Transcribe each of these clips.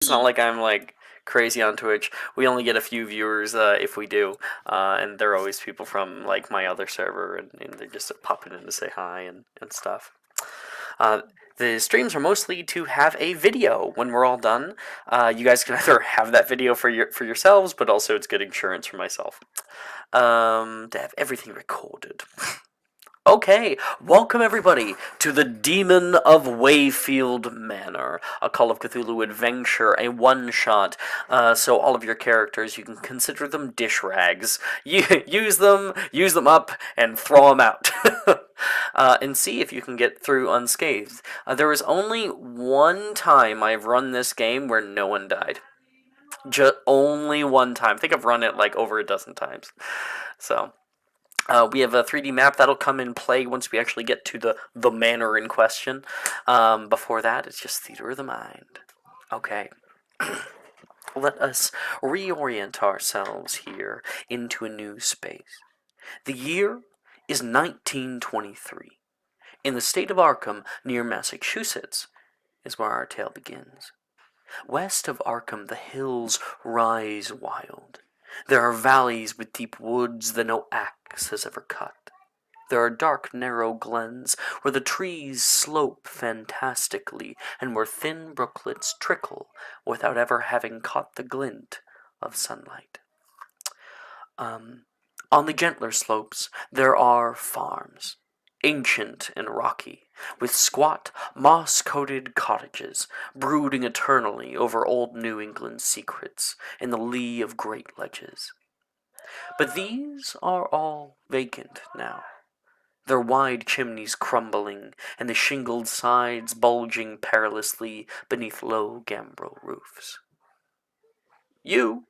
It's not like I'm like crazy on Twitch. We only get a few viewers if we do, and they're always people from like my other server, and they're just popping in to say hi and stuff. Uh, the streams are mostly to have a video when we're all done. You guys can either have that video for yourselves, but also it's good insurance for myself. To have everything recorded. Okay, welcome everybody to the Demon of Wayfield Manor, a Call of Cthulhu adventure, a one-shot. So all of your characters, you can consider them dish rags. You use them up, and throw them out. And see if you can get through unscathed. There was only one time I've run this game where no one died. Just only one time. I think I've run it like over a dozen times. So. We have a 3D map that'll come in play once we actually get to the manor in question. Before that, it's just theater of the mind. Okay. Let us reorient ourselves here into a new space. The year is 1923. In the state of Arkham, near Massachusetts, is where our tale begins. West of Arkham, the hills rise wild. There are valleys with deep woods that no axe has ever cut. There are dark, narrow glens where the trees slope fantastically and where thin brooklets trickle without ever having caught the glint of sunlight. On the gentler slopes, there are farms, ancient and rocky, with squat, moss-coated cottages, brooding eternally over old New England secrets in the lee of great ledges. But these are all vacant now, their wide chimneys crumbling, and the shingled sides bulging perilously beneath low gambrel roofs. You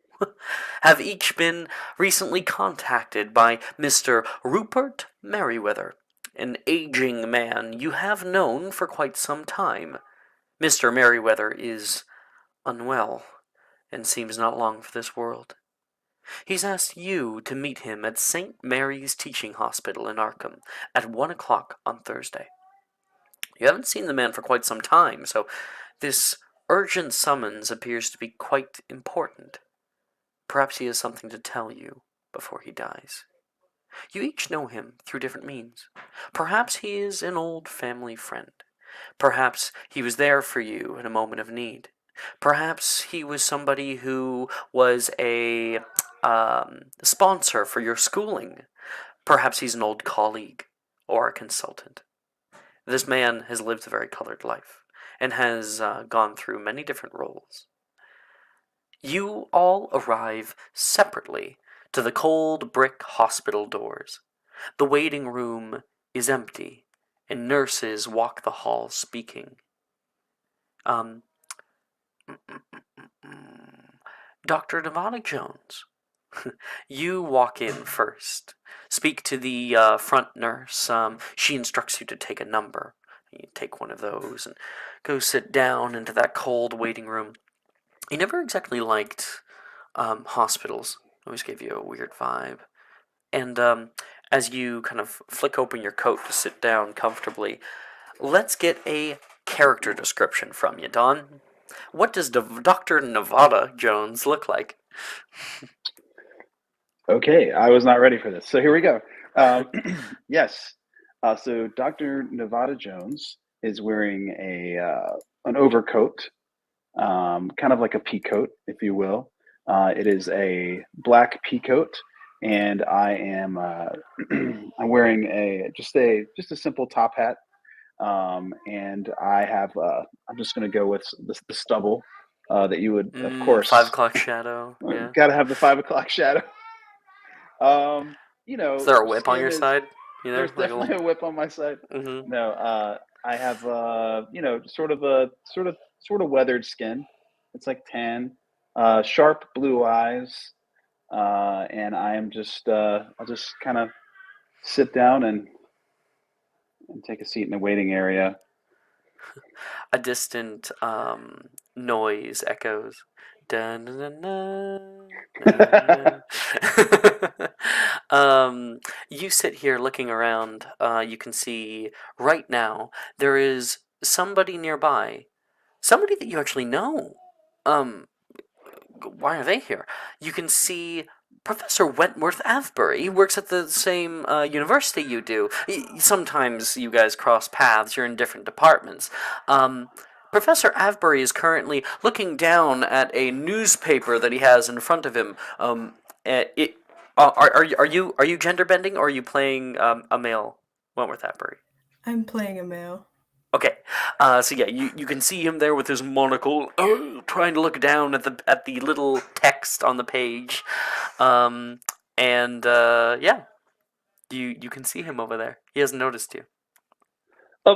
have each been recently contacted by Mr. Rupert Merriweather, an aging man you have known for quite some time. Mr. Merriweather is unwell and seems not long for this world. He's asked you to meet him at St. Mary's Teaching Hospital in Arkham at 1 o'clock on Thursday. You haven't seen the man for quite some time, so this urgent summons appears to be quite important. Perhaps he has something to tell you before he dies. You each know him through different means. Perhaps he is an old family friend. Perhaps he was there for you in a moment of need. Perhaps he was somebody who was a sponsor for your schooling. Perhaps he's an old colleague or a consultant. This man has lived a very colored life and has gone through many different roles. You all arrive separately to the cold brick hospital doors. The waiting room is empty, and nurses walk the halls speaking. Um, Dr. Nevada Jones, you walk in first. Speak to the front nurse. She instructs you to take a number. You take one of those and go sit down into that cold waiting room. You never exactly liked hospitals. Always gave you a weird vibe. And as you kind of flick open your coat to sit down comfortably, let's get a character description from you, Don. What does Dr. Nevada Jones look like? Okay, I was not ready for this. So here we go. Yes. So Dr. Nevada Jones is wearing an overcoat, kind of like a pea coat, if you will. It is a black pea coat, and I am I'm wearing just a simple top hat, and I have I'm just going to go with the stubble that you would, of course, 5 o'clock shadow, yeah. got to have the 5 o'clock shadow. Um, Is there a whip on skin your is side? You know, there's like a definitely a whip on my side. mm-hmm. No, I have sort of a sort of weathered skin. It's like tan, sharp blue eyes, and I am just I'll just kind of sit down and take a seat in the waiting area. A distant noise echoes. Dun, dun, dun, dun, dun. You sit here looking around. You can see right now there is somebody nearby, somebody that you actually know. Um, why are they here? You can see Professor Wentworth Avebury. He works at the same university you do. Sometimes you guys cross paths. You're in different departments. Professor Avebury is currently looking down at a newspaper that he has in front of him. It. Are you gender bending, or are you playing a male Wentworth Avebury? I'm playing a male. Okay, so yeah, you can see him there with his monocle, trying to look down at the little text on the page, um, and yeah, you can see him over there. He hasn't noticed you. Uh,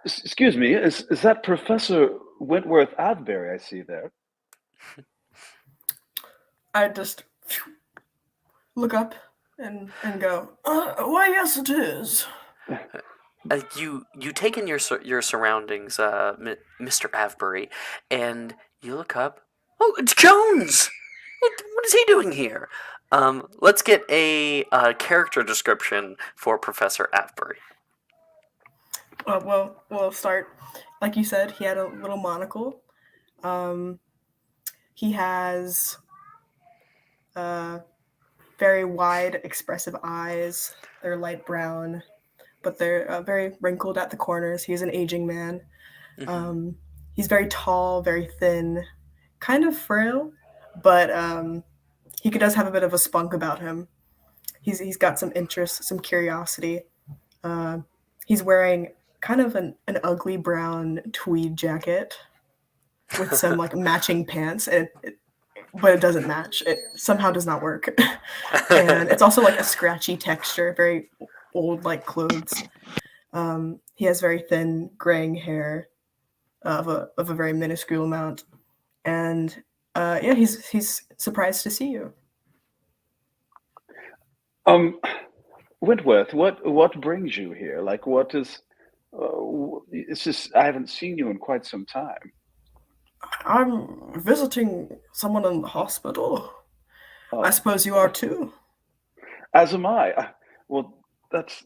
excuse me, is that Professor Wentworth Adbury I see there? I just look up and go, why, yes, it is. You take in your surroundings, Mr. Avebury, and you look up. Oh, it's Jones. What is he doing here? Let's get a character description for Professor Avebury. We'll start. Like you said, he had a little monocle. He has very wide, expressive eyes. They're light brown, but they're very wrinkled at the corners. He's an aging man. He's very tall, very thin, kind of frail, but he does have a bit of a spunk about him. He's got some interest, some curiosity. He's wearing kind of an ugly brown tweed jacket with some like matching pants, but it doesn't match. It somehow does not work, and it's also like a scratchy texture, very old like clothes. He has very thin graying hair of a very minuscule amount, and yeah, he's surprised to see you. Wentworth, what brings you here? Like, what is? It's just I haven't seen you in quite some time. I'm visiting someone in the hospital. I Oh, suppose you are too. as am I. Well, that's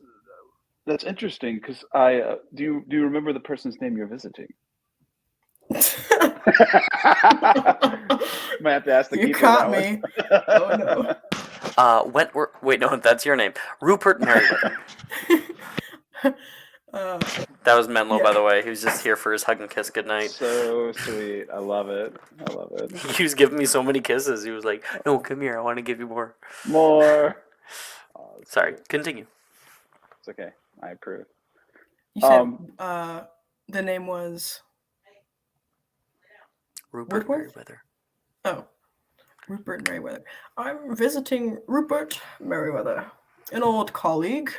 that's interesting because I do you remember the person's name you're visiting? Might have to ask the You keeper caught that one. me. Oh no. Wentworth. Wait, no, that's your name. Rupert Merriweather. uh, That was Menlo, by yeah. the way. He was just here for his hug and kiss goodnight. So sweet. I love it. I love it. He was giving me so many kisses. He was like, "No, come here. I want to give you more." More. Oh, that's Sorry, cute. continue. It's okay. I approve. You said Um, the name was Rupert Woodworth? Merriweather. Oh, Rupert Merriweather. I'm visiting Rupert Merriweather, an old colleague.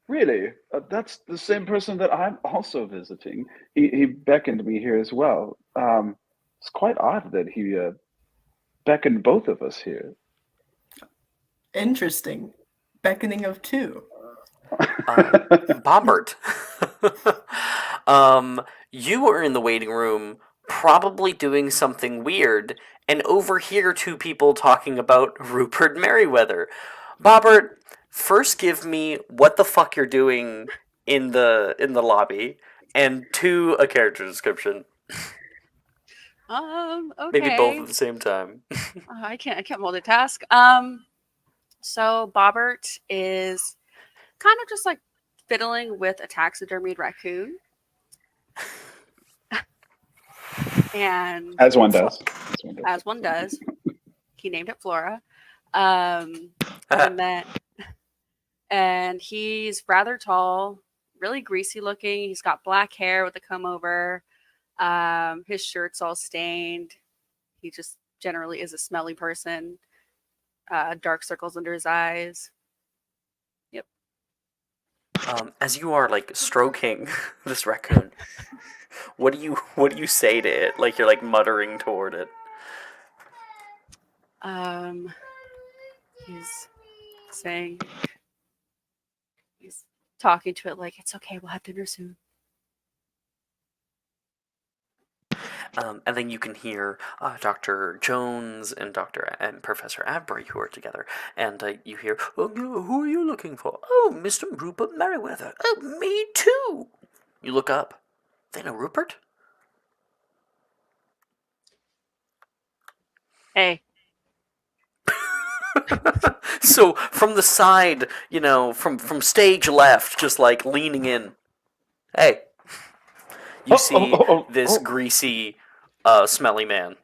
really, that's the same person that I'm also visiting. He beckoned me here as well. It's quite odd that he beckoned both of us here. Interesting. Beckoning of two. Bombert. You were in the waiting room, probably doing something weird, and overhear two people talking about Rupert Merriweather. Bobbert, first give me what the fuck you're doing in the lobby, and two, a character description. Maybe both Okay. at the same time. I can't multitask. So Bobbert is kind of just like fiddling with a taxidermied raccoon, and As one does. As one does. as one does, he named it Flora. And then, and he's rather tall, really greasy looking. He's got black hair with a comb over. His shirt's all stained. He just generally is a smelly person. Dark circles under his eyes. Yep. As you are like stroking this raccoon, what do you say to it? Like you're like muttering toward it. Um, he's saying, he's talking to it like, it's okay, we'll have dinner soon. And then you can hear Dr. Jones and Professor Avebury who are together, and you hear, "Oh, who are you looking for? Oh, Mr. Rupert Merriweather. Oh, me too." You look up. They know Rupert. Hey, So from the side, from stage left, just like leaning in. Hey, you see this greasy, smelly man.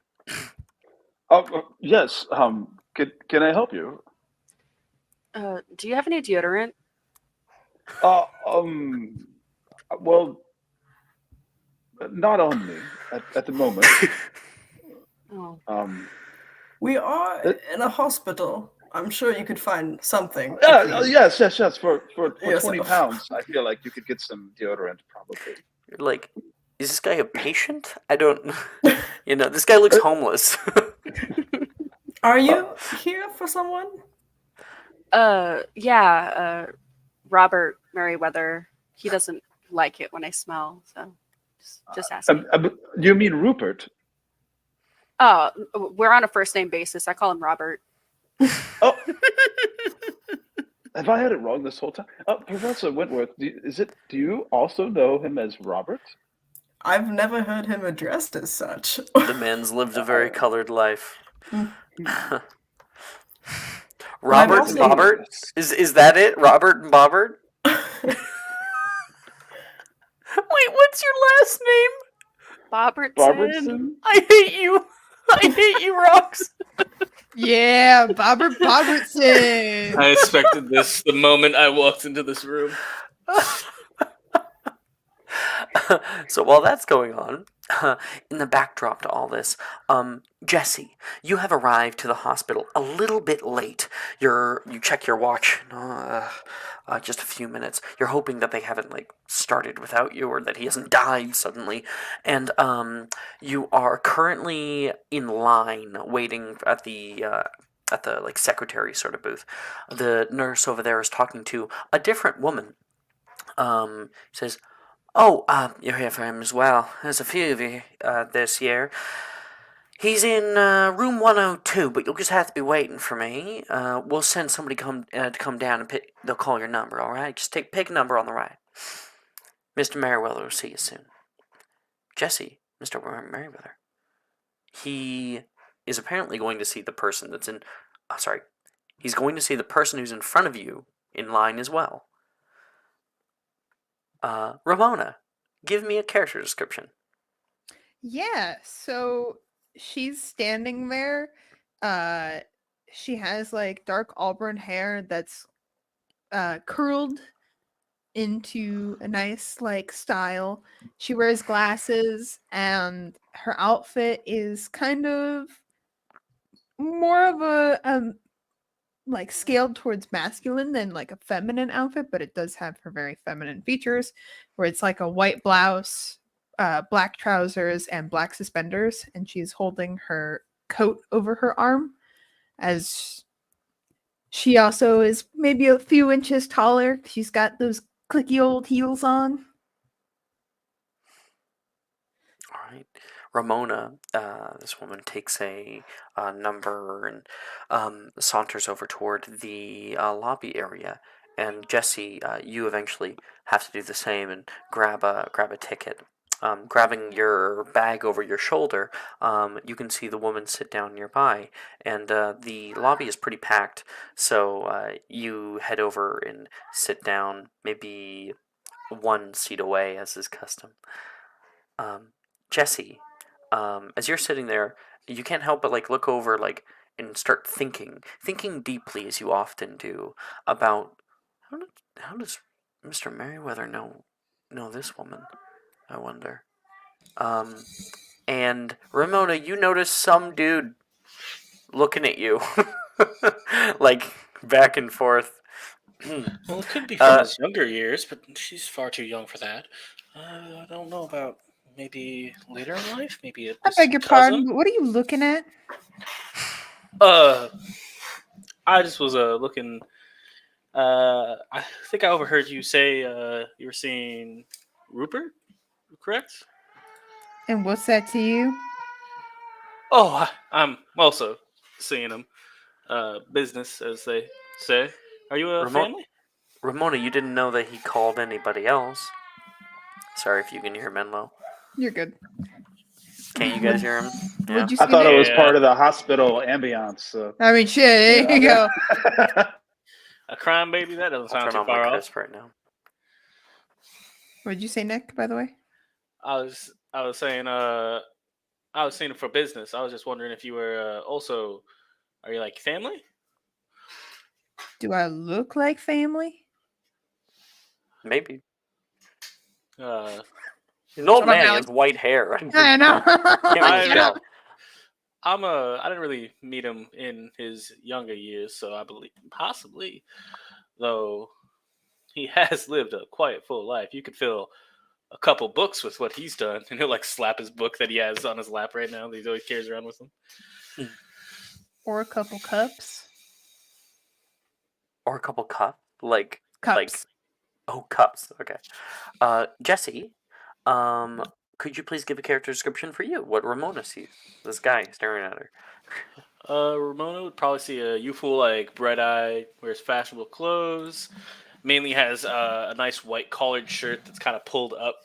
Yes. Can I help you? do you have any deodorant? Uh, um. Well, not on me at the moment. Oh, Um. We are It, in a hospital. I'm sure you could find something to yeah. clean Yes. For 20 yourself. pounds, I feel like you could get some deodorant probably. You're like, is this guy a patient? I don't. This guy looks Uh, homeless. Are uh, you here for someone? yeah, Robert Merriweather. He doesn't like it when I smell, so just asking. do you mean Rupert? Oh, we're on a first name basis. I call him Robert. Oh, have I had it wrong this whole time? Professor Wentworth, do you also know him as Robert? I've never heard him addressed as such. The man's lived a very Oh, colored life. Mm. And I've Robert and also Bobbert? Is that it? Robert and Bobbert? Wait, what's your last name? Robertson. Robertson? I hate you. I hate you, Rox. Yeah, Bobertson. I expected this the moment I walked into this room. So while that's going on, in the backdrop to all this, Jesse, you have arrived to the hospital a little bit late. You check your watch. Just a few minutes. You're hoping that they haven't started without you, or that he hasn't died suddenly, and you are currently in line waiting at the secretary sort of booth. The nurse over there is talking to a different woman. Says, "Oh, you're here for him as well. There's a few of you this year. He's in room 102, but you'll just have to be waiting for me. We'll send somebody to come down and pick. They'll call your number. All right, just pick a number on the right. Mr. Merriweather will see you soon. Jesse, Mr. Merriweather. He is apparently going to see the person that's in. Sorry, he's going to see the person who's in front of you in line as well. Ramona, give me a character description." Yeah, so she's standing there. She has like dark auburn hair that's curled into a nice like style. She wears glasses and her outfit is kind of more of a like scaled towards masculine than like a feminine outfit, but it does have her very feminine features where it's like a white blouse, black trousers, and black suspenders, and she's holding her coat over her arm as she also is maybe a few inches taller. She's got those clicky old heels on. All right. Ramona, this woman takes a number and saunters over toward the lobby area. And Jesse, you eventually have to do the same and grab a ticket. Grabbing your bag over your shoulder, you can see the woman sit down nearby, and the lobby is pretty packed. So you head over and sit down, maybe one seat away, as is custom. Jesse, as you're sitting there, you can't help but look over and start thinking deeply as you often do about how does Mr. Merriweather know this woman? I wonder. And Ramona, you notice some dude looking at you, back and forth. Well, it could be from his younger years, but she's far too young for that. I don't know about maybe later in life, maybe a I beg your distant pardon, cousin. but what are you looking at? I just was looking. I think I overheard you say you were seeing Rupert, correct? And what's that to you? Oh, I'm also seeing him. Business, as they say. Are you a family? Ramona, you didn't know that he called anybody else. Sorry if you can hear Menlo. You're good. Can't you guys hear him? Yeah. Would you I say thought it Nick? was Yeah. part of the hospital ambiance. So. I mean, shit. There you go. A crime baby? That doesn't I'll sound turn too on my far off. crisp right now. What did you say, Nick? By the way. I was saying I was saying for business. I was just wondering if you were also are you like family? Do I look like family? Maybe. Uh, He's an old Shut up, man. He Alex. has white hair. I know. Can't really Shut up. tell. I didn't really meet him in his younger years, so I believe possibly, though he has lived a quite full life. You could fill a couple books with what he's done, and he'll like slap his book that he has on his lap right now that he always carries around with him. Or a couple cups. Or a couple cups. Like Cups. oh, cups. Okay. Jesse, could you please give a character description for you? What Ramona sees. This guy staring at her. Ramona would probably see a youthful, like bright-eyed, wears fashionable clothes. Mainly has a nice white collared shirt that's kind of pulled up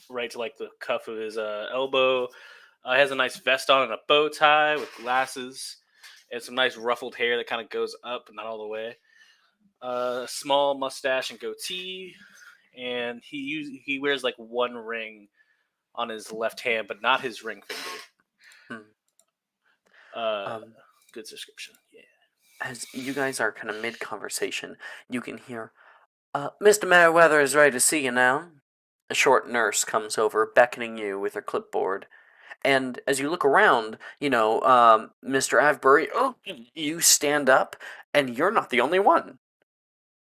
right to like the cuff of his elbow. Has a nice vest on and a bow tie with glasses, and some nice ruffled hair that kind of goes up, but not all the way. Small mustache and goatee, and he wears like one ring on his left hand, but not his ring finger. Good description. Yeah. As you guys are kind of mid-conversation, you can hear, Mr. Merriweather is ready to see you now. A short nurse comes over, beckoning you with her clipboard. And as you look around, Mr. Avebury, you stand up, and you're not the only one.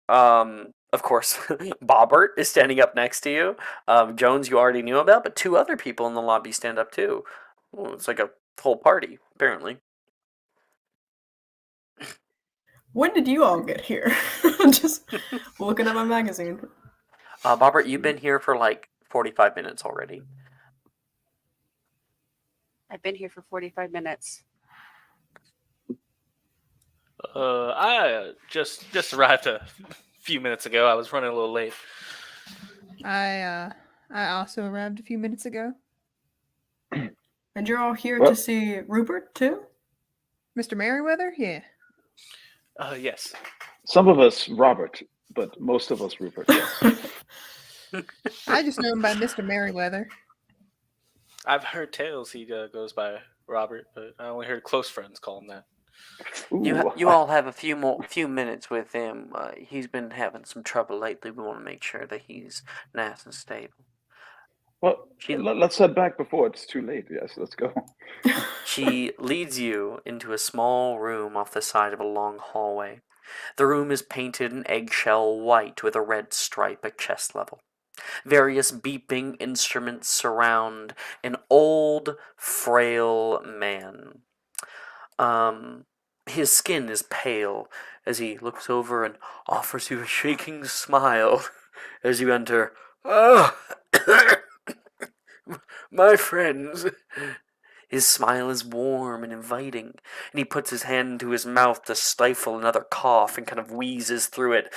Of course, Bobbert is standing up next to you. Jones you already knew about, but two other people in the lobby stand up too. Well, it's like a whole party, apparently. When did you all get here? Just looking at my magazine. Bobbert, you've been here for like 45 minutes already. I've been here for 45 minutes. I just arrived a few minutes ago. I was running a little late. I also arrived a few minutes ago. And you're all here Well- to see Rupert too? Mr. Merriweather? Yeah. Yes. Some of us Robert, but most of us Rupert. Yes. I just know him by Mr. Merriweather. I've heard tales he goes by Robert, but I only heard close friends call him that. You all have a few minutes with him. He's been having some trouble lately. We want to make sure that he's nice and stable. Well, let's head back before it's too late. Yes, let's go. She leads you into a small room off the side of a long hallway. The room is painted an eggshell white with a red stripe at chest level. Various beeping instruments surround an old, frail man. His skin is pale as he looks over and offers you a shaking smile as you enter. Oh, my friends. His smile is warm and inviting, and he puts his hand to his mouth to stifle another cough and kind of wheezes through it.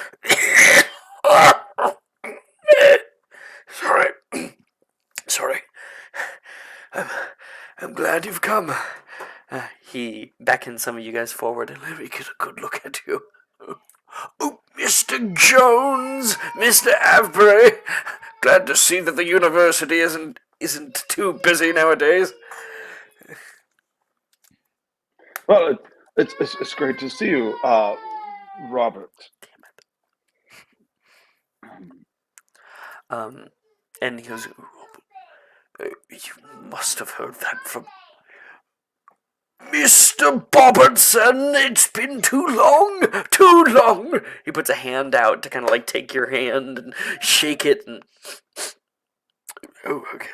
Sorry. I'm glad you've come. He beckons some of you guys forward and let me get a good look at you. Oh, Mr. Jones, Mr. Avebury. Glad to see that the university isn't too busy nowadays. Well, it's great to see you, Robert. And he goes, you must have heard that from Mr. Bobertson. It's been too long. He puts a hand out to kind of like take your hand and shake it, and oh, okay.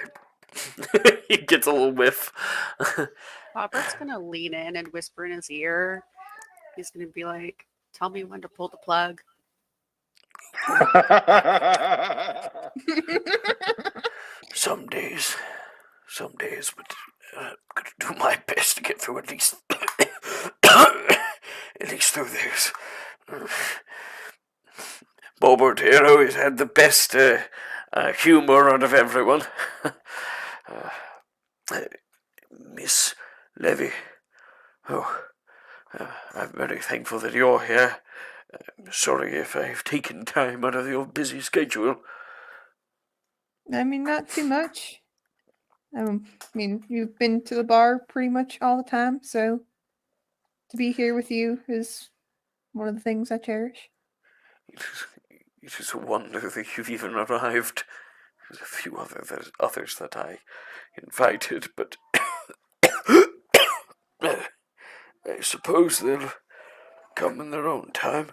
He gets a little whiff. Robert's gonna lean in and whisper in his ear. He's gonna be like, "Tell me when to pull the plug." Some days, but I'm gonna do my best to get through at least through this. Bobert here always had the best humor out of everyone. Miss Levy. Oh, I'm very thankful that you're here. Sorry if I've taken time out of your busy schedule. I mean, not too much. I mean, you've been to the bar pretty much all the time, so to be here with you is one of the things I cherish. It is a wonder that you've even arrived. There's a few others that I invited, but I suppose they'll come in their own time.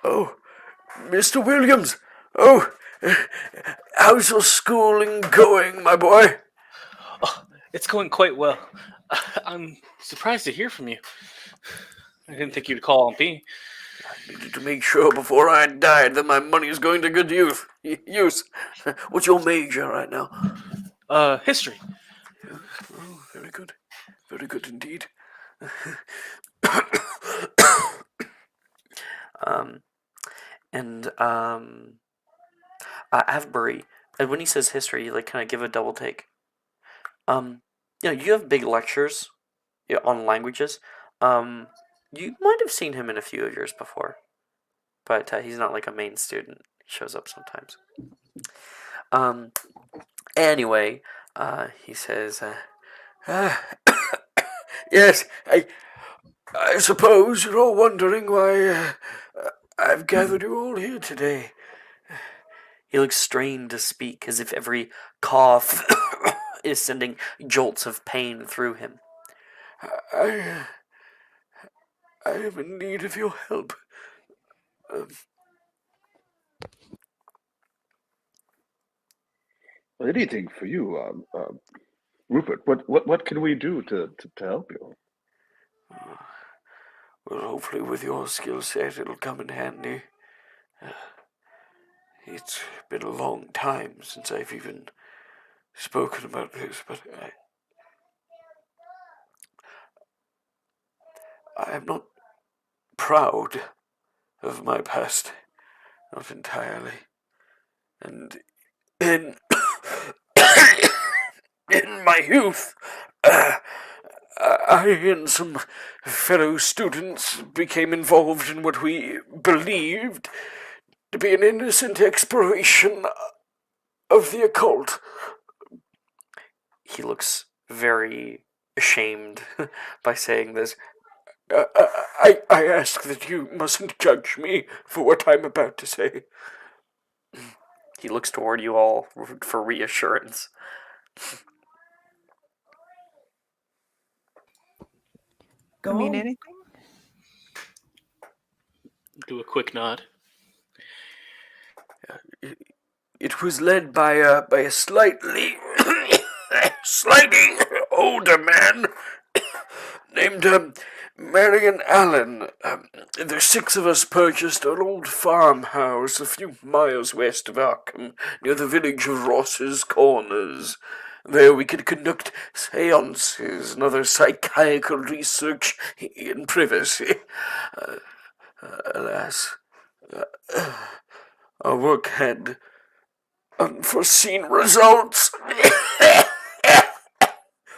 Oh, Mr. Williams! Oh, how's your schooling going, my boy? Oh, it's going quite well. I'm surprised to hear from you. I didn't think you'd call on me. I needed to make sure before I died that my money is going to good use. What's your major right now? History. Oh, very good. Very good indeed. Avebury, and when he says history, like, kind of give a double take. You have big lectures on languages. You might have seen him in a few of yours before, but he's not like a main student. He shows up sometimes. Anyway, he says, yes, I suppose you're all wondering why I've gathered you all here today. He looks strained to speak, as if every cough is sending jolts of pain through him. I am in need of your help. Anything for you, Rupert. What can we do to help you? Well, hopefully with your skill set it'll come in handy. It's been a long time since I've even spoken about this, but I am not proud of my past. Not entirely. And in in my youth, I and some fellow students became involved in what we believed to be an innocent exploration of the occult. He looks very ashamed by saying this. I ask that you mustn't judge me for what I'm about to say. He looks toward you all for reassurance. Go I mean, on. anything? Do a quick nod. It was led by a slightly older man named Marion Allen. There's 6 of us purchased an old farmhouse a few miles west of Arkham, near the village of Ross's Corners. There we could conduct seances and other psychical research in privacy. Alas, our work had unforeseen results.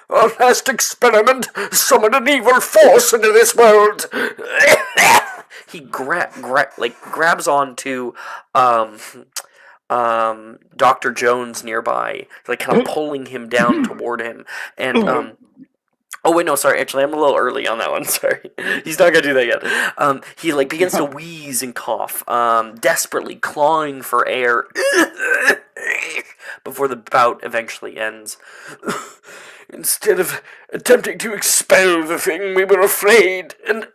Our last experiment summoned an evil force into this world. He grabs onto Dr. Jones nearby, like kind of pulling him down toward him, and oh wait, no, sorry. Actually, I'm a little early on that one. Sorry, he's not gonna do that yet. He begins to wheeze and cough, desperately clawing for air before the bout eventually ends. Instead of attempting to expel the thing, we were afraid and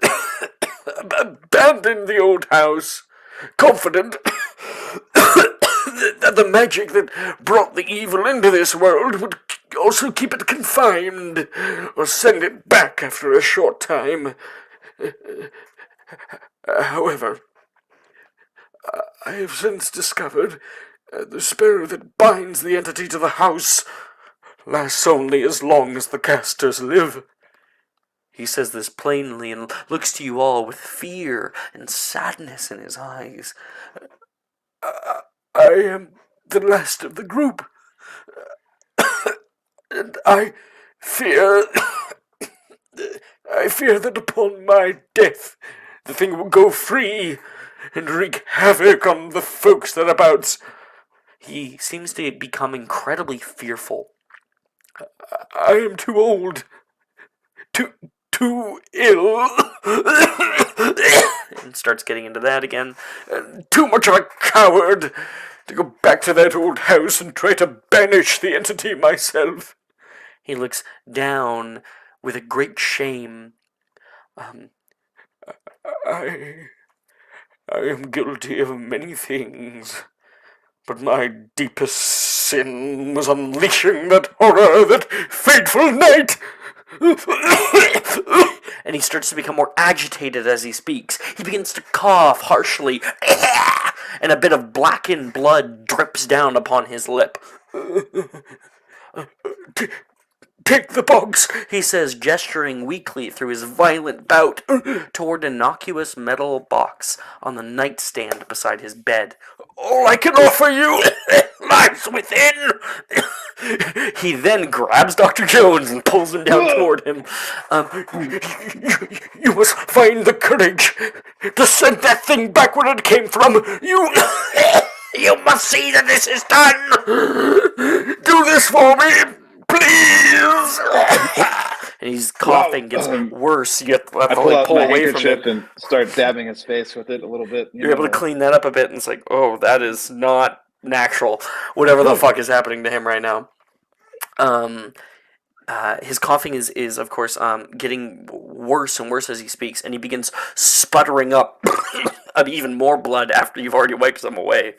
abandoned the old house, confident that the magic that brought the evil into this world would also keep it confined, or send it back after a short time. However, I have since discovered the spell that binds the entity to the house lasts only as long as the casters live. He says this plainly and looks to you all with fear and sadness in his eyes. I am the last of the group, and I Fear. I fear that upon my death, the thing will go free and wreak havoc on the folks thereabouts. He seems to become incredibly fearful. I am too old, too ill, and starts getting into that again. Too much of a coward to go back to that old house and try to banish the entity myself. He looks down with a great shame. I am guilty of many things, but my deepest sin was unleashing that horror that fateful night. And he starts to become more agitated as he speaks. He begins to cough harshly, and a bit of blackened blood drips down upon his lip. Take the box, he says, gesturing weakly through his violent bout toward an innocuous metal box on the nightstand beside his bed. All I can offer you lies within. He then grabs Dr. Jones and pulls him down toward him. You must find the courage to send that thing back where it came from. You must see that this is done. Do this for me. Please! And he's coughing, gets worse. You have to pull my away from handkerchief him. and start dabbing his face with it a little bit. You're able to clean that up a bit, and it's like, oh, that is not natural. Whatever the fuck is happening to him right now. His coughing is of course getting worse and worse as he speaks, and he begins sputtering up even more blood after you've already wiped some away.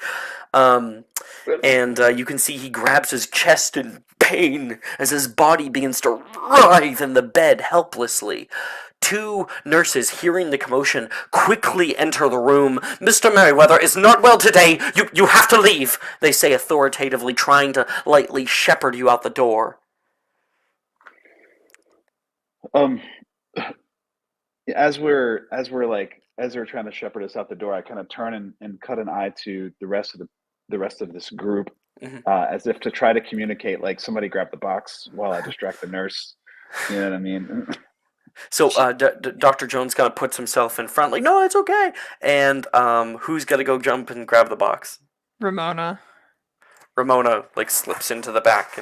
And you can see he grabs his chest in pain as his body begins to writhe in the bed helplessly. Two nurses, hearing the commotion, quickly enter the room. Mr. Merriweather is not well today. You have to leave, they say authoritatively, trying to lightly shepherd you out the door. As we're trying to shepherd us out the door, I kind of turn and cut an eye to the rest of this group, as if to try to communicate, like, somebody grab the box while I distract the nurse. You know what I mean? So Dr. Jones kind of puts himself in front, like, no, it's okay. And who's gonna go jump and grab the box? Ramona. Ramona like slips into the back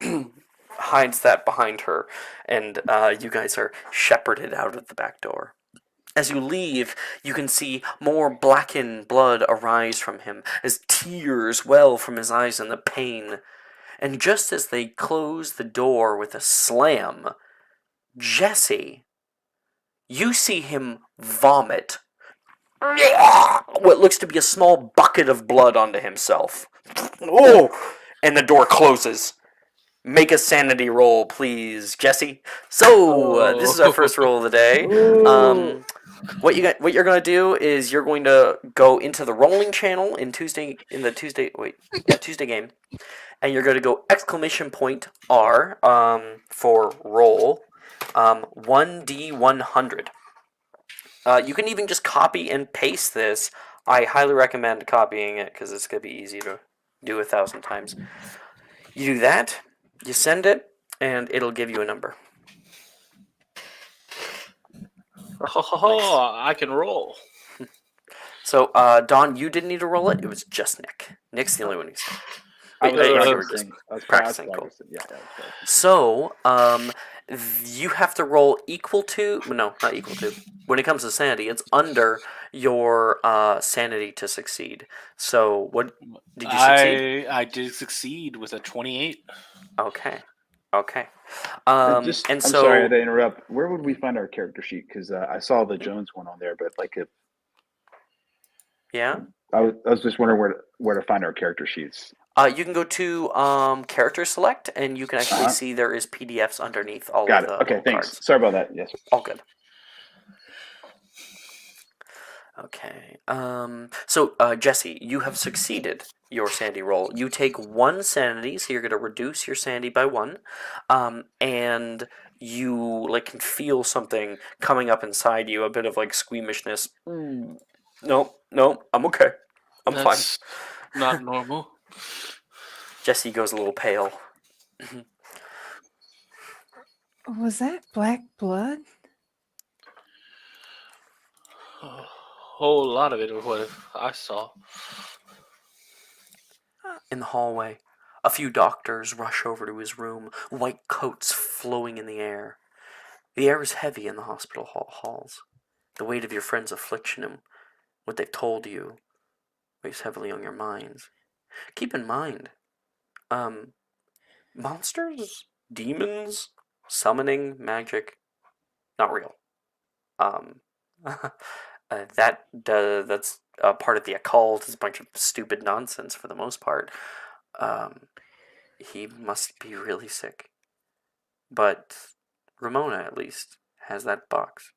and hides that behind her, and you guys are shepherded out of the back door. As you leave, you can see more blackened blood arise from him, as tears well from his eyes in the pain. And just as they close the door with a slam, Jesse, you see him vomit what looks to be a small bucket of blood onto himself. Oh! And the door closes. Make a sanity roll, please, Jesse. So, this is our first roll of the day. What you're gonna do is you're going to go into the rolling channel in Tuesday game, and you're gonna go !R for roll 1d100. You can even just copy and paste this. I highly recommend copying it because it's gonna be easy to do 1,000 times. You do that, you send it, and it'll give you a number. Oh, I can roll. So, Don, you didn't need to roll it. It was just Nick. Nick's the only one who's. I was practicing. Cool. Yeah. So, you have to roll equal to. No, not equal to. When it comes to sanity, it's under your sanity to succeed. So, what did you succeed? I did succeed with a 28. Okay. I'm sorry to interrupt. Where would we find our character sheet? Because I saw the Jones one on there, but yeah, I was just wondering where to find our character sheets. You can go to character select, and you can actually see there is PDFs underneath all of the Okay, thanks. cards. Sorry about that. Yes. All good. Okay. So, Jesse, you have succeeded your sanity roll. You take 1 sanity, so you're going to reduce your sanity by 1, and you can feel something coming up inside you, a bit of squeamishness. No, I'm okay. That's fine. Not normal. Jesse goes a little pale. Was that black blood? A whole lot of it was what I saw. In the hallway, a few doctors rush over to his room, white coats flowing in the air. The air is heavy in the hospital halls. The weight of your friend's affliction and what they've told you weighs heavily on your minds. Keep in mind, monsters, demons, summoning, magic, not real. That's part of the occult. It's a bunch of stupid nonsense for the most part. He must be really sick. But Ramona, at least, has that box.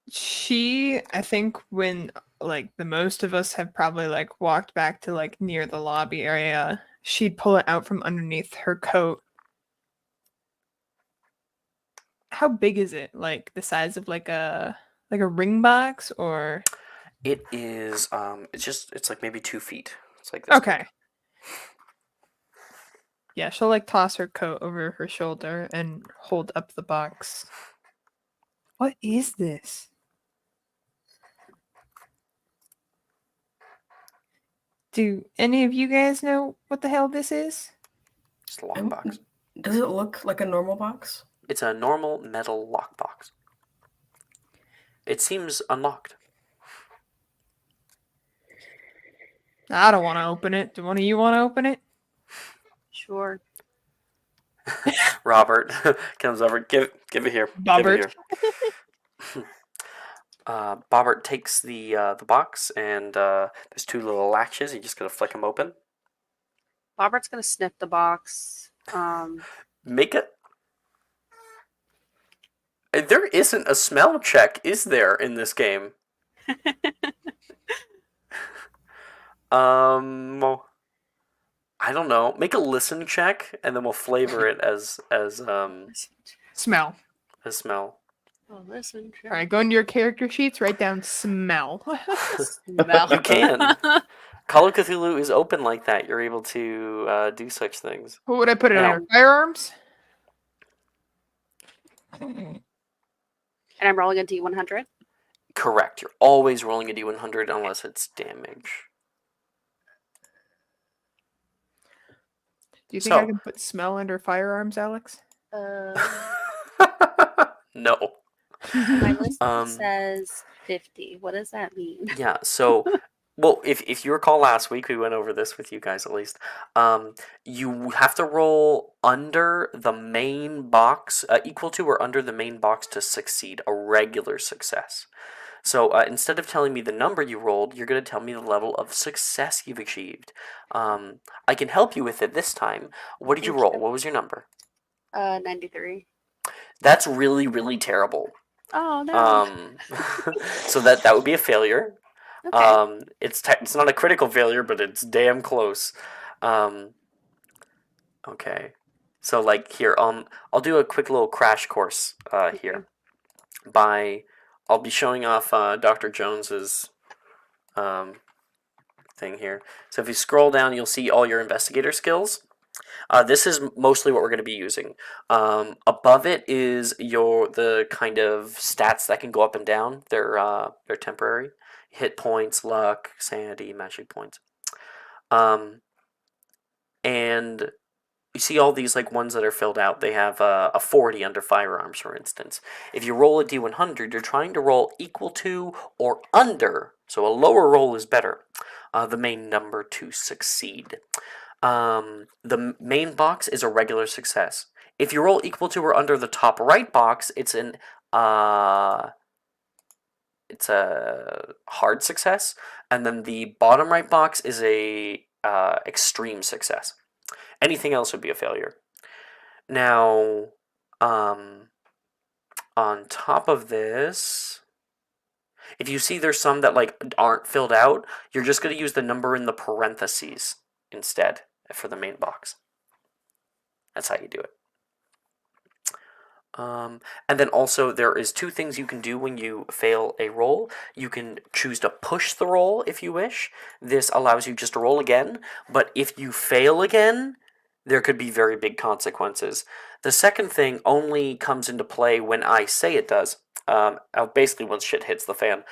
She, I think, when like the most of us have probably like walked back to like near the lobby area, she'd pull it out from underneath her coat. How big is it? Like the size of like a ring box, or It is, it's like maybe 2 feet. It's like this okay. big. Yeah, she'll like toss her coat over her shoulder and hold up the box. What is this? Do any of you guys know what the hell this is? It's a lockbox. Does it look like a normal box? It's a normal metal lockbox. It seems unlocked. I don't want to open it. Do one of you want to open it? Sure. Robert comes over. Give it here. Bobbert. Give it here. Bobbert takes the box, and there's 2 little latches. You just gotta flick them open. Bobbert's gonna sniff the box. Make it. There isn't a smell check, is there, in this game? I don't know. Make a listen check, and then we'll flavor it as Smell. smell. Oh, listen. All right, go into your character sheets. Write down smell. Smell. You can. Call of Cthulhu is open like that. You're able to do such things. What would I put it Now- under? Firearms. And I'm rolling a D100. Correct. You're always rolling a D100 unless it's damage. Do you think I So- can put smell under firearms, Alex? No. My list Um, says 50. What does that mean? Yeah, so, well, if you recall last week, we went over this with you guys at least. You have to roll under the main box, equal to or under the main box to succeed, a regular success. So instead of telling me the number you rolled, you're going to tell me the level of success you've achieved. I can help you with it this time. What did you Thank roll? you. What was your number? 93. That's really, really terrible. Oh, no. So that would be a failure. Okay. It's not a critical failure, but it's damn close. Okay. So like here, I'll do a quick little crash course here. I'll be showing off Dr. Jones's thing here. So if you scroll down, you'll see all your investigator skills. This is mostly what we're going to be using. Above it is the kind of stats that can go up and down. They're temporary. Hit points, luck, sanity, magic points. And you see all these like ones that are filled out. They have a 40 under firearms, for instance. If you roll a D100, you're trying to roll equal to or under, so a lower roll is better, the main number to succeed. The main box is a regular success. If you roll equal to or under the top right box, it's a hard success, and then the bottom right box is a extreme success. Anything else would be a failure. Now, on top of this, if you see there's some that like aren't filled out, you're just going to use the number in the parentheses instead for the main box. That's how you do it. And then also there is 2 things you can do when you fail a roll. You can choose to push the roll if you wish. This allows you just to roll again, but if you fail again, there could be very big consequences. The second thing only comes into play when I say it does. Basically, once shit hits the fan.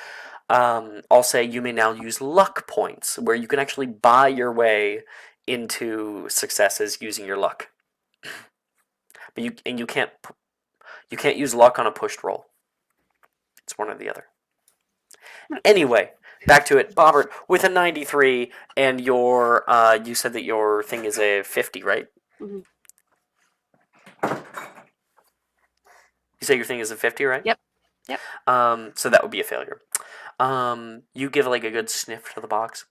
I'll say you may now use luck points, where you can actually buy your way into successes using your luck. But you can't use luck on a pushed roll. It's one or the other. Anyway, back to it. Bobbert, with a 93, and your you said that your thing is a 50, right? Mhm. You say your thing is a 50, right? Yep. So that would be a failure. You give like a good sniff to the box.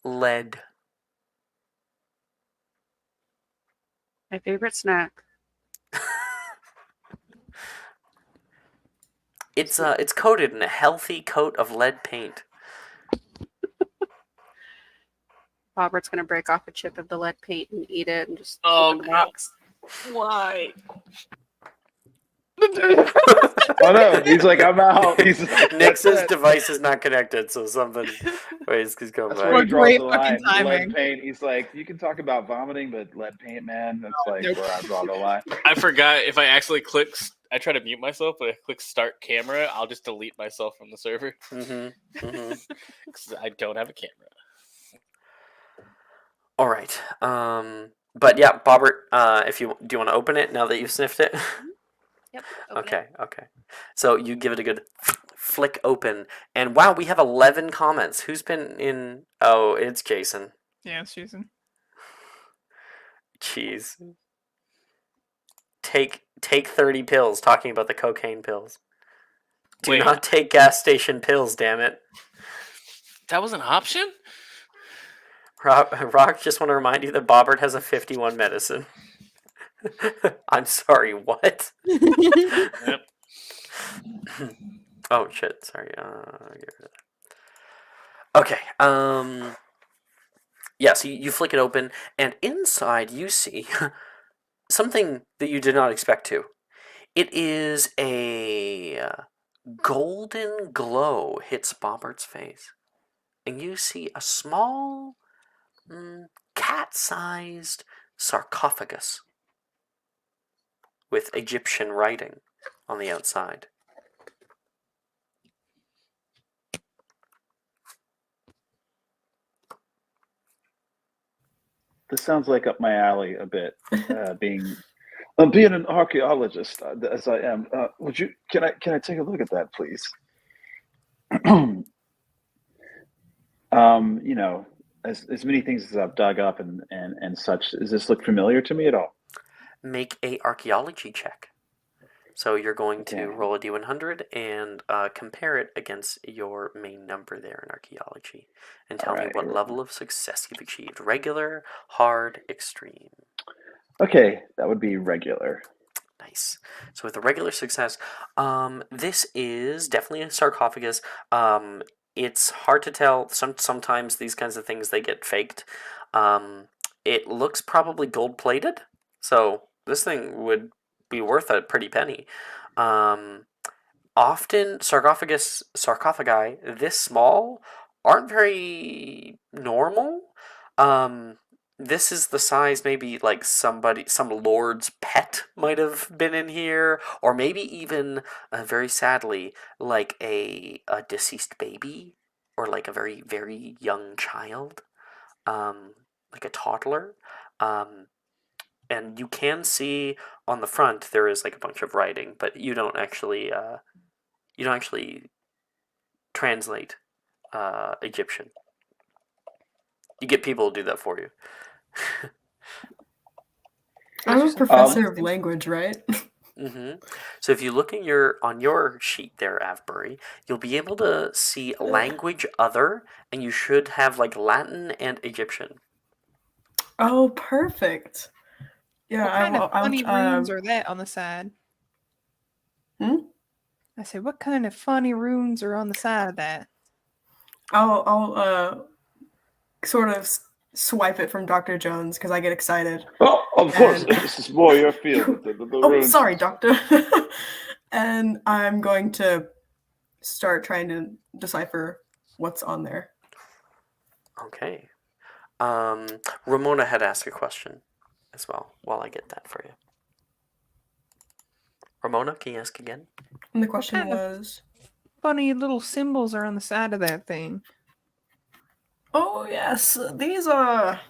Lead. My favorite snack. It's coated in a healthy coat of lead paint. Robert's gonna break off a chip of the lead paint and eat it and just Oh, open the box. Why? Oh no, he's like, I'm out. He's Nix's device is not connected, so something. Wait, he's going That's back. where he draws Great the fucking line. timing. Lead paint. He's like, you can talk about vomiting, but lead paint, man, that's like nope. where I draw the line. I forgot if I actually click. I try to mute myself, but I click start camera. I'll just delete myself from the server because I don't have a camera. All right. But yeah, Bobbert, if you do, you want to open it now that you've sniffed it. Yep. Open it. Okay. So you give it a good flick open, and wow, we have 11 comments. Who's been in? Oh, it's Jason. Yeah, it's Jason. Jeez. Take 30 pills. Talking about the cocaine pills. Do Wait. not take gas station pills. Damn it. That was an option? Rock, just want to remind you that Bobbert has a 51 medicine. I'm sorry, what? Yep. Oh shit, sorry. Get rid of that. Okay. Yeah, so you flick it open, and inside you see something that you did not expect to. It is a golden glow hits Bobbert's face, and you see a small, cat-sized sarcophagus with Egyptian writing on the outside. This sounds like up my alley a bit. Being an archaeologist as I am, can I take a look at that, please? You know, as many things as I've dug up and such, does this look familiar to me at all? Make a archaeology check. So you're going to Okay. roll a d100 and compare it against your main number there in archaeology, and tell me Alright, what here we level of success you've achieved: regular, hard, extreme. Okay, that would be regular. Nice. So with a regular success, this is definitely a sarcophagus. It's hard to tell. Sometimes these kinds of things, they get faked. It looks probably gold plated, so this thing would be worth a pretty penny. Often sarcophagi this small aren't very normal. This is the size maybe like some lord's pet might have been in here, or maybe even, very sadly, like a deceased baby, or like a very, very young child, like a toddler. And you can see on the front there is like a bunch of writing, but you don't actually translate Egyptian. You get people to do that for you. I'm a professor of language, right? So if you look in on your sheet there, Avbury, you'll be able to see language other, and you should have like Latin and Egyptian. Oh, perfect. Yeah, What kind of funny runes are that on the side? I said, what kind of funny runes are on the side of that? I'll sort of swipe it from Dr. Jones because I get excited. Oh, of course, this is more your field. The runes. Sorry, Doctor. And I'm going to start trying to decipher what's on there. Okay. Ramona had asked a question as well. While I get that for you, Ramona, can you ask again? And the question Kind of was, funny little symbols are on the side of that thing. oh yes, these are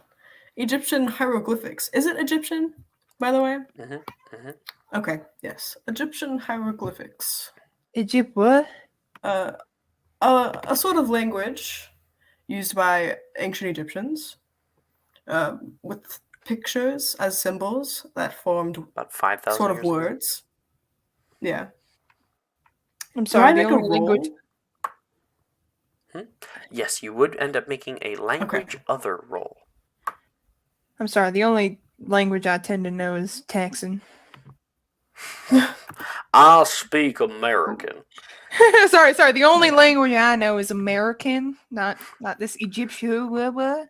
Egyptian hieroglyphics. Is it Egyptian, by the way? Okay, yes, Egyptian hieroglyphics. Egypt what? A sort of language used by ancient Egyptians, with pictures as symbols that formed About 5,000 sort of years ago. words. Yeah. I'm Do sorry, I the make a only language. roll? Yes, you would end up making a language other roll. I'm sorry, the only language I tend to know is Texan. I'll speak American. sorry, the only language I know is American, not this Egyptian. What?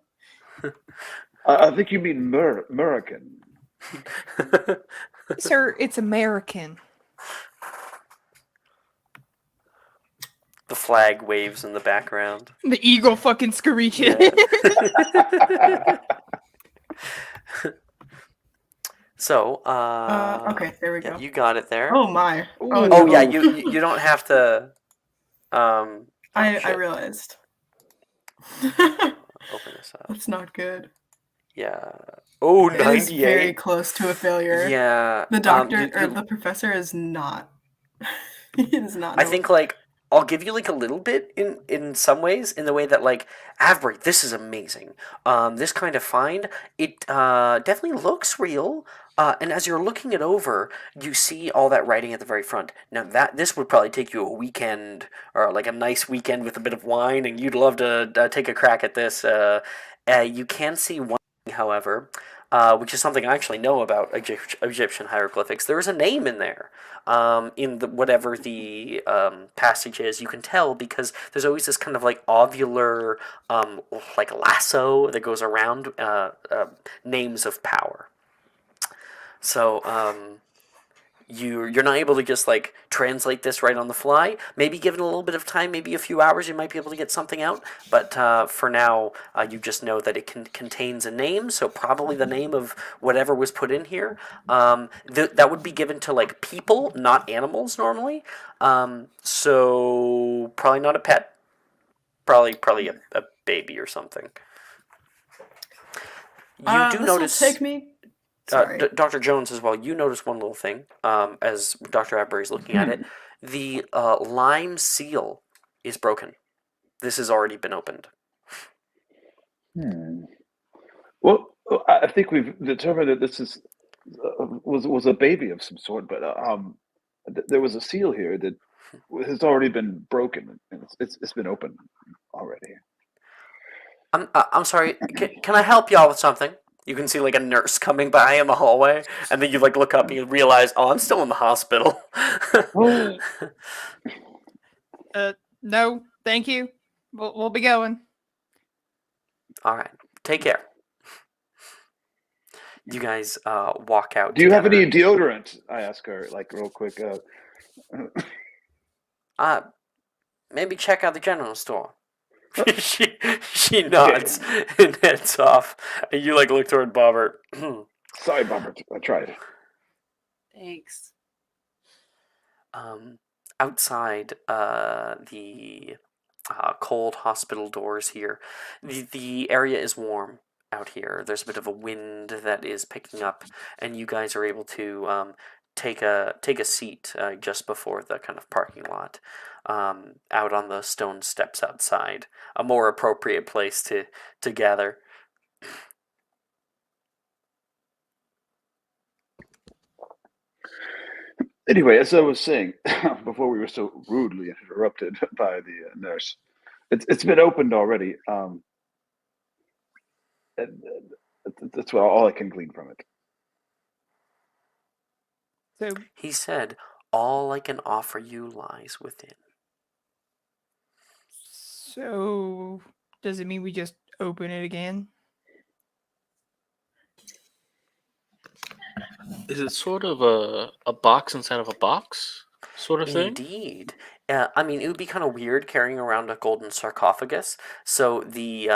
I think you mean American. Sir, it's American. The flag waves in the background. The eagle fucking screeching. Yeah. So, okay, there we go. You got it there. Oh my. Oh, no. yeah, you don't have to. I realized. Open this up. That's not good. Yeah. Oh, It is 98. very close to a failure. Yeah. The doctor or the professor is not. He does not. I think I'll give you like a little bit in some ways, in the way that like, Avery, this is amazing. This kind of find, it definitely looks real. And as you're looking it over, you see all that writing at the very front. Now this would probably take you a weekend, or like a nice weekend with a bit of wine, and you'd love to take a crack at this. You can see one thing, however, which is something I actually know about Egyptian hieroglyphics. There is a name in there. In whatever the passage is, you can tell because there's always this kind of like ovular, like lasso that goes around names of power. So you're not able to just like translate this right on the fly. Maybe given a little bit of time, maybe a few hours, you might be able to get something out. But for now, you just know that it contains a name, so probably the name of whatever was put in here. That would be given to like people, not animals normally. So probably not a pet. Probably a baby or something. You do notice. Take me. Sorry. Dr. Jones as well, you notice one little thing as Dr. Abbury's looking at it. The lime seal is broken. This has already been opened. Well, I think we've determined that this is was a baby of some sort, but there was a seal here that has already been broken, and it's been opened already. I'm sorry. Can I help y'all with something? You can see like a nurse coming by in the hallway, and then you like look up and you realize, oh, I'm still in the hospital. No, thank you. We'll be going. All right, take care. You guys walk out. Do you have any deodorant? I ask her like real quick. Maybe check out the general store. she nods and heads off, and you like look toward Bobbert. Sorry, Bobbert. I tried. Thanks. Outside the cold hospital doors here, the area is warm out here. There's a bit of a wind that is picking up, and you guys are able to take a seat just before the kind of parking lot. Out on the stone steps outside, a more appropriate place to gather. Anyway, as I was saying before, we were so rudely interrupted by the nurse. It's been opened already. That's all I can glean from it. So He said, "All I can offer you lies within." So does it mean we just open it again? Is it sort of a box inside of a box sort of thing? Indeed, I mean, it would be kind of weird carrying around a golden sarcophagus. So the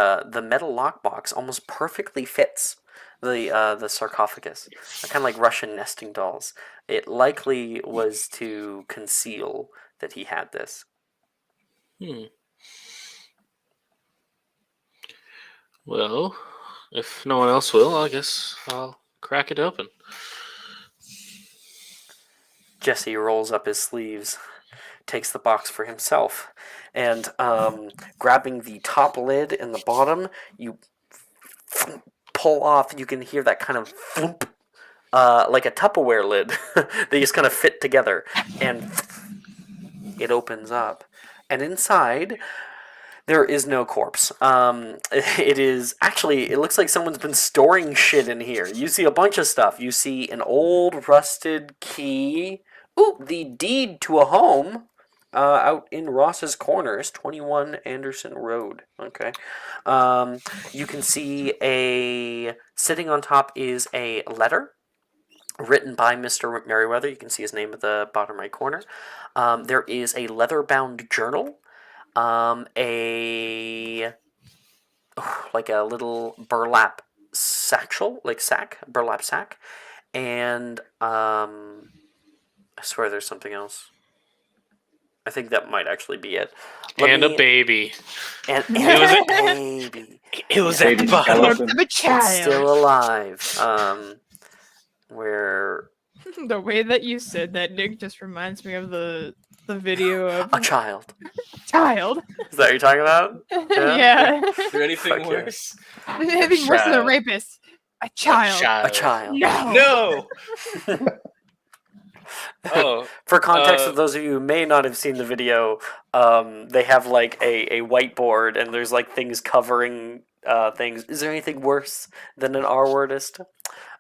metal lockbox almost perfectly fits the sarcophagus, kind of like Russian nesting dolls. It likely was to conceal that he had this. Hmm. Well, if no one else will, I guess I'll crack it open. Jesse rolls up his sleeves, takes the box for himself, and grabbing the top lid and the bottom, you pull off. You can hear that kind of thump, like a Tupperware lid. They just kind of fit together, and it opens up. And inside, there is no corpse. It is actually, it looks like someone's been storing shit in here. You see a bunch of stuff. You see an old rusted key. Ooh, the deed to a home out in Ross's Corners, 21 Anderson Road. Okay. You can see sitting on top is a letter written by Mr. Merriweather. You can see his name at the bottom right corner. There is a leather-bound journal, like a little burlap burlap sack, and I swear there's something else. I think that might actually be it. A baby. And it was a baby. It was Baby at the bottom. skeleton. It's still alive. Where The way that you said that, Nick, just reminds me of the video of a child. child. Is that what you're talking about? Yeah. Is there anything Fuck yeah. worse? Anything worse than a child. rapist? A child. A child. No. No. Oh, For context, for those of you who may not have seen the video, they have like a whiteboard and there's like things covering things. Is there anything worse than an R wordist?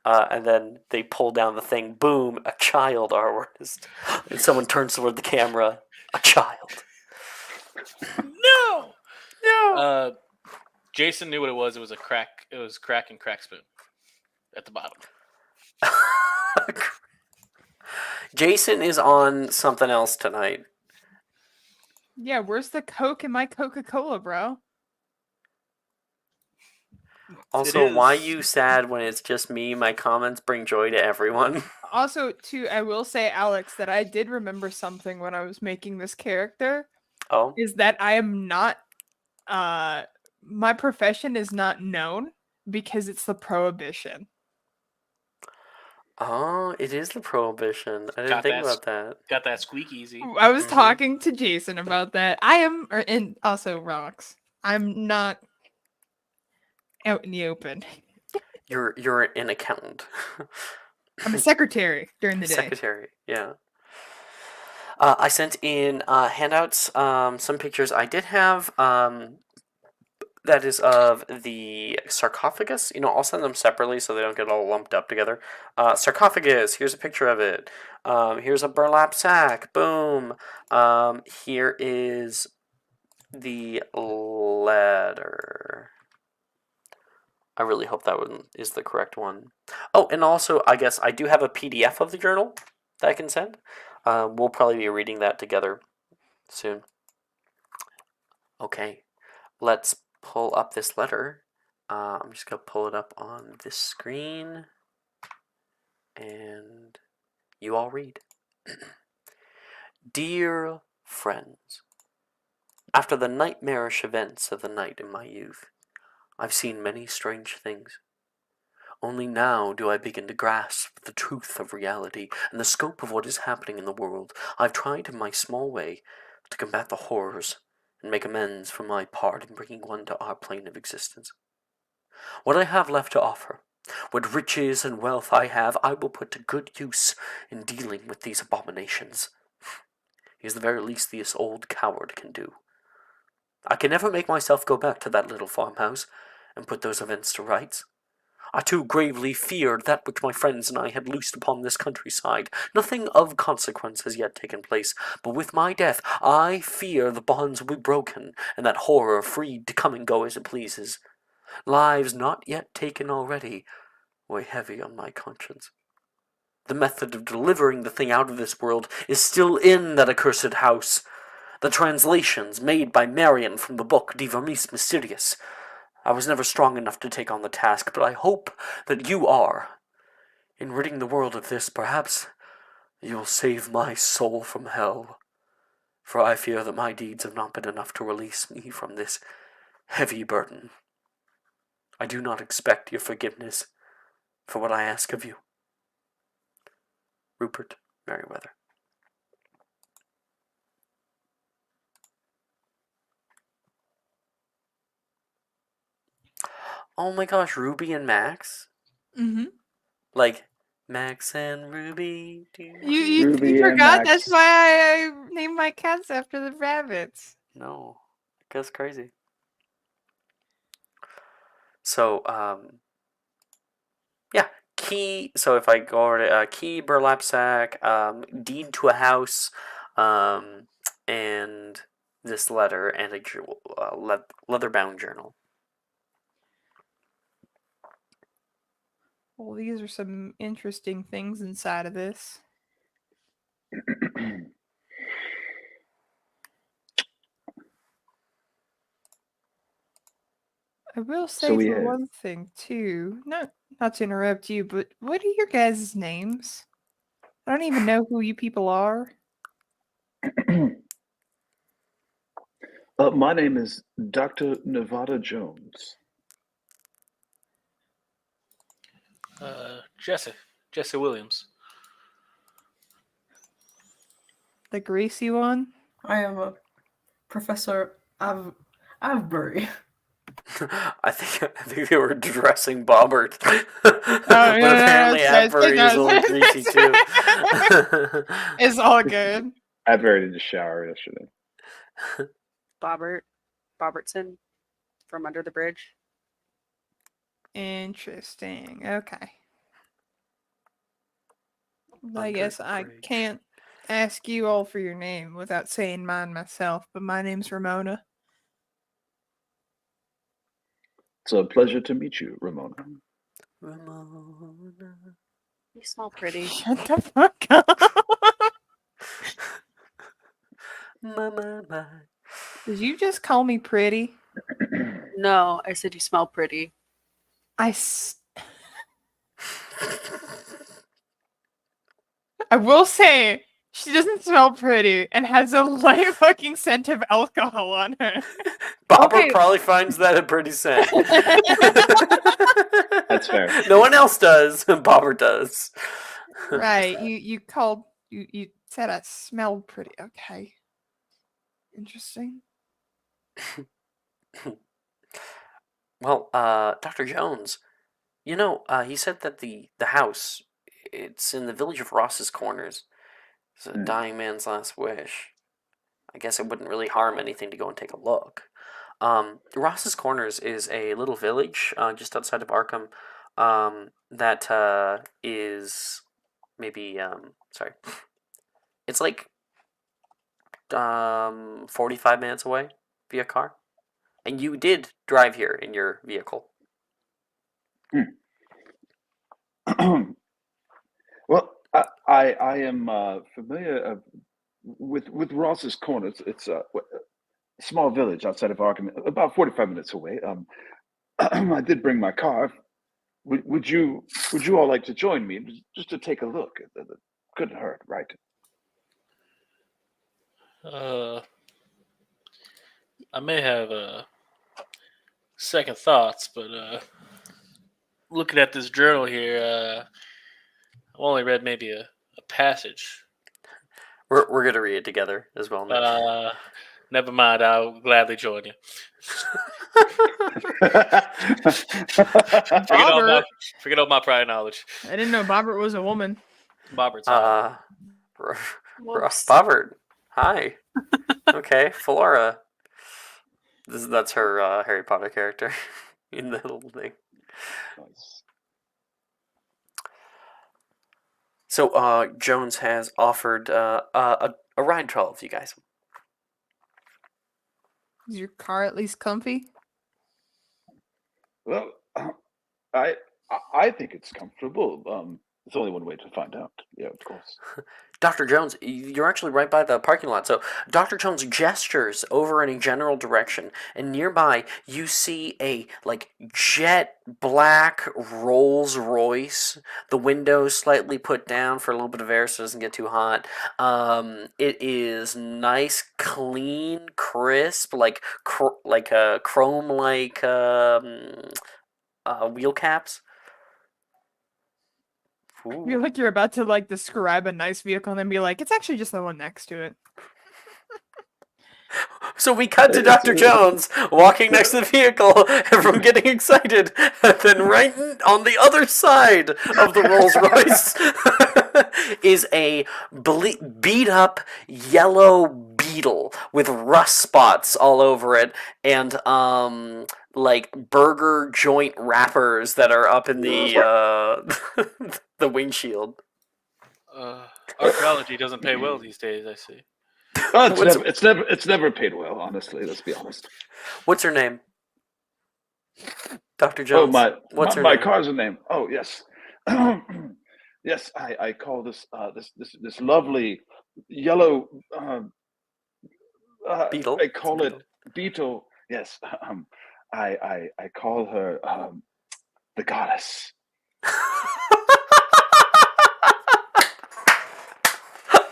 And then they pull down the thing. Boom! A child R wordist. And someone turns toward the camera. A child. no. No. Jason knew what it was. It was a crack. It was crack and crack spoon at the bottom. Jason is on something else tonight. Yeah, where's the Coke in my Coca-Cola, bro? Also, why you sad when it's just me? My comments bring joy to everyone. Also, too, I will say, Alex, that I did remember something when I was making this character. Oh? Is that I am not, my profession is not known because it's the Prohibition. Oh, it is the Prohibition. I didn't Got think that about that. Got that squeak easy. I was talking to Jason about that. And also Rox. I'm not out in the open. You're an accountant. I'm a secretary during the day. Secretary, yeah. I sent in handouts, some pictures I did have. That is of the sarcophagus. I'll send them separately so they don't get all lumped up together. Sarcophagus, here's a picture of it. Here's a burlap sack. Boom. Here is the letter. I really hope that one is the correct one. Oh, and also, I guess I do have a PDF of the journal that I can send. We'll probably be reading that together soon. Okay, let's pull up this letter. I'm just going to pull it up on this screen. And you all read. Dear friends, after the nightmarish events of the night in my youth, I've seen many strange things. Only now do I begin to grasp the truth of reality and the scope of what is happening in the world. I've tried in my small way to combat the horrors and make amends for my part in bringing one to our plane of existence. What I have left to offer, what riches and wealth I have, I will put to good use in dealing with these abominations. It is the very least this old coward can do. I can never make myself go back to that little farmhouse and put those events to rights. I too gravely feared that which my friends and I had loosed upon this countryside. Nothing of consequence has yet taken place, but with my death I fear the bonds will be broken, and that horror freed to come and go as it pleases. Lives not yet taken already weigh heavy on my conscience. The method of delivering the thing out of this world is still in that accursed house. the translations made by Marion from the book De Vermis Mysterious. I was never strong enough to take on the task, but I hope that you are. In ridding the world of this, perhaps you'll save my soul from hell, for I fear that my deeds have not been enough to release me from this heavy burden. I do not expect your forgiveness for what I ask of you. Rupert Merriweather. Oh my gosh, Ruby and Max? Mm-hmm. Like, Max and Ruby. You Ruby and forgot? Max. That's why I named my cats after the rabbits. No, that's crazy. So, yeah, key. So if I go over to key, burlap sack, deed to a house, and this letter and a leather-bound journal. Well, these are some interesting things inside of this. I will say we for have- one thing too, not to interrupt you, but what are your guys' names? I don't even know who you people are. My name is Dr. Nevada Jones. Jesse Williams. The greasy one? I am a Professor Avebury. I think they were dressing Bobbert. Oh, But no, apparently Avebury is a little it's greasy too. It's all good. I buried in the shower yesterday. Bobertson from Under the Bridge. Interesting. Okay. I Under guess the I bridge. can't ask you all for your name without saying mine myself, but my name's Ramona. It's a pleasure to meet you, Ramona. Ramona. You smell pretty. Shut the fuck up. My. Did you just call me pretty? No, I said you smell pretty. I will say she doesn't smell pretty and has a light fucking scent of alcohol on her. Bobber Okay. probably finds that a pretty scent. That's fair. No one else does. Bobber does. Right. You called you said I smelled pretty. Okay. Interesting. Well, Dr. Jones, you know, he said that the house, it's in the village of Ross's Corners. It's a dying man's last wish. I guess it wouldn't really harm anything to go and take a look. Ross's Corners is a little village just outside of Arkham that is maybe, sorry. It's like 45 minutes away via car. And you did drive here in your vehicle. Well, I am familiar with Ross's Corners. It's a small village outside of Arkham, about 45 minutes away. I did bring my car. Would you all like to join me just to take a look? It couldn't hurt, right? I may have second thoughts, but looking at this journal here, I've only read maybe a passage. We're gonna read it together as well. Never mind. I'll gladly join you. Forget all my prior knowledge. I didn't know Bobbert was a woman. Bobbert's Ross Bobbert. Hi. Okay, Flora. That's her Harry Potter character in the little thing. Nice. So, Jones has offered a ride to all of you guys. Is your car at least comfy? Well, I think it's comfortable. There's only one way to find out. Yeah, of course. Dr. Jones, you're actually right by the parking lot. So Dr. Jones gestures over in a general direction, and nearby you see a like jet black Rolls Royce. The windows slightly put down for a little bit of air so it doesn't get too hot. It is nice, clean, crisp, like a chrome wheel caps. I feel like you're about to like describe a nice vehicle and then be like, it's actually just the one next to it. So we cut to Dr. Jones walking next to the vehicle, everyone getting excited, and then right on the other side of the Rolls Royce is a beat up yellow Beetle with rust spots all over it, and like burger joint wrappers that are up in the the windshield. Archaeology doesn't pay well these days, I see. Oh, it's never paid well, honestly. Let's be honest. What's her name? Dr. Jones. Oh, What's her my name? car's name. Oh, yes. Yes, I call this lovely yellow Beetle. I call it Beetle. Yes. I call her the goddess.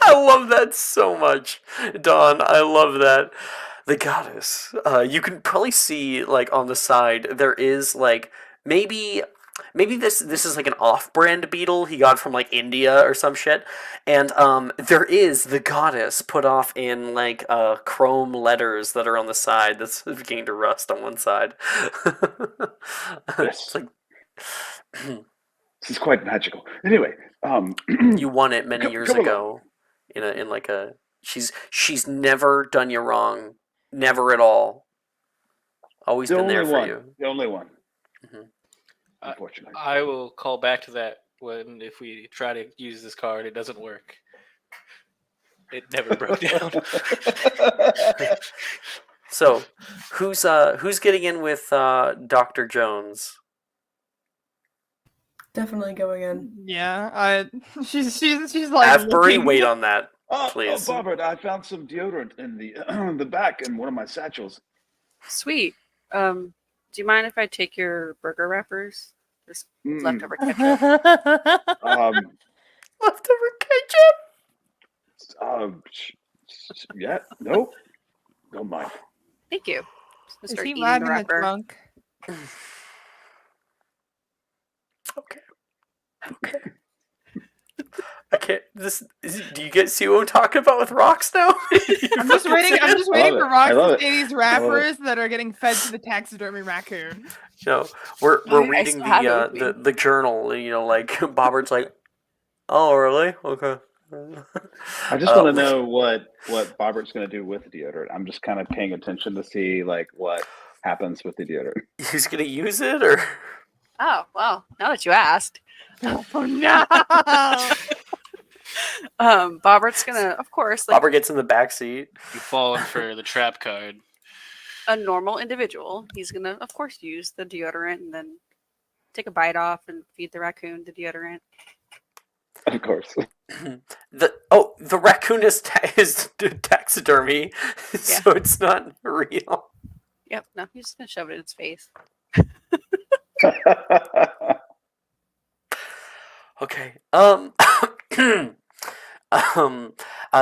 I love that so much, Don. I love that. The goddess. You can probably see like on the side there is like maybe this is like an off-brand beetle he got from like India or some shit, and there is the goddess put off in like chrome letters that are on the side that's beginning to rust on one side. Yes. It's like This is quite magical. Anyway, you won it many years ago. In like a she's never done you wrong, never at all. Always been there for you. The only one. Mm-hmm. Unfortunately, I will call back to that if we try to use this card, it doesn't work. It never broke down. So, who's getting in with Dr. Jones? Definitely going in. Yeah, she's like Avebury, looking. wait on that, oh, please. Bobbert, I found some deodorant in the the back in one of my satchels. Sweet. Do you mind if I take your burger wrappers? There's leftover ketchup. Leftover ketchup. Yeah, no, don't mind. Thank you. Is Start he eating riding the the wrapper. trunk? Okay. I can't. Do you get see what I'm talking about with rocks now? I'm just waiting for Rox to it. say these wrappers that are getting fed to the taxidermy raccoon. No, we're I reading still have it with me. the journal. You know, like Bobbert's like, oh really? Okay. I just want to know what Bobbert's going to do with the deodorant. I'm just kind of paying attention to see like what happens with the deodorant. He's gonna use it, or Oh, well, now that you asked. Oh no! Bobbert's gonna, of course, like Bobber gets in the back seat. You've fallen for the trap card. a normal individual, he's gonna, of course, use the deodorant and then take a bite off and feed the raccoon the deodorant. Of course. The raccoon is taxidermy, so it's not real. Yep, no, he's just gonna shove it in its face. Okay.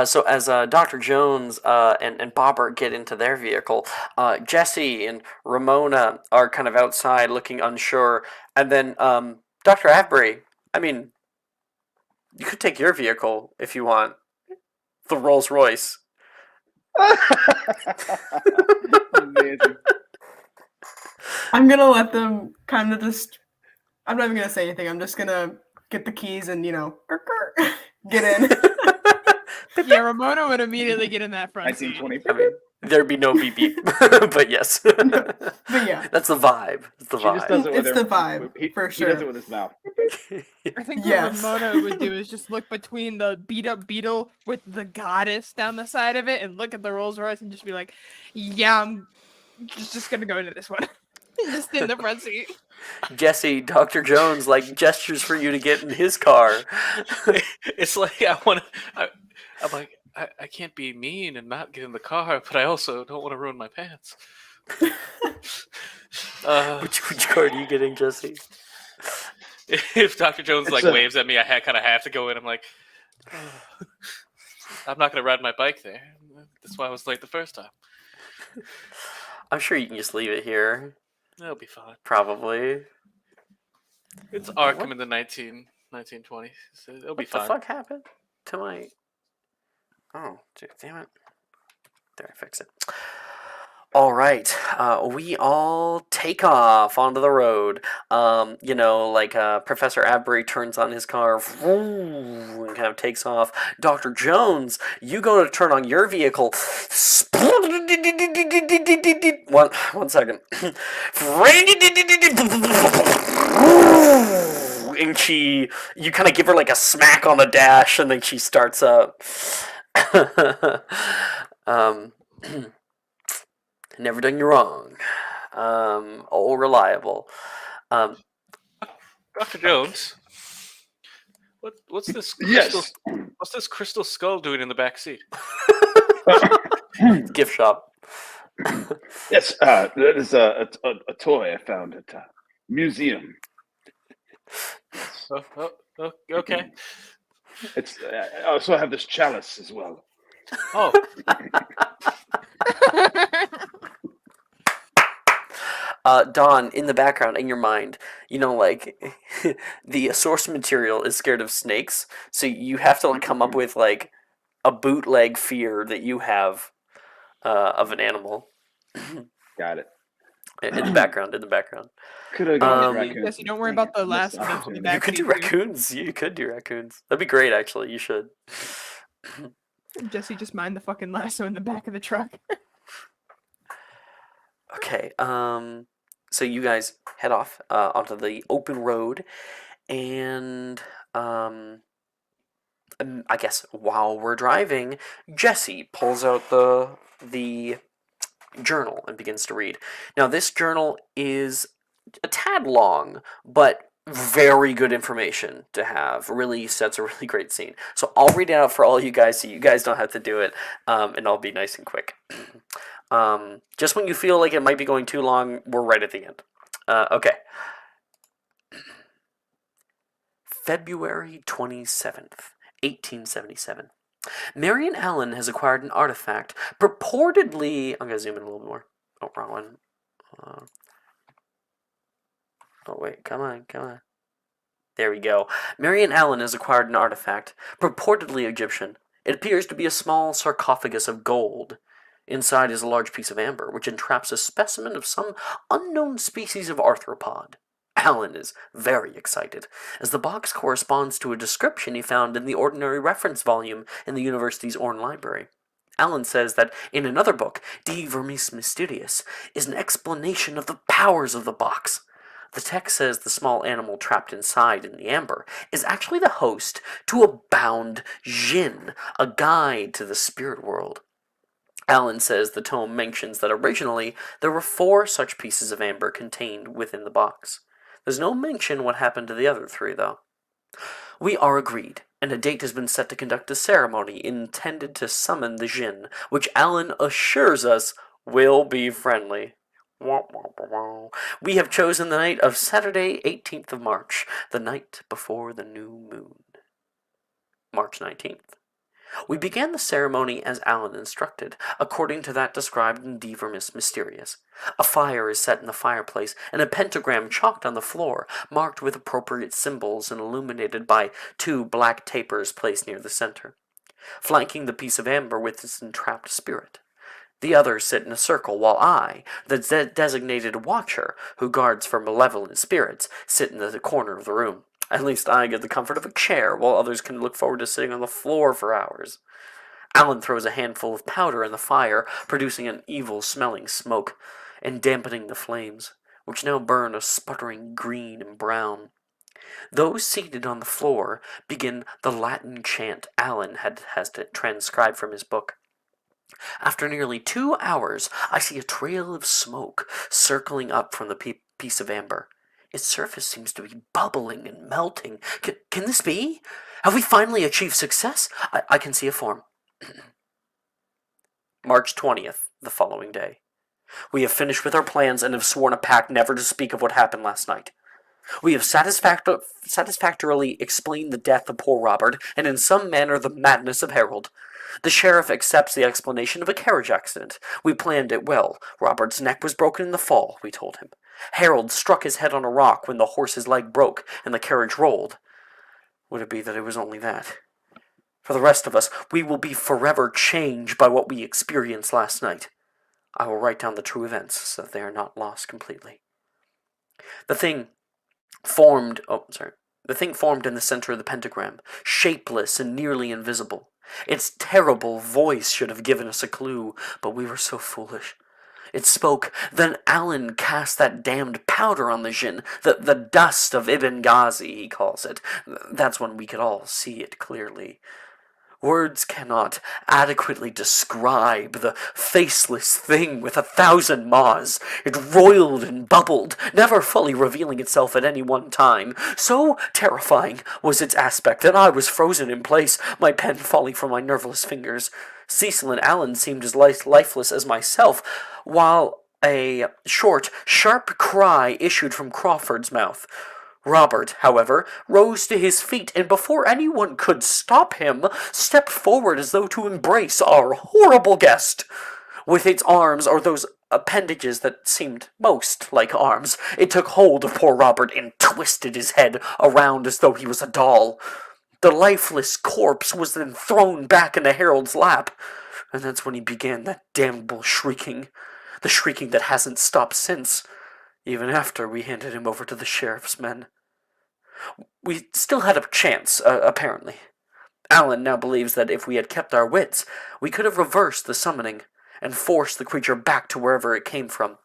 So as Dr. Jones and Bobber get into their vehicle, Jesse and Ramona are kind of outside looking unsure, and then Dr. Avebury, I mean, you could take your vehicle if you want, the Rolls Royce. Amazing. I'm gonna let them kind of just. I'm not even gonna say anything. I'm just gonna get the keys and get in. Yeah, Ramona would immediately get in that front seat. 1920. I mean, there'd be no beep beep, but yes. But yeah, That's the vibe. It's the She just does vibe. it with It's the vibe, for He does sure. it with his mouth. I think Yes. what Ramona would do is just look between the beat up beetle with the goddess down the side of it and look at the Rolls Royce and just be like, yeah, I'm just gonna go into this one. Just in the front seat. Jesse, Dr. Jones, like, gestures for you to get in his car. It's like I'm like I can't be mean and not get in the car, but I also don't want to ruin my pants. Which car are you getting, Jesse? If Dr. Jones It's waves at me, I kind of have to go in. I'm like, I'm not gonna ride my bike there. That's why I was late the first time. I'm sure you can just leave it here. That'll be fine. Probably. It's Arkham in the 1920s. So it'll be What fine. the fuck happened to my... Oh, damn it. There, I fix it. All right, we all take off onto the road. Professor Abbury turns on his car and kind of takes off. Dr. Jones, you go to turn on your vehicle. One second. And you kind of give her like a smack on the dash, and then she starts up. Never done you wrong. All reliable. Dr. Jones, what's this? Yes. What's this crystal skull doing in the back seat? Gift shop. Yes, that is a toy I found at a museum. Okay. It's I also have this chalice as well. Oh, Dawn, in the background, in your mind, the source material is scared of snakes, so you have to come up with a bootleg fear that you have of an animal. Got it. In the background. Could have gone with Yes, raccoons. you don't worry Dang about the it, last missed bit opportunity. of the You could do backseat, too. raccoons. You could do raccoons. That'd be great, actually. You should. Jesse, just mind the fucking lasso in the back of the truck. Okay, so you guys head off onto the open road, and I guess while we're driving, Jesse pulls out the journal and begins to read. Now, this journal is a tad long, but very good information to have. Really sets a really great scene. So I'll read it out for all you guys so you guys don't have to do it, and I'll be nice and quick. Just when you feel like it might be going too long, we're right at the end. Okay. February 27th, 1877. Marion Allen has acquired an artifact purportedly... I'm going to zoom in a little bit more. Oh, wrong one. Oh, wait. Come on. There we go. Marion Allen has acquired an artifact, purportedly Egyptian. It appears to be a small sarcophagus of gold. Inside is a large piece of amber, which entraps a specimen of some unknown species of arthropod. Allen is very excited, as the box corresponds to a description he found in the ordinary reference volume in the university's Orne Library. Allen says that in another book, De Vermis Mysterious, is an explanation of the powers of the box. The text says the small animal trapped inside in the amber is actually the host to a bound djinn, a guide to the spirit world. Allen says the tome mentions that originally there were 4 such pieces of amber contained within the box. There's no mention what happened to the other 3, though. We are agreed, and a date has been set to conduct a ceremony intended to summon the djinn, which Allen assures us will be friendly. We have chosen the night of Saturday, 18th of March, the night before the new moon. March 19th. We began the ceremony as Allen instructed, according to that described in De Vermis Mysterious. A fire is set in the fireplace, and a pentagram chalked on the floor, marked with appropriate symbols and illuminated by 2 black tapers placed near the center, flanking the piece of amber with its entrapped spirit. The others sit in a circle, while I, the designated watcher, who guards for malevolent spirits, sit in the corner of the room. At least I get the comfort of a chair, while others can look forward to sitting on the floor for hours. Allen throws a handful of powder in the fire, producing an evil-smelling smoke, and dampening the flames, which now burn a sputtering green and brown. Those seated on the floor begin the Latin chant Allen has to transcribe from his book. After nearly 2 hours, I see a trail of smoke circling up from the piece of amber. Its surface seems to be bubbling and melting. Can this be? Have we finally achieved success? I can see a form. March 20th, the following day. We have finished with our plans and have sworn a pact never to speak of what happened last night. We have satisfactorily explained the death of poor Robert, and in some manner the madness of Harold. The sheriff accepts the explanation of a carriage accident. We planned it well. Robert's neck was broken in the fall, we told him. Harold struck his head on a rock when the horse's leg broke and the carriage rolled. Would it be that it was only that? For the rest of us, we will be forever changed by what we experienced last night. I will write down the true events so that they are not lost completely. The thing formed in the center of the pentagram, shapeless and nearly invisible. Its terrible voice should have given us a clue, but we were so foolish. It spoke. Then Alan cast that damned powder on the Jinn, the dust of Ibn Ghazi, he calls it. That's when we could all see it clearly. Words cannot adequately describe the faceless thing with 1,000 maws. It roiled and bubbled, never fully revealing itself at any one time. So terrifying was its aspect that I was frozen in place, my pen falling from my nerveless fingers. Cecil and Alan seemed as lifeless as myself, while a short, sharp cry issued from Crawford's mouth. Robert, however, rose to his feet, and before anyone could stop him, stepped forward as though to embrace our horrible guest. With its arms, or those appendages that seemed most like arms, it took hold of poor Robert and twisted his head around as though he was a doll. The lifeless corpse was then thrown back into Harold's lap, and that's when he began that damnable shrieking. The shrieking that hasn't stopped since, even after we handed him over to the sheriff's men. We still had a chance, apparently. Alan now believes that if we had kept our wits, we could have reversed the summoning and forced the creature back to wherever it came from.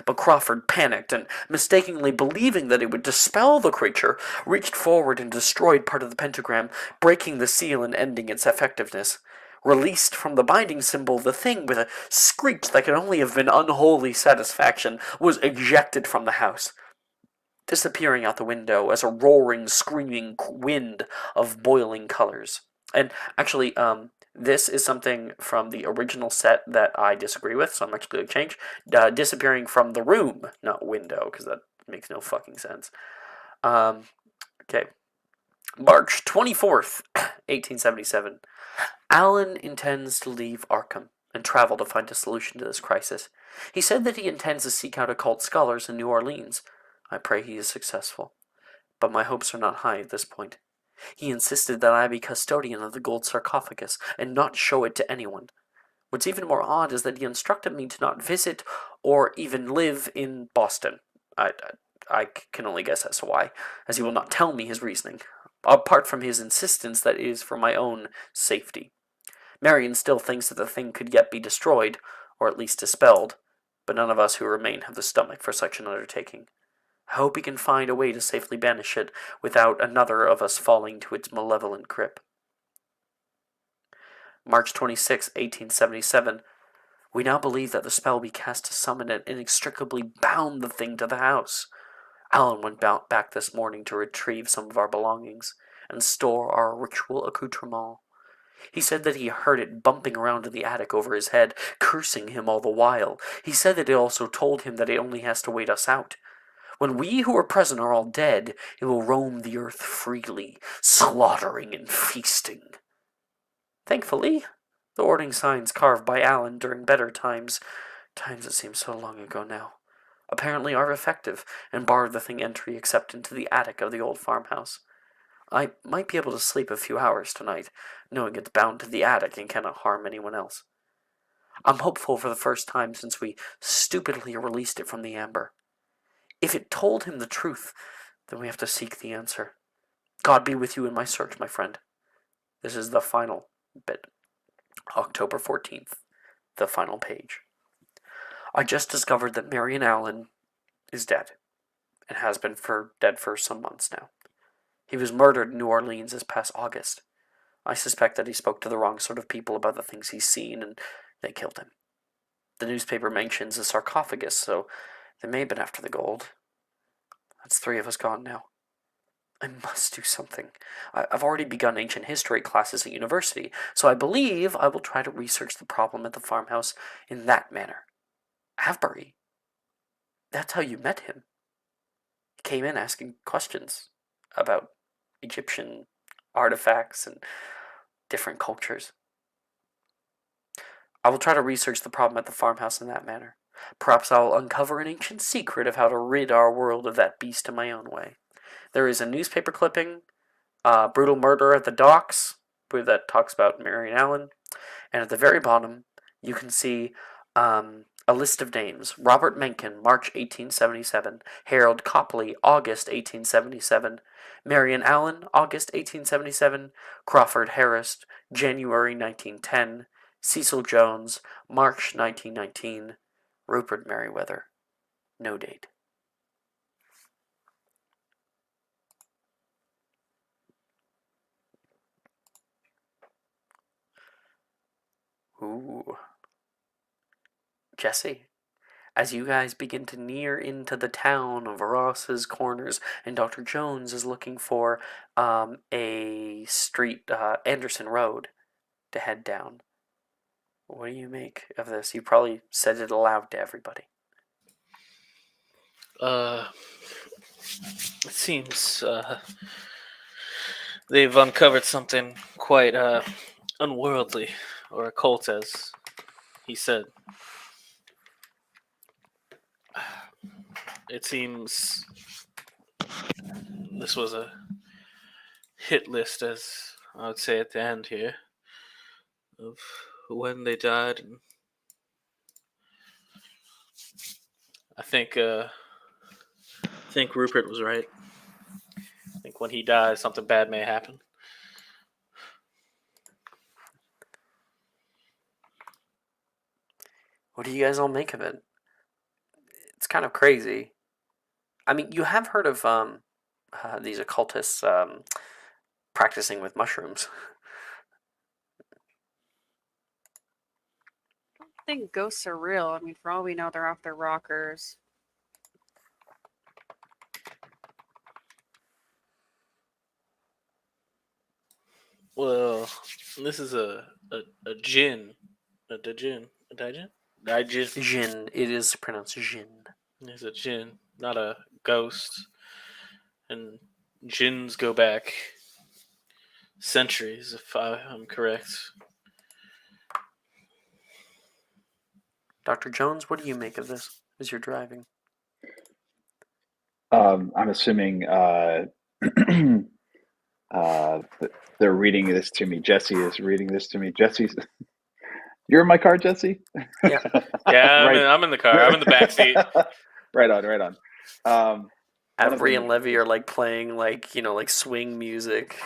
But Crawford panicked and, mistakenly believing that it would dispel the creature, reached forward and destroyed part of the pentagram, breaking the seal and ending its effectiveness. Released from the binding symbol, the thing, with a screech that could only have been unholy satisfaction, was ejected from the house, disappearing out the window as a roaring, screaming wind of boiling colors. And actually, this is something from the original set that I disagree with, so I'm actually going to change. Disappearing from the room, not window, because that makes no fucking sense. Okay. March 24th, 1877. Alan intends to leave Arkham and travel to find a solution to this crisis. He said that he intends to seek out occult scholars in New Orleans. I pray he is successful, but my hopes are not high at this point. He insisted that I be custodian of the gold sarcophagus and not show it to anyone. What's even more odd is that he instructed me to not visit or even live in Boston. I can only guess as to why, as he will not tell me his reasoning, apart from his insistence that it is for my own safety. Marion still thinks that the thing could yet be destroyed, or at least dispelled, but none of us who remain have the stomach for such an undertaking. I hope he can find a way to safely banish it without another of us falling to its malevolent grip. March 26, 1877. We now believe that the spell we cast to summon it inextricably bound the thing to the house. Alan went back this morning to retrieve some of our belongings and store our ritual accoutrement. He said that he heard it bumping around in the attic over his head, cursing him all the while. He said that it also told him that it only has to wait us out. When we who are present are all dead, it will roam the earth freely, slaughtering and feasting. Thankfully, the warning signs carved by Alan during better times that seem so long ago now, apparently are effective and bar the thing entry except into the attic of the old farmhouse. I might be able to sleep a few hours tonight, knowing it's bound to the attic and cannot harm anyone else. I'm hopeful for the first time since we stupidly released it from the amber. If it told him the truth, then we have to seek the answer. God be with you in my search, my friend. This is the final bit. October 14th, the final page. I just discovered that Marion Allen is dead, and has been dead for some months now. He was murdered in New Orleans this past August. I suspect that he spoke to the wrong sort of people about the things he's seen, and They killed him. The newspaper mentions a sarcophagus, so they may have been after the gold. That's 3 of us gone now. I must do something. I've already begun ancient history classes at university, so I believe I will try to research the problem at the farmhouse in that manner. Avebury, that's how you met him. He came in asking questions about Egyptian artifacts and different cultures. I will try to research the problem at the farmhouse in that manner. Perhaps I will uncover an ancient secret of how to rid our world of that beast in my own way. There is a newspaper clipping, brutal murder at the docks, that talks about Marion Allen. And at the very bottom, you can see a list of names. Robert Mencken, March 1877. Harold Copley, August 1877. Marion Allen, August 1877. Crawford Harris, January 1910. Cecil Jones, March 1919. Rupert Merriweather, no date. Ooh. Jesse, as you guys begin to near into the town of Ross's Corners, and Dr. Jones is looking for a street, Anderson Road, to head down. What do you make of this? You probably said it aloud to everybody. It seems they've uncovered something quite unworldly or occult, as he said. It seems this was a hit list, as I would say at the end here, of when they died. And I think Rupert was right. I think when he dies, something bad may happen. What do you guys all make of it? It's kind of crazy. I mean, you have heard of these occultists practicing with mushrooms. I don't think ghosts are real. I mean, for all we know, they're off their rockers. Well, this is a jinn. A djinn. A djinn? Djinn. Jinn. It is pronounced Jinn. It's a jinn, not a ghost. And jinns go back centuries, if I'm correct. Dr. Jones, what do you make of this as you're driving? I'm assuming they're reading this to me. Jesse is reading this to me. Jesse's. You're in my car, Jesse? Yeah. Yeah, Right. I'm in the car. I'm in the back seat. Right on. Avery and Levy are like playing like swing music.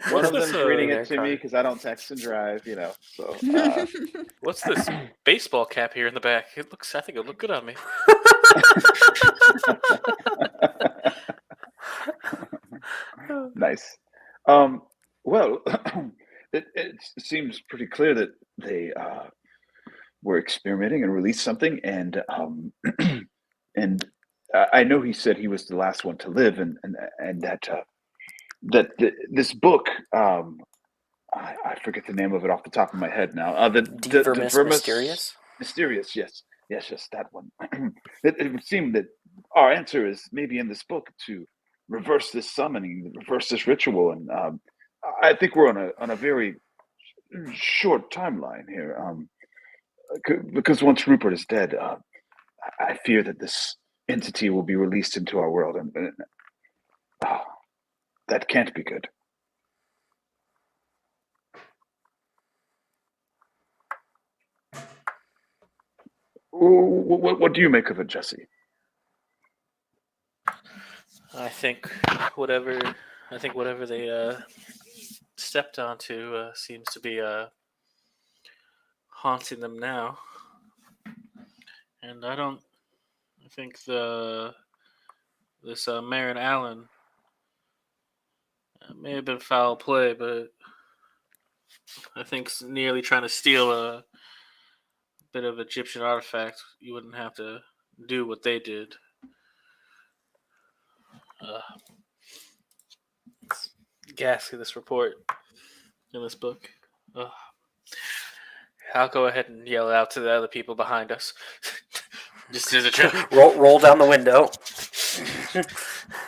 One of this, them's reading their it to car. me because I don't text and drive, So What's this baseball cap here in the back? I think it look good on me. nice. Well, it seems pretty clear that they were experimenting and released something, and I know he said he was the last one to live, and that this book, I forget the name of it off the top of my head now. The Vermis Mysterious? Mysterious, yes, that one. It would seem that our answer is maybe in this book to reverse this summoning, reverse this ritual, and I think we're on a very short timeline here. Because once Rupert is dead, I fear that this entity will be released into our world, and that can't be good. What do you make of it, Jesse? I think whatever they stepped onto seems to be haunting them now, and I think this Marin Allen may have been foul play, but I think nearly trying to steal bit of Egyptian artifact, you wouldn't have to do what they did. It's ghastly, this report in this book. Ugh. I'll go ahead and yell out to the other people behind us. Just as a joke. roll down the window.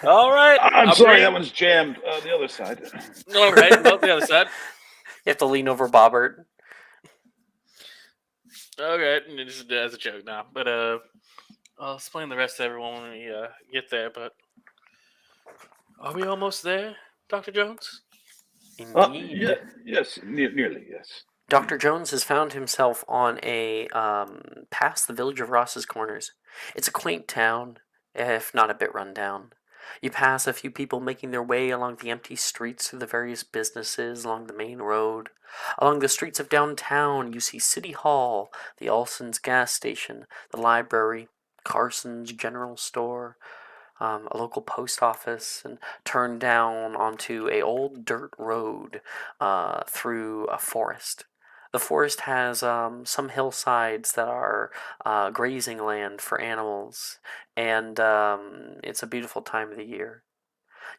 All right. I'm sorry, that one's jammed. The other side. All right, well, the other side. You have to lean over Bobbert. Okay, just as a joke now. But I'll explain the rest to everyone when we get there. But are we almost there, Dr. Jones? Indeed. Yes, nearly, yes. Dr. Jones has found himself on a past the village of Ross's Corners. It's a quaint town, if not a bit run down. You pass a few people making their way along the empty streets through the various businesses along the main road. Along the streets of downtown, you see City Hall, the Olson's gas station, the library, Carson's general store, a local post office, and turn down onto a old dirt road through a forest. The forest has some hillsides that are grazing land for animals, and it's a beautiful time of the year.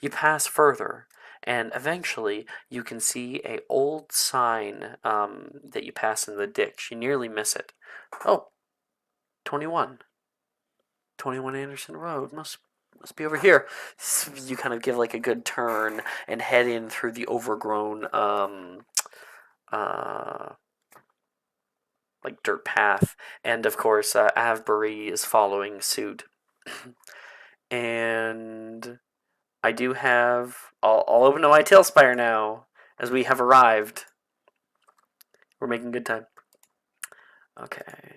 You pass further, and eventually you can see a old sign that you pass in the ditch. You nearly miss it. Oh, 21. 21 Anderson Road. Must be over here. You kind of give like a good turn and head in through the overgrown like dirt path, and of course Avebury is following suit. And I do have I'll open to my Tailspire now, as we have arrived. We're making good time. Okay.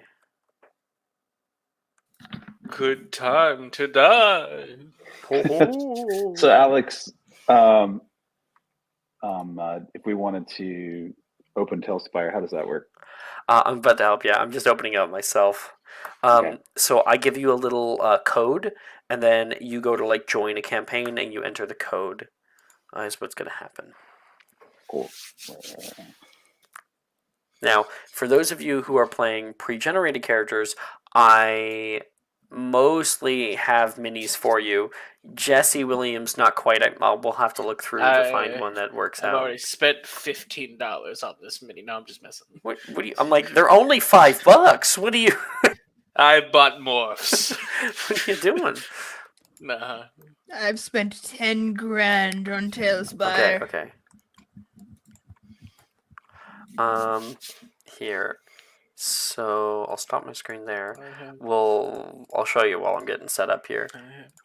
Good time to die. So Alex, if we wanted to open Tailspire, how does that work? I'm about to help you. I'm just opening up myself. Okay. So I give you a little code, and then you go to like join a campaign, and you enter the code. Is what's going to happen. Cool. Now, for those of you who are playing pre-generated characters, I mostly have minis for you. Jesse Williams, not quite. We'll have to look through to find one that works I've out. already spent $15 on this mini. No, I'm just messing. What do you? I'm like, they're only $5. What do you? I bought morphs. What are you doing? Nah. I've spent 10 grand on Tailspire. Okay. Here. So I'll stop my screen there. I'll show you while I'm getting set up here.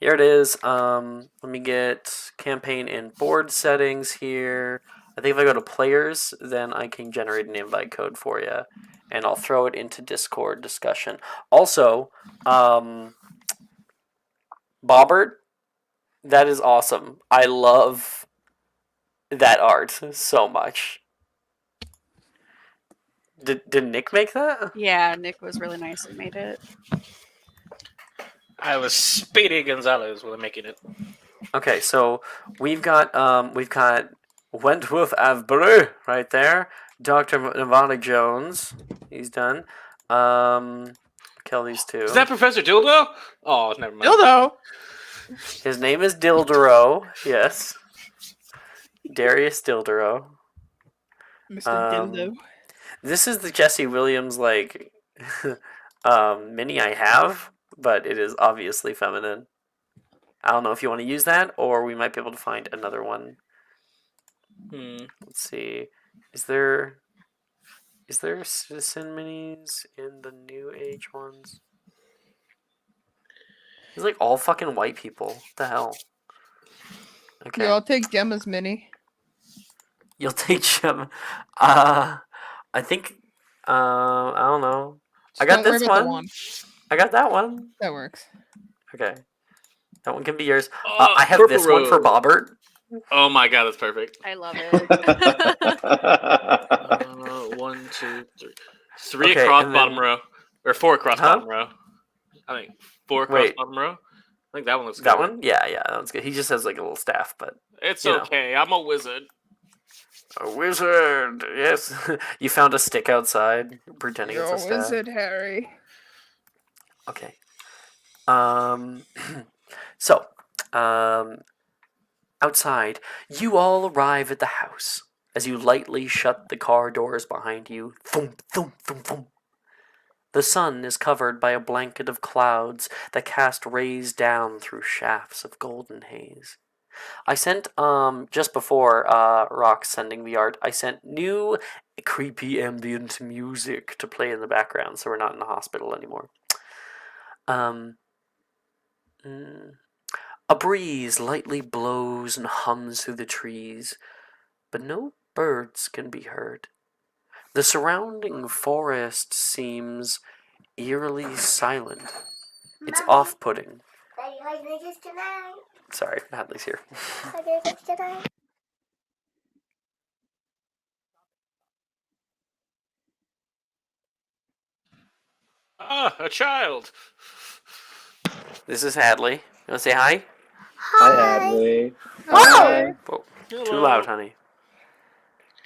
Here it is. Let me get campaign in board settings here. I think if I go to players, then I can generate an invite code for you, and I'll throw it into Discord discussion. Also, Bobbert, that is awesome. I love that art so much. Did Nick make that? Yeah, Nick was really nice and made it. I was Speedy Gonzalez when making it. Okay, so we've got Wentworth Avebury right there. Dr. Nevada Jones, he's done. Kill these two. Is that Professor Dildo? Oh, never mind. Dildo! His name is Dildero. Yes, Darius Dildero. Mr. Dildo. This is the Jesse Williams like mini I have, but it is obviously feminine. I don't know if you want to use that, or we might be able to find another one. Let's see. Is there citizen minis in the new age ones? It's like all fucking white people. What the hell? Okay. Yeah, I'll take Gemma's mini. You'll take Gemma. I think. I don't know. Just I got don't worry this about the one. wand. I got that one. That works. Okay. That one can be yours. Oh, I have this one for Bobbert. Oh my god, that's perfect. I love it. 1, 2, 3. 3 Okay, across and bottom then- row. Or 4 across Huh? bottom row. I think 4 across Wait. bottom row. I think that one looks good. That one? Yeah, that one's good. He just has like a little staff, but It's you know. okay. I'm a wizard. A wizard! Yes. You found a stick outside, pretending it's a staff. wizard, Harry. Okay. So, outside, you all arrive at the house. As you lightly shut the car doors behind you, thump, thump, thump, thump. The sun is covered by a blanket of clouds that cast rays down through shafts of golden haze. I sent, just before Rock sending the art, I sent new creepy ambient music to play in the background, so we're not in the hospital anymore. A breeze lightly blows and hums through the trees, but no birds can be heard. The surrounding forest seems eerily silent. It's off-putting. Sorry, Hadley's here. Ah, a child. This is Hadley. You want to say hi? Hi, Hadley. Hi. Whoa, too Hello. loud, honey.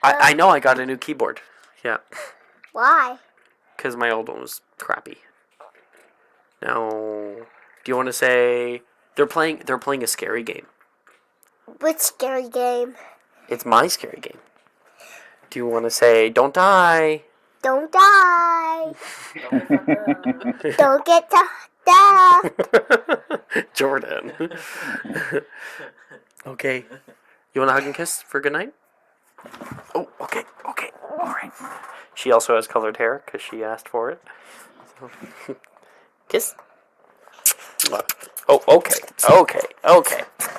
I know I got a new keyboard. Yeah, Why? because my old one was crappy. Now, do you want to say they're playing a scary game? Which scary game? It's my scary game. Do you want to say don't die? Don't die. Don't get death. Jordan. Okay. You want a hug and kiss for good night? Oh, okay, all right. She also has colored hair because she asked for it. So. Kiss. Oh, okay.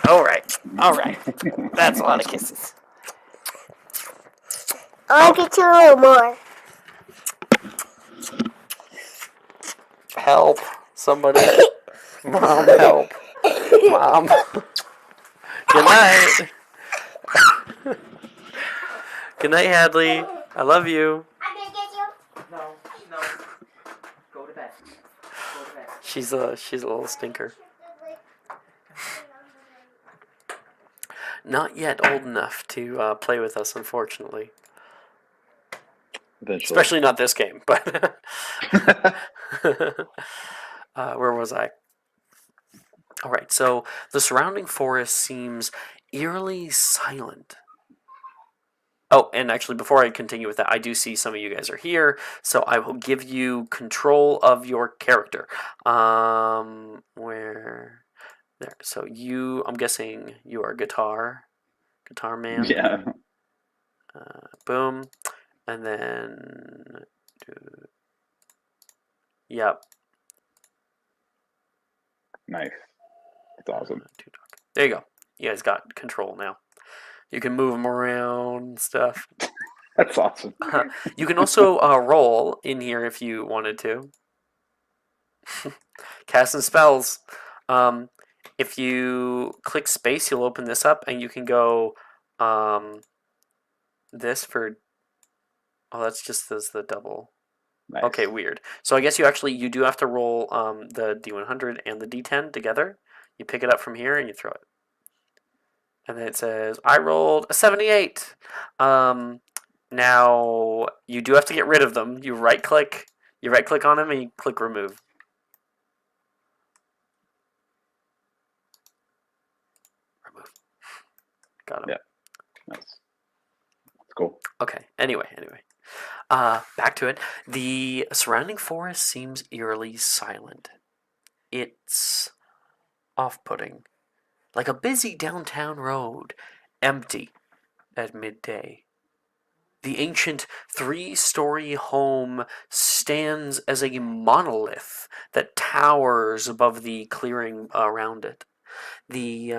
All right. That's a lot of kisses. I'll get you a little more. Help. Somebody. Mom, help. Mom. Good night. Good night, Hadley. I love you. I'm gonna get you. No. Go to bed. She's a little stinker. Not yet old enough to play with us, unfortunately. Eventually. Especially not this game, but where was I? All right, so the surrounding forest seems eerily silent. Oh, and actually, before I continue with that, I do see some of you guys are here, so I will give you control of your character. Where? There. So I'm guessing you are guitar man. Yeah. Boom, and then, yep. Nice. That's awesome. There you go. You guys got control now. You can move them around and stuff. That's awesome. You can also roll in here if you wanted to. Casting spells. If you click space, you'll open this up, and you can go this for. Oh, that's just the double. Nice. Okay, weird. So I guess you do have to roll the D100 and the D10 together. You pick it up from here and you throw it. And then it says, I rolled a 78. Now, you do have to get rid of them. You right click on them and you click remove. Remove. Got him. Yeah. Nice. That's cool. Okay, anyway. Back to it. The surrounding forest seems eerily silent. It's off-putting. Like a busy downtown road, empty at midday. The ancient 3-story home stands as a monolith that towers above the clearing around it. The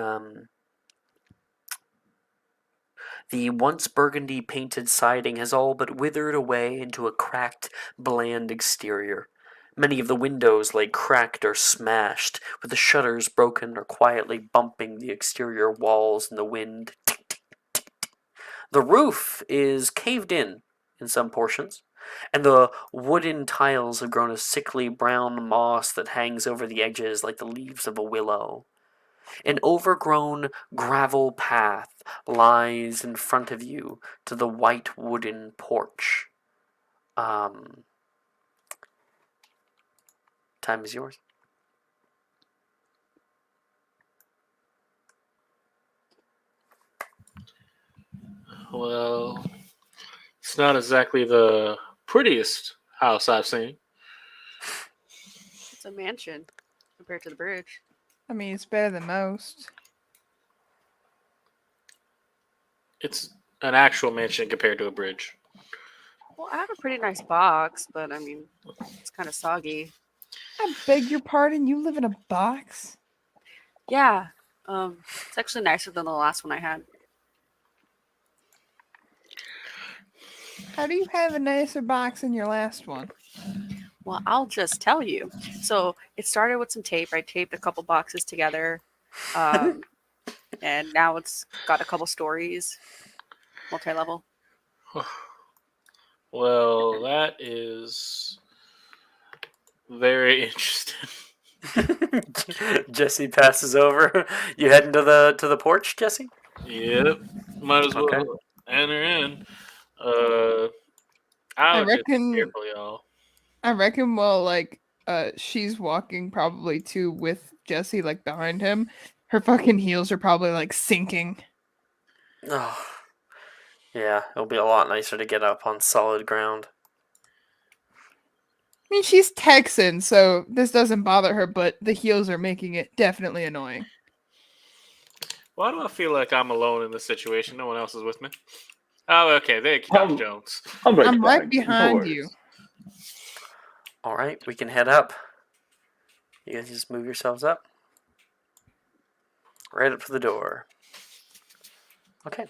once burgundy painted siding has all but withered away into a cracked, bland exterior. Many of the windows lay cracked or smashed, with the shutters broken or quietly bumping the exterior walls in the wind. The roof is caved in some portions, and the wooden tiles have grown a sickly brown moss that hangs over the edges like the leaves of a willow. An overgrown gravel path lies in front of you to the white wooden porch. Time is yours. Well, it's not exactly the prettiest house I've seen. It's a mansion compared to the bridge. I mean, it's better than most. It's an actual mansion compared to a bridge. Well, I have a pretty nice box, but I mean, it's kind of soggy. I beg your pardon, you live in a box? Yeah, it's actually nicer than the last one I had. How do you have a nicer box than your last one? Well, I'll just tell you. So it started with some tape. I taped a couple boxes together, and now it's got a couple stories, multi-level. Well, that is very interesting. Jesse passes over. You heading to the porch, Jesse? Yep, might as well Okay. enter in. I I'll just be reckon careful, y'all. well, like, she's walking probably too with Jesse, like, behind him. Her fucking heels are probably, like, sinking. Oh, yeah. It'll be a lot nicer to get up on solid ground. I mean, she's Texan, so this doesn't bother her, but the heels are making it definitely annoying. Why do I feel like I'm alone in this situation? No one else is with me. Oh, okay. Thank you, Dr. Jones. I'm I'm right back. behind No you. worries. All right, we can head up. You guys just move yourselves up. Right up to the door. Okay.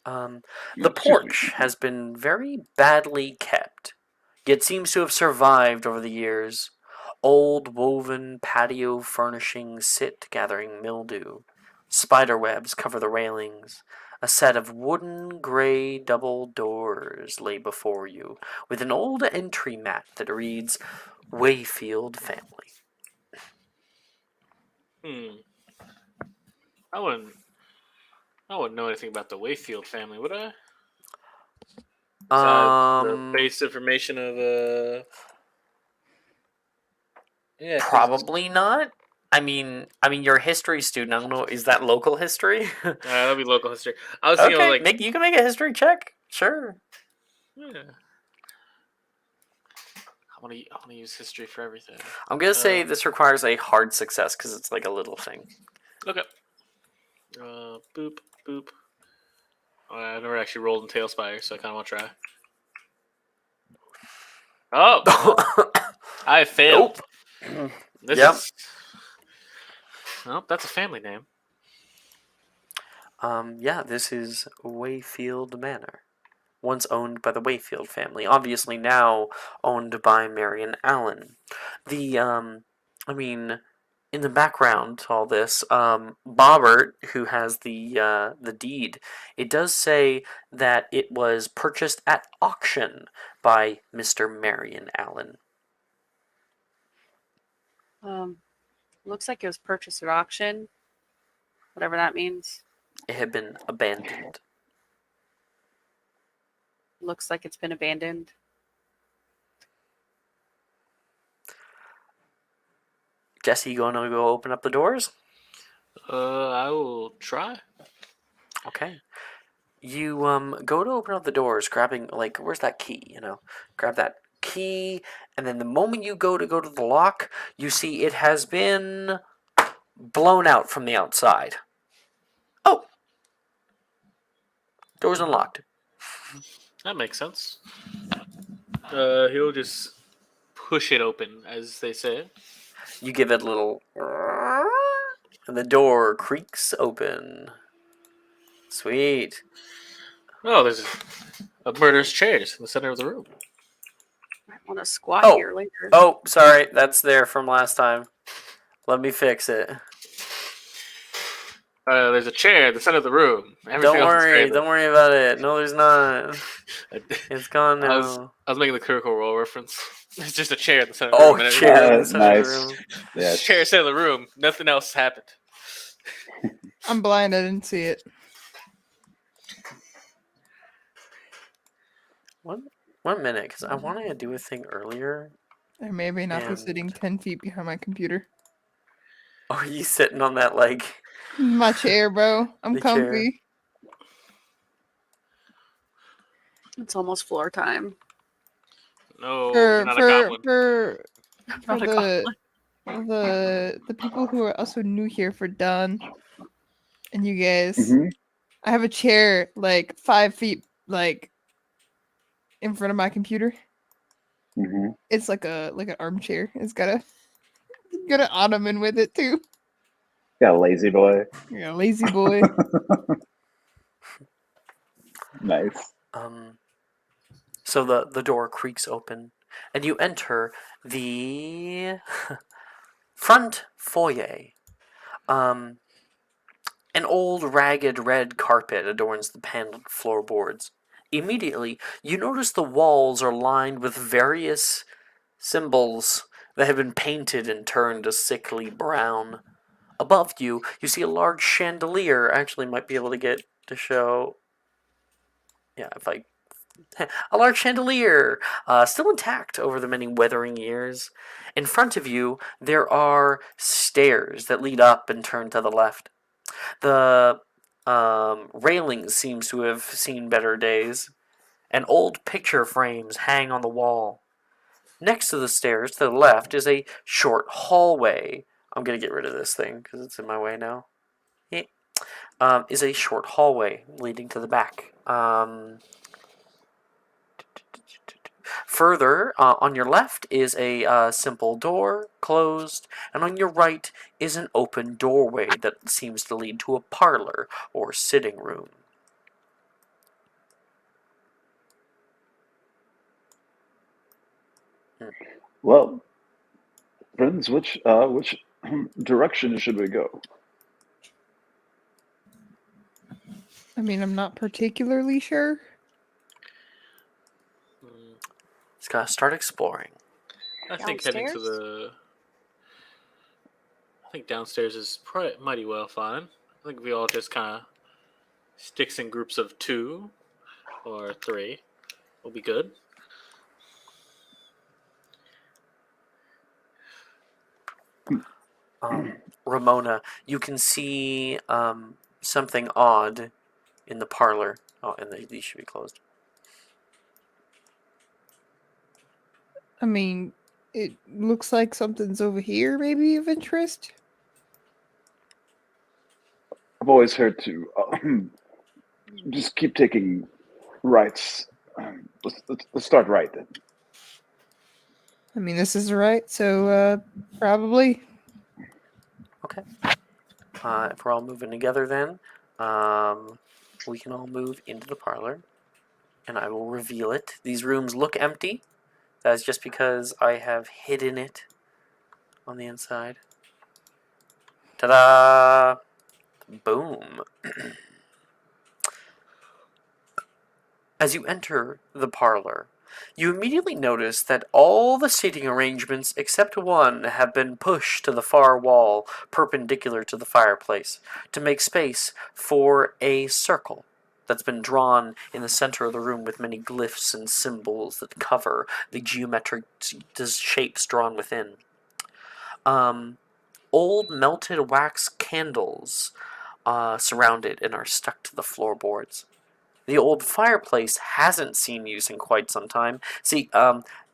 The Excuse me. porch has been very badly kept, yet seems to have survived over the years. Old woven patio furnishings sit gathering mildew. Spider webs cover the railings. A set of wooden gray double doors lay before you, with an old entry mat that reads Wayfield family. I wouldn't know anything about the Wayfield family, would I? Besides the base information of yeah, 'cause Probably not. I mean, you're a history student. I don't know. Is that local history? that'll be local history. I was thinking Okay, like you can make a history check. Sure. yeah. I want to use history for everything. I'm gonna say this requires a hard success because it's like a little thing. Okay. Boop boop. I never actually rolled in Tailspire, so I kind of want to try. Oh, I failed. Nope. This Yep. is. Nope, that's a family name. Yeah, this is Wayfield Manor. Once owned by the Wayfield family, obviously now owned by Marion Allen. In the background to all this, Bobbert, who has the deed, it does say that it was purchased at auction by Mr. Marion Allen. Looks like it was purchased at auction, whatever that means. It had been abandoned. Looks like it's been abandoned. Jesse, you gonna go open up the doors? I will try. Okay. You go to open up the doors, grabbing where's that key? Grab that key, and then the moment you go to the lock, you see it has been blown out from the outside. Oh, door's unlocked. That makes sense. He'll just push it open, as they say. You give it a little, and the door creaks open. Sweet. Oh, there's a murderous chairs in the center of the room. I want to squat Oh. here later. Oh, sorry, that's there from last time. Let me fix it. There's a chair in the center of the room. Don't worry about it. No, there's not. It's gone now. I was making the Critical Role reference. It's just a chair in the center of the room. Oh, chair in the center of nice. the room. Yeah. Chair in the center of the room. Nothing else happened. I'm blind, I didn't see it. One minute, because I wanted to do a thing earlier. I may or may not be And- sitting 10 feet behind my computer. Oh, are you sitting on that, like... My chair, bro. I'm The chair. comfy. It's almost floor time. No, you're not a goblin. For Not a goblin. the people who are also new here, for Don and you guys, Mhm. I have a chair like 5 feet like in front of my computer. Mhm. It's like an armchair. It's got an ottoman with it too. Yeah, lazy boy. Yeah, lazy boy. Nice. So the door creaks open, and you enter the front foyer. An old ragged red carpet adorns the paneled floorboards. Immediately, you notice the walls are lined with various symbols that have been painted and turned a sickly brown. Above you, you see a large chandelier. Actually, might be able to get to show. Yeah, if I a large chandelier, still intact over the many weathering years. In front of you, there are stairs that lead up and turn to the left. The railing seems to have seen better days, and old picture frames hang on the wall. Next to the stairs to the left is a short hallway. I'm going to get rid of this thing because it's in my way now. Is a short hallway leading to the back. Further, on your left is a simple door, closed, and on your right is an open doorway that seems to lead to a parlor or sitting room. Well, friends, which direction should we go? I mean, I'm not particularly sure. Just gotta start exploring. I think heading to Downstairs? the. I think downstairs is probably mighty well fine. I think we all just kind of sticks in groups of 2 or 3 will be good. Ramona, you can see something odd in the parlor. Oh, and these should be closed. I mean, it looks like something's over here, maybe of interest. I've always heard to just keep taking rights. Let's start right then. I mean, this is right, so probably. Okay. If we're all moving together, then we can all move into the parlor, and I will reveal it. These rooms look empty. That is just because I have hidden it on the inside. Ta-da! Boom. As you enter the parlor, you immediately notice that all the seating arrangements except one have been pushed to the far wall, perpendicular to the fireplace, to make space for a circle that's been drawn in the center of the room with many glyphs and symbols that cover the geometric shapes drawn within. Old melted wax candles surround it and are stuck to the floorboards. The old fireplace hasn't seen use in quite some time. See,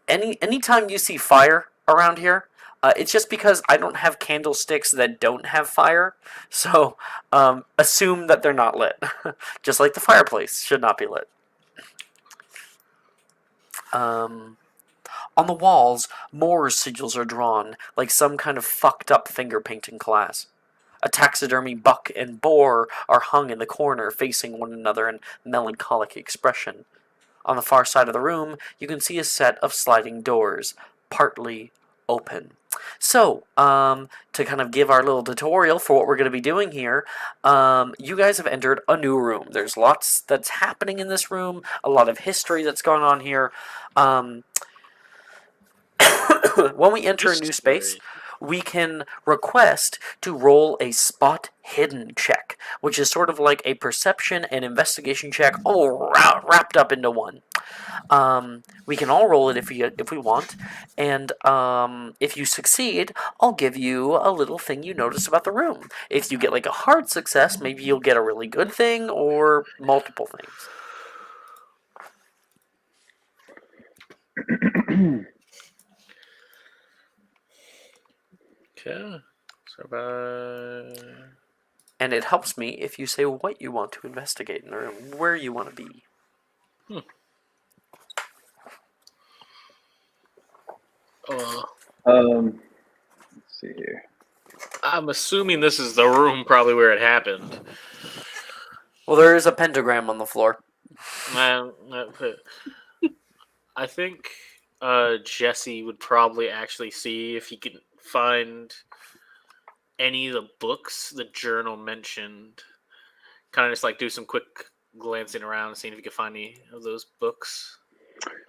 anytime you see fire around here, it's just because I don't have candlesticks that don't have fire. So, assume that they're not lit. Just like the fireplace should not be lit. On the walls, more sigils are drawn, like some kind of fucked up finger painting class. A taxidermy buck and boar are hung in the corner, facing one another in melancholic expression. On the far side of the room, you can see a set of sliding doors, partly open. So, to kind of give our little tutorial for what we're going to be doing here, you guys have entered a new room. There's lots that's happening in this room, a lot of history that's going on here. When we enter a new space, we can request to roll a spot hidden check, which is sort of like a perception and investigation check all wrapped up into one. We can all roll it if we want, and if you succeed, I'll give you a little thing you notice about the room. If you get like a hard success, maybe you'll get a really good thing or multiple things. Okay. So about. And it helps me if you say what you want to investigate in the room, where you want to be. Let's see here. I'm assuming this is the room probably where it happened. Well, there is a pentagram on the floor. I think Jesse would probably actually see if he can find any of the books the journal mentioned. Kind of just like do some quick glancing around, seeing if he could find any of those books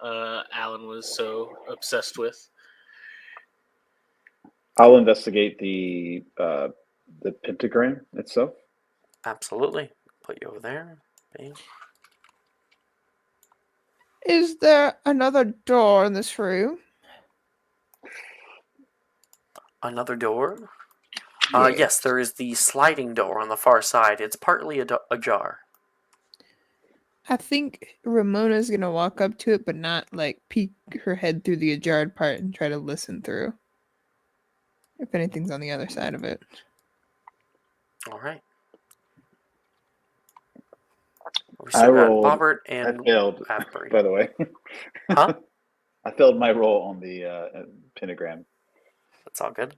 Alan was so obsessed with. I'll investigate the pentagram itself. Absolutely. Put you over there. Bam. Is there another door in this room? Another door? Yes, there is the sliding door on the far side. It's partly ajar. I think Ramona's gonna walk up to it, but not like peek her head through the ajar part and try to listen through. If anything's on the other side of it. All right. We I still got rolled. Bobbert I and failed, Avebury. by the way. Huh? I failed my roll on the pentagram. That's all good.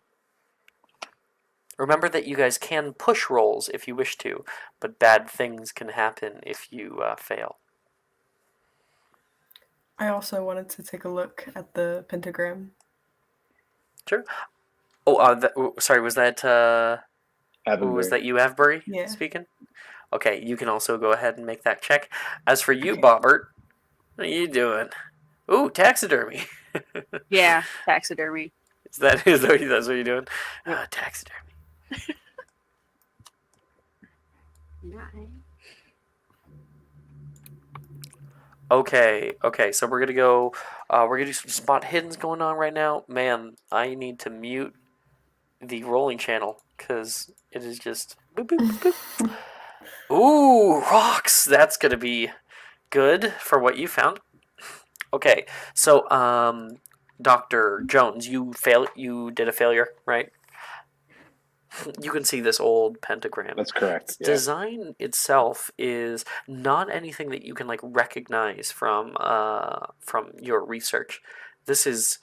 Remember that you guys can push rolls if you wish to, but bad things can happen if you fail. I also wanted to take a look at the pentagram. Sure. Oh, sorry. Was that you, Avebury, Yeah. speaking? Okay, you can also go ahead and make that check. As for you, Bobbert, what are you doing? Ooh, taxidermy. Yeah, taxidermy. That's what you're doing? Yep. Taxidermy. Nice. Okay, so we're gonna go. We're gonna do some spot hiddens going on right now. Man, I need to mute the rolling channel because it is just boop boop boop. Ooh, rocks. That's gonna be good for what you found. Okay, so Dr. Jones, you did a failure, right? You can see this old pentagram. That's correct. Its Yeah. design itself is not anything that you can like recognize from your research. This is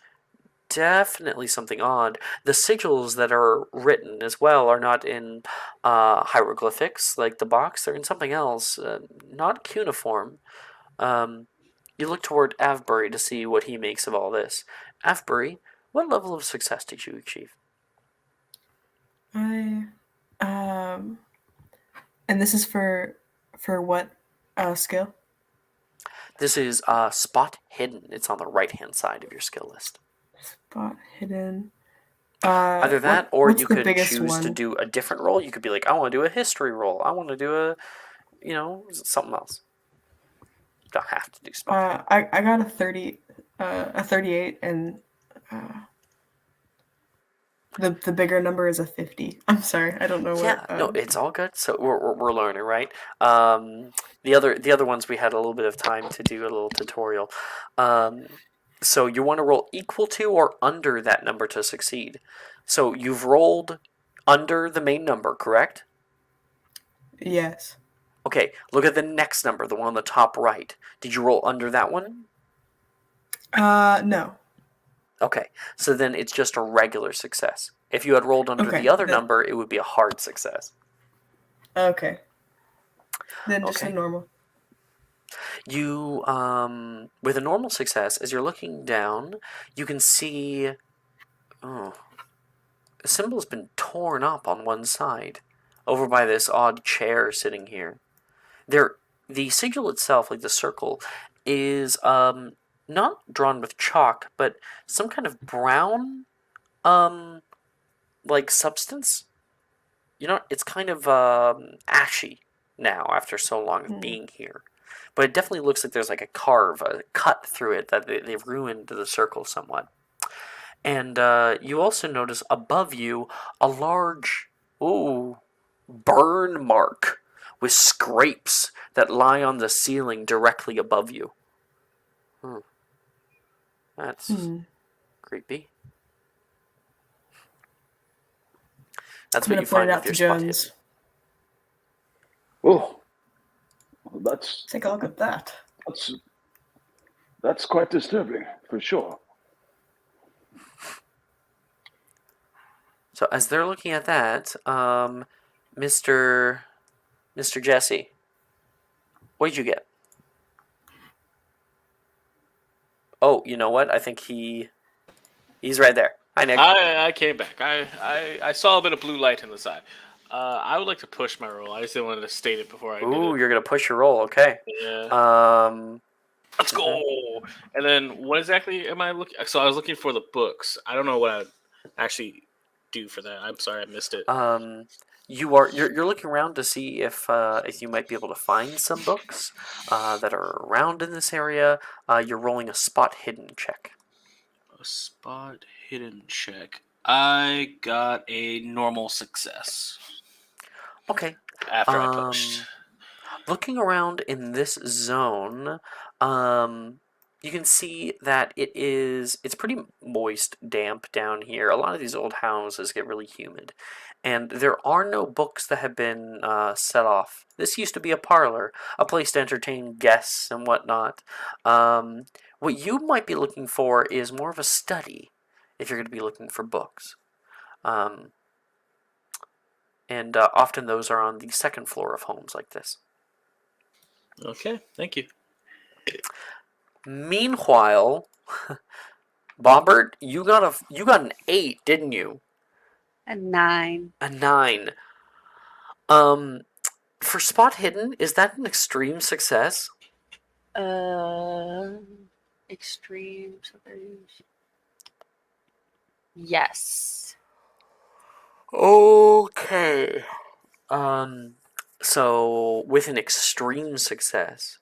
definitely something odd. The sigils that are written as well are not in hieroglyphics like the box. They're in something else, not cuneiform. You look toward Avebury to see what he makes of all this. Avebury, what level of success did you achieve? And this is for what skill? This is spot hidden. It's on the right-hand side of your skill list. Spot hidden. Either that, or you could choose one? to do a different roll. You could be like, I want to do a history roll. I want to do something else. You don't have to do spot. I got a 38, and the bigger number is a 50. I'm sorry, I don't know what. Yeah, no, it's all good. So we're learning, right? The other ones we had a little bit of time to do a little tutorial. So you want to roll equal to or under that number to succeed. So you've rolled under the main number, correct? Yes. Okay, look at the next number, the one on the top right. Did you roll under that one? No. Okay, so then it's just a regular success. If you had rolled under Okay, the other number, it would be a hard success. Okay. Then just Okay. a normal. You, with a normal success, as you're looking down, you can see, the symbol's been torn up on one side, over by this odd chair sitting here. The sigil itself, like the circle, is not drawn with chalk, but some kind of brown, like substance. It's kind of ashy now after so long of being here. but it definitely looks like there's like a cut through it that they've ruined the circle somewhat. And you also notice above you a large, burn mark with scrapes that lie on the ceiling directly above you. That's creepy. That's I'm what gonna you point find it with out your to spot hidden. Jones. Oh, that's Take a look at that. that's that's quite disturbing for sure. So as they're looking at that, Mr. Jesse, what did you get? Oh, you know what? I think he's right there. Hi, Nick. I came back. I saw a bit of blue light in the side. I would like to push my roll. I just didn't want to state it before I did Ooh, it. you're gonna push your roll. Okay. Yeah. Let's go. And then what exactly am I looking? So I was looking for the books. I don't know what I'd actually do for that. I'm sorry, I missed it. You're looking around to see if you might be able to find some books that are around in this area. You're rolling a spot hidden check. A spot hidden check. I got a normal success Okay. after I pushed. Looking around in this zone, you can see that it's pretty moist, damp down here. A lot of these old houses get really humid, and there are no books that have been set off. This used to be a parlor, a place to entertain guests and whatnot. What you might be looking for is more of a study, if you're going to be looking for books. And often those are on the second floor of homes like this. Okay, thank you. Meanwhile, Bobbert, you got an 8, didn't you? A 9. A 9. For spot hidden, is that an extreme success? Extreme. So there's... Yes. Okay. So with an extreme success,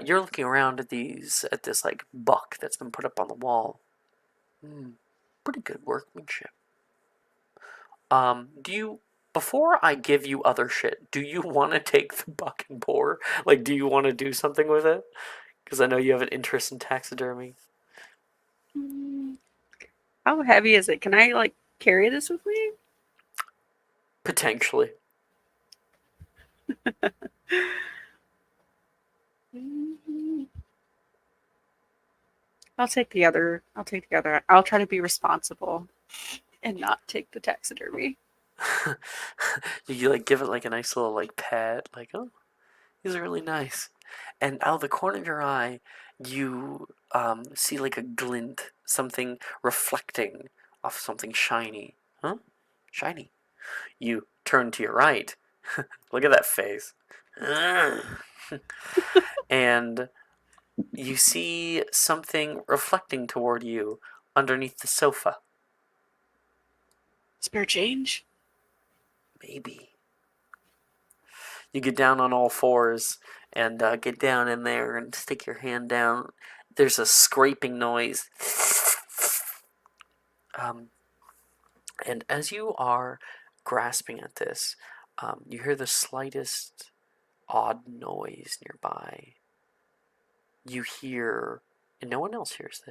you're looking around at this like buck that's been put up on the wall. Pretty good workmanship. Before I give you other shit, do you want to take the buck and boar? Like, do you want to do something with it? Because I know you have an interest in taxidermy. How heavy is it? Can I, like, carry this with me? Potentially. I'll take the other. I'll try to be responsible and not take the taxidermy. You like give it like a nice little like pat, like, oh, these are really nice. And out of the corner of your eye, you see like a glint, something reflecting off something shiny. Huh? Shiny. You turn to your right. Look at that face. And you see something reflecting toward you underneath the sofa. Spare change? Maybe. You get down on all fours and get down in there and stick your hand down. There's a scraping noise. And as you are grasping at this, you hear the slightest odd noise nearby. You hear, and no one else hears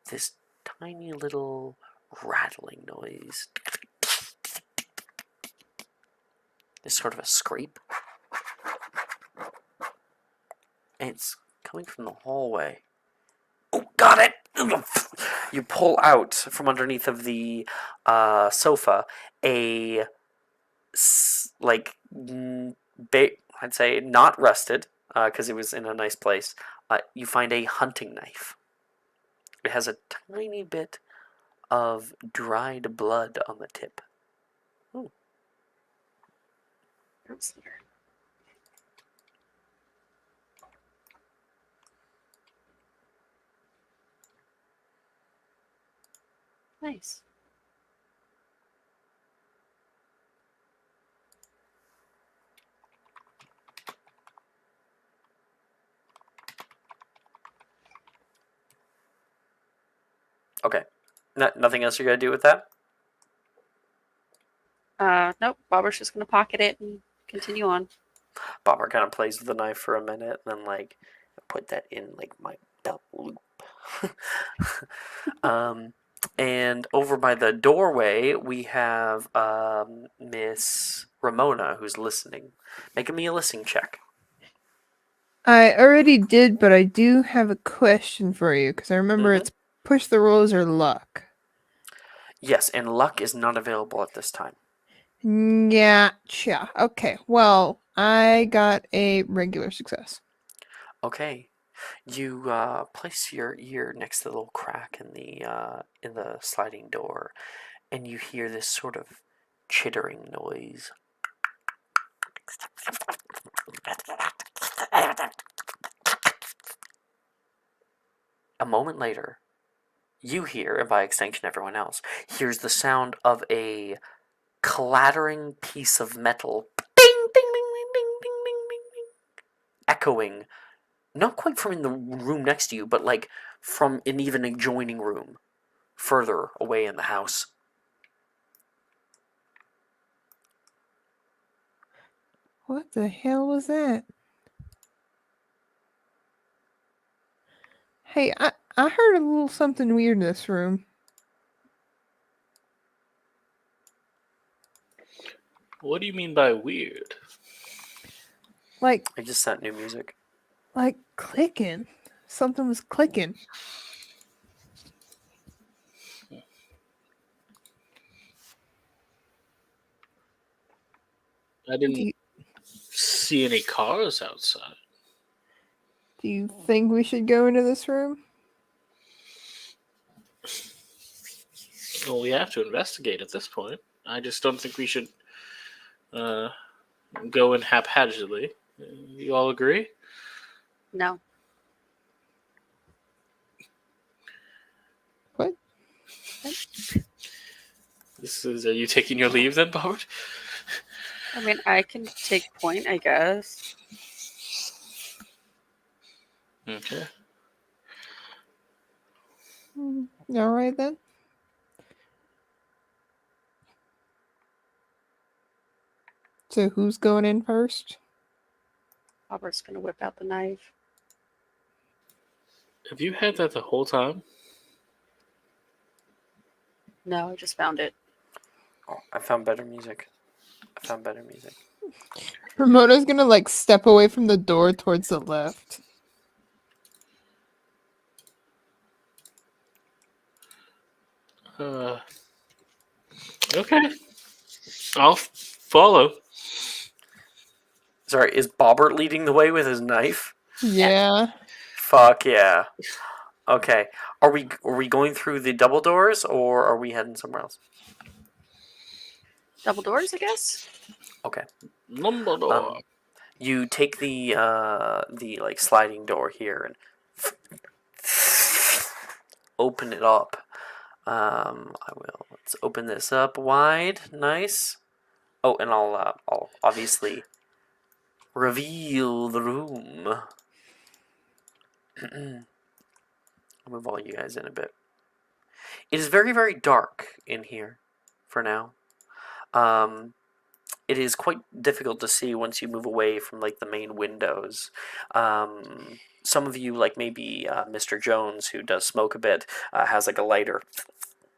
this tiny little rattling noise. It's sort of a scrape. And it's coming from the hallway. Oh, got it! You pull out from underneath of the sofa a, I'd say not rusted, because it was in a nice place. You find a hunting knife. It has a tiny bit of dried blood on the tip. Ooh. That's there. Nice. Okay. Nothing else you're gonna do with that? Nope. Bobber's just gonna pocket it and continue on. Bobber kind of plays with the knife for a minute, and then like put that in like my belt loop. And over by the doorway, we have Miss Ramona, who's listening. Making me a listening check. I already did, but I do have a question for you because I remember it's push the rules or luck. Yes, and luck is not available at this time. Yeah. Okay. Well, I got a regular success. Okay. You place your ear next to the little crack in the sliding door, and you hear this sort of chittering noise. A moment later, you hear, and by extension everyone else, hears the sound of a clattering piece of metal, bing, bing, bing, bing, bing, bing, bing, bing, bing, echoing, not quite from in the room next to you, but like from an even adjoining room, further away in the house. What the hell was that? Hey, I heard a little something weird in this room. What do you mean by weird? Like I just sent new music. clicking. Something was clicking. I didn't see any cars outside. Do you think we should go into this room? Well, we have to investigate at this point. I just don't think we should go in haphazardly. You all agree? No. What? Are you taking your leave then, Bobert? I mean, I can take point, I guess. Okay. All right then. So who's going in first? Bobber's gonna whip out the knife. Have you had that the whole time? No, I just found it. Oh, I found better music. Ramona's gonna step away from the door towards the left. Okay. I'll follow. Sorry, is Bobbert leading the way with his knife? Yeah. Fuck yeah. Okay. Are we going through the double doors, or are we heading somewhere else? Double doors, I guess? Okay. Number door. You take the sliding door here and open it up. I will. Let's open this up wide. Nice. Oh, and I'll obviously reveal the room. I'll move all you guys in a bit. It is very, very dark in here for now. It is quite difficult to see once you move away from the main windows. Some of you, maybe Mr. Jones, who does smoke a bit, has a lighter,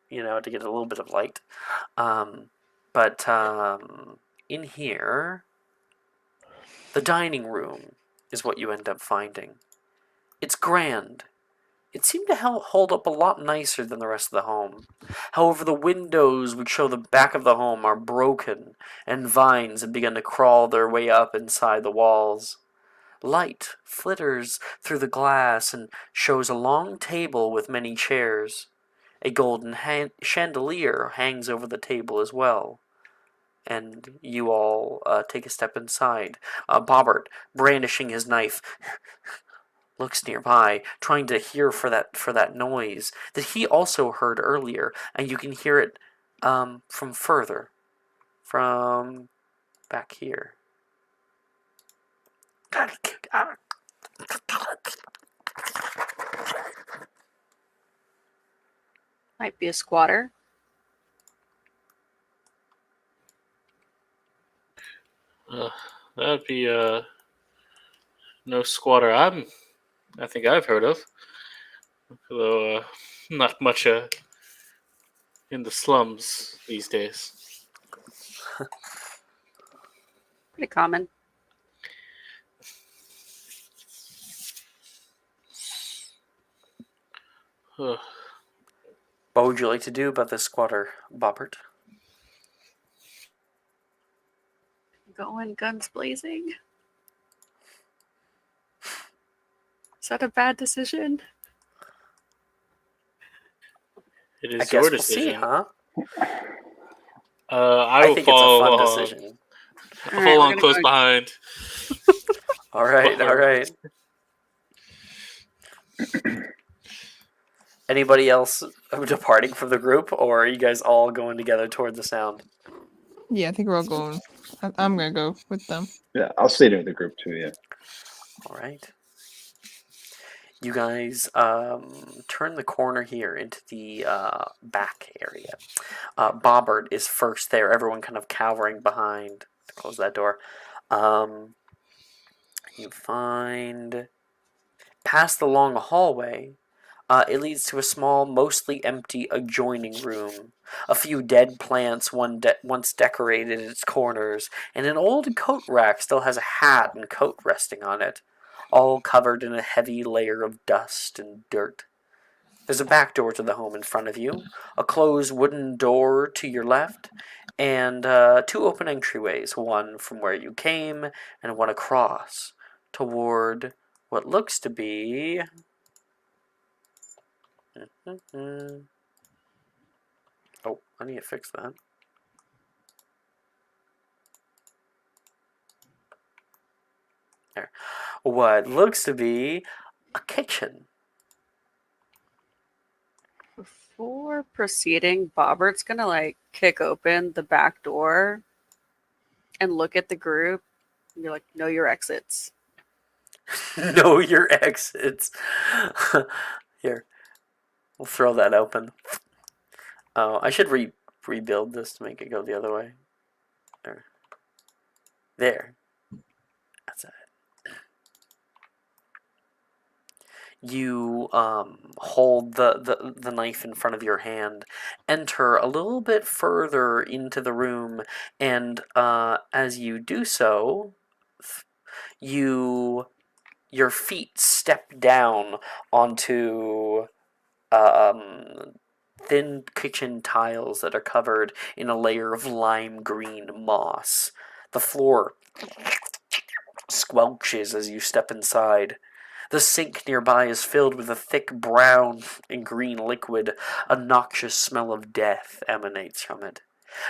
to get a little bit of light. But in here, the dining room is what you end up finding. It's grand. It seemed to hold up a lot nicer than the rest of the home. However, the windows which show the back of the home are broken, and vines have begun to crawl their way up inside the walls. Light flitters through the glass and shows a long table with many chairs. A golden chandelier hangs over the table as well. And you all take a step inside. Bobbert, brandishing his knife, looks nearby, trying to hear for that noise that he also heard earlier, and you can hear it from further, from back here. Might be a squatter. That'd be no squatter I think I've heard of. Although not much in the slums these days. Pretty common. Ugh. What would you like to do about this squatter, Bobbert? Going guns blazing. Is that a bad decision? It I is guess your we'll see, decision. huh? I will think it's a follow fun along. decision. I'll follow on close behind. All right, all right. Anybody else departing from the group, or are you guys all going together toward the sound? Yeah, I think we're all going. I'm gonna go with them. Yeah, I'll stay there with the group too. Yeah. All right. You guys turn the corner here into the back area. Bobbert is first there. Everyone kind of cowering behind. Close that door. You find past the long hallway. It leads to a small, mostly empty, adjoining room. A few dead plants once decorated its corners, and an old coat rack still has a hat and coat resting on it, all covered in a heavy layer of dust and dirt. There's a back door to the home in front of you, a closed wooden door to your left, and two open entryways, one from where you came and one across toward what looks to be... Oh, I need to fix that. There. What looks to be a kitchen. Before proceeding, Bobbert's gonna kick open the back door and look at the group and be like, know your exits. Know your exits. Here. We'll throw that open. Oh, I should rebuild this to make it go the other way. There. That's it. You hold the knife in front of your hand, enter a little bit further into the room, and as you do so, your feet step down onto thin kitchen tiles that are covered in a layer of lime green moss. The floor squelches as you step inside. The sink nearby is filled with a thick brown and green liquid. A noxious smell of death emanates from it.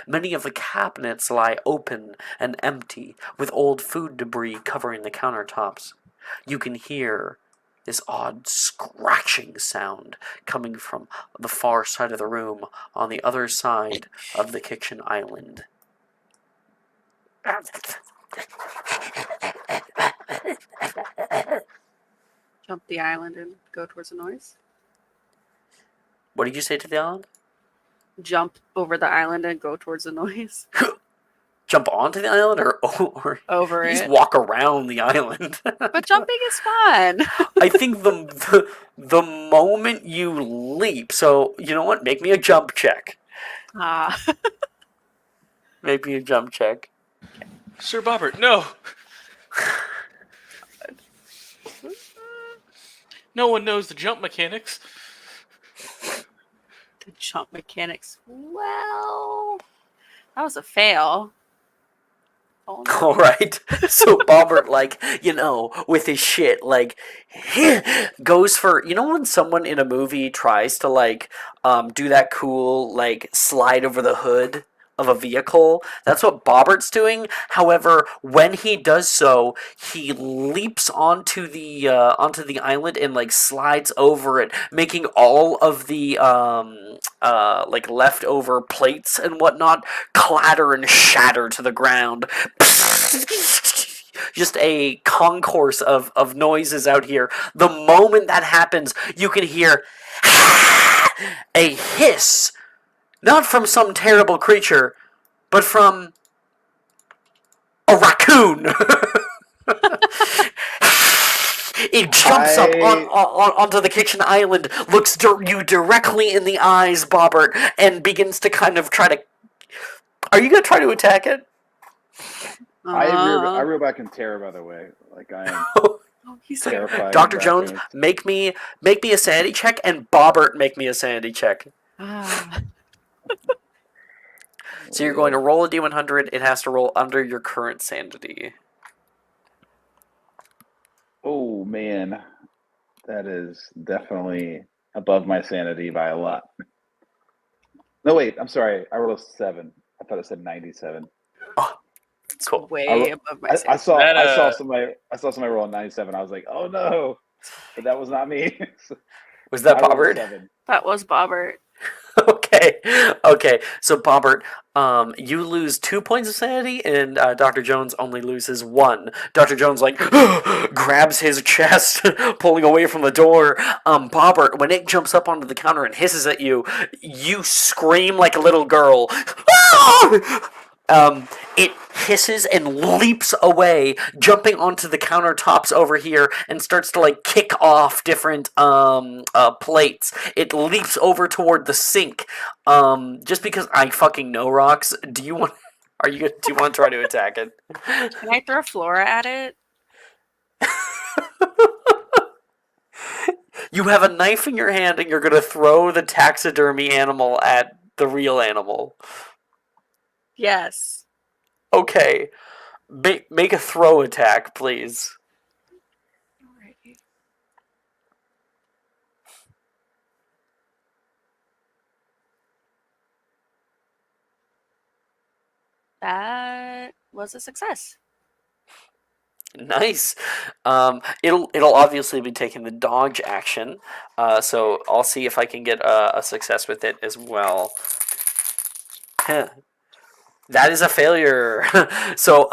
Many of the cabinets lie open and empty, with old food debris covering the countertops. You can hear this odd scratching sound coming from the far side of the room on the other side of the kitchen island. Jump the island and go towards the noise. What did you say to the island? Jump over the island and go towards the noise. Jump onto the island or over you it? Just walk around the island. But jumping is fun. I think the moment you leap, so you know what? Make me a jump check. Make me a jump check. Sir Bobbert, no! No one knows the jump mechanics. The jump mechanics. Well, that was a fail. Oh, no. All right. So Bobbert, with his shit, goes for, when someone in a movie tries to, do that cool, slide over the hood of a vehicle? That's what Bobbert's doing. However, when he does so, he leaps onto the island and, slides over it, making all of the, leftover plates and whatnot clatter and shatter to the ground. Just a concourse of noises out here. The moment that happens, you can hear a hiss, not from some terrible creature, but from a raccoon. It jumps up onto the kitchen island, looks you directly in the eyes, Bobbert, and begins to kind of try to... Are you going to try to attack it? I rear back in terror, by the way. Like, I am He's terrified. Dr. of Jones, raccoons. make me a sanity check, and Bobbert, make me a sanity check. So you're going to roll a d100. It has to roll under your current sanity. Oh, man. That is definitely above my sanity by a lot. No, wait. I'm sorry. I rolled a 7. I thought it said 97. Oh, cool. Way above my I saw That, somebody roll a 97. I was like, oh no, but that was not me. Was that I rolled a Bobbert? 7. That was Bobbert. Okay. So Bobbert, you lose 2 points of sanity, and Dr. Jones only loses 1. Dr. Jones grabs his chest, pulling away from the door. Bobbert, when it jumps up onto the counter and hisses at you, you scream like a little girl. It hisses and leaps away, jumping onto the countertops over here, and starts to kick off different plates. It leaps over toward the sink. Just because I fucking know rocks, do you want to try to attack it? Can I throw Flora at it? You have a knife in your hand, and you're gonna throw the taxidermy animal at the real animal. Yes. Okay. Make a throw attack, please. Alrighty. That was a success. Nice. It'll obviously be taking the dodge action. So I'll see if I can get a success with it as well. That is a failure. So,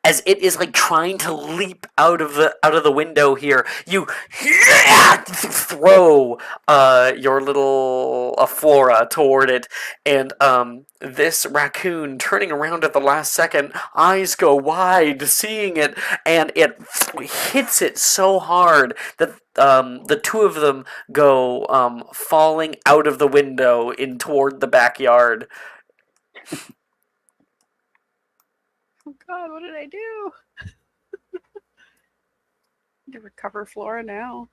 as it is trying to leap out of the window here, you throw your little Flora toward it, and this raccoon, turning around at the last second, eyes go wide, seeing it, and it hits it so hard that the two of them go falling out of the window in toward the backyard. Oh God, what did I do? To recover Flora now.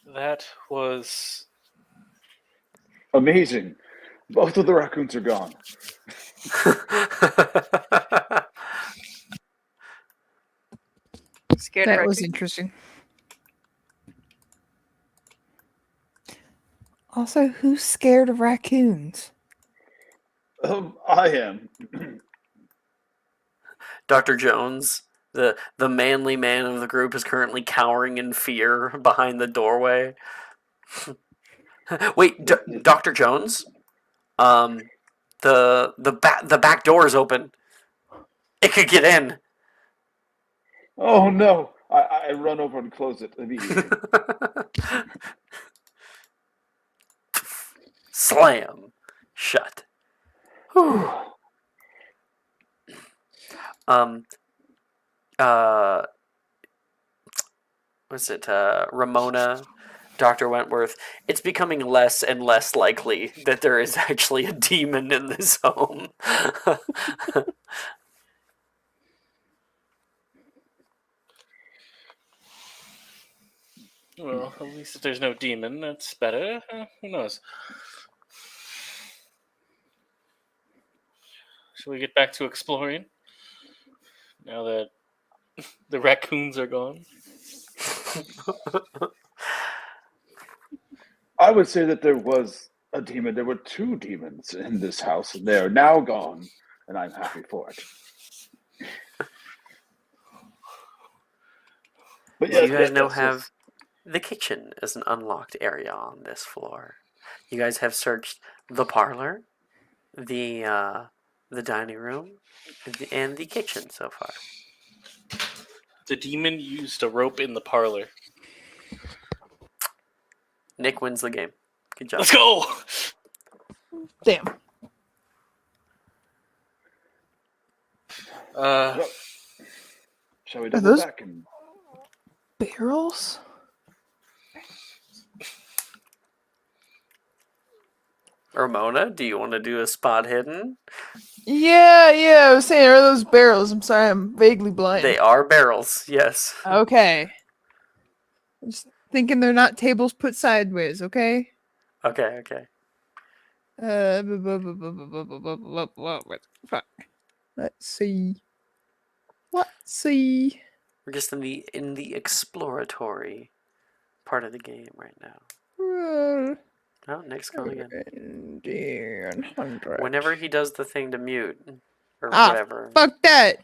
That was Amazing. Both of the raccoons are gone. Scared That raccoon. was interesting. Also, who's scared of raccoons? I am. Dr. Jones, the manly man of the group, is currently cowering in fear behind the doorway. Wait, Dr. Jones? The back door is open. It could get in. Oh no! I run over and close it immediately. Slam. Shut. What's it? Ramona, Dr. Wentworth. It's becoming less and less likely that there is actually a demon in this home. well. At least if there's no demon, that's better. Who knows? Shall we get back to exploring? Now that the raccoons are gone. I would say that there was a demon. There were 2 demons in this house, and they are now gone, and I'm happy for it. But You guys now have the kitchen as an unlocked area on this floor. You guys have searched the parlor, the dining room, and the kitchen so far. The demon used a rope in the parlor. Nick wins the game. Good job. Let's go. Damn. Uh, Shall we Are double those- back and Barrels? Ramona, do you want to do a spot hidden? Yeah, I was saying, are those barrels? I'm sorry, I'm vaguely blind. They are barrels, yes. Okay. Just thinking they're not tables put sideways, okay? Okay. What the fuck? Let's see. We're just in the exploratory part of the game right now. Oh, Nick's gone again. Whenever he does the thing to mute or whatever. Fuck that!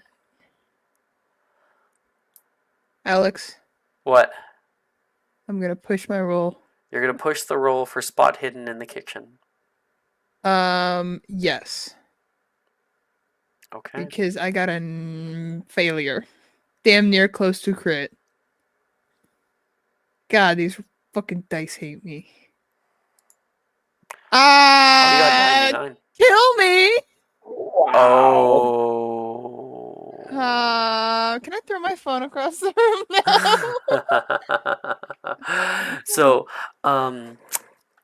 Alex, What? I'm gonna push my roll. You're gonna push the roll for spot hidden in the kitchen. Yes. Okay. Because I got a failure. Damn near close to crit. God, these fucking dice hate me. Oh, you got 99. Kill me! Oh. Can I throw my phone across the room now? So,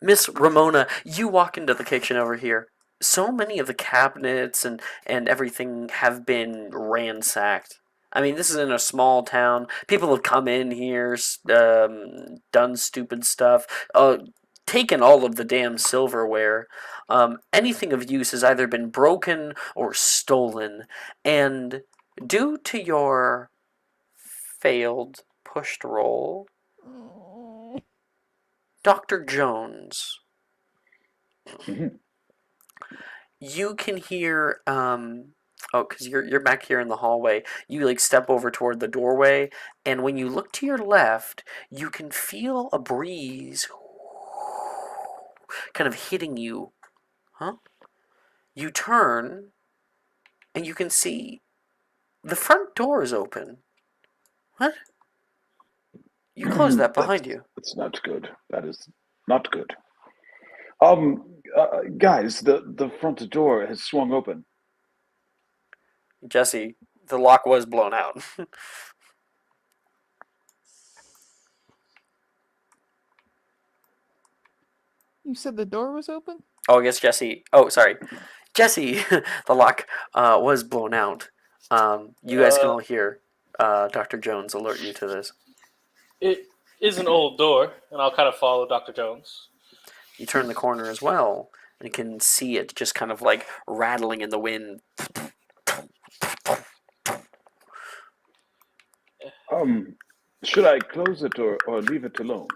Miss Ramona, you walk into the kitchen over here. So many of the cabinets and everything have been ransacked. I mean, this is in a small town. People have come in here, done stupid stuff, taken all of the damn silverware. Anything of use has either been broken or stolen. And due to your failed pushed roll, Dr. Jones, you can hear because you're back here in the hallway. You like step over toward the doorway, and when you look to your left, you can feel a breeze kind of hitting you. Huh? You turn, and you can see the front door is open. What? You closed that behind you. That's not good. That is not good. Guys, the front door has swung open. Jesse, the lock was blown out. You said the door was open? Oh, I guess Jesse. Oh, sorry. Jesse, the lock was blown out. You guys can all hear Dr. Jones alert you to this. It is an old door, and I'll kind of follow Dr. Jones. You turn the corner as well, and you can see it just kind of like rattling in the wind. Should I close it or leave it alone?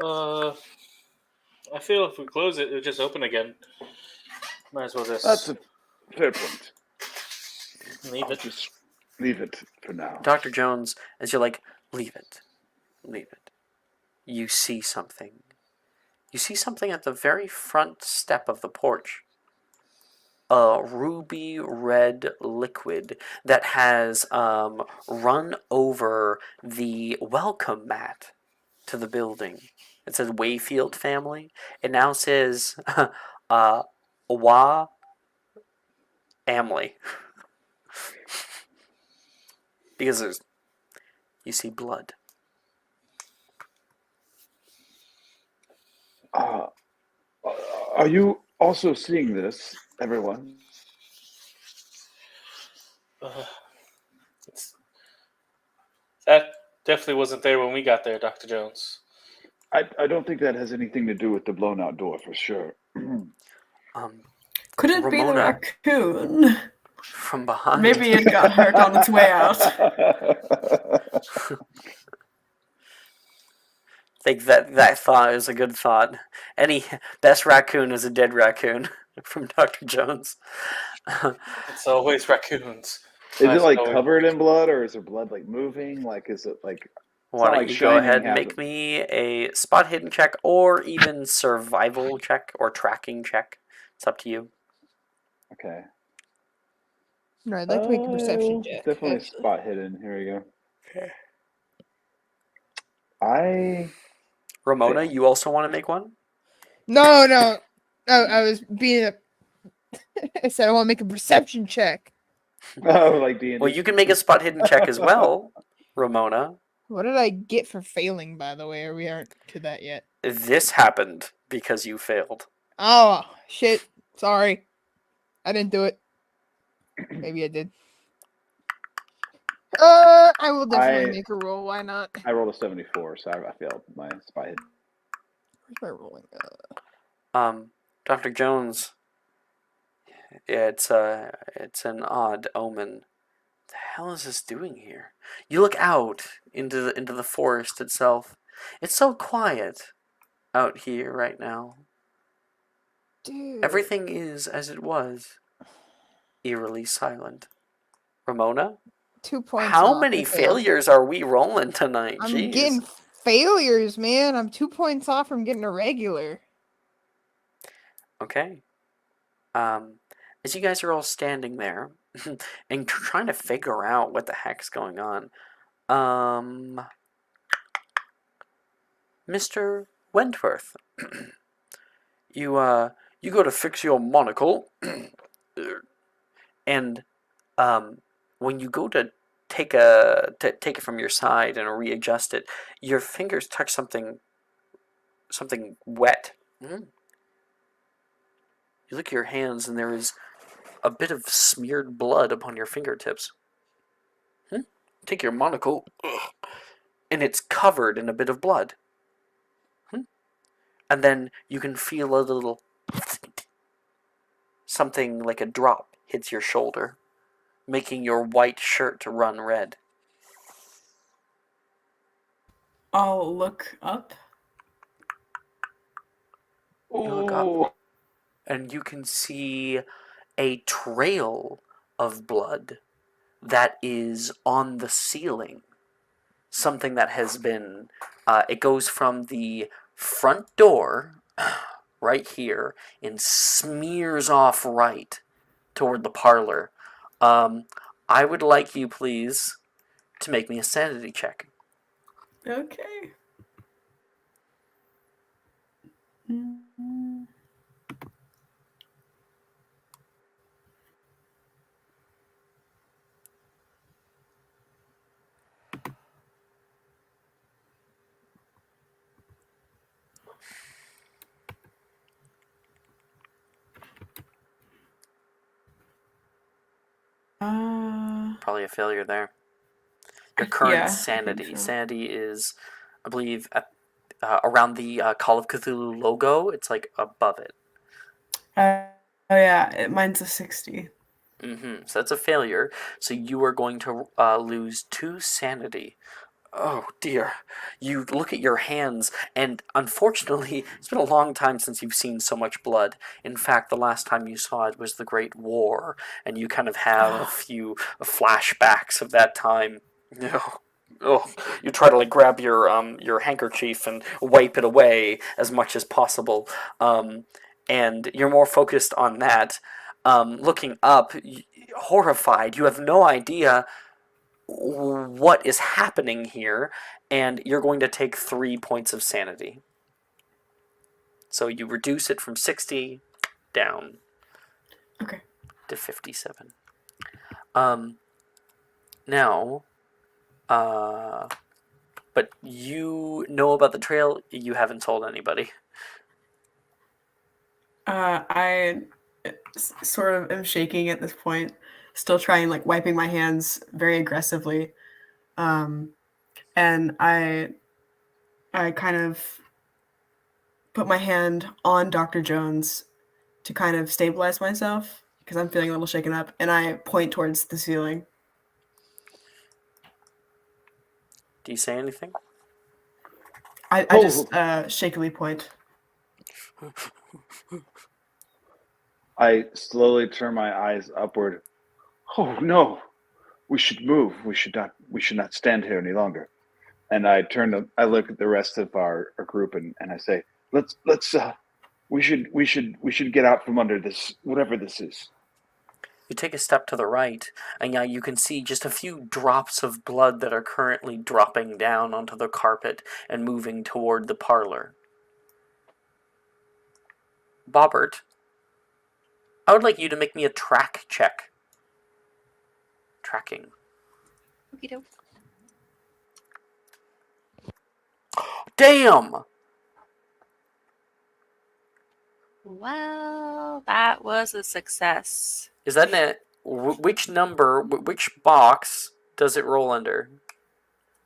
I feel if we close it, it'll just open again. Might as well just That's a fair point. leave I'll it. just leave it for now. Dr. Jones, as you're like, leave it. You see something. You see something at the very front step of the porch. A ruby red liquid that has run over the welcome mat to the building. It says Wayfield family. It now says Wa Amley. Because you see blood. Are you also seeing this, everyone? That definitely wasn't there when we got there, Dr. Jones. I don't think that has anything to do with the blown out door for sure. Could it be the Ramona. raccoon? From behind. Maybe it got hurt on its way out. I think that thought is a good thought. Any best raccoon is a dead raccoon from Dr. Jones. It's always raccoons. Is Why it like always- covered in blood, or is there blood like moving? Like, is it like? Why not don't like you go shining ahead and hazard. make me a spot hidden check or even survival check or tracking check. It's up to you. Okay. Right, I'd like to make a perception check. Definitely actually. spot hidden. Here we go. Ramona, fail. you also want to make one? No. I was being a. I said I want to make a perception check. Oh, like D&D. Well, you can make a spot hidden check as well, Ramona. What did I get for failing, by the way? Or we aren't to that yet? This happened because you failed. Oh, shit. Sorry. I didn't do it. Maybe I did. I will definitely make a roll. Why not? I rolled a 74, so I failed my spot hidden. Where's my rolling? Dr. Jones, it's an odd omen. The hell is this doing here? You look out into the forest itself. It's so quiet out here right now. Dude. Everything is as it was, eerily silent. Ramona, 2 points. how off many if I fail. failures are we rolling tonight? I'm Jeez. getting failures, man. I'm 2 points off from getting a regular. Okay. As you guys are all standing there and trying to figure out what the heck's going on, Mr. Wentworth, you go to fix your monocle, and when you go to take it from your side and readjust it, your fingers touch something wet. You look at your hands, and there is a bit of smeared blood upon your fingertips. Take your monocle, and it's covered in a bit of blood. And then you can feel a little something like a drop hits your shoulder, making your white shirt run red. I'll look up. You look up, and you can see a trail of blood that is on the ceiling. Something that has been, it goes from the front door, right here, and smears off right toward the parlor. I would like you, please, to make me a sanity check. Okay. Probably a failure there. Your current Yeah, I sanity. think so. Sanity is, I believe, around the Call of Cthulhu logo. It's like above it. Oh yeah, mine's a 60. So that's a failure. So you are going to lose 2 sanity. Oh dear. You look at your hands, and unfortunately, it's been a long time since you've seen so much blood. In fact, the last time you saw it was the Great War, and you kind of have a few flashbacks of that time. You try to like grab your handkerchief and wipe it away as much as possible, and you're more focused on that. Looking up, horrified, you have no idea what is happening here, and you're going to take 3 points of sanity. So you reduce it from 60 down to 57. Now, but you know about the trail, you haven't told anybody. I sort of am shaking at this point, still trying, like, wiping my hands very aggressively. And I kind of put my hand on Dr. Jones to kind of stabilize myself because I'm feeling a little shaken up, and I point towards the ceiling. Do you say anything? I just shakily point. I slowly turn my eyes upward. Oh no, we should move. We should not stand here any longer. And I look at the rest of our group and I say, let's we should get out from under this, whatever this is. You take a step to the right, and now you can see just a few drops of blood that are currently dropping down onto the carpet and moving toward the parlor. Bobbert, I would like you to make me a track check. Tracking. Okie doke. Damn! Well, that was a success. Is that it? Which number, which box does it roll under?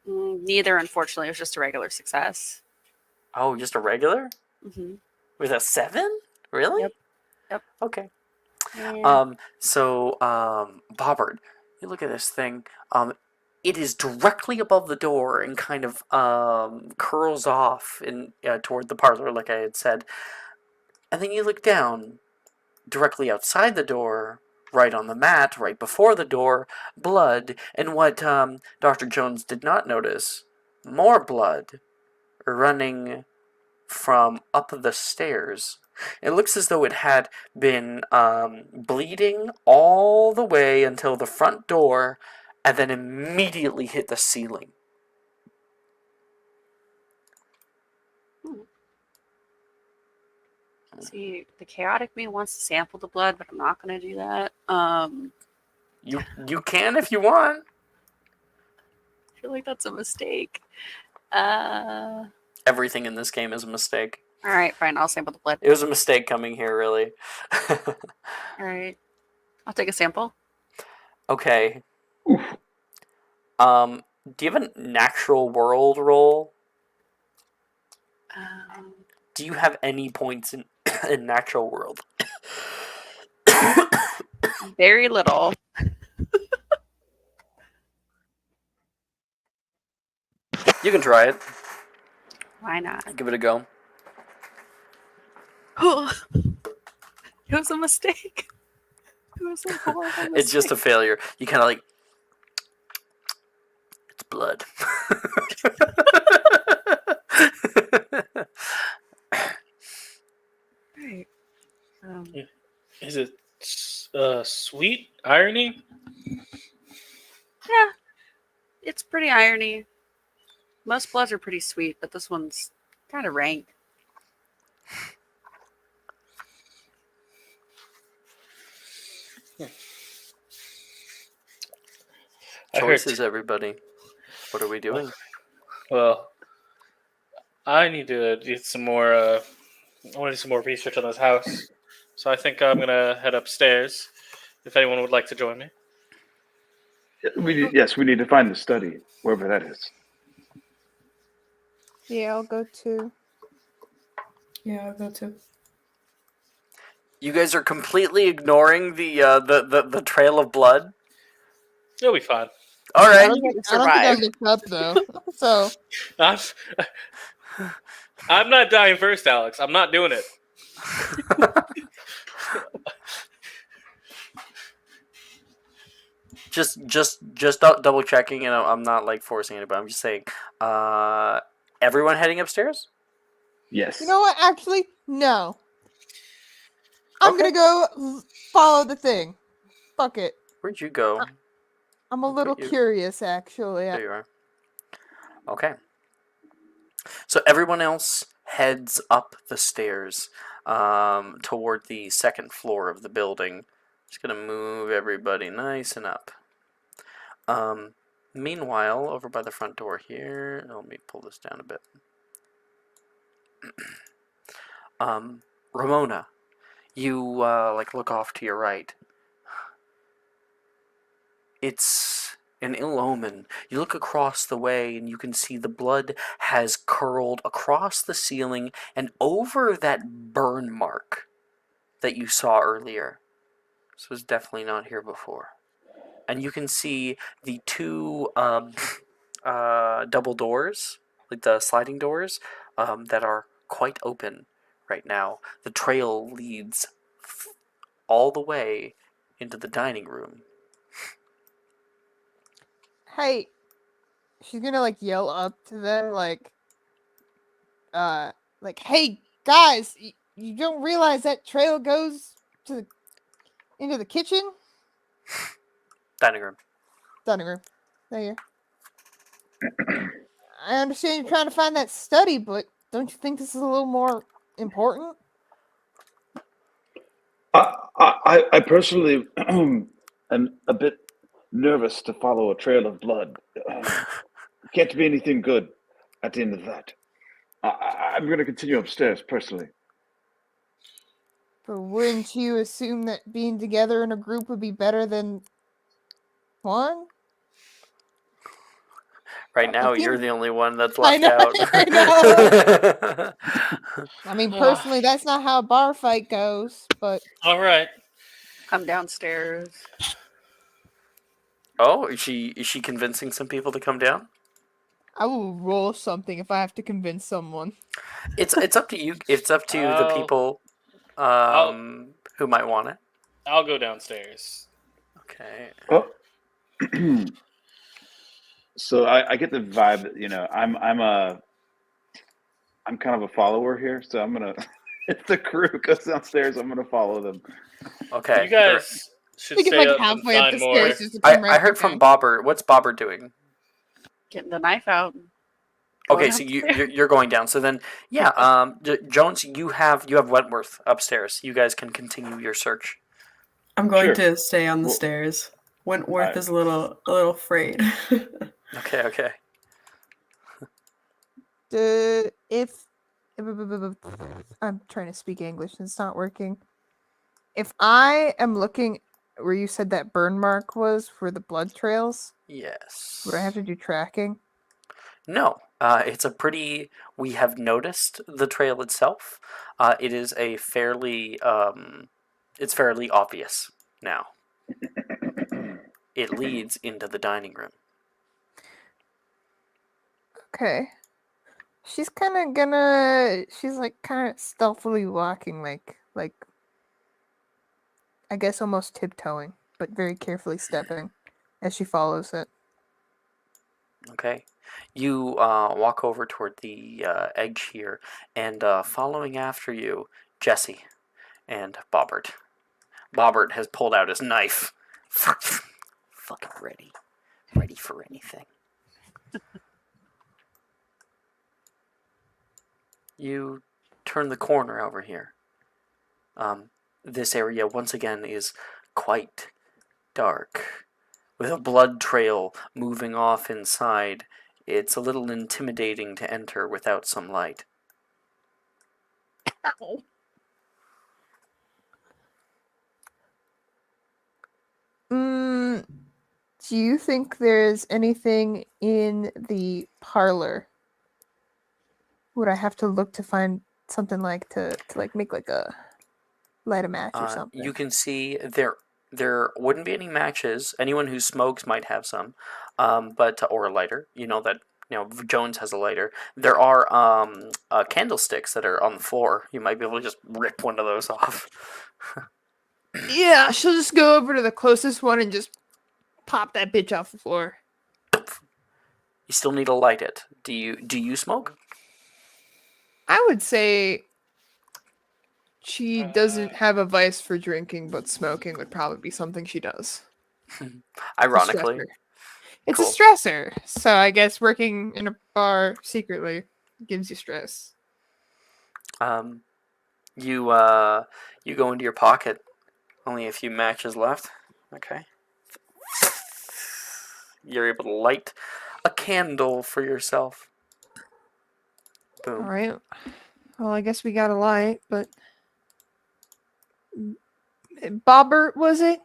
Neither, unfortunately. It was just a regular success. Oh, just a regular? Mm-hmm. With a 7? Really? Yep. Okay. Yeah. Bobbert, you look at this thing. It is directly above the door and kind of curls off toward the parlor, like I had said. And then you look down, directly outside the door, right on the mat, right before the door, blood, and what Dr. Jones did not notice, more blood running from up the stairs. It looks as though it had been bleeding all the way until the front door and then immediately hit the ceiling. See, the chaotic me wants to sample the blood, but I'm not going to do that. You can if you want. I feel like that's a mistake. Everything in this game is a mistake. All right, fine. I'll sample the blood. It was a mistake coming here, really. All right. I'll take a sample. Okay. Do you have a natural world roll? Do you have any points in natural world? Very little. You can try it. Why not? Give it a go. It was a mistake. It was a horrible mistake. It's just a failure. You kind of like... It's blood. Right. Is it sweet irony? Yeah. It's pretty irony. Most bloods are pretty sweet, but this one's kind of rank. Choices, everybody. What are we doing? Well, I need to do some more. I want to do some more research on this house, so I think I'm gonna head upstairs. If anyone would like to join me. We need to find the study, wherever that is. Yeah, I'll go too. Yeah, I'll go too. You guys are completely ignoring the trail of blood? It'll be fine. All I right. don't think I looked up though. So I'm not dying first, Alex. I'm not doing it. just double checking, and I'm not like forcing anybody. I'm just saying, everyone heading upstairs? Yes. you know what? Actually, no. I'm Okay. gonna go follow the thing. Fuck it. Where'd you go? I'm a little you- curious, actually. There you are. Okay. So everyone else heads up the stairs toward the second floor of the building. Just gonna move everybody nice and up. Meanwhile, over by the front door here, let me pull this down a bit. Ramona, you look off to your right. It's an ill omen. You look across the way and you can see the blood has curled across the ceiling and over that burn mark that you saw earlier. This was definitely not here before. And you can see the two double doors, like the sliding doors, that are quite open right now. The trail leads all the way into the dining room. Hey, she's gonna yell up to them hey guys, you don't realize that trail goes into the kitchen? Dining room. Dining room. There you go. I understand you're trying to find that study, but don't you think this is a little more important? I personally am a bit nervous to follow a trail of blood. Can't be anything good at the end of that. I'm going to continue upstairs personally. But wouldn't you assume that being together in a group would be better than one? Right now, It you're seems- the only one that's I left know, out. I I mean, personally, that's not how a bar fight goes, but All right. Come downstairs. Oh, is she convincing some people to come down? I will roll something if I have to convince someone. It's up to you. It's up to the I'll people I'll who might want it. I'll go downstairs. Okay. Oh, so I get the vibe that I'm kind of a follower here, so I'm gonna if the crew goes downstairs, I'm gonna follow them. Okay. You guys should We get stay like up and halfway up find the more. stairs just to come right I heard back from down. Bobber. What's Bobber doing? Getting the knife out. Okay, Going so upstairs. you're going down. So then, yeah. Jones, you have Wentworth upstairs. You guys can continue your search. I'm going Sure. to stay on the Well, stairs. Wentworth alright. is a little afraid. Okay. Okay. If I'm trying to speak English and it's not working. If I am looking where you said that burn mark was for the blood trails, Yes. would I have to do tracking? No. It's a pretty. We have noticed the trail itself. It is a fairly. It's fairly obvious now. It leads into the dining room. Okay. She's like kind of stealthily walking, like I guess almost tiptoeing, but very carefully stepping as she follows it. Okay. You walk over toward the edge here, and following after you, Jesse and Bobbert. Bobbert has pulled out his knife. Fucking ready. Ready for anything. You turn the corner over here. This area, once again, is quite dark, with a blood trail moving off inside. It's a little intimidating to enter without some light. Do you think there's anything in the parlor? Would I have to look to find something like to like make like a light a match or something? You can see there wouldn't be any matches. Anyone who smokes might have some, but or a lighter. You know that Jones has a lighter. There are candlesticks that are on the floor. You might be able to just rip one of those off. Yeah, she'll just go over to the closest one and just pop that bitch off the floor. You still need to light it. Do you smoke? I would say she doesn't have a vice for drinking, but smoking would probably be something she does. Ironically. It's Cool. a stressor. So I guess working in a bar secretly gives you stress. You go into your pocket. Only a few matches left. Okay. You're able to light a candle for yourself. Boom. Alright. Well, I guess we got a light, but Bobbert, was it?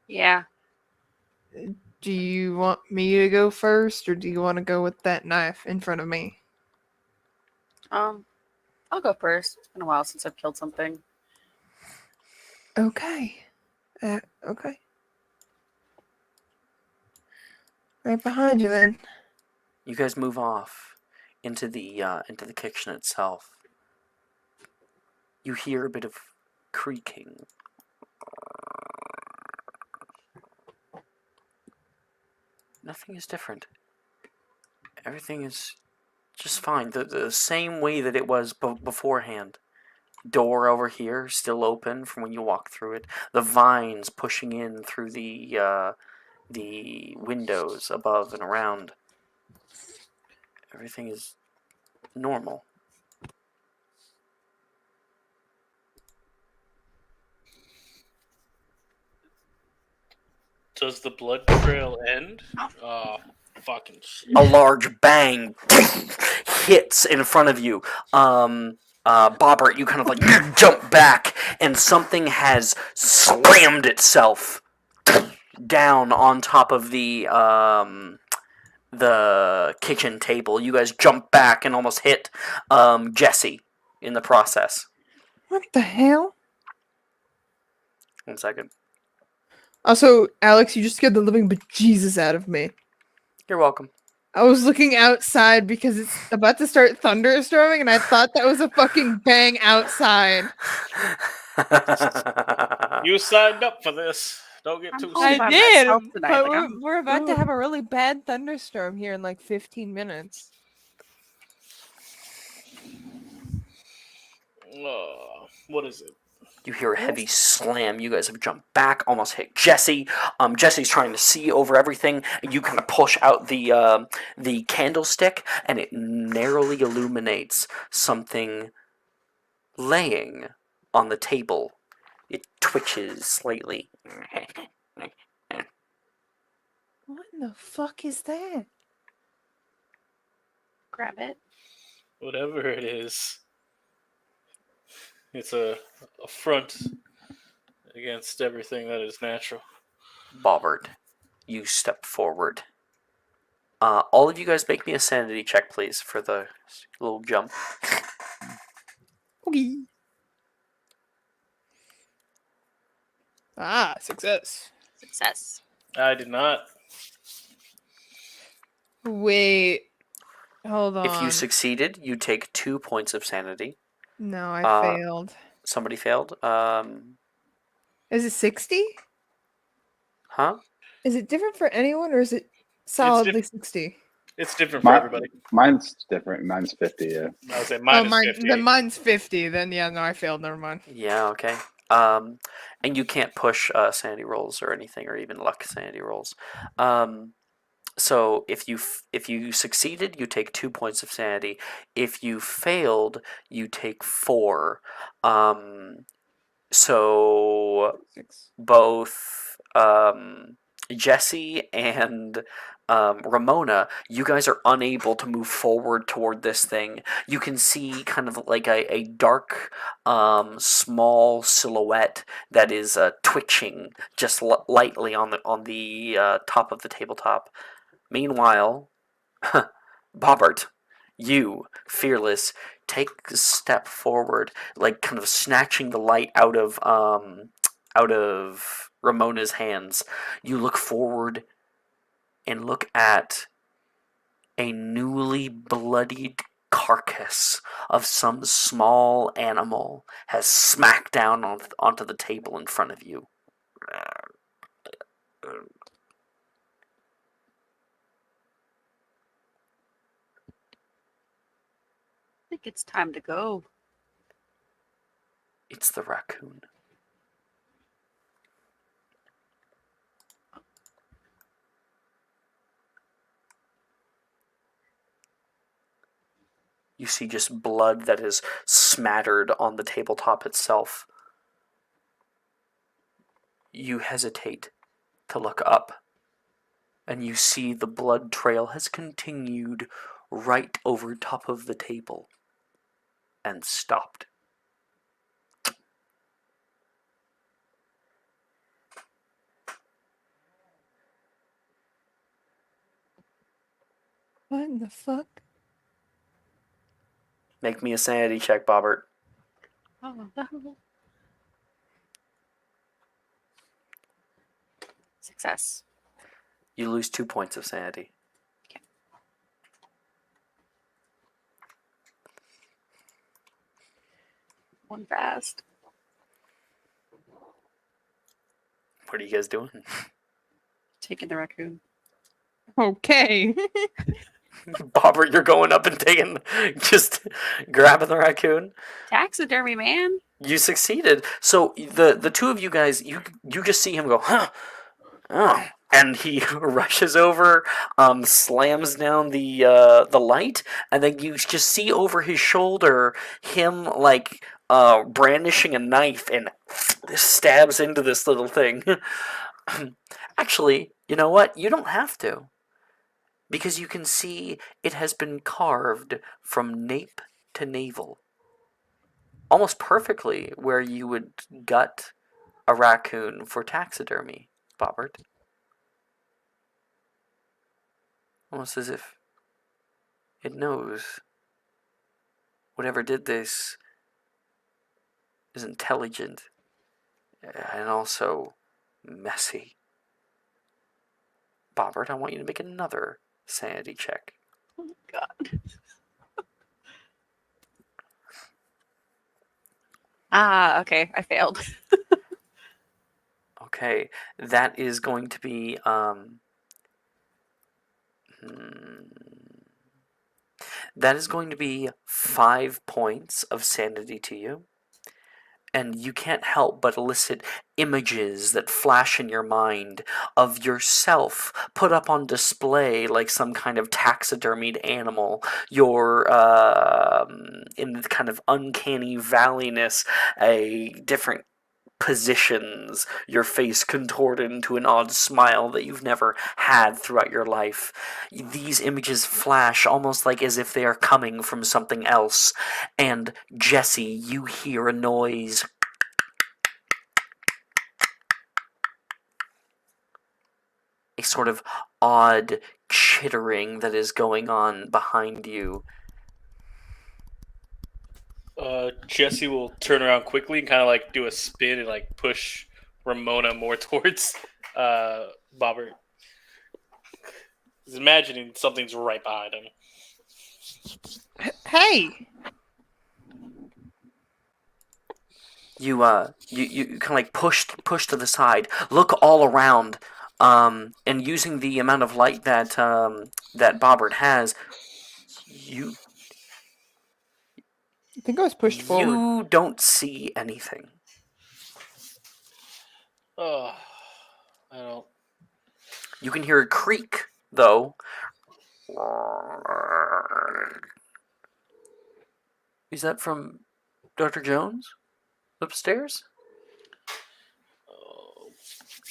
Yeah. Do you want me to go first, or do you want to go with that knife in front of me? I'll go first. It's been a while since I've killed something. Okay. Okay. Right behind you, then. You guys move off into the kitchen itself. You hear a bit of creaking. Nothing is different. Everything is just fine. The same way that it was beforehand. door over here still open from when you walk through it. The vines pushing in through the windows above and around. Everything is normal. Does the blood trail end? Fucking shit. A large bang hits in front of you. Bobbert, you kind of like jump back, and something has slammed itself down on top of the kitchen table. You guys jump back and almost hit Jesse in the process. What the hell? 1 second. Also, Alex, you just scared the living bejesus out of me. You're welcome. I was looking outside because it's about to start thunderstorming, and I thought that was a fucking bang outside. You signed up for this. Don't get I'm too home I sick. by did, myself tonight, but like, we're, I'm- we're about to have a really bad thunderstorm here in like 15 minutes. What is it? You hear a heavy slam. You guys have jumped back, almost hit Jesse. Jesse's trying to see over everything. You kind of push out the candlestick, and it narrowly illuminates something laying on the table. It twitches slightly. What in the fuck is that? grab it. Whatever it is. It's a affront against everything that is natural. Bobbert, you step forward. All of you guys make me a sanity check, please, for the little jump. Okay. Ah, success. Success. I did not. Wait. Hold on. If you succeeded, you take 2 points of sanity. No, I failed. Somebody failed. Is it 60? Huh? Is it different for anyone, or is it solidly 60? It's different for everybody. Mine's different. Mine's 50. Yeah. I would say mine is 50. Then mine's 50. Then yeah, no, I failed. Never mind. Yeah, okay. And you can't push sanity rolls or anything, or even luck sanity rolls. So if you succeeded, you take 2 points of sanity. If you failed, you take 4. So both Jesse and Ramona, you guys are unable to move forward toward this thing. You can see kind of like a dark, small silhouette that is twitching just lightly on the top of the tabletop. Meanwhile, Bobbert, you, fearless, take a step forward, like kind of snatching the light out of Ramona's hands. You look forward and look at a newly bloodied carcass of some small animal has smacked down onto the table in front of you. I think it's time to go. It's the raccoon. You see just blood that is smattered on the tabletop itself. You hesitate to look up, and you see the blood trail has continued right over top of the table and stopped. What in the fuck? Make me a sanity check, Bobbert. Oh, no. Success. You lose 2 points of sanity. One fast. What are you guys doing? Taking the raccoon. Okay. Bobbert, you're going up and just grabbing the raccoon. Taxidermy, man. You succeeded. So the two of you guys, you just see him go, huh? Oh. And he rushes over, slams down the light, and then you just see over his shoulder him like brandishing a knife and stabs into this little thing. Actually, you know what? You don't have to. Because you can see it has been carved from nape to navel. Almost perfectly where you would gut a raccoon for taxidermy, Bobbert. Almost as if it knows whatever did this is intelligent and also messy. Bobbert, I want you to make another sanity check. Oh my god. Okay. I failed. Okay, that is going to be that is going to be 5 points of sanity to you. And you can't help but elicit images that flash in your mind of yourself put up on display like some kind of taxidermied animal. You're in the kind of uncanny valleyness, a different positions, your face contorted into an odd smile that you've never had throughout your life. These images flash almost like as if they are coming from something else. And Jesse, you hear a noise. A sort of odd chittering that is going on behind you. Jesse will turn around quickly and kind of like do a spin and like push Ramona more towards Bobbert. He's imagining something's right behind him. Hey! You kind of like push to the side, look all around, and using the amount of light that that Bobbert has, you I think I was pushed forward. You don't see anything. Oh, I don't. You can hear a creak, though. Is that from Dr. Jones upstairs?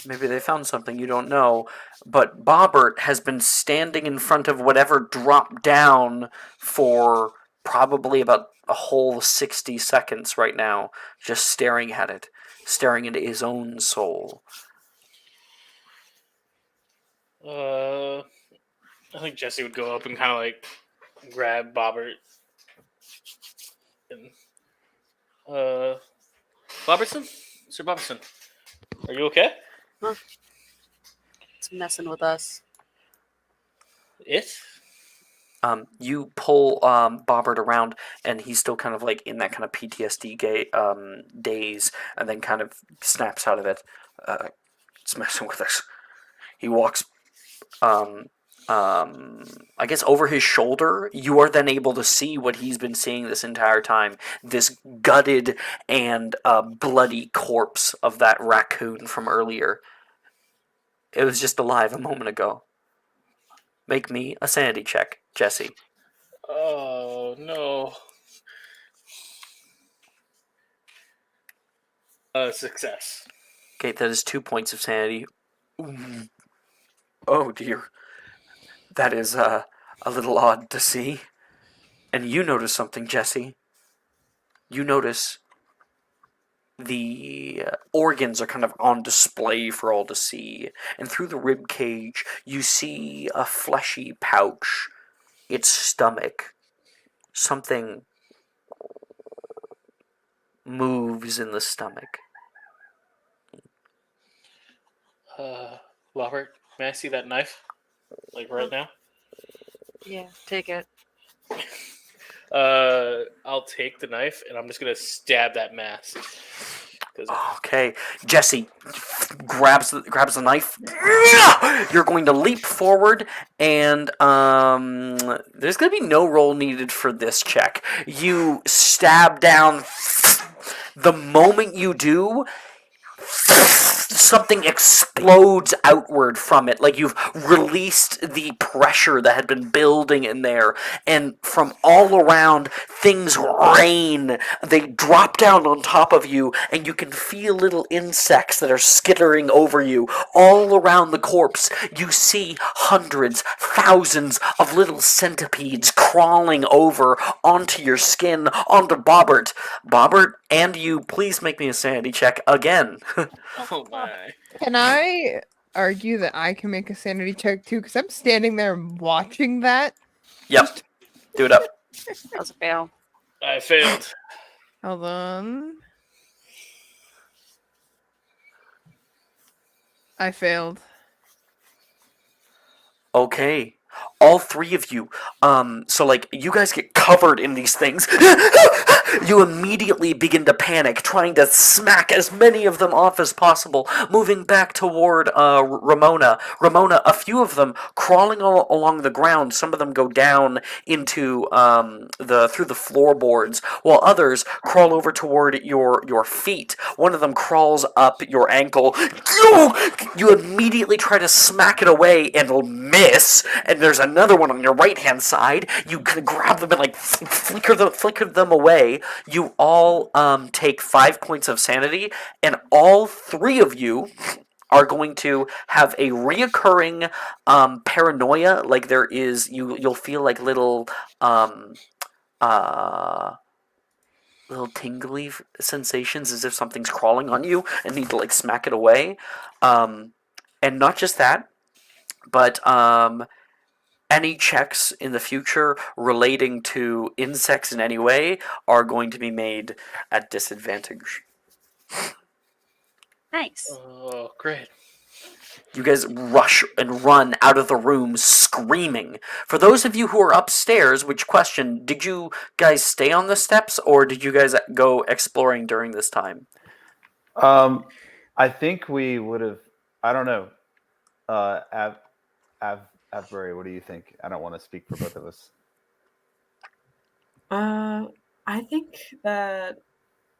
Maybe they found something you don't know. But Bobbert has been standing in front of whatever dropped down for probably about a whole 60 seconds right now, just staring at it, staring into his own soul. I think Jesse would go up and kind of like grab Bobbert. And, Bobberson? Sir Bobberson, are you okay? Huh. It's messing with us. It? You pull Bobbert around, and he's still kind of like in that kind of PTSD daze, and then kind of snaps out of it. It's messing with us. He walks, I guess over his shoulder. You are then able to see what he's been seeing this entire time: this gutted and bloody corpse of that raccoon from earlier. It was just alive a moment ago. Make me a sanity check, Jesse. Oh, no. Success. Okay, that is 2 points of sanity. Ooh. Oh, dear. That is a little odd to see. And you notice something, Jesse. You notice the organs are kind of on display for all to see. And through the rib cage, you see a fleshy pouch. Its stomach. Something moves in the stomach. Robert, may I see that knife? Like right now? Yeah, take it. I'll take the knife and I'm just gonna stab that mask. Okay, Jesse grabs the knife. You're going to leap forward, and there's going to be no roll needed for this check. You stab down. The moment you do, something explodes outward from it, like you've released the pressure that had been building in there, and from all around things rain. They drop down on top of you, and you can feel little insects that are skittering over you all around the corpse. You see hundreds, thousands of little centipedes crawling over onto your skin, onto Bobbert. And you, please make me a sanity check again. Oh my. Can I argue that I can make a sanity check too? Because I'm standing there watching that. Yep. Do it up. That was a fail. I failed. Hold on. I failed. Okay. All three of you. So like you guys get covered in these things. You immediately begin to panic, trying to smack as many of them off as possible, moving back toward Ramona. Ramona, a few of them crawling all along the ground. Some of them go down into through the floorboards, while others crawl over toward your feet. One of them crawls up your ankle. You immediately try to smack it away and will miss. And there's another one on your right hand side. You can grab them and like flicker them away. You all take 5 points of sanity, and all three of you are going to have a reoccurring paranoia. Like there is, you'll feel like little little tingly sensations, as if something's crawling on you and need to like smack it away. And not just that, but any checks in the future relating to insects in any way are going to be made at disadvantage. Nice. Oh, great. You guys rush and run out of the room screaming. For those of you who are upstairs, which question, did you guys stay on the steps or did you guys go exploring during this time? I think we would have. I don't know. Avbury, what do you think? I don't want to speak for both of us. I think that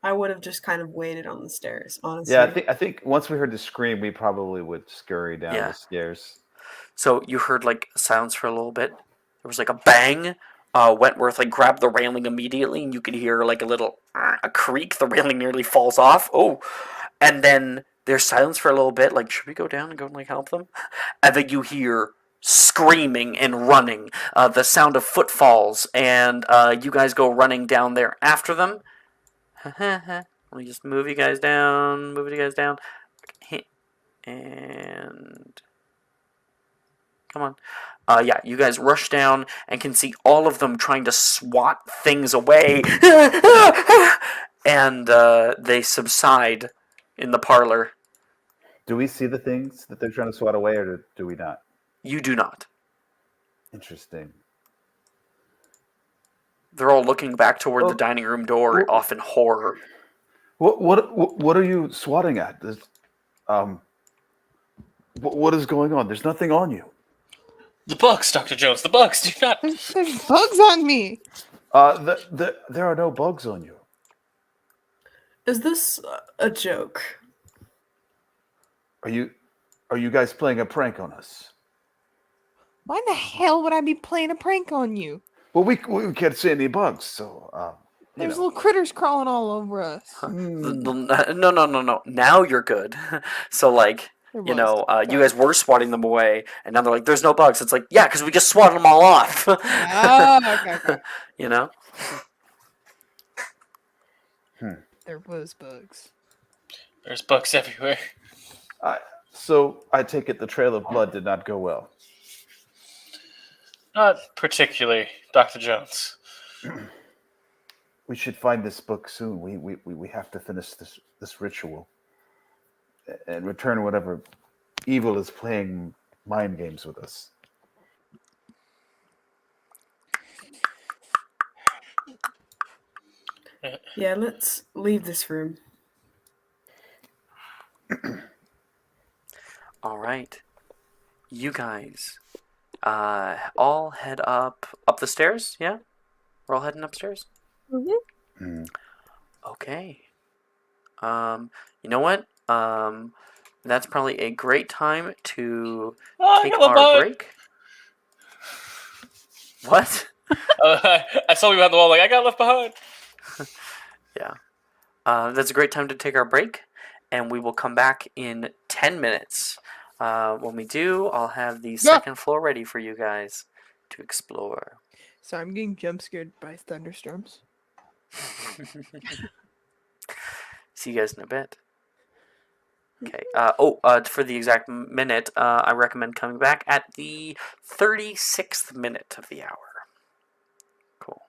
I would have just kind of waited on the stairs, honestly. Yeah, I think once we heard the scream, we probably would scurry down the stairs. So you heard like sounds for a little bit. There was like a bang. Wentworth like grabbed the railing immediately, and you could hear like a creak. The railing nearly falls off. Oh, and then there's silence for a little bit. Like, should we go down and go and like help them? And then you hear screaming and running. The sound of footfalls, and you guys go running down there after them. Let me just move you guys down. And come on. Yeah, you guys rush down and can see all of them trying to swat things away. And they subside in the parlor. Do we see the things that they're trying to swat away, or do we not? You do not. Interesting. They're all looking back toward the dining room door, off in horror. What are you swatting at? What is going on? There's nothing on you. The bugs, Dr. Jones. The bugs. Do not. There's bugs on me. There are no bugs on you. Is this a joke? Are you guys playing a prank on us? Why in the hell would I be playing a prank on you? Well, we can't see any bugs, so There's little critters crawling all over us. No. Now you're good. So like, you guys were swatting them away, and now they're like, "There's no bugs." It's like, yeah, because we just swatted them all off. Okay. You know. There was bugs. There's bugs everywhere. So I take it the trail of blood did not go well. Not particularly, Dr. Jones. We should find this book soon. We have to finish this ritual and return whatever evil is playing mind games with us. Yeah, let's leave this room. right. You guys all head up the stairs, yeah? We're all heading upstairs? Okay. You know what? That's probably a great time to take our break. What? I saw you behind the wall. Like I got left behind. Yeah. That's a great time to take our break, and we will come back in 10 minutes. When we do, I'll have the second floor ready for you guys to explore. So I'm getting jump scared by thunderstorms. See you guys in a bit. Okay. For the exact minute, I recommend coming back at the 36th minute of the hour. Cool.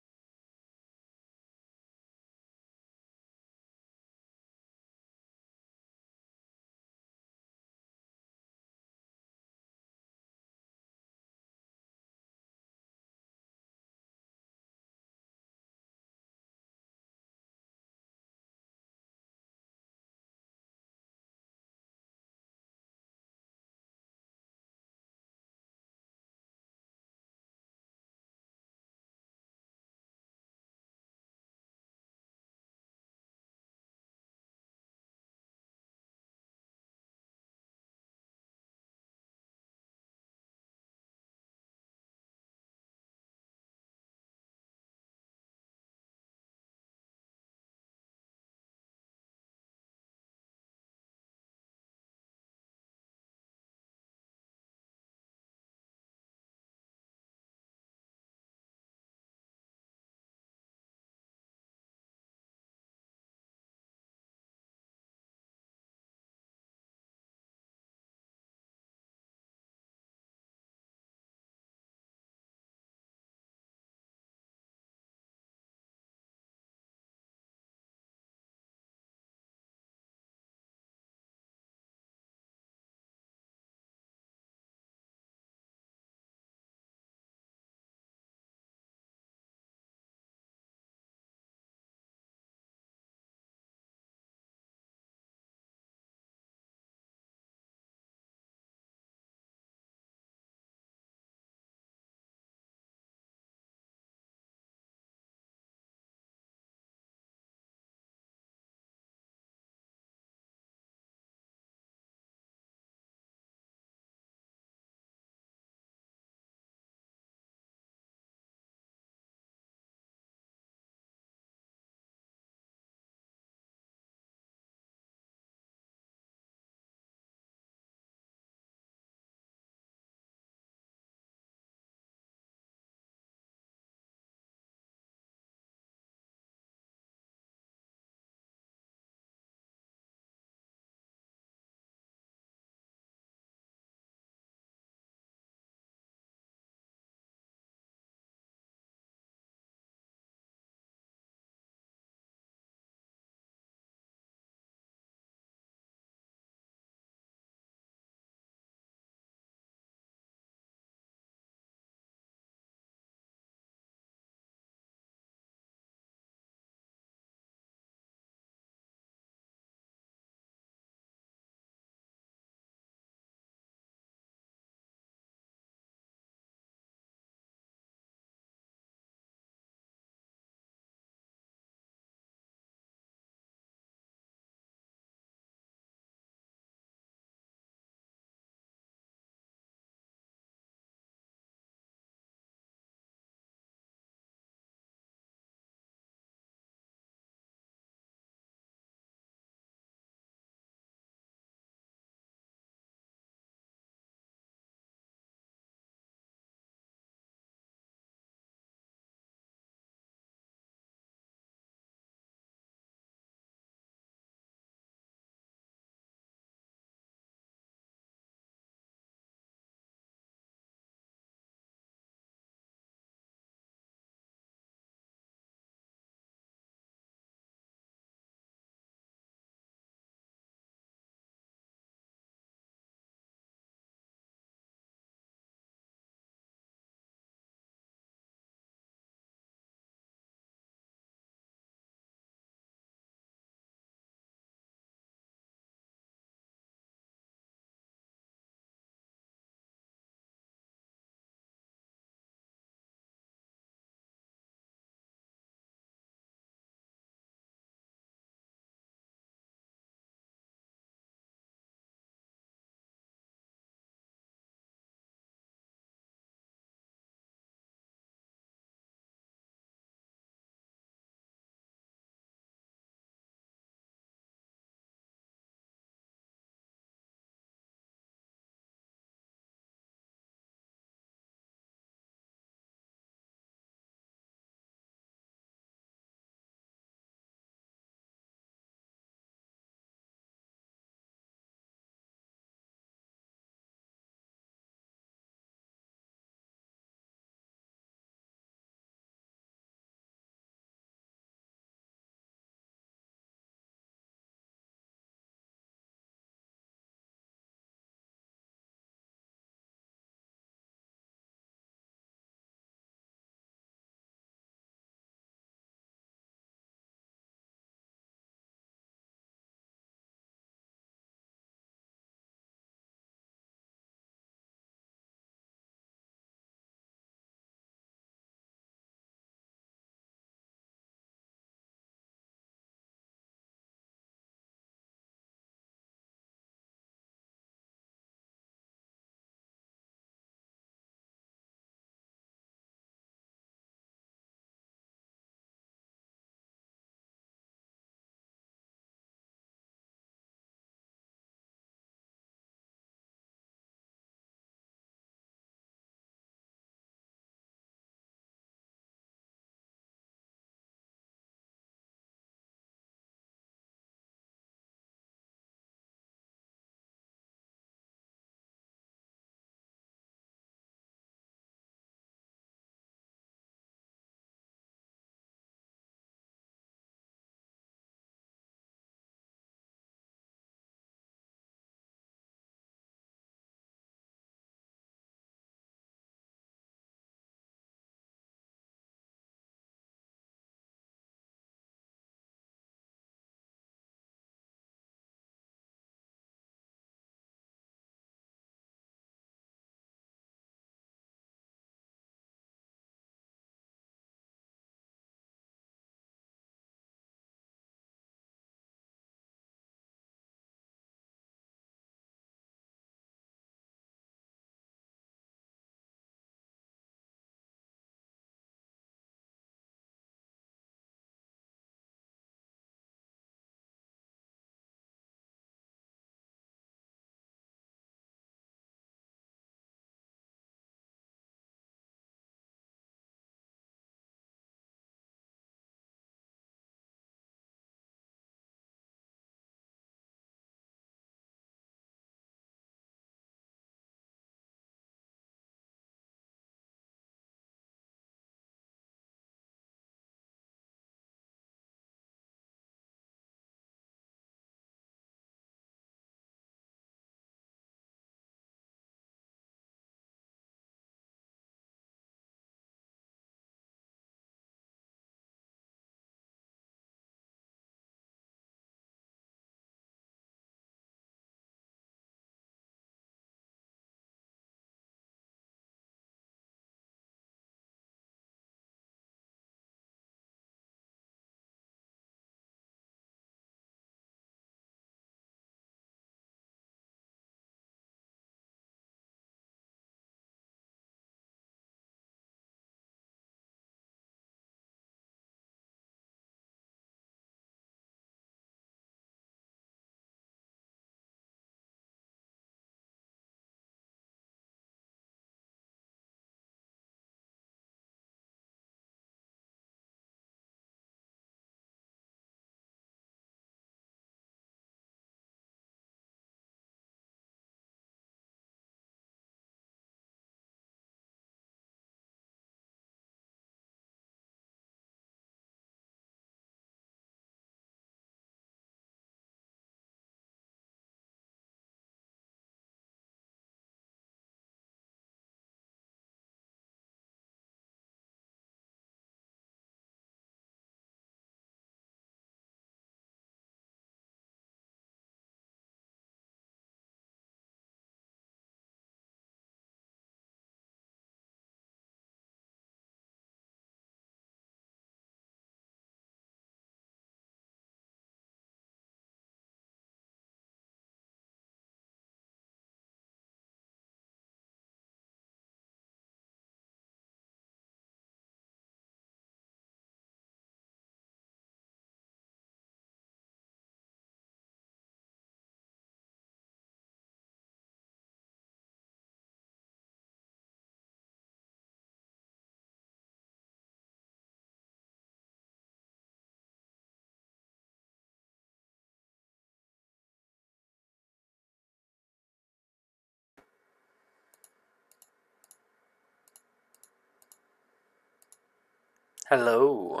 Hello.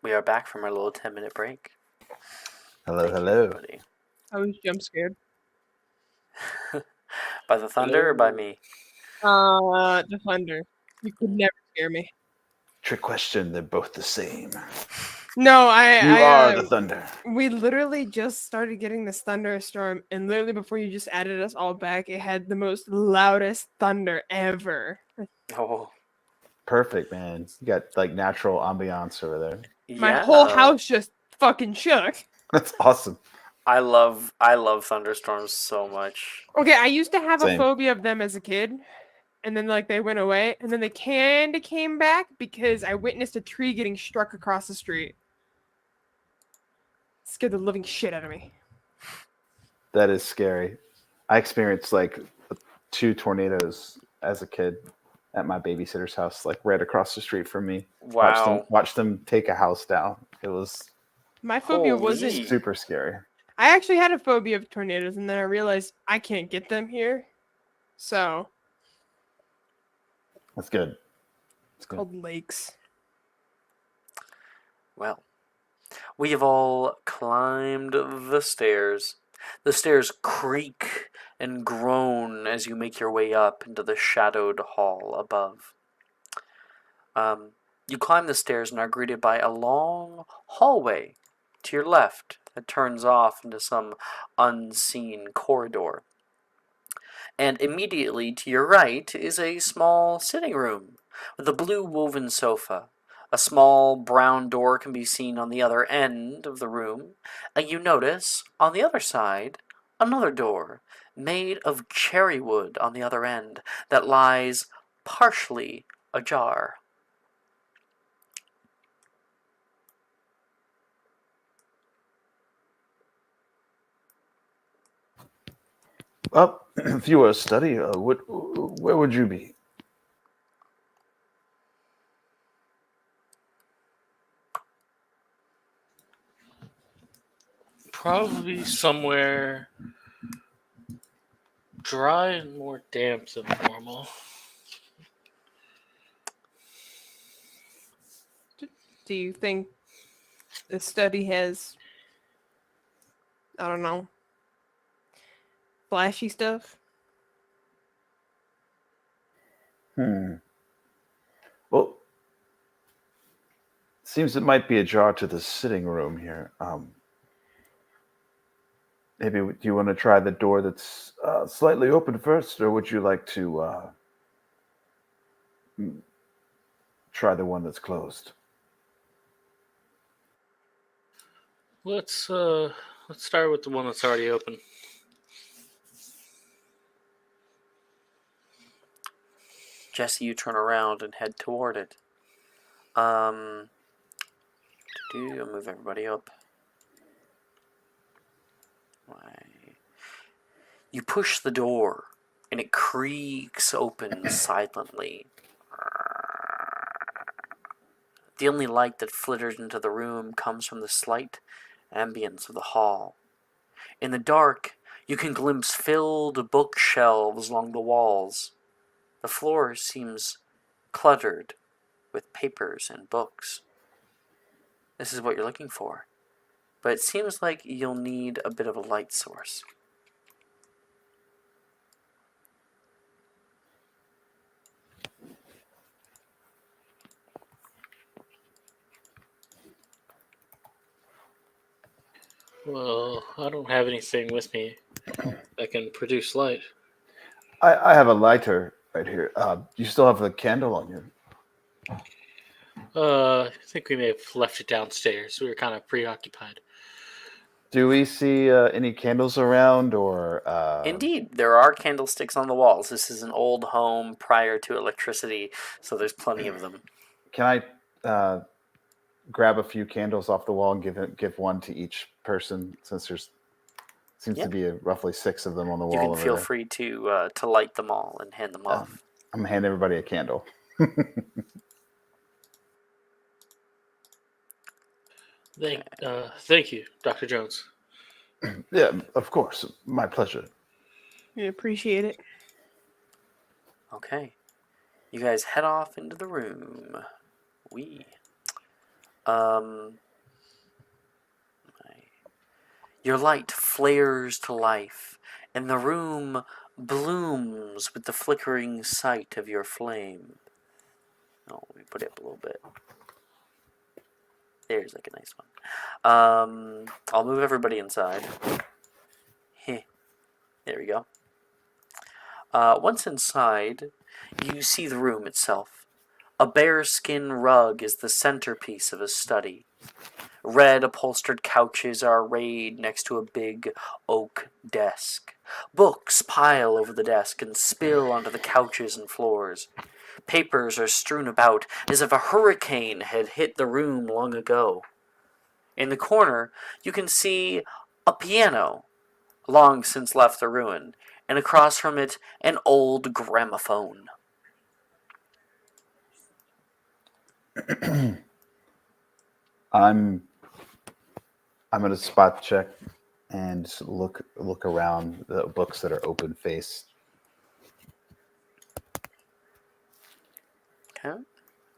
We are back from our little 10-minute break. Hello, Thank you, hello. everybody. I was jump scared. By the thunder or by me? The thunder. You could never scare me. Trick question. They're both the same. No, You are the thunder. We literally just started getting this thunderstorm, and literally before you just added us all back, it had the most loudest thunder ever. Oh, Perfect, man. You got like natural ambiance over there. My yeah. whole house just fucking shook. That's awesome. I love thunderstorms so much. Okay, I used to have a Same. phobia of them as a kid, and then like they went away, and then they kinda came back because I witnessed a tree getting struck across the street. Scared the living shit out of me. That is scary. I experienced like 2 tornadoes as a kid at my babysitter's house, like right across the street from me. Wow. Watched them take a house down. It was My phobia wasn't. Holy. super scary. I actually had a phobia of tornadoes, and then I realized I can't get them here. So That's good. it's called lakes. Well, we have all climbed the stairs. The stairs creak and groan as you make your way up into the shadowed hall above. You climb the stairs and are greeted by a long hallway to your left that turns off into some unseen corridor. And immediately to your right is a small sitting room with a blue woven sofa. A small brown door can be seen on the other end of the room, and you notice on the other side another door made of cherry wood on the other end that lies partially ajar. Well, if you were a study, where would you be? Probably somewhere dry and more damp than normal. Do you think the study has, I don't know, flashy stuff? Well, seems it might be ajar to the sitting room here. Maybe do you want to try the door that's slightly open first, or would you like to try the one that's closed? Let's start with the one that's already open. Jesse, you turn around and head toward it. I'll move everybody up. You push the door, and it creaks open silently. The only light that flitters into the room comes from the slight ambience of the hall. In the dark, you can glimpse filled bookshelves along the walls. The floor seems cluttered with papers and books. This is what you're looking for, but it seems like you'll need a bit of a light source. Well, I don't have anything with me that can produce light. I have a lighter right here. You still have the candle on you? I think we may have left it downstairs. We were kind of preoccupied. Do we see any candles around, or? Indeed, there are candlesticks on the walls. This is an old home prior to electricity, so there's plenty of them. Can I grab a few candles off the wall and give one to each person, since there's seems to be roughly 6 of them on the wall? You can over feel there. free to light them all and hand them off. I'm gonna hand everybody a candle. Thank you, Dr. Jones. Yeah, of course. My pleasure. We appreciate it. Okay. You guys head off into the room. Your light flares to life, and the room blooms with the flickering sight of your flame. Oh, let me put it up a little bit. There's like a nice one. I'll move everybody inside. There we go. Once inside, you see the room itself. A bearskin rug is the centerpiece of a study. Red upholstered couches are arrayed next to a big oak desk. Books pile over the desk and spill onto the couches and floors. Papers are strewn about as if a hurricane had hit the room long ago. In the corner, you can see a piano, long since left the ruin, and across from it, an old gramophone. I'm gonna spot check and look around the books that are open faced. Okay.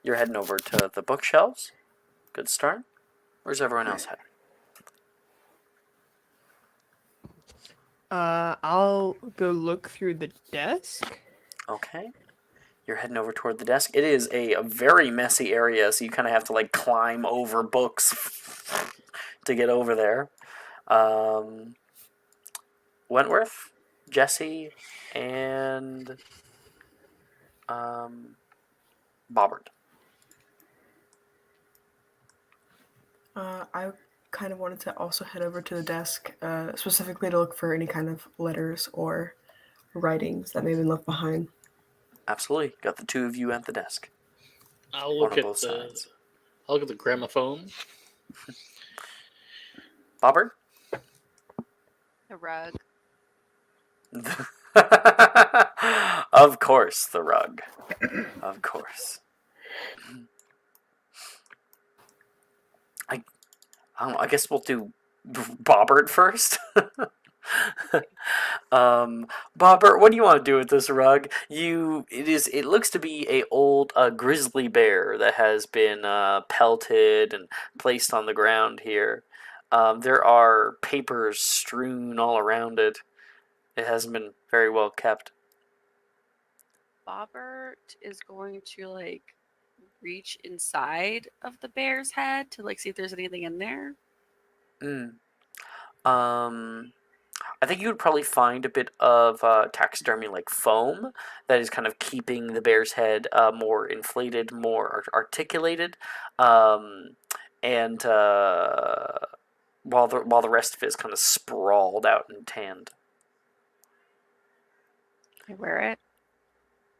You're heading over to the bookshelves. Good start. Where's everyone else heading? I'll go look through the desk. Okay. You're heading over toward the desk. It is a very messy area, so you kind of have to like climb over books to get over there. Wentworth, Jesse, and Bobbert. I kind of wanted to also head over to the desk, specifically to look for any kind of letters or writings that may have been left behind. Absolutely. Got the two of you at the desk. I'll One look on at both the sides. I'll look at the gramophone. Bobbert? The rug. Of course, the rug. Of course. I don't know. I guess we'll do Bobbert first. Bobbert, what do you want to do with this rug? It looks to be a old grizzly bear that has been pelted and placed on the ground here. There are papers strewn all around it. It hasn't been very well kept. Bobbert is going to like reach inside of the bear's head to like see if there's anything in there. I think you would probably find a bit of taxidermy like foam that is kind of keeping the bear's head more inflated, more articulated, and while the rest of it is kind of sprawled out and tanned. I wear it.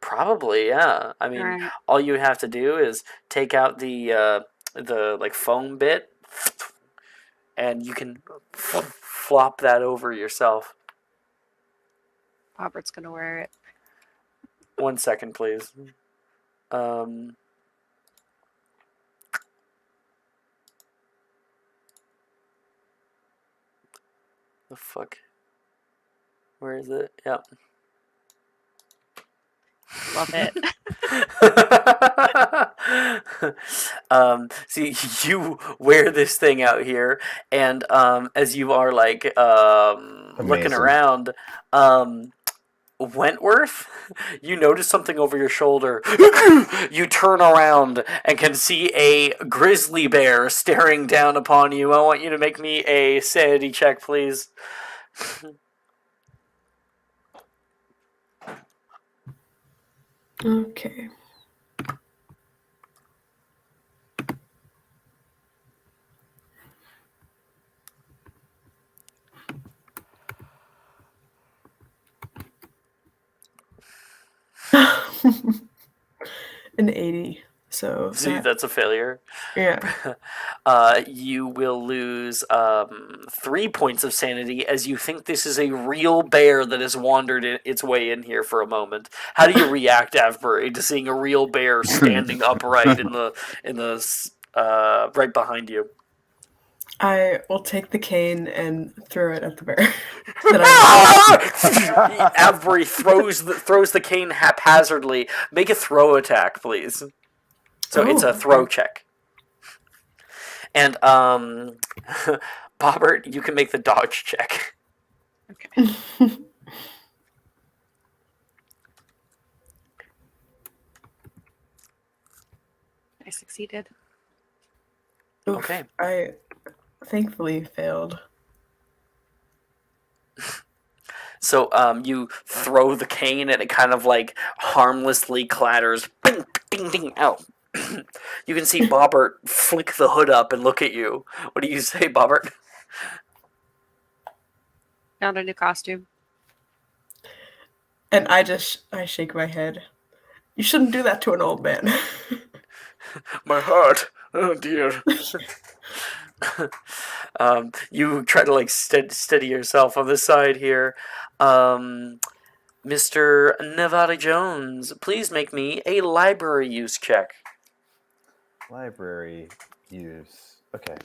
Probably, yeah. I mean, Alright. all you would have to do is take out the like foam bit, and you can flop that over yourself. Bobbert's gonna wear it. 1 second, please. The fuck? Where is it? Yep. Love it. See, you wear this thing out here, and as you are like looking Amazing. around, Wentworth, you notice something over your shoulder. You turn around and can see a grizzly bear staring down upon you. I want you to make me a sanity check, please. Okay. An 80. So See, that's a failure. yeah. You will lose 3 points of sanity as you think this is a real bear that has wandered its way in here for a moment. How do you react, Avbury, to seeing a real bear standing upright in the right behind you? I will take the cane and throw it at the bear. Avbury throws the cane haphazardly. Make a throw attack, please. So it's a throw check. And Bobbert, you can make the dodge check. Okay. I succeeded. Oof, Okay. I thankfully failed. So you throw the cane and it kind of like harmlessly clatters. Ding, ding, ding, ow. You can see Bobbert flick the hood up and look at you. What do you say, Bobbert? Found a new costume. And I shake my head. You shouldn't do that to an old man. My heart. Oh dear. You try to like steady yourself on the side here. Mr. Nevada Jones, please make me a library use check. Library use. Okay.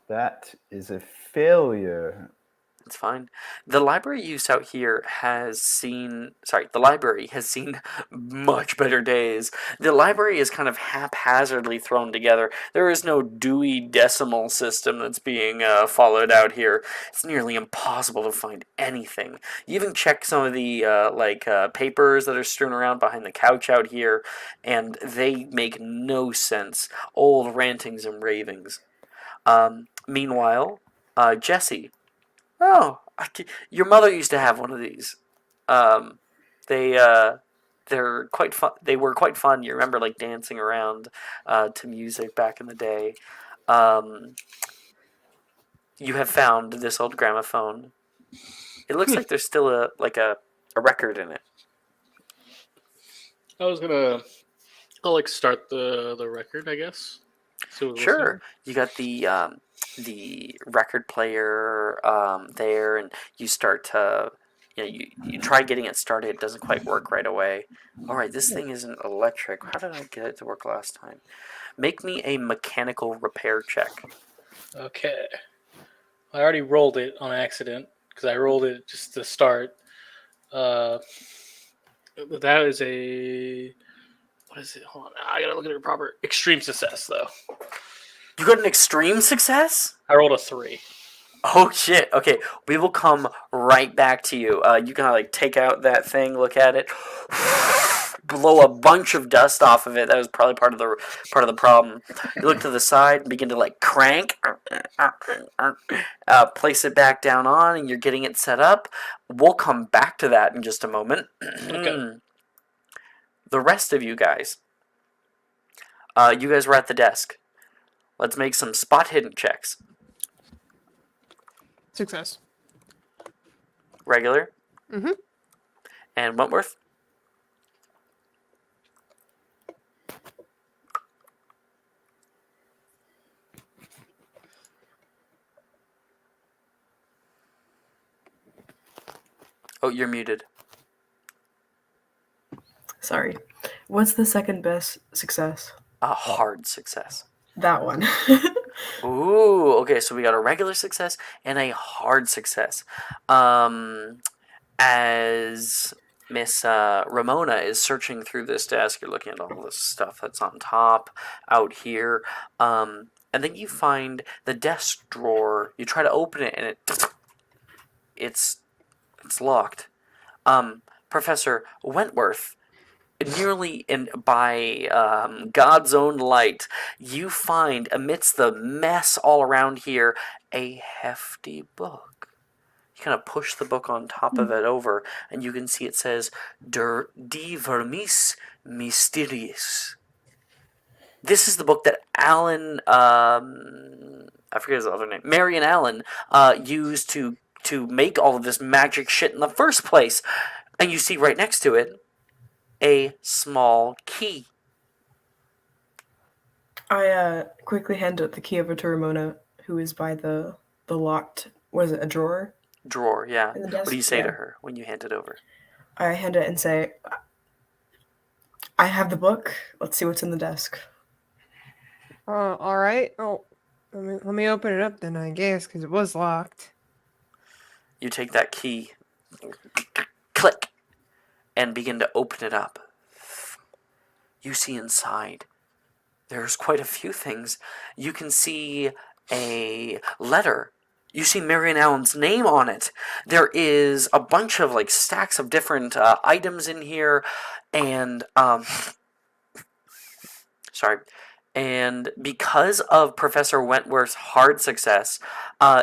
That is a failure. It's fine. The library use out here the library has seen much better days. The library is kind of haphazardly thrown together. There is no Dewey Decimal System that's being followed out here. It's nearly impossible to find anything. You even check some of the papers that are strewn around behind the couch out here, and they make no sense. Old rantings and ravings. Meanwhile, Jesse. Oh, your mother used to have one of these. Um, they're quite fun. They were quite fun. You remember like dancing around to music back in the day. Um, you have found this old gramophone. It looks like there's still a record in it. I'll like start the record, I guess. See what we're Sure, listening. you got the record player there, and you start to you try getting it started. It doesn't quite work right away. All right, this thing isn't electric. How did I get it to work last time? Make me a mechanical repair check. Okay. I already rolled it on accident because I rolled it just to start. That is a what is it? Hold on, I gotta look at it proper. Extreme success though. You got an extreme success? I rolled a 3. Oh shit! Okay, we will come right back to you. You kind of like take out that thing, look at it, blow a bunch of dust off of it. That was probably part of the problem. You look to the side and begin to like crank, place it back down on, and you're getting it set up. We'll come back to that in just a moment. Okay. The rest of you guys were at the desk. Let's make some spot hidden checks. Success. Regular. Mhm. And Wentworth. Oh, you're muted. Sorry. What's the second best success? A hard success. That one. Ooh, okay, so we got a regular success and a hard success. As Miss Ramona is searching through this desk, you're looking at all this stuff that's on top out here. And then you find the desk drawer. You try to open it, and it's locked. Professor Wentworth, nearly by God's own light, you find amidst the mess all around here a hefty book. You kind of push the book on top of it over, and you can see it says De Vermis Mysteriis. This is the book that Alan, I forget his other name, Marion Allen, used to make all of this magic shit in the first place. And you see right next to it a small key. I quickly hand the key over to Ramona, who is by the locked, was it a drawer? Drawer, yeah. In the desk? What do you say Yeah. to her when you hand it over? I hand it and say, I have the book. Let's see what's in the desk. All right. Oh, let me open it up then, I guess, because it was locked. You take that key, click, and begin to open it up. You see inside There's quite a few things. You can see a letter. You see Marion Allen's name on it. There is a bunch of like stacks of different items in here, and sorry. And because of Professor Wentworth's hard success,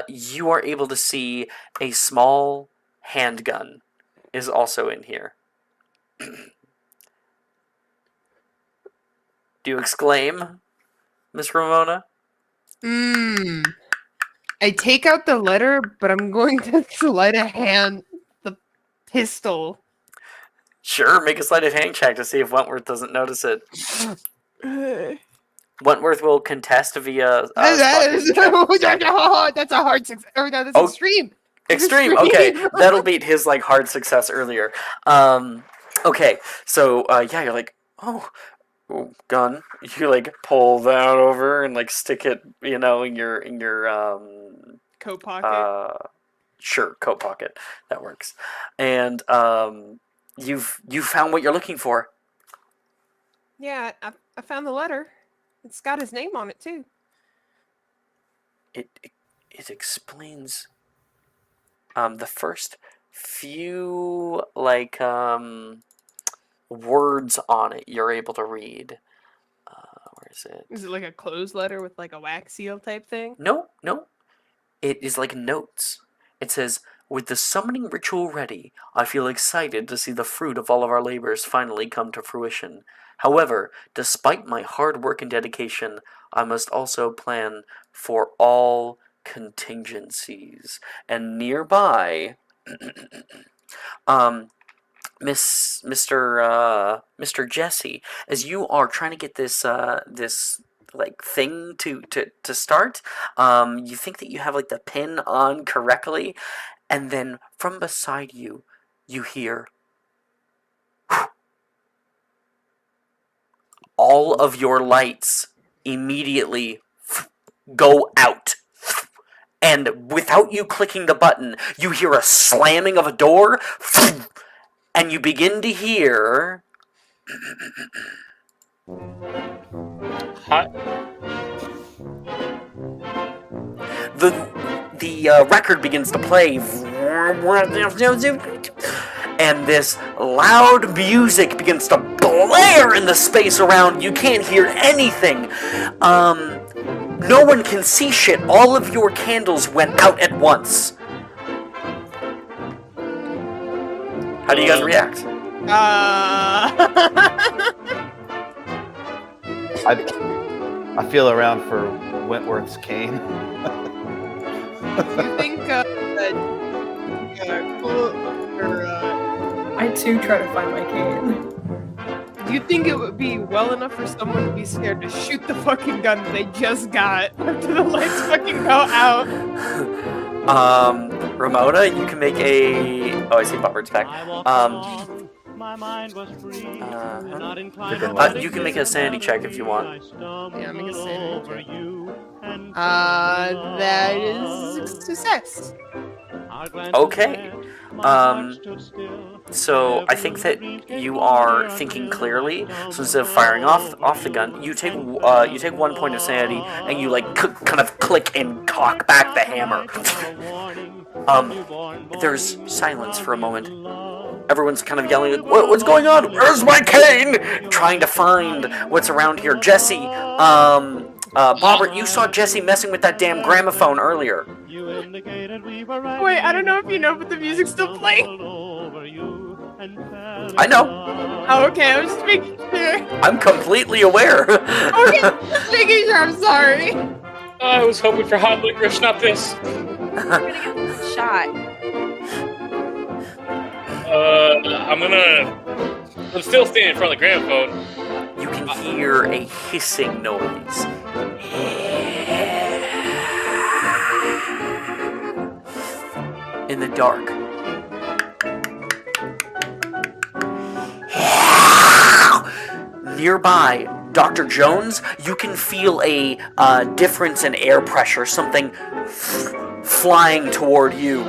you are able to see a small handgun is also in here. Do you exclaim, Miss Ramona? I take out the letter, but I'm going to sleight of hand the pistol. Sure, make a sleight of hand check to see if Wentworth doesn't notice it. Wentworth will contest via spot hidden check. That's a hard success. Or no, that's Oh, extreme. Extreme. Okay, that'll beat his like hard success earlier. Okay, so yeah, you're like, oh, gun. You like pull that over and like stick it, in your coat pocket. Sure, coat pocket. That works. And you've found what you're looking for. Yeah, I found the letter. It's got his name on it too. It explains the first few like words on it you're able to read. Where is it? Is it like a closed letter with like a wax seal type thing? No. It is like notes. It says, "With the summoning ritual ready, I feel excited to see the fruit of all of our labors finally come to fruition. However, despite my hard work and dedication, I must also plan for all contingencies." And nearby, Mr. Jesse, as you are trying to get this like thing to start, you think that you have like the pin on correctly, and then from beside you, you hear all of your lights immediately go out. And without you clicking the button, you hear a slamming of a door, and you begin to hear the record begins to play, and this loud music begins to blare in the space around. You can't hear anything. No one can see shit. All of your candles went out at once. How do you guys react? I feel around for Wentworth's cane. Do you think I too try to find my cane. do you think it would be well enough for someone to be scared to shoot the fucking gun that they just got after the lights fucking go out? Ramona, you can make a... Oh, I see Bumper's back. My mind was free. You can make a sanity check if you want. Yeah, make a sanity check. That is success. Okay. So I think that you are thinking clearly. So instead of firing off the gun, you take 1 point of sanity and you like kind of click and cock back the hammer. There's silence for a moment. Everyone's kind of yelling, what's going on? Where's my cane? Trying to find what's around here. Jesse, Bobbert, you saw Jesse messing with that damn gramophone earlier. Wait, I don't know if you know, but the music's still playing. I know. Oh, okay, I was just making sure. I'm completely aware. Okay, just making sure, I'm sorry. I was hoping for hot licorice, not this. I'm gonna get this shot. I'm still standing in front of the gramophone. You can hear a hissing noise. In the dark. Nearby, Dr. Jones, you can feel a difference in air pressure. Something flying toward you.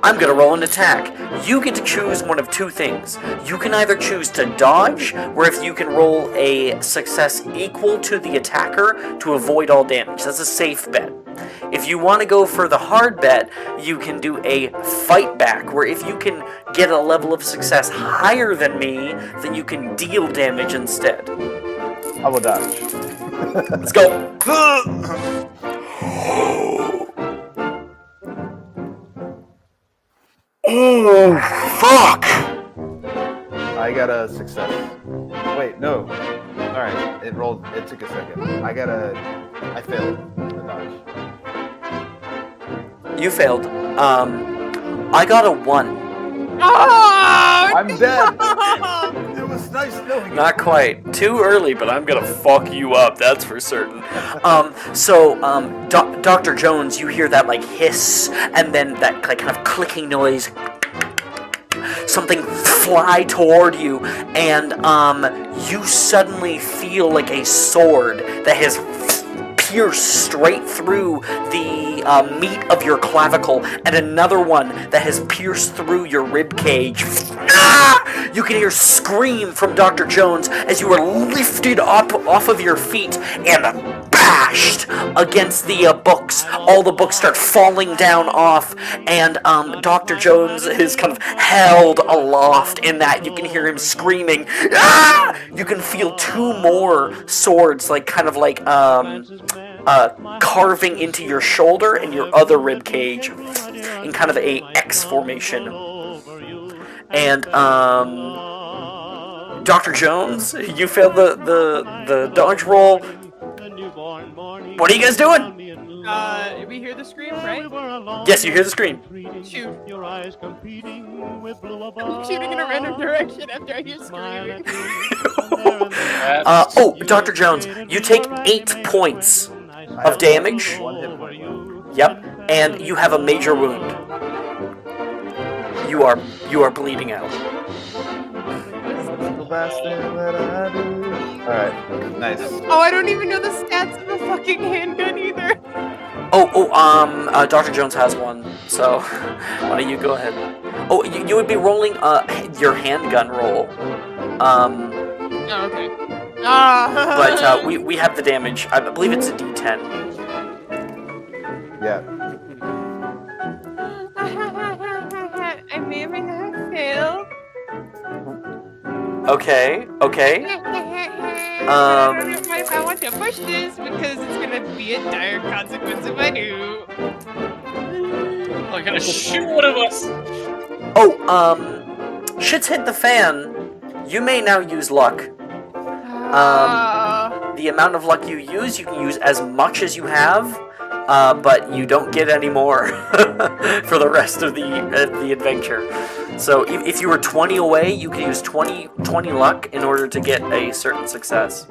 I'm gonna roll an attack. You get to choose one of two things. You can either choose to dodge, where if you can roll a success equal to the attacker to avoid all damage. That's a safe bet. If you want to go for the hard bet, you can do a fight back, where if you can get a level of success higher than me, then you can deal damage instead. I will dodge. Let's go. Oh, fuck! I got a success. Wait, no. Alright, it rolled. It took a second. I failed the dodge. You failed. I got a 1. Oh, I'm dead! It was nice knowing you. Not quite. Too early, but I'm gonna fuck you up, that's for certain. Dr. Jones, you hear that, like, hiss, and then that, like, kind of clicking noise. Something fly toward you, and, you suddenly feel like a sword that has pierced straight through the meat of your clavicle, and another one that has pierced through your rib cage. Ah! You can hear scream from Dr. Jones as you are lifted up off of your feet and bashed against the books. All the books start falling down off, and Dr. Jones is kind of held aloft in that. You can hear him screaming. Ah! You can feel 2 more swords, like kind of like carving into your shoulder and your other rib cage in kind of a X formation. And Dr. Jones, you failed the dodge roll. What are you guys doing? We hear the scream, right? Yes, you hear the scream. Shoot. I'm shooting in a random direction after I hear screaming. Dr. Jones, you take 8 points of damage. 1 hit point. Yep, and you have a major wound. You are bleeding out. The last thing that I do. Alright, nice. Oh, I don't even know the stats of a fucking handgun either. Dr. Jones has one, so why don't you go ahead? Oh, you would be rolling your handgun roll. Oh, okay. But we have the damage. I believe it's a D10. Yeah. I may have failed. Okay. I don't know if I want to push this because it's gonna be a dire consequence if I do. I'm gonna shoot one of us. Shit's hit the fan. You may now use luck. The amount of luck you can use as much as you have, but you don't get any more for the rest of the adventure. So if you were 20 away, you can use 20 luck in order to get a certain success.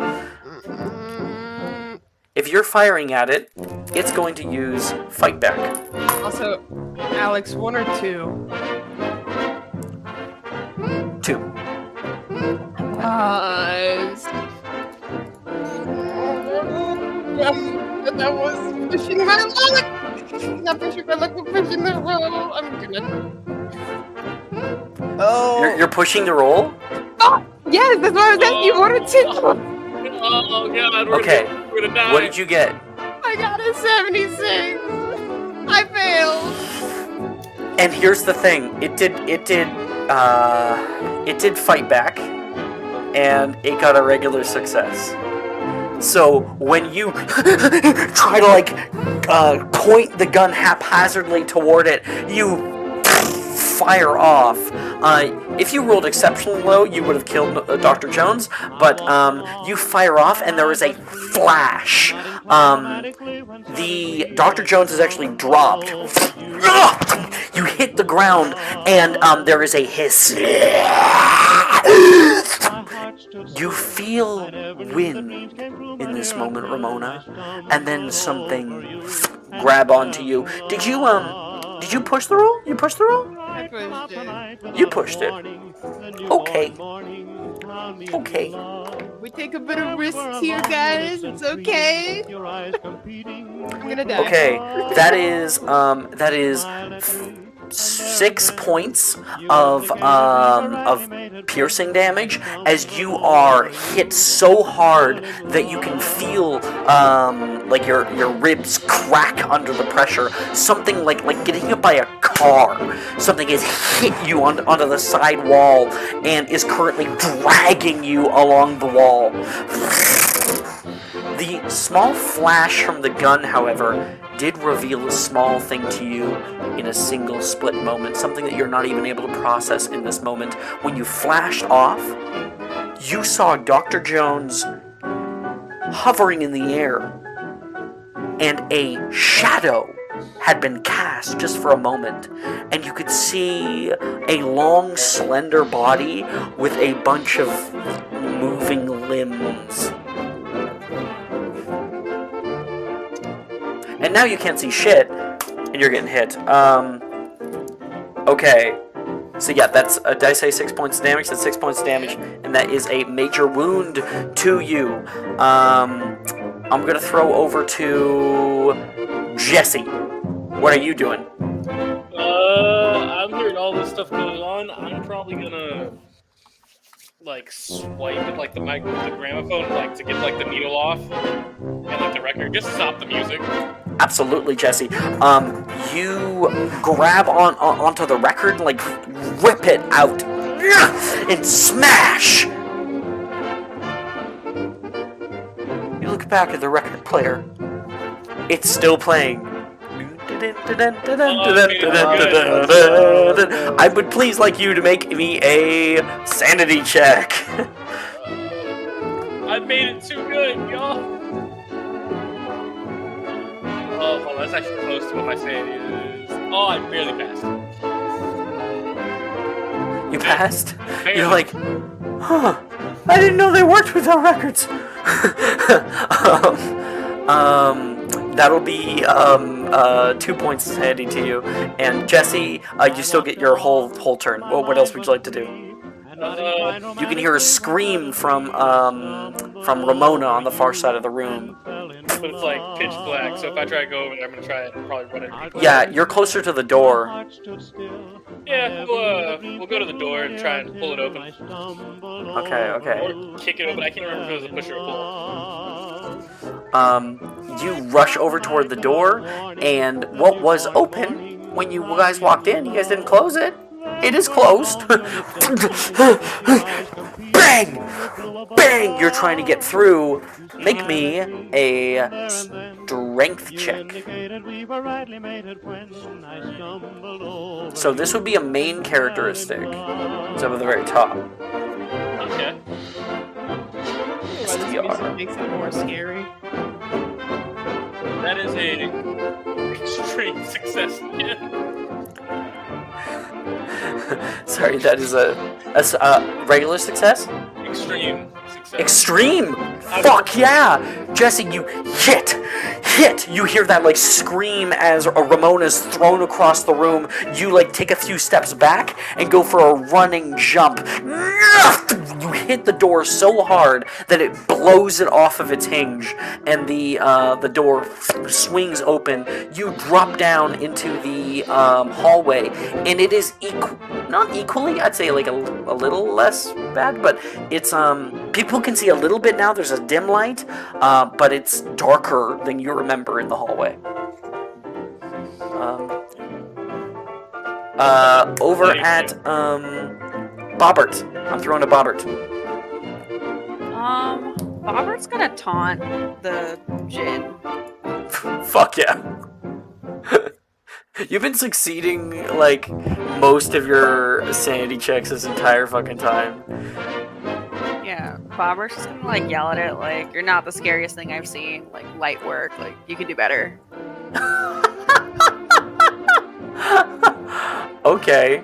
If you're firing at it, it's going to use fight back. Also, Alex, 1 or 2? 2. That was pushing my luck. Not pushing my luck, but pushing the roll. I'm gonna. Oh! You're pushing the roll? Oh, yes, that's why I was asking you 1 or 2. Oh god, Okay. we're gonna die. What did you get? I got a 76. I failed. And here's the thing. It did fight back, and it got a regular success. So when you try to point the gun haphazardly toward it, you fire off. If you rolled exceptionally low, you would have killed Dr. Jones, but you fire off and there is a flash. The Dr. Jones is actually dropped. You hit the ground and there is a hiss. You feel wind in this moment, Ramona, and then something grab onto you. Did you push the roll? You pushed the roll? I pushed it. You pushed it. Okay. Okay. We take a bit of risks here, guys. It's okay. I'm gonna die. Okay, that is 6 points of piercing damage as you are hit so hard that you can feel like your ribs crack under the pressure. Something like getting hit by a car. Something has hit you onto the side wall and is currently dragging you along the wall. The small flash from the gun, however, did reveal a small thing to you in a single split moment, something that you're not even able to process in this moment. When you flashed off, you saw Dr. Jones hovering in the air, and a shadow had been cast just for a moment, and you could see a long, slender body with a bunch of moving limbs. And now you can't see shit, and you're getting hit. Okay. So yeah, that's, did I say 6 points of damage? That's 6 points of damage, and that is a major wound to you. I'm gonna throw over to Jesse. What are you doing? I'm hearing all this stuff going on. I'm probably gonna swipe at the gramophone, to get the needle off and the record, just stop the music. Absolutely, Jesse. You grab onto the record and rip it out and smash. You look back at the record player. It's still playing. I would please like you to make me a sanity check. I made it too good, y'all. Oh, hold on, that's actually close to what my sanity is. Oh, I barely passed. You passed? Barely. You're like, huh, I didn't know they worked without records. That'll be 2 points of sanity to you. And Jesse, you still get your whole turn. Well, what else would you like to do? You can hear a scream from Ramona on the far side of the room. But it's pitch black, so if I try to go over there, I'm gonna try it and probably run into people. Yeah, you're closer to the door. Yeah, we'll go to the door and try and pull it open. Okay. Or kick it open. I can't remember if it was a push or a pull. You rush over toward the door, and what was open when you guys walked in, you guys didn't close it. It is closed. Bang! Bang! You're trying to get through. Make me a strength check. So this would be a main characteristic. It's up at the very top. Okay. This music makes it more scary. That is a extreme success again. Sorry, that is a regular success? Extreme success. Extreme! Fuck yeah! Jesse, you hit! You hear that scream as Ramona's thrown across the room. You take a few steps back and go for a running jump. You hit the door so hard that it blows it off of its hinge, and the door swings open. You drop down into the hallway, and it is not equally, I'd say a little less bad, but it's people can see a little bit now. There's a dim light, but it's darker than you remember in the hallway. Over at Bobbert. I'm throwing a Bobbert. Bobbert's gonna taunt the Jinn. Fuck yeah. You've been succeeding most of your sanity checks this entire fucking time. Yeah, Bobbert's just gonna yell at it you're not the scariest thing I've seen. Light work. You can do better. Okay.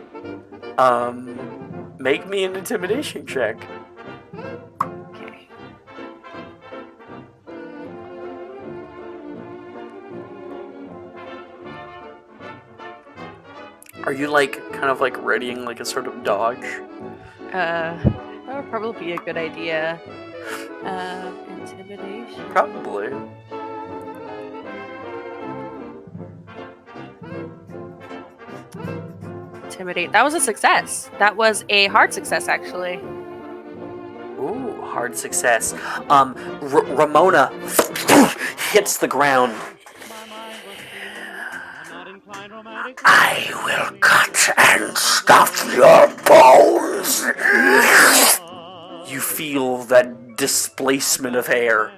Make me an intimidation check. Okay. Are you kind of readying a sort of dodge? That'd probably be a good idea. Intimidation. Probably. Intimidate. That was a success. That was a hard success, actually. Ooh, hard success. Ramona hits the ground. I will cut and stuff your bones. You feel that displacement of air.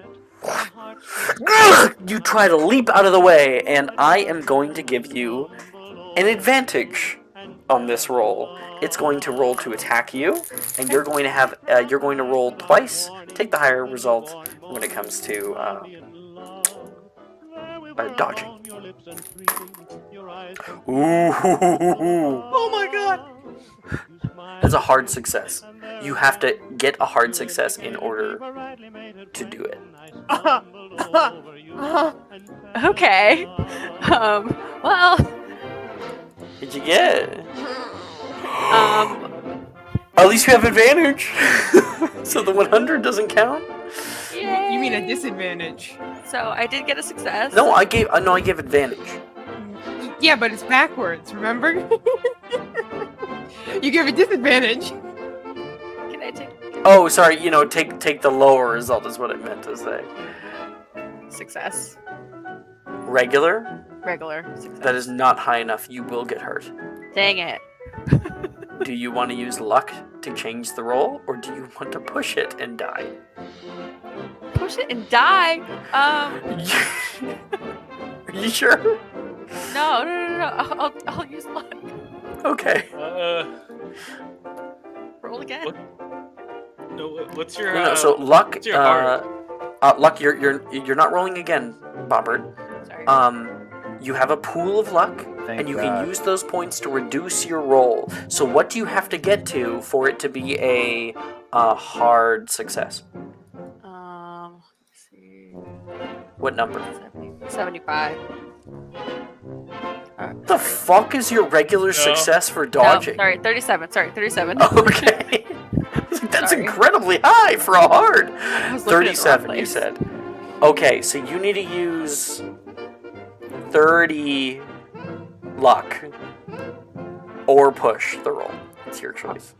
You try to leap out of the way, and I am going to give you an advantage on this roll. It's going to roll to attack you, and you're going to have you're going to roll twice. Take the higher result when it comes to dodging. Ooh! Oh my god! That's a hard success. You have to get a hard success in order to do it. Okay. Well. What'd you get? At least you have advantage. So the 100 doesn't count? Yay. You mean a disadvantage? So I did get a success. No, I gave advantage. Yeah, but it's backwards, remember? You give a disadvantage. Can I take Oh, sorry, take the lower result is what I meant to say. success? Regular? Regular success. That is not high enough. You will get hurt. Dang it. Do you want to use luck to change the roll, or do you want to push it and die? Push it and die? Are you sure? No. I'll use luck. Okay. Roll again. What's your No, so luck. what's your heart? Luck. You're not rolling again, Bobbert. Sorry. You have a pool of luck, Thank and you God. can use those points to reduce your roll. So what do you have to get to for it to be a hard success? Let's see. What number? 75. The fuck is your regular success for dodging? No, sorry, 37. Sorry, 37. Okay. That's Sorry. incredibly high for a hard. I was looking at the wrong 37, you place. said. Okay, so you need to use 30 luck or push the roll. It's your choice.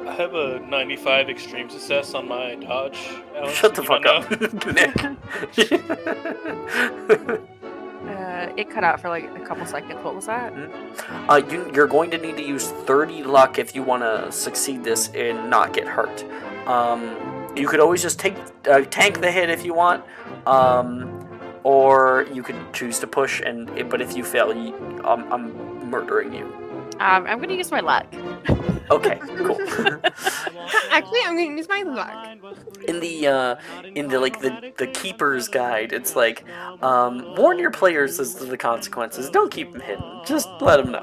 I have a 95 extreme success on my dodge. Alex, Shut the you fuck wanna up, know? Nick. It cut out for like a couple seconds. What was that? You're going to need to use 30 luck if you want to succeed this and not get hurt. You could always just tank the hit if you want, or you could choose to push. But if you fail, I'm murdering you. I'm gonna use my luck. Okay, cool. Actually, I'm gonna use my luck. In the keeper's guide, it's like warn your players as to the consequences. Don't keep them hidden. Just let them know.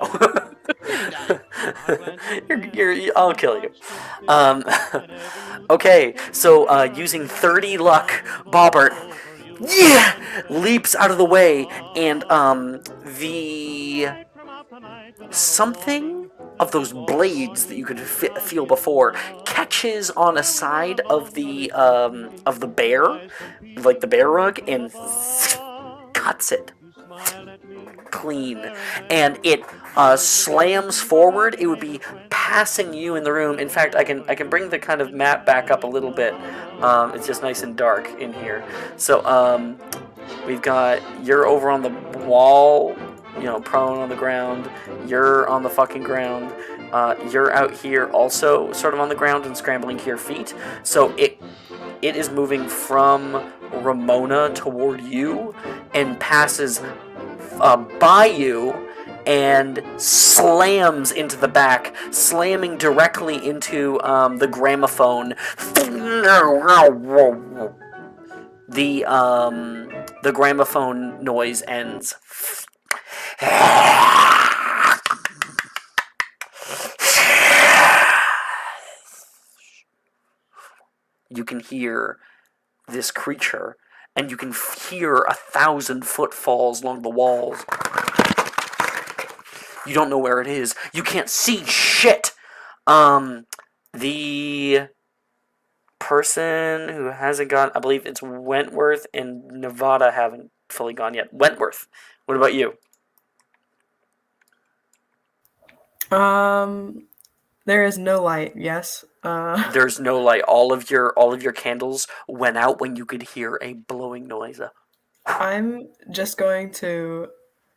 I'll kill you. Okay, so using 30 luck, Bobbert leaps out of the way, and the something of those blades that you could feel before catches on a side of the bear, like the bear rug, and cuts it clean, and it slams forward. It would be passing you in the room. In fact, I can bring the kind of map back up a little bit. It's just nice and dark in here. So we've got, you're over on the wall, prone on the ground. You're on the fucking ground. You're out here also sort of on the ground and scrambling to your feet. So it is moving from Ramona toward you and passes by you and slams into the back, slamming directly into the gramophone. The gramophone noise ends. You can hear this creature, and you can hear 1,000 footfalls along the walls. You don't know where it is. You can't see shit. The person who hasn't gone, I believe it's Wentworth and Nevada haven't fully gone yet. Wentworth, what about you? There is no light. Yes. There's no light. All of your candles went out when you could hear a blowing noise. I'm just going to,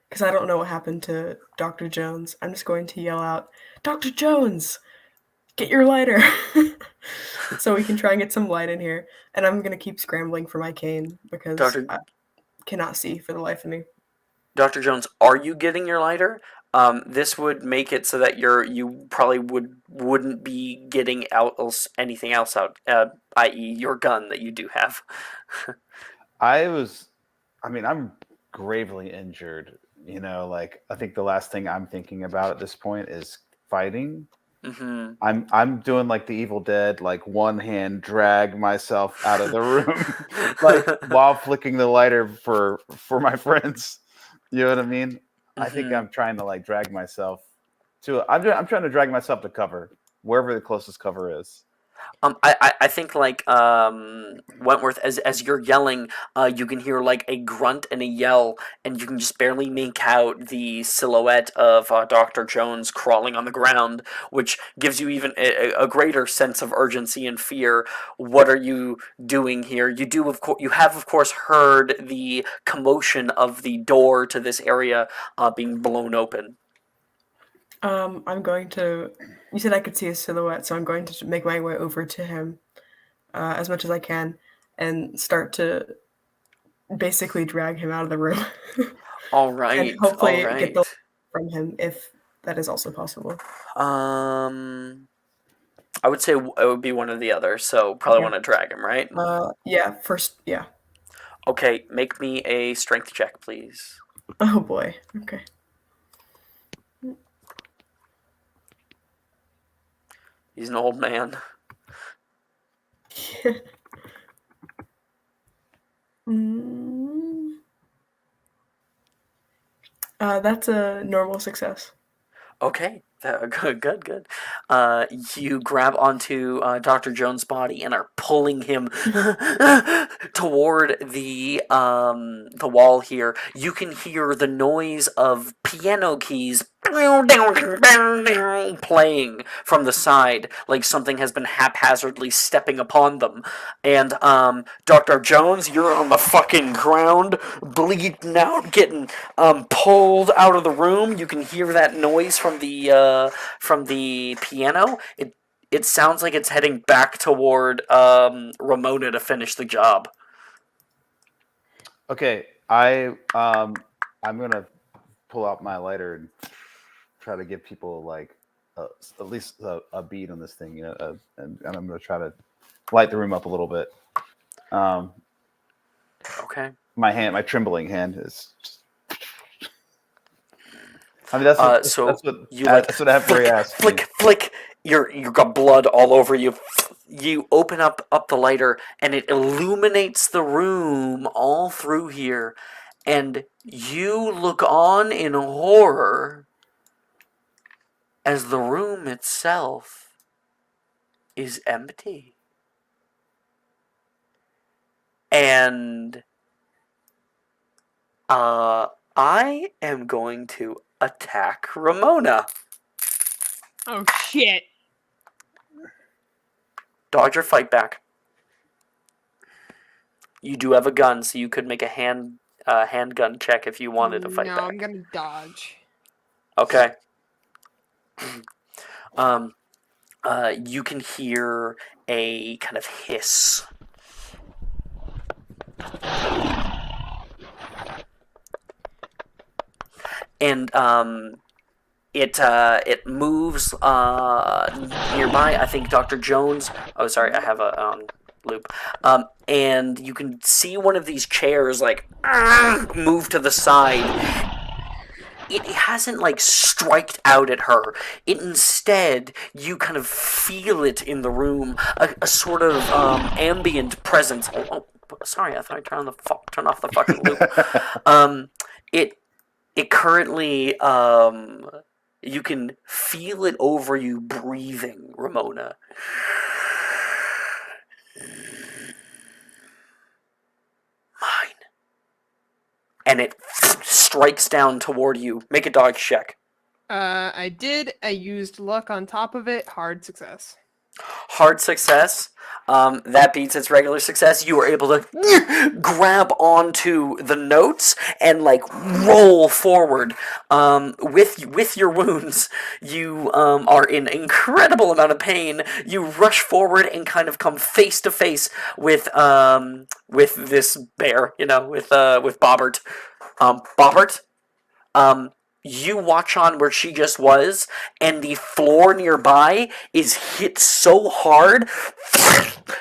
because I don't know what happened to Dr. Jones. I'm just going to yell out, "Dr. Jones, get your lighter," so we can try and get some light in here. And I'm gonna keep scrambling for my cane because Dr. I cannot see for the life of me. Dr. Jones, are you getting your lighter? This would make it so that you probably wouldn't be getting anything else out, i.e., your gun that you do have. I'm gravely injured. Like I think the last thing I'm thinking about at this point is fighting. Mm-hmm. I'm doing like the Evil Dead, like one hand drag myself out of the room, like while flicking the lighter for my friends. You know what I mean? I think Mm-hmm. I'm trying to like drag myself to. I'm trying to drag myself to cover wherever the closest cover is. I think like Wentworth, as you're yelling, you can hear like a grunt and a yell, and you can just barely make out the silhouette of Dr. Jones crawling on the ground, which gives you even a greater sense of urgency and fear. What are you doing here? You have of course heard the commotion of the door to this area being blown open. I'm going to. You said I could see his silhouette, so I'm going to make my way over to him as much as I can and start to basically drag him out of the room. All And right, all hopefully get the right. from him if that is also possible. I would say it would be one or the other, so probably Okay. want to drag him, right? Yeah, first, yeah. Okay, make me a strength check, please. Oh boy. Okay. He's an old man. Mm. That's a normal success. Okay, good. You grab onto Dr. Jones' body and are pulling him toward the wall here. You can hear the noise of piano keys playing from the side, like something has been haphazardly stepping upon them. And Dr. Jones, you're on the fucking ground, bleeding out, getting pulled out of the room. You can hear that noise from the piano. It sounds like it's heading back toward Ramona to finish the job. Okay, I'm gonna pull out my lighter and try to give people like at least a beat on this thing, and I'm gonna try to light the room up a little bit. Okay. My trembling hand is. I mean, that's what Avery asked. Flick. You got blood all over you. You open up the lighter, and it illuminates the room all through here, and you look on in horror as the room itself is empty. And I am going to attack Ramona. Oh shit. Dodge or fight back. You do have a gun, so you could make a handgun check if you wanted to fight back. No, I'm gonna dodge. Okay. You can hear a kind of hiss. And it moves nearby. I think Dr. Jones. Oh, sorry, I have a loop. And you can see one of these chairs like move to the side. It hasn't like striked out at her. It instead, you kind of feel it in the room, a sort of ambient presence. Oh, sorry, I thought I turned off the fucking loop. It currently you can feel it over you breathing, Ramona. and it strikes down toward you. Make a dodge check. I did. I used luck on top of it. Hard success. Hard success. That beats its regular success. You are able to grab onto the notes and like roll forward. With your wounds, you are in incredible amount of pain. You rush forward and kind of come face to face with this bear. With Bobbert. Bobbert. You watch on where she just was, and the floor nearby is hit so hard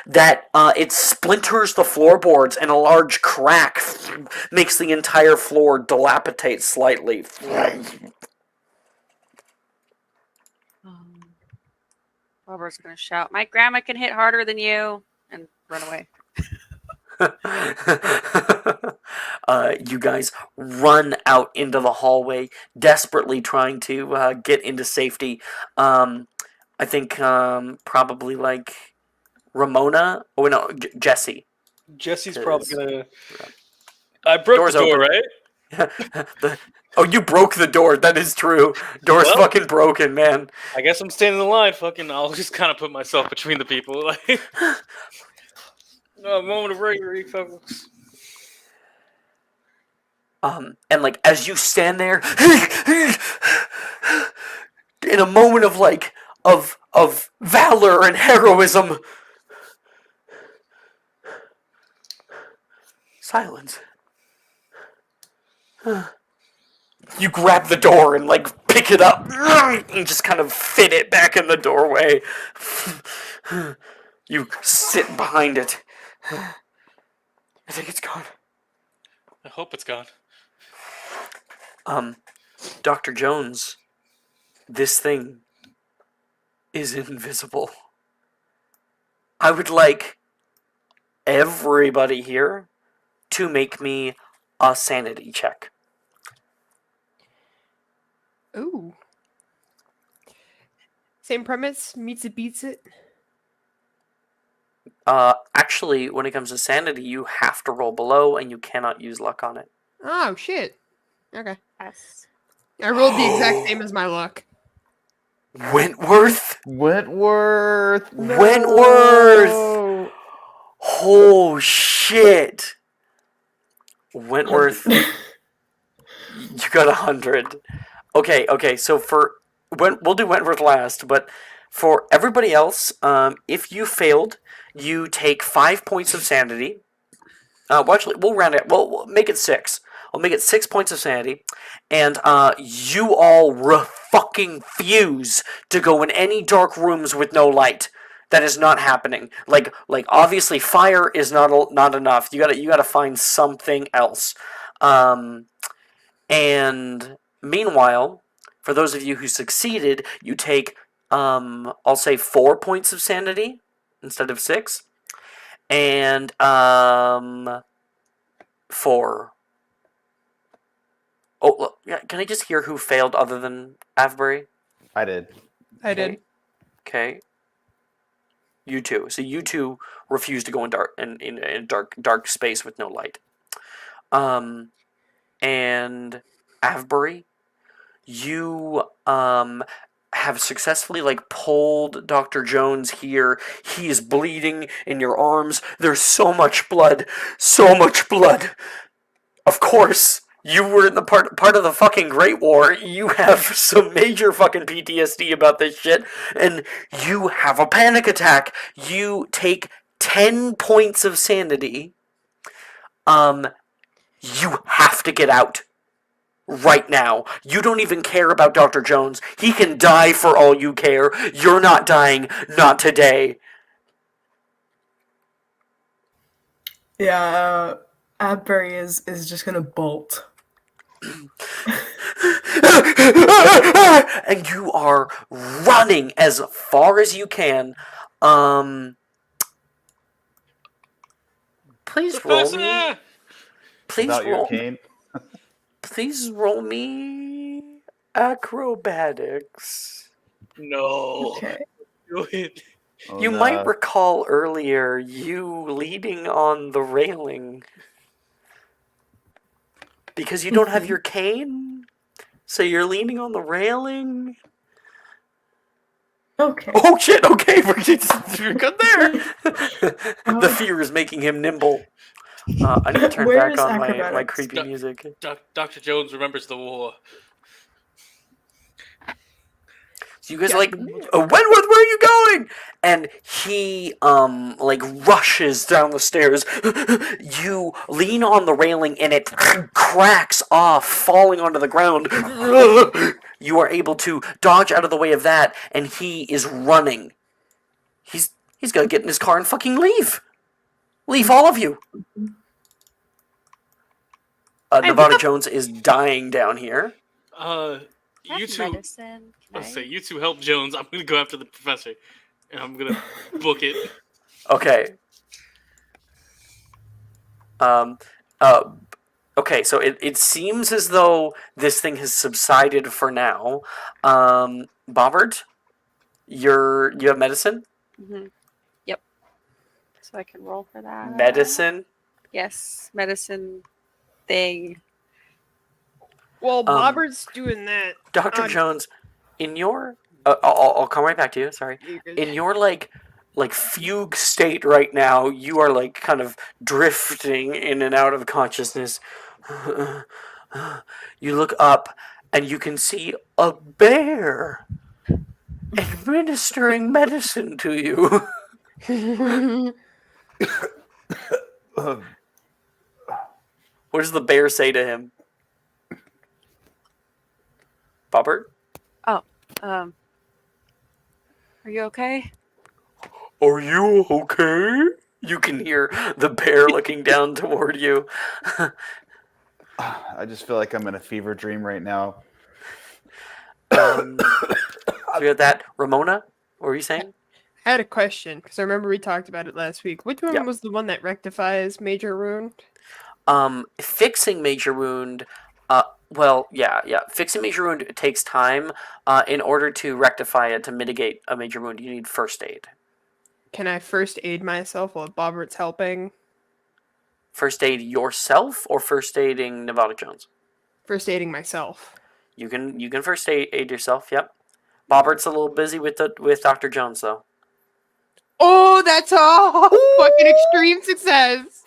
that it splinters the floorboards, and a large crack makes the entire floor dilapidate slightly. Robert's gonna shout, "My grandma can hit harder than you," and run away. You guys run out into the hallway, desperately trying to get into safety. I think probably like Ramona. Oh no, Jesse. Jesse's Is- probably gonna. I broke Door's the door, open. right? Oh, you broke the door. That is true. Door's Well- fucking broken, man. I guess I'm standing in the line. Fucking, I'll just kind of put myself between the people. Like, no moment of bravery, folks. And like as you stand there, in a moment of like of valor and heroism, silence. You grab the door and like pick it up and just kind of fit it back in the doorway. You sit behind it. I think it's gone. I hope it's gone. Dr. Jones, this thing is invisible. I would like everybody here to make me a sanity check. Ooh. Same premise, meets it, beats it. Actually, when it comes to sanity, you have to roll below and you cannot use luck on it. Oh, shit. Okay. Yes. I rolled the exact same as my luck. Wentworth? Wentworth. Wentworth! Oh, shit. Wentworth, you got 100. Okay, so we'll do Wentworth last, but for everybody else, if you failed, you take 5 points of sanity. Actually, we'll round it. We'll make it 6. We'll make it 6 points of sanity, and you all fucking refuse to go in any dark rooms with no light. That is not happening. Like obviously, fire is not enough. You gotta find something else. And meanwhile, for those of you who succeeded, you take I'll say 4 points of sanity instead of 6, and 4. Oh, look, yeah, can I just hear who failed other than Avebury? I did. I did. Okay. You two. So you two refuse to go in dark space with no light. And Avebury, you have successfully like pulled Dr. Jones here. He is bleeding in your arms. There's so much blood. So much blood. Of course, you were in the part of the fucking Great War. You have some major fucking PTSD about this shit, and you have a panic attack. You take 10 points of sanity. You have to get out. Right now. You don't even care about Dr. Jones. He can die for all you care. You're not dying. Not today. Yeah, Abbury is just gonna bolt. And you are running as far as you can. Please roll me. Please Without your roll. cane. Please roll me acrobatics. No. Okay. Do it. Oh, You no. might recall earlier you leading on the railing because you don't have your cane, so you're leaning on the railing. Okay. Oh shit! Okay, you're good there. The fear is making him nimble. I need to turn back Where's on my acrobatics? creepy music. Dr. Jones remembers the war. So you guys are like, Wentworth, where are you going? And he like rushes down the stairs. You lean on the railing and it cracks off, falling onto the ground. You are able to dodge out of the way of that, and he is running. He's gonna get in his car and fucking leave. Leave, all of you. Nevada Jones is dying down here. You two. Medicine. Let's say you two help Jones. I'm gonna go after the professor, and I'm gonna book it. Okay. Okay, so it seems as though this thing has subsided for now. Bobbert, you have medicine? Mm-hmm. Yep. So I can roll for that. Medicine? Yes, medicine thing. Well, Bobbert's doing that. Dr. Jones, in your... I'll come right back to you, sorry. In your, like fugue state right now, you are, like, kind of drifting in and out of consciousness. You look up, and you can see a bear administering medicine to you. What does the bear say to him? Bobbert? Oh, are you okay? Are you okay? You can hear the bear looking down toward you. I just feel like I'm in a fever dream right now. So we got that. Ramona, what were you saying? I had a question because I remember we talked about it last week. Which one was the one that rectifies major wound? Fixing major wound. Fixing major wound takes time. In order to rectify it, to mitigate a major wound, you need first aid. Can I first aid myself while Bobbert's helping? First aid yourself or first aiding Nevada Jones? First aiding myself. You can first aid yourself. Yep. Bobbert's a little busy with Dr. Jones though. Oh, that's all fucking extreme success.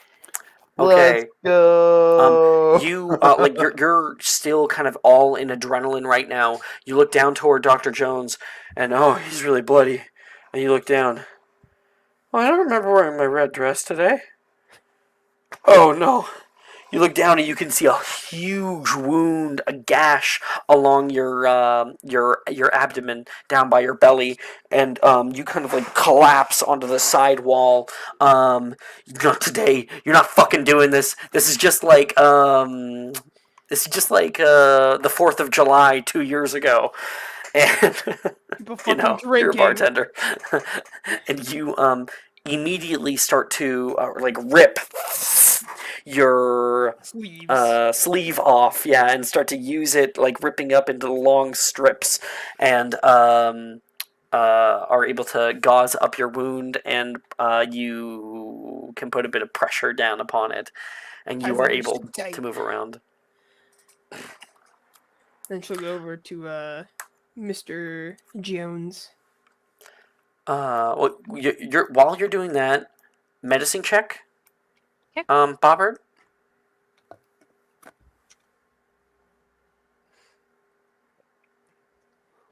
Okay. Let's go. You're still kind of all in adrenaline right now. You look down toward Dr. Jones, and he's really bloody. And you look down. Oh, I don't remember wearing my red dress today. Oh no. You look down and you can see a huge wound, a gash along your abdomen, down by your belly, and you kind of like collapse onto the side wall. Not today. You're not fucking doing this. This is just like the 4th of July 2 years ago, and you're a bartender, and you immediately start to rip your sleeve off, and start to use it, like ripping up into long strips, and are able to gauze up your wound, and you can put a bit of pressure down upon it, and you are able to move around. Then she'll go over to Mr. Jones. While you're doing that, medicine check. Okay. Bobbert.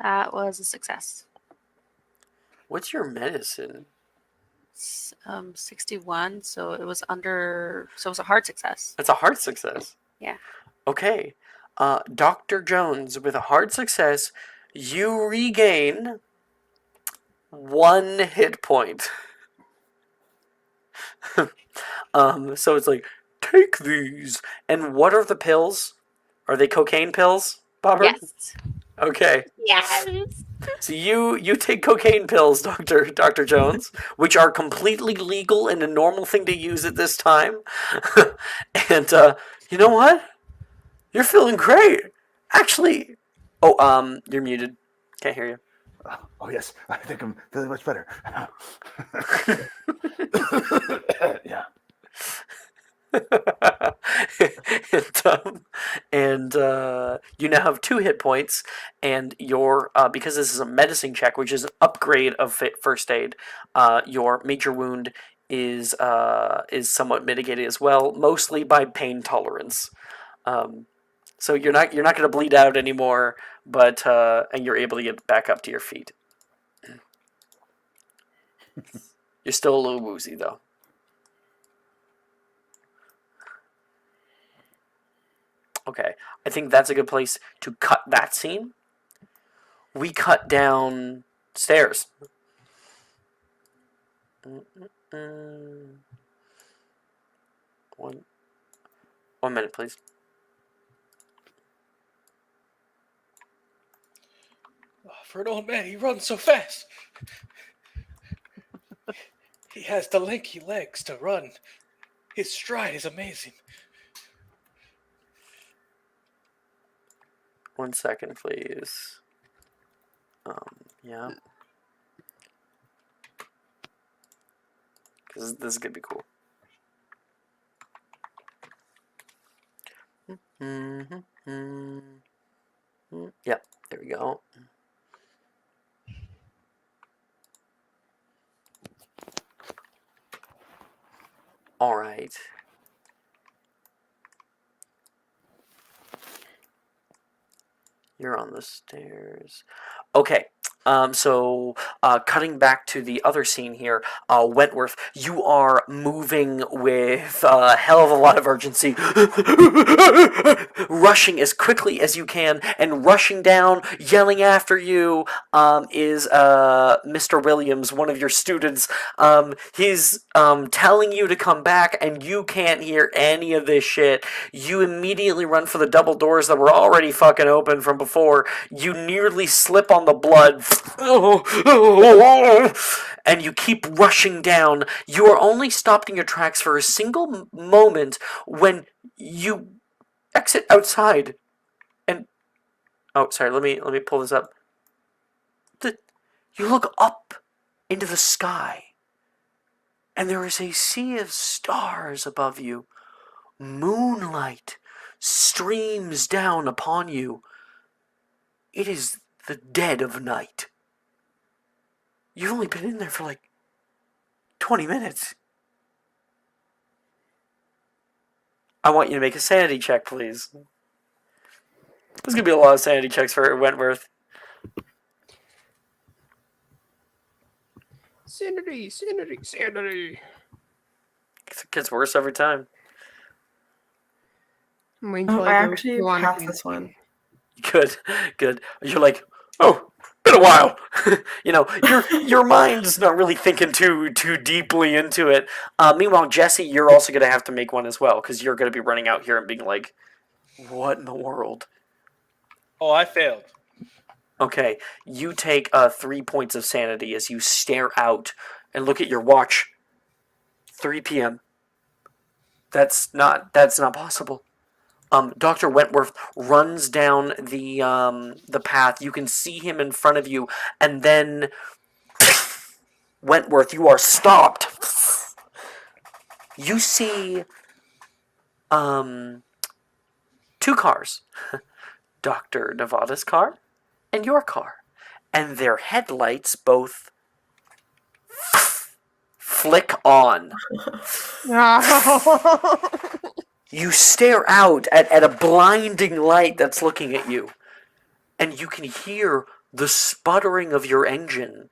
That was a success. What's your medicine? 61, so it was it was a hard success. It's a hard success. Yeah. Okay. Dr. Jones, with a hard success, you regain 1 hit point. So it's like, take these. And what are the pills? Are they cocaine pills, Bobbert? Yes. Okay. Yes. So you take cocaine pills, Dr. Jones, which are completely legal and a normal thing to use at this time. And you know what? You're feeling great. Actually, you're muted. Can't hear you. Oh yes, I think I'm feeling much better. Yeah. and you now have 2 hit points, and your because this is a medicine check, which is an upgrade of first aid, your major wound is somewhat mitigated as well, mostly by pain tolerance. So you're not going to bleed out anymore, but and you're able to get back up to your feet. You're still a little woozy though. Okay, I think that's a good place to cut that scene. We cut down stairs. One minute, please. For an old man, he runs so fast. He has the lanky legs to run. His stride is amazing. 1 second, please. Yeah. Because this is going to be cool. Yep, there we go. All right. You're on the stairs. Okay. So cutting back to the other scene here, Wentworth, you are moving with a hell of a lot of urgency, rushing as quickly as you can, and rushing down, yelling after you, is Mr. Williams, one of your students. He's telling you to come back, and you can't hear any of this shit. You immediately run for the double doors that were already fucking open from before. You nearly slip on the blood. And you keep rushing down. You are only stopped in your tracks for a single moment when you exit outside. And oh, sorry. Let me pull this up. You look up into the sky, and there is a sea of stars above you. Moonlight streams down upon you. It is the dead of night. You've only been in there for like 20 minutes. I want you to make a sanity check, please. There's going to be a lot of sanity checks for Wentworth. Sanity. It gets worse every time. I'm waiting till I I go actually go on a passed this campaign. one. Good. You're like, oh, been a while. Your mind's not really thinking too deeply into it. Meanwhile, Jesse, you're also going to have to make one as well, because you're going to be running out here and being like, what in the world? Oh, I failed. Okay, you take 3 points of sanity as you stare out and look at your watch. 3 p.m. That's not possible. Dr. Wentworth runs down the path. You can see him in front of you, and then Wentworth, you are stopped. You see 2 cars. Dr. Nevada's car and your car. And their headlights both flick on. You stare out at a blinding light that's looking at you, and you can hear the sputtering of your engine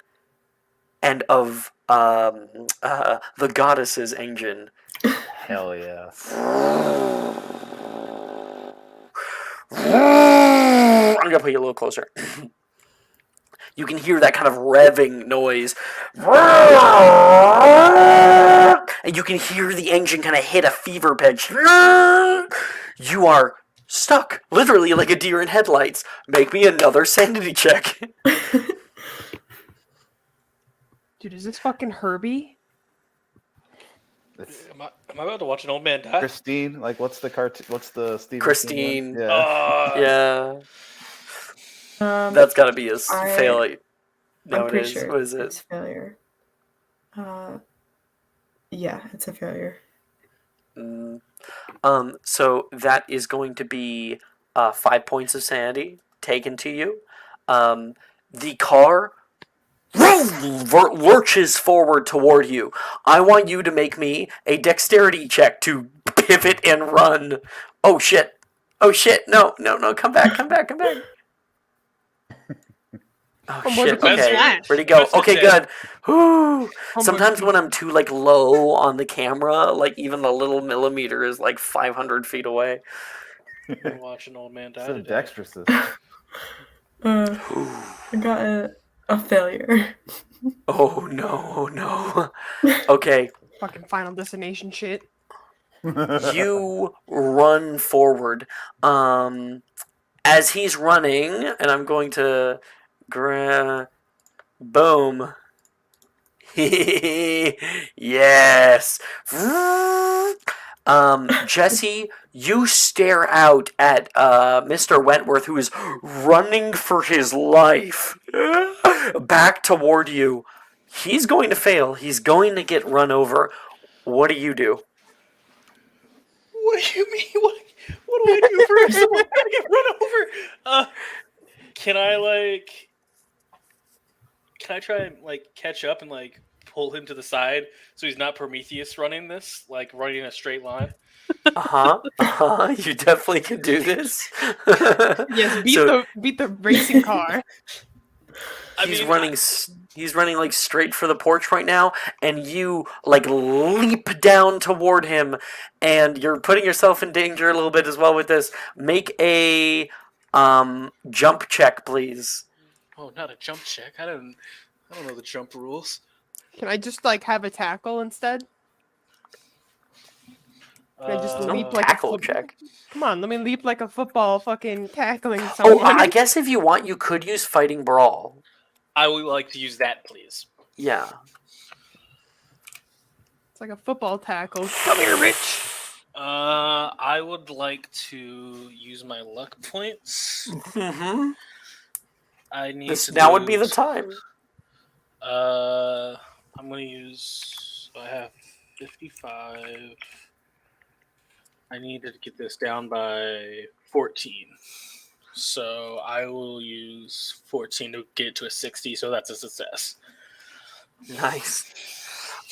and of the goddess's engine. Hell yeah. I'm going to put you a little closer. You can hear that kind of revving noise. And you can hear the engine kind of hit a fever pitch. You are stuck, literally like a deer in headlights. Make me another sanity check. Dude, is this fucking Herbie? Am I about to watch an old man die? Christine, like what's the cartoon? What's the Stephen Christine. King one? Yeah. Um, That's got to be a failure. No, I'm it pretty is. sure What is it's it? failure. Yeah, it's a failure. So that is going to be 5 points of sanity taken to you. The car lurches forward toward you. I want you to make me a dexterity check to pivot and run. Oh shit! Oh shit! No! Come back! Oh shit! Okay, where'd he go? Okay, good. Whew. Sometimes when I'm too low on the camera, even a little millimeter is 500 feet away. Watch an old man die So today. dexterous. I got a failure. Oh no! Okay, Fucking Final Destination shit. you run forward. As he's running, and I'm going to boom. Yes. Jesse, you stare out at Mr. Wentworth, who is running for his life back toward you. He's going to fail. He's going to get run over. What do you do? What do you mean? What do I do for someone to get run over? Can I try and catch up and pull him to the side so he's not Prometheus running this, running in a straight line? You definitely can do this. Yes, beat the racing car. He's running straight for the porch right now, and you leap down toward him, and you're putting yourself in danger a little bit as well with this. Make a jump check, please. Oh, not a jump check. I don't know the jump rules. Can I just have a tackle instead? Can I just leap like tackle a check? Come on, let me leap like a football, fucking tackling someone. Oh, I guess if you want, you could use fighting brawl. I would like to use that, please. Yeah. It's like a football tackle. Come here, bitch. I would like to use my luck points. Mm-hmm. I need this to now would be the time. I'm gonna use. I have 55. I need to get this down by 14. So I will use 14 to get it to a 60. So that's a success. Nice.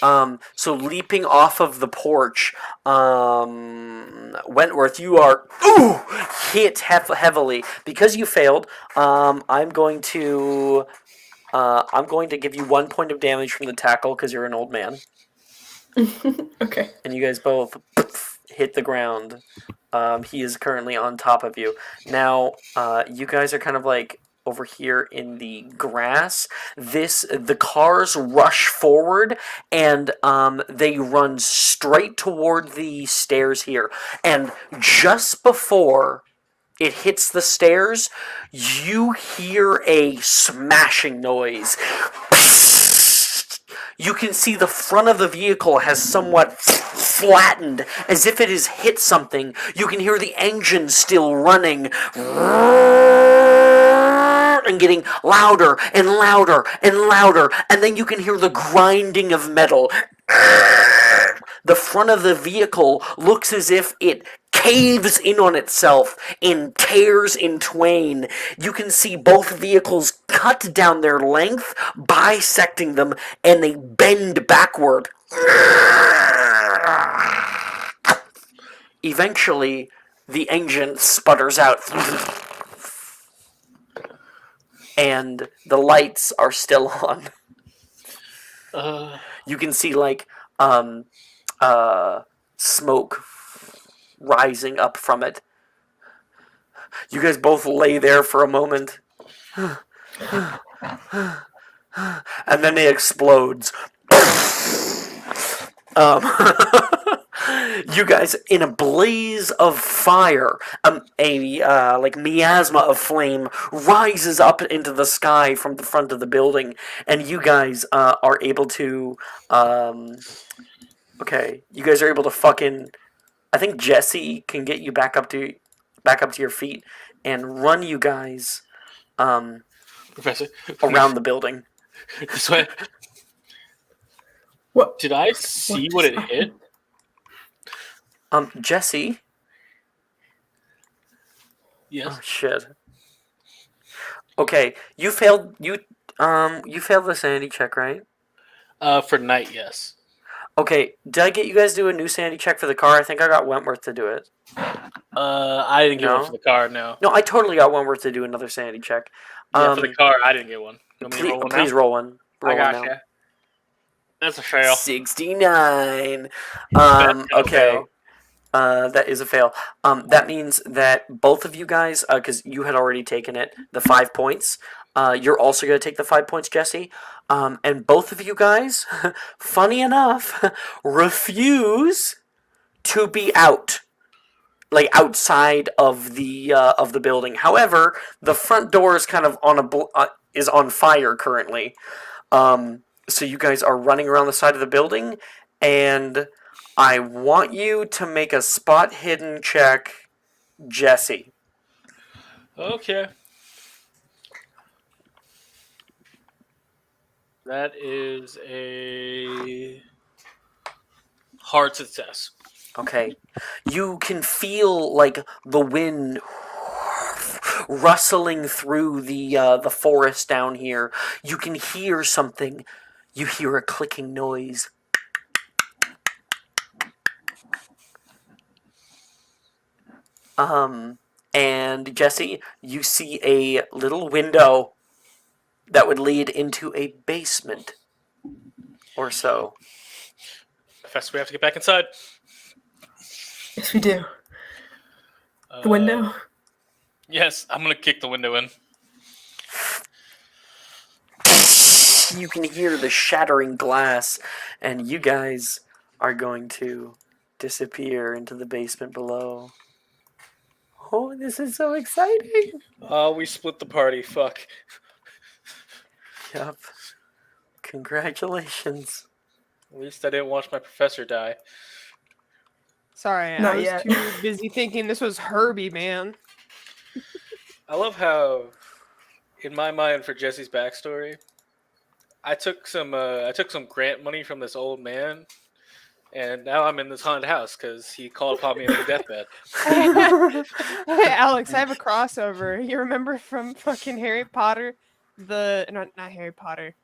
So leaping off of the porch, Wentworth, you are hit heavily because you failed. I'm going to give you 1 point of damage from the tackle because you're an old man. Okay. And you guys both hit the ground. He is currently on top of you. Now, you guys are kind of over here in the grass. The cars rush forward and they run straight toward the stairs here. And just before it hits the stairs, you hear a smashing noise. You can see the front of the vehicle has somewhat flattened, as if it has hit something. You can hear the engine still running and getting louder and louder and louder, and then you can hear the grinding of metal. The front of the vehicle looks as if it caves in on itself and tears in twain. You can see both vehicles cut down their length, bisecting them, and they bend backward. Eventually, the engine sputters out. And the lights are still on. You can see smoke rising up from it. You guys both lay there for a moment. And then it explodes. You guys, in a blaze of fire, a miasma of flame rises up into the sky from the front of the building, and you guys are able to. Okay, you guys are able to fucking. I think Jesse can get you back up to your feet and run you guys, Professor, around the building. This way. What? Did I see what it hit? Jesse. Yes. Oh shit. Okay, you failed. You failed the sanity check, right? For night, yes. Okay, did I get you guys to do a new sanity check for the car? I think I got Wentworth to do it. I didn't get one No? for the car. No. No, I totally got Wentworth to do another sanity check. Yeah, for the car, I didn't get one. You want me to roll one Please now? roll one. I Roll one got now. you. That's a fail. 69. That's a Okay. fail. That is a fail. That means that both of you guys, because you had already taken it, the 5 points. You're also going to take the 5 points, Jesse. And both of you guys, funny enough, refuse to be out, like outside of the building. However, the front door is kind of is on fire currently. So you guys are running around the side of the building, and I want you to make a spot hidden check, Jesse. Okay. That is a hard success. Okay. You can feel like the wind rustling through the forest down here. You can hear something. You hear a clicking noise. And Jesse, you see a little window that would lead into a basement or so. First, we have to get back inside. Yes, we do. The window. Yes, I'm gonna kick the window in. You can hear the shattering glass, and you guys are going to disappear into the basement below. Oh, this is so exciting! Oh, we split the party. Fuck. Yup. Congratulations. At least I didn't watch my professor die. Sorry, Not I was yet. too busy thinking this was Herbie, man. I love how, in my mind, for Jesse's backstory, I took some grant money from this old man, and now I'm in this haunted house because he called upon me in his deathbed. Hey, Alex, I have a crossover. You remember from fucking Harry Potter? Not Harry Potter.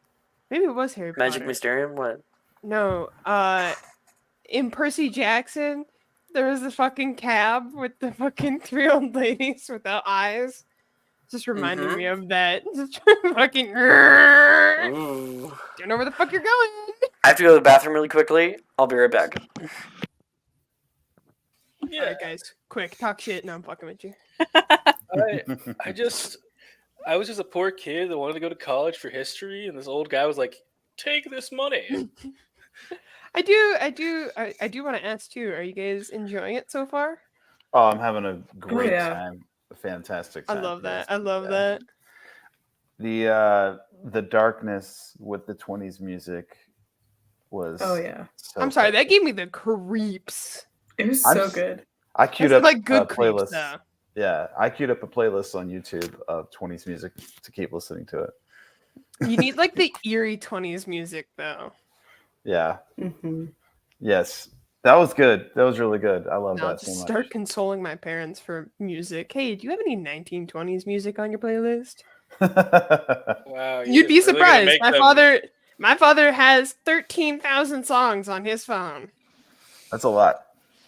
Maybe it was Harry Magic Potter. Mysterium? What? No, in Percy Jackson, there was the fucking cab with the fucking 3 old ladies without eyes. Just reminding me of that. Just fucking. Ooh. Don't know where the fuck you're going. I have to go to the bathroom really quickly. I'll be right back. Yeah, Alright, guys, quick, talk shit. No, I'm fucking with you. I was just a poor kid that wanted to go to college for history, and this old guy was like, "Take this money." I do want to ask too. Are you guys enjoying it so far? Oh, I'm having a great yeah. time. A fantastic I time. love that. I love that. The darkness with the 20s music was. Oh yeah. So I'm sorry, good. that gave me the creeps. It was I'm so s- good. I queued That's up like good a creeps playlist. though. Yeah, I queued up a playlist on YouTube of 20s music to keep listening to it. You need like the eerie 20s music though. Yeah. Mm-hmm. Yes. That was good. That was really good. I love I'll that just so much. start consoling my parents for music. Hey, do you have any 1920s music on your playlist? Wow, You'd be just really gonna surprised. make My father has 13,000 songs on his phone. That's a lot.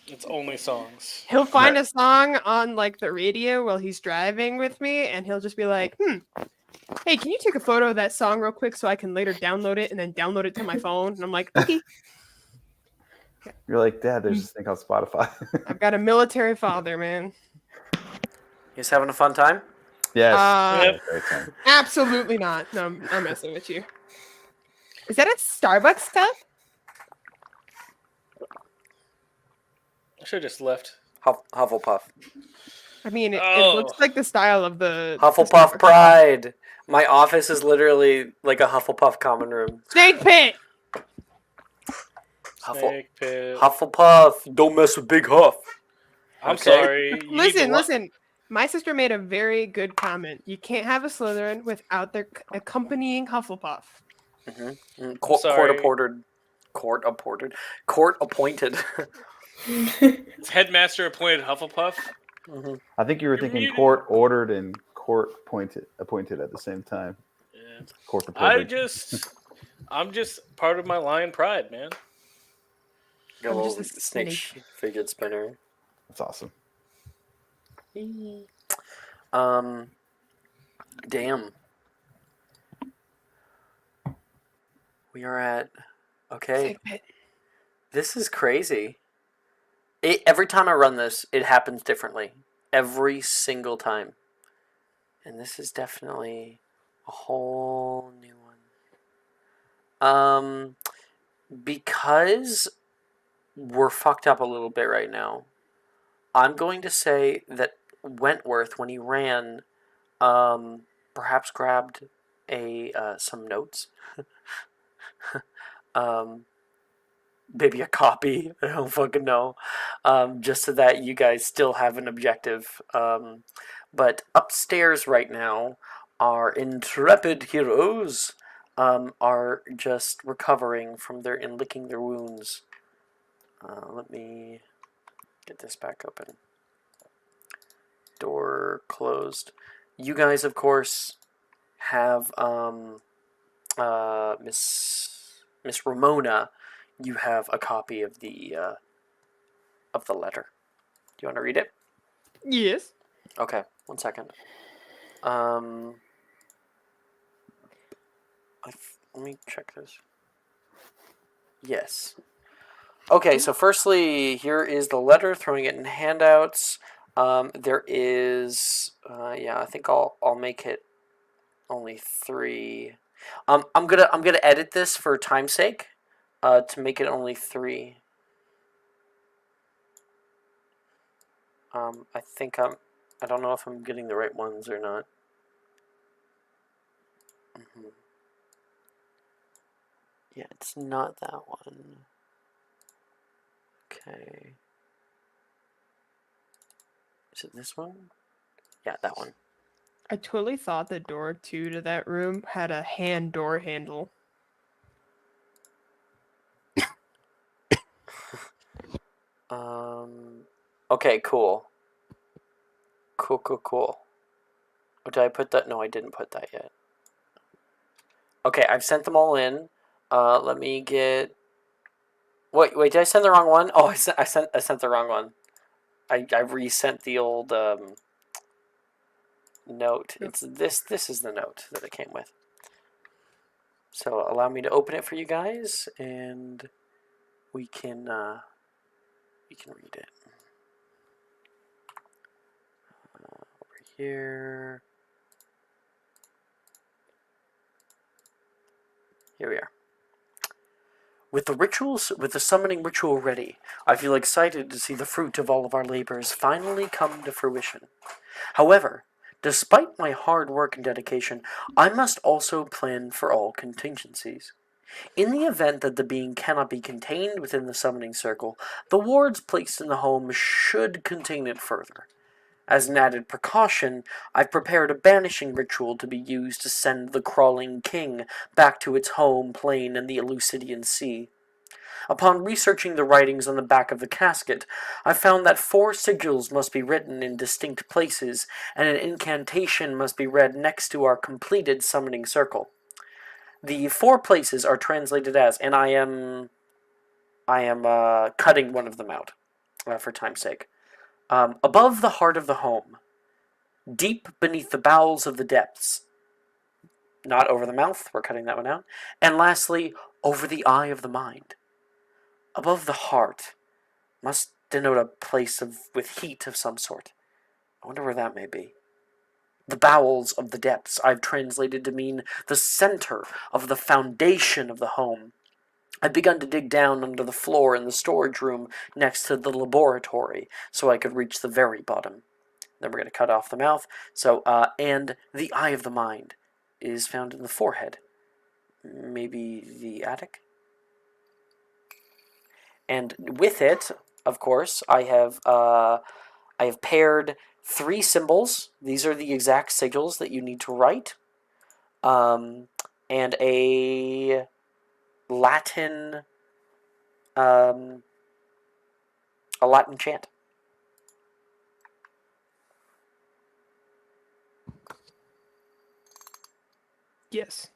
It's only songs. He'll find Right. a song on like the radio while he's driving with me, and he'll just be like, hey, can you take a photo of that song real quick so I can later download it and then download it to my phone? And I'm like, okay. You're like, Dad, there's this thing called Spotify. I've got a military father, man. You guys having a fun time? Yes. Yep. Great time. Absolutely not. No, I'm messing with you. Is that a Starbucks cup? I should have just left. Hufflepuff. I mean, it Oh. looks like the style of the Hufflepuff Starbucks. Pride. My office is literally like a Hufflepuff common room. Snake pit. Snake pit. Hufflepuff. Don't mess with Big Huff. I'm Okay. sorry. You need to Listen. My sister made a very good comment. You can't have a Slytherin without their accompanying Hufflepuff. Court Sorry. appointed. It's headmaster appointed Hufflepuff. I think you were You're thinking muted. court ordered and court appointed at the same time. Yeah. Court appointed. I'm just part of my lion pride, man. Got a I'm just little a snake snake. fidget spinner. That's awesome. Damn. We are at. Okay. Sick bit. This is crazy. Every time I run this, it happens differently. Every single time. And this is definitely a whole new one. Because we're fucked up a little bit right now, I'm going to say that Wentworth, when he ran, perhaps grabbed some notes. Maybe a copy. I don't fucking know. Just so that you guys still have an objective. But upstairs right now, our intrepid heroes are just recovering from and licking their wounds. Let me get this back open. Door closed. You guys, of course, have Miss Ramona. You have a copy of the letter. Do you want to read it? Yes. Okay, 1 second. Let me check this. Yes. Okay, so firstly, here is the letter. Throwing it in handouts. There is, I think I'll make it only 3. I'm gonna edit this for time's sake, to make it only 3. I think I don't know if I'm getting the right ones or not. Yeah, it's not that one. Okay. Is it this one? Yeah, that one. I totally thought the door to that room had a hand door handle. Okay, cool. Cool. Oh, did I put that? No, I didn't put that yet. Okay, I've sent them all in. Let me get. Wait, did I send the wrong one? Oh, I sent the wrong one. I resent the old note. It's this. This is the note that it came with. So allow me to open it for you guys, and we can read it. Over here. Here we are. With the summoning ritual ready, I feel excited to see the fruit of all of our labors finally come to fruition. However, despite my hard work and dedication, I must also plan for all contingencies. In the event that the being cannot be contained within the summoning circle, the wards placed in the home should contain it further. As an added precaution, I've prepared a banishing ritual to be used to send the crawling king back to its home plane in the Elucidian Sea. Upon researching the writings on the back of the casket, I found that 4 sigils must be written in distinct places, and an incantation must be read next to our completed summoning circle. The 4 places are translated as, and I am cutting one of them out for time's sake. Above the heart of the home, deep beneath the bowels of the depths, not over the mouth, we're cutting that one out, and lastly, over the eye of the mind. Above the heart must denote a place with heat of some sort. I wonder where that may be. The bowels of the depths I've translated to mean the center of the foundation of the home. I'd begun to dig down under the floor in the storage room next to the laboratory so I could reach the very bottom. Then we're going to cut off the mouth. So, and the eye of the mind is found in the forehead. Maybe the attic? And with it, of course, I have paired 3 symbols. These are the exact sigils that you need to write. And a Latin A Latin chant. Yes.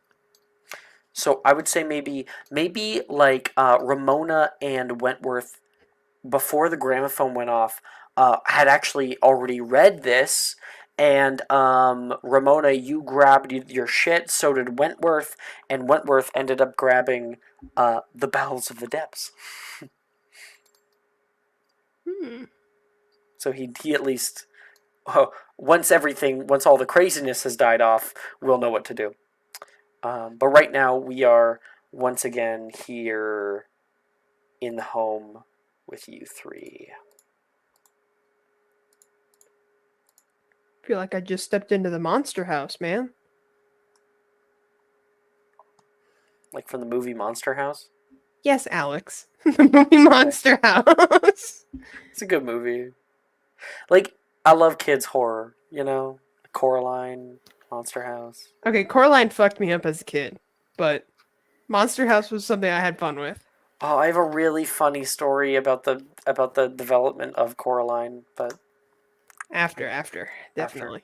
So I would say maybe like Ramona and Wentworth, before the gramophone went off, had actually already read this. And Ramona, you grabbed your shit. So did Wentworth, and Wentworth ended up grabbing the Bells of the Depths. So he at least, once all the craziness has died off, we'll know what to do. But right now we are once again here in the home with you three. I feel like I just stepped into the monster house, man. Like from the movie Monster House? Yes, Alex. The movie Monster House. It's a good movie. Like, I love kids' horror, you know? Coraline, Monster House. Okay, Coraline fucked me up as a kid, but Monster House was something I had fun with. Oh, I have a really funny story about the development of Coraline, but After, definitely.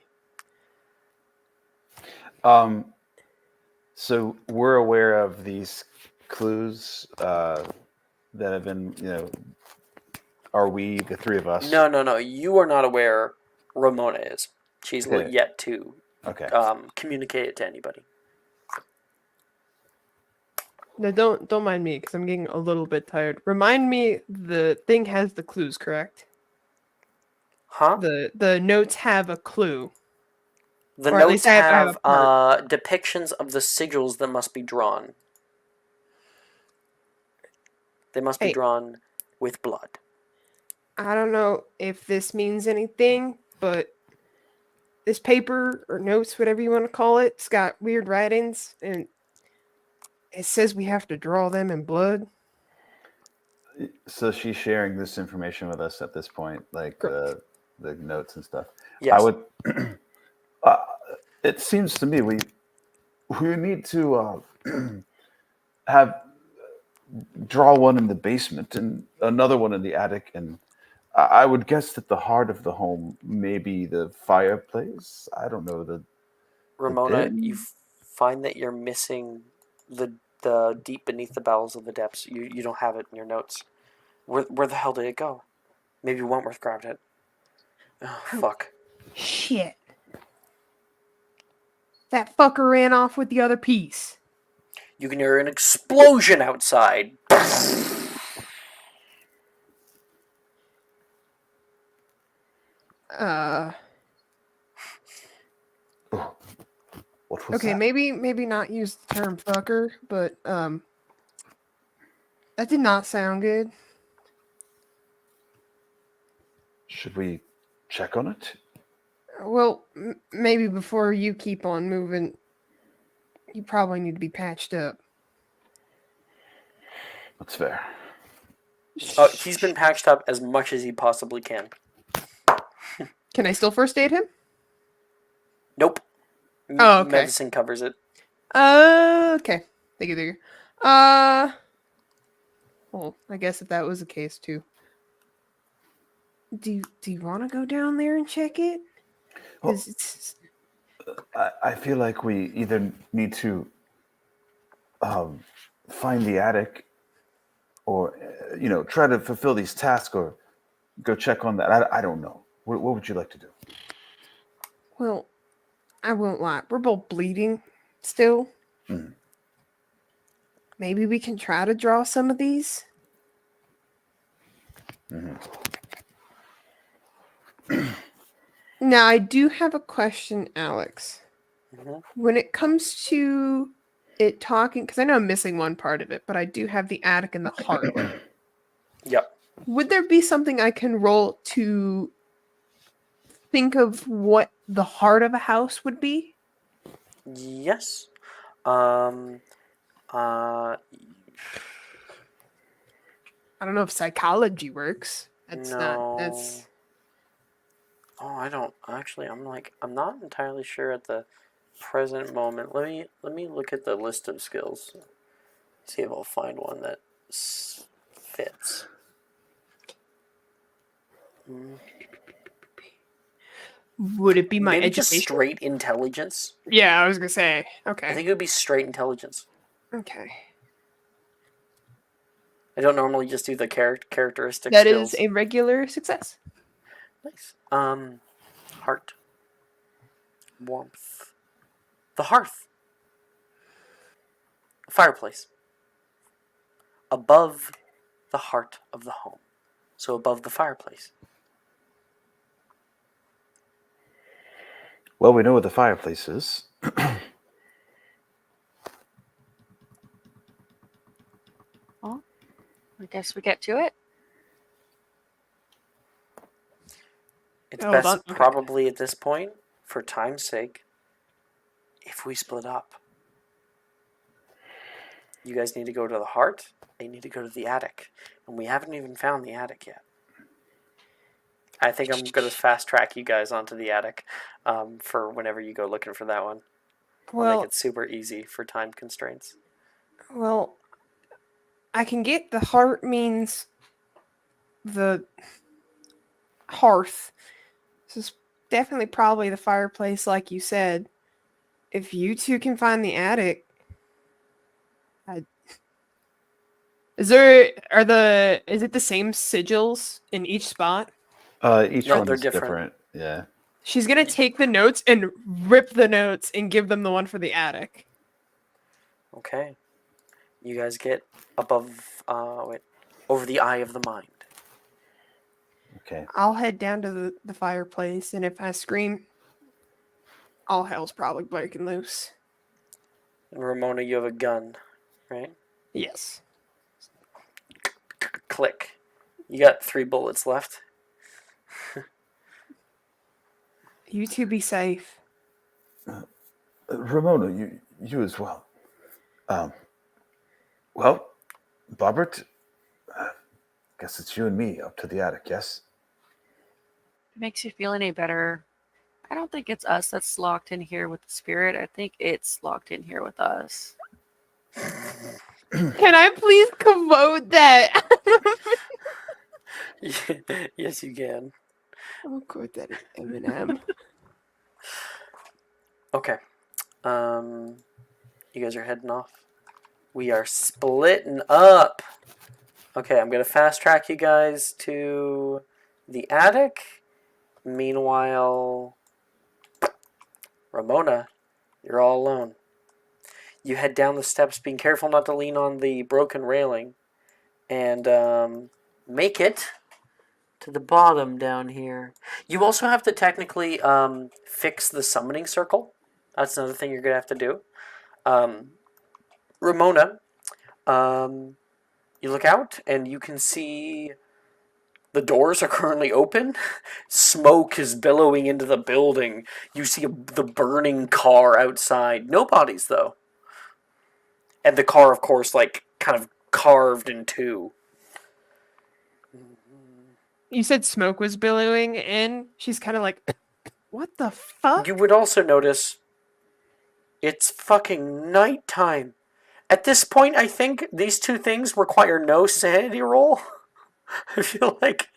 So we're aware of these clues that have been, are we, the three of us? No. You are not aware. Ramona is. She's Okay. yet to Okay. communicate it to anybody. No, don't mind me because I'm getting a little bit tired. Remind me, the thing has the clues, correct? Huh? The notes have a clue. The Or at notes least I have a part. depictions of the sigils that must be drawn. They must be Hey. drawn with blood. I don't know if this means anything, but this paper or notes, whatever you want to call it, it's got weird writings, and it says we have to draw them in blood. So she's sharing this information with us at this point, like the notes and stuff. Yes. I would. It seems to me we need to draw one in the basement and another one in the attic, and I would guess that the heart of the home may be the fireplace. I don't know Ramona, you find that you're missing the deep beneath the bowels of the depths. You don't have it in your notes. Where the hell did it go? Maybe Wentworth grabbed it. Oh, fuck. Shit. That fucker ran off with the other piece. You can hear an explosion outside. What was okay, that? maybe not use the term fucker, but that did not sound good. Should we check on it? Well, maybe before you keep on moving, you probably need to be patched up. That's fair. He's been patched up as much as he possibly can. Can I still first aid him? Nope. Oh, okay. Medicine covers it. Okay. Thank you. Well, I guess if that was the case too. Do you want to go down there and check it? Well, I feel like we either need to find the attic, or try to fulfill these tasks, or go check on that. I don't know. What would you like to do? Well, I won't lie. We're both bleeding still. Mm. Maybe we can try to draw some of these. Mm-hmm. Now, I do have a question, Alex. Mm-hmm. When it comes to it talking, because I know I'm missing one part of it, but I do have the attic and the heart. Yep. Would there be something I can roll to think of what the heart of a house would be? Yes. I don't know if psychology works. That's no. not. That's. Oh, I don't actually. I'm not entirely sure at the present moment. Let me look at the list of skills. See if I'll find one that fits. Would it be my Maybe education? just straight intelligence. Yeah, I was gonna say. Okay. I think it would be straight intelligence. Okay. I don't normally just do the characteristic That skills. is a regular success. Nice. Heart. Warmth. The hearth. Fireplace. Above the heart of the home. So above the fireplace. Well, we know what the fireplace is. Well, I guess we get to it. It's Hold best on, okay. probably at this point, for time's sake, if we split up. You guys need to go to the heart. They need to go to the attic. And we haven't even found the attic yet. I think I'm going to fast track you guys onto the attic for whenever you go looking for that one. I'll Well, make it super easy for time constraints. well, I can get the heart means the hearth. This is definitely probably the fireplace, like you said. If you two can find the attic, is it the same sigils in each spot? Each No, one they're is different. Yeah. She's gonna take the notes and rip the notes and give them the one for the attic. Okay. You guys get above, over the eye of the mind. Okay. I'll head down to the fireplace, and if I scream, all hell's probably breaking loose. And Ramona, you have a gun, right? Yes. Click. You got 3 bullets left. You two be safe. Ramona, you as well. Well, Bobbert, guess it's you and me up to the attic, yes? If it makes you feel any better, I don't think it's us that's locked in here with the spirit. I think it's locked in here with us. Can I please quote that? Yes, you can. I'll quote that as Eminem. Okay. You guys are heading off. We are splitting up. Okay, I'm going to fast track you guys to the attic. Meanwhile, Ramona, you're all alone. You head down the steps, being careful not to lean on the broken railing, and make it to the bottom down here. You also have to technically fix the summoning circle. That's another thing you're going to have to do. Ramona, you look out and you can see the doors are currently open. Smoke is billowing into the building. You see the burning car outside. No bodies, though. And the car, of course, like, kind of carved in two. You said smoke was billowing, and she's kind of like, what the fuck? You would also notice it's fucking nighttime. At this point, I think these two things require no sanity roll. I feel like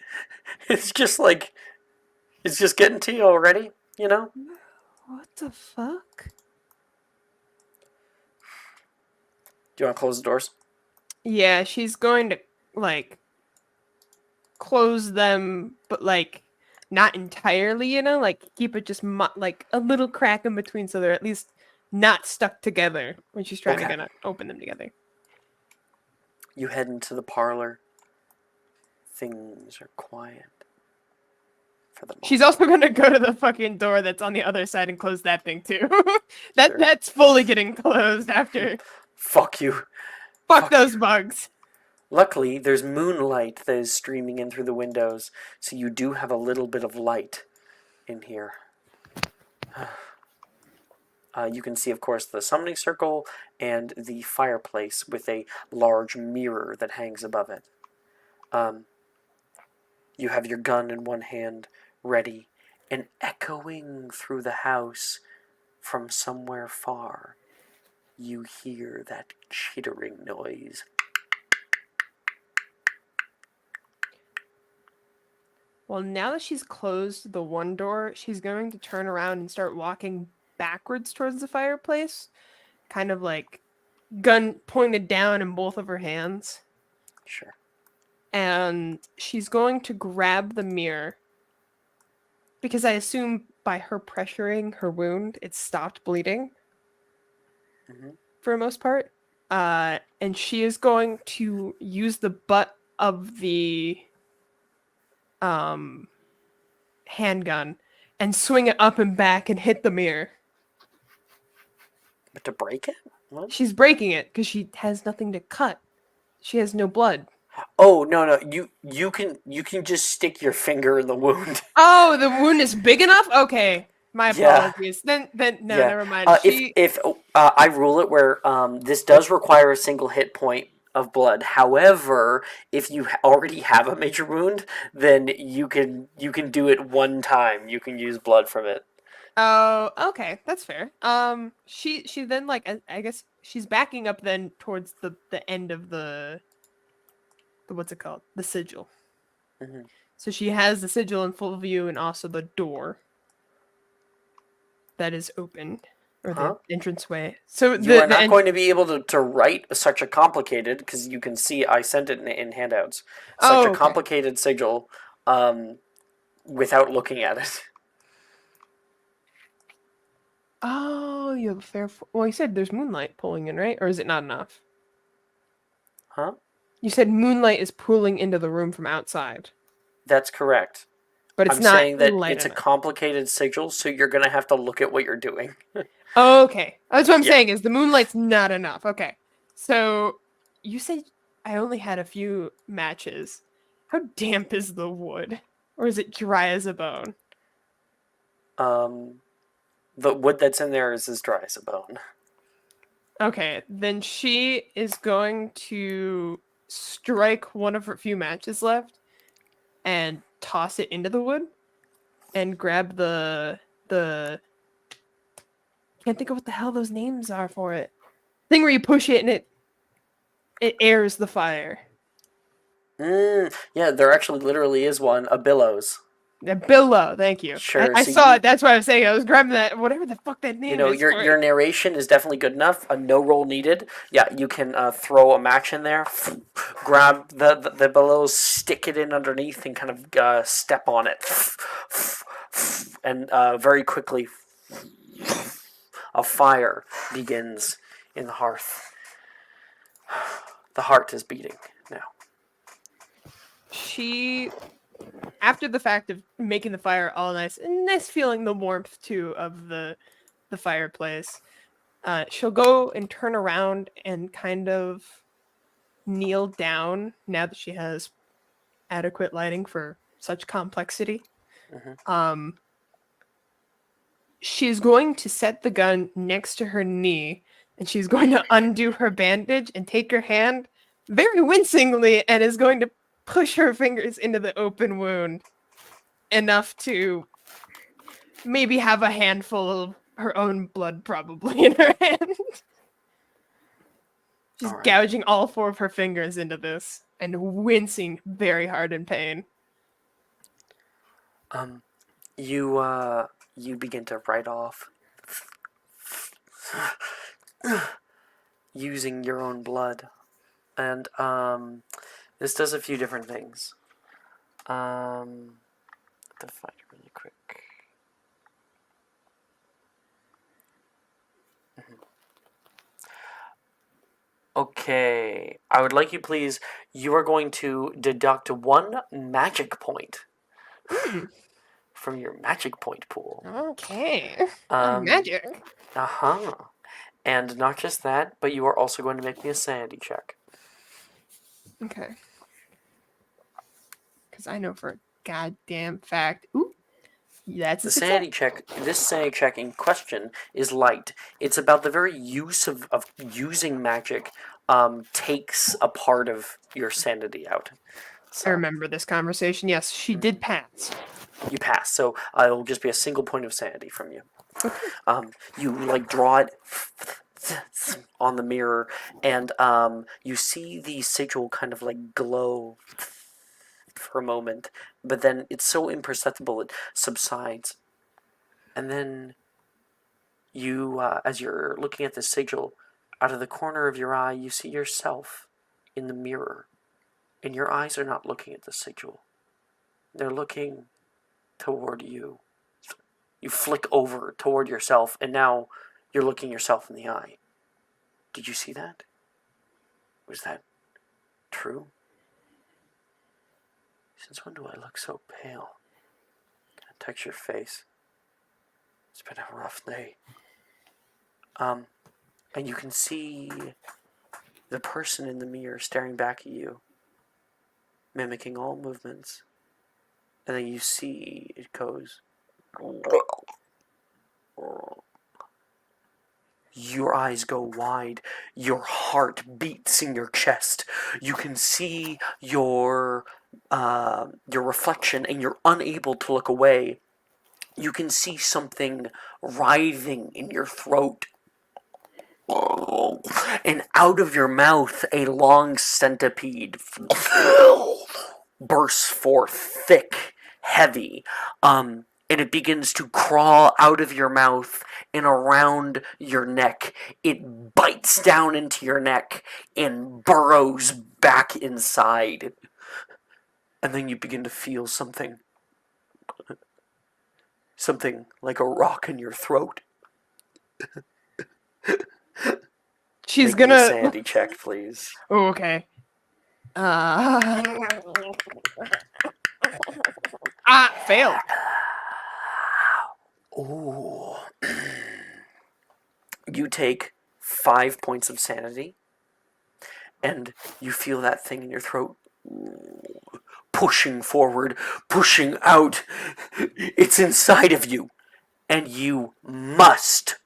it's just getting to you already, you know? What the fuck? Do you want to close the doors? Yeah, she's going to, like, close them, but, like, not entirely, you know? Like, keep it just, like, a little crack in between so they're at least not stuck together when she's trying to Okay. kind of open them together. You head into the parlor. Things are quiet. For the moment. She's also going to go to the fucking door that's on the other side and close that thing, too. Sure. That's fully getting closed after. Fuck you. Fuck those bugs. Luckily, there's moonlight that is streaming in through the windows, so you do have a little bit of light in here. You can see, of course, the summoning circle and the fireplace with a large mirror that hangs above it. You have your gun in one hand, ready, and echoing through the house from somewhere far, you hear that chittering noise. Well, now that she's closed the one door, she's going to turn around and start walking backwards towards the fireplace, kind of like gun pointed down in both of her hands. Sure. And she's going to grab the mirror because I assume by her pressuring her wound, it stopped bleeding for the most part. And she is going to use the butt of the handgun and swing it up and back and hit the mirror. But to break it? What? She's breaking it because she has nothing to cut. She has no blood. Oh no! You can just stick your finger in the wound. Oh, the wound is big enough? Okay. My Yeah. apologies. Then no, Yeah. never mind. If I rule it where this does require a single hit point of blood. However, if you already have a major wound, then you can do it one time. You can use blood from it. Oh, okay, that's fair. She then like I guess she's backing up then towards the end of the what's it called? The sigil. Mhm. So she has the sigil in full view and also the door that is open or Huh? the entranceway. So You are not going to be able to write such a complicated, because you can see I sent it in handouts. Such a okay. complicated sigil, without looking at it. Oh, you have a fair. Well, you said there's moonlight pulling in, right? Or is it not enough? Huh? You said moonlight is pulling into the room from outside, That's correct. but it's I'm not saying that light it's enough. a complicated sigil, so you're gonna have to look at what you're doing. Okay, that's what I'm Yeah. saying. Is the moonlight's not enough? Okay, so you said I only had a few matches. How damp is the wood, or is it dry as a bone? The wood that's in there is as dry as a bone. Okay, then she is going to strike one of her few matches left and toss it into the wood and grab the can't think of what the hell those names are for it. Thing where you push it and it airs the fire. Yeah, there actually literally is one, a billows. A billow, thank you. Sure, I so saw you- it. That's why I was saying I was grabbing that. Whatever the fuck that name You know, is. your for your it. narration is definitely good enough. No roll needed. Yeah, you can throw a match in there, grab the billows, stick it in underneath, and kind of step on it, and very quickly, a fire begins in the hearth. The heart is beating now. She, after the fact of making the fire all nice and nice feeling the warmth too of the fireplace, she'll go and turn around and kind of kneel down now that she has adequate lighting for such complexity. She's going to set the gun next to her knee and she's going to undo her bandage and take her hand very wincingly and is going to push her fingers into the open wound enough to maybe have a handful of her own blood probably in her hand. She's Alright. gouging all four of her fingers into this and wincing very hard in pain. You begin to write off using your own blood, and this does a few different things. To find it really quick. Okay, I would like you please. You are going to deduct 1 magic point from your magic point pool. Okay. Magic. And not just that, but you are also going to make me a sanity check. Okay. Because I know for a goddamn fact. Ooh. That's a The success. sanity check, this sanity check in question is light. It's about the very use of using magic takes a part of your sanity out. So I remember this conversation. Yes, she did pass. you pass, so it'll just be a single point of sanity from you. You like draw it on the mirror, and you see the sigil kind of like glow for a moment, but then it's so imperceptible it subsides. And then you, as you're looking at the sigil, out of the corner of your eye, you see yourself in the mirror. And your eyes are not looking at the sigil. They're looking toward you. You flick over toward yourself, and now you're looking yourself in the eye. Did you see that? Was that true? Since when do I look so pale? Can I touch your face? It's been a rough day. And you can see the person in the mirror staring back at you, mimicking all movements. And then you see it goes. Your eyes go wide. Your heart beats in your chest. You can see your reflection, and you're unable to look away. You can see something writhing in your throat. And out of your mouth, a long centipede bursts forth, thick, heavy, and it begins to crawl out of your mouth and around your neck. It bites down into your neck and burrows back inside. And then you begin to feel something like a rock in your throat. She's Make me a gonna. sanity check, please. Oh, okay. Failed. Ooh. You take 5 points of sanity, and you feel that thing in your throat pushing forward, pushing out. It's inside of you, and you must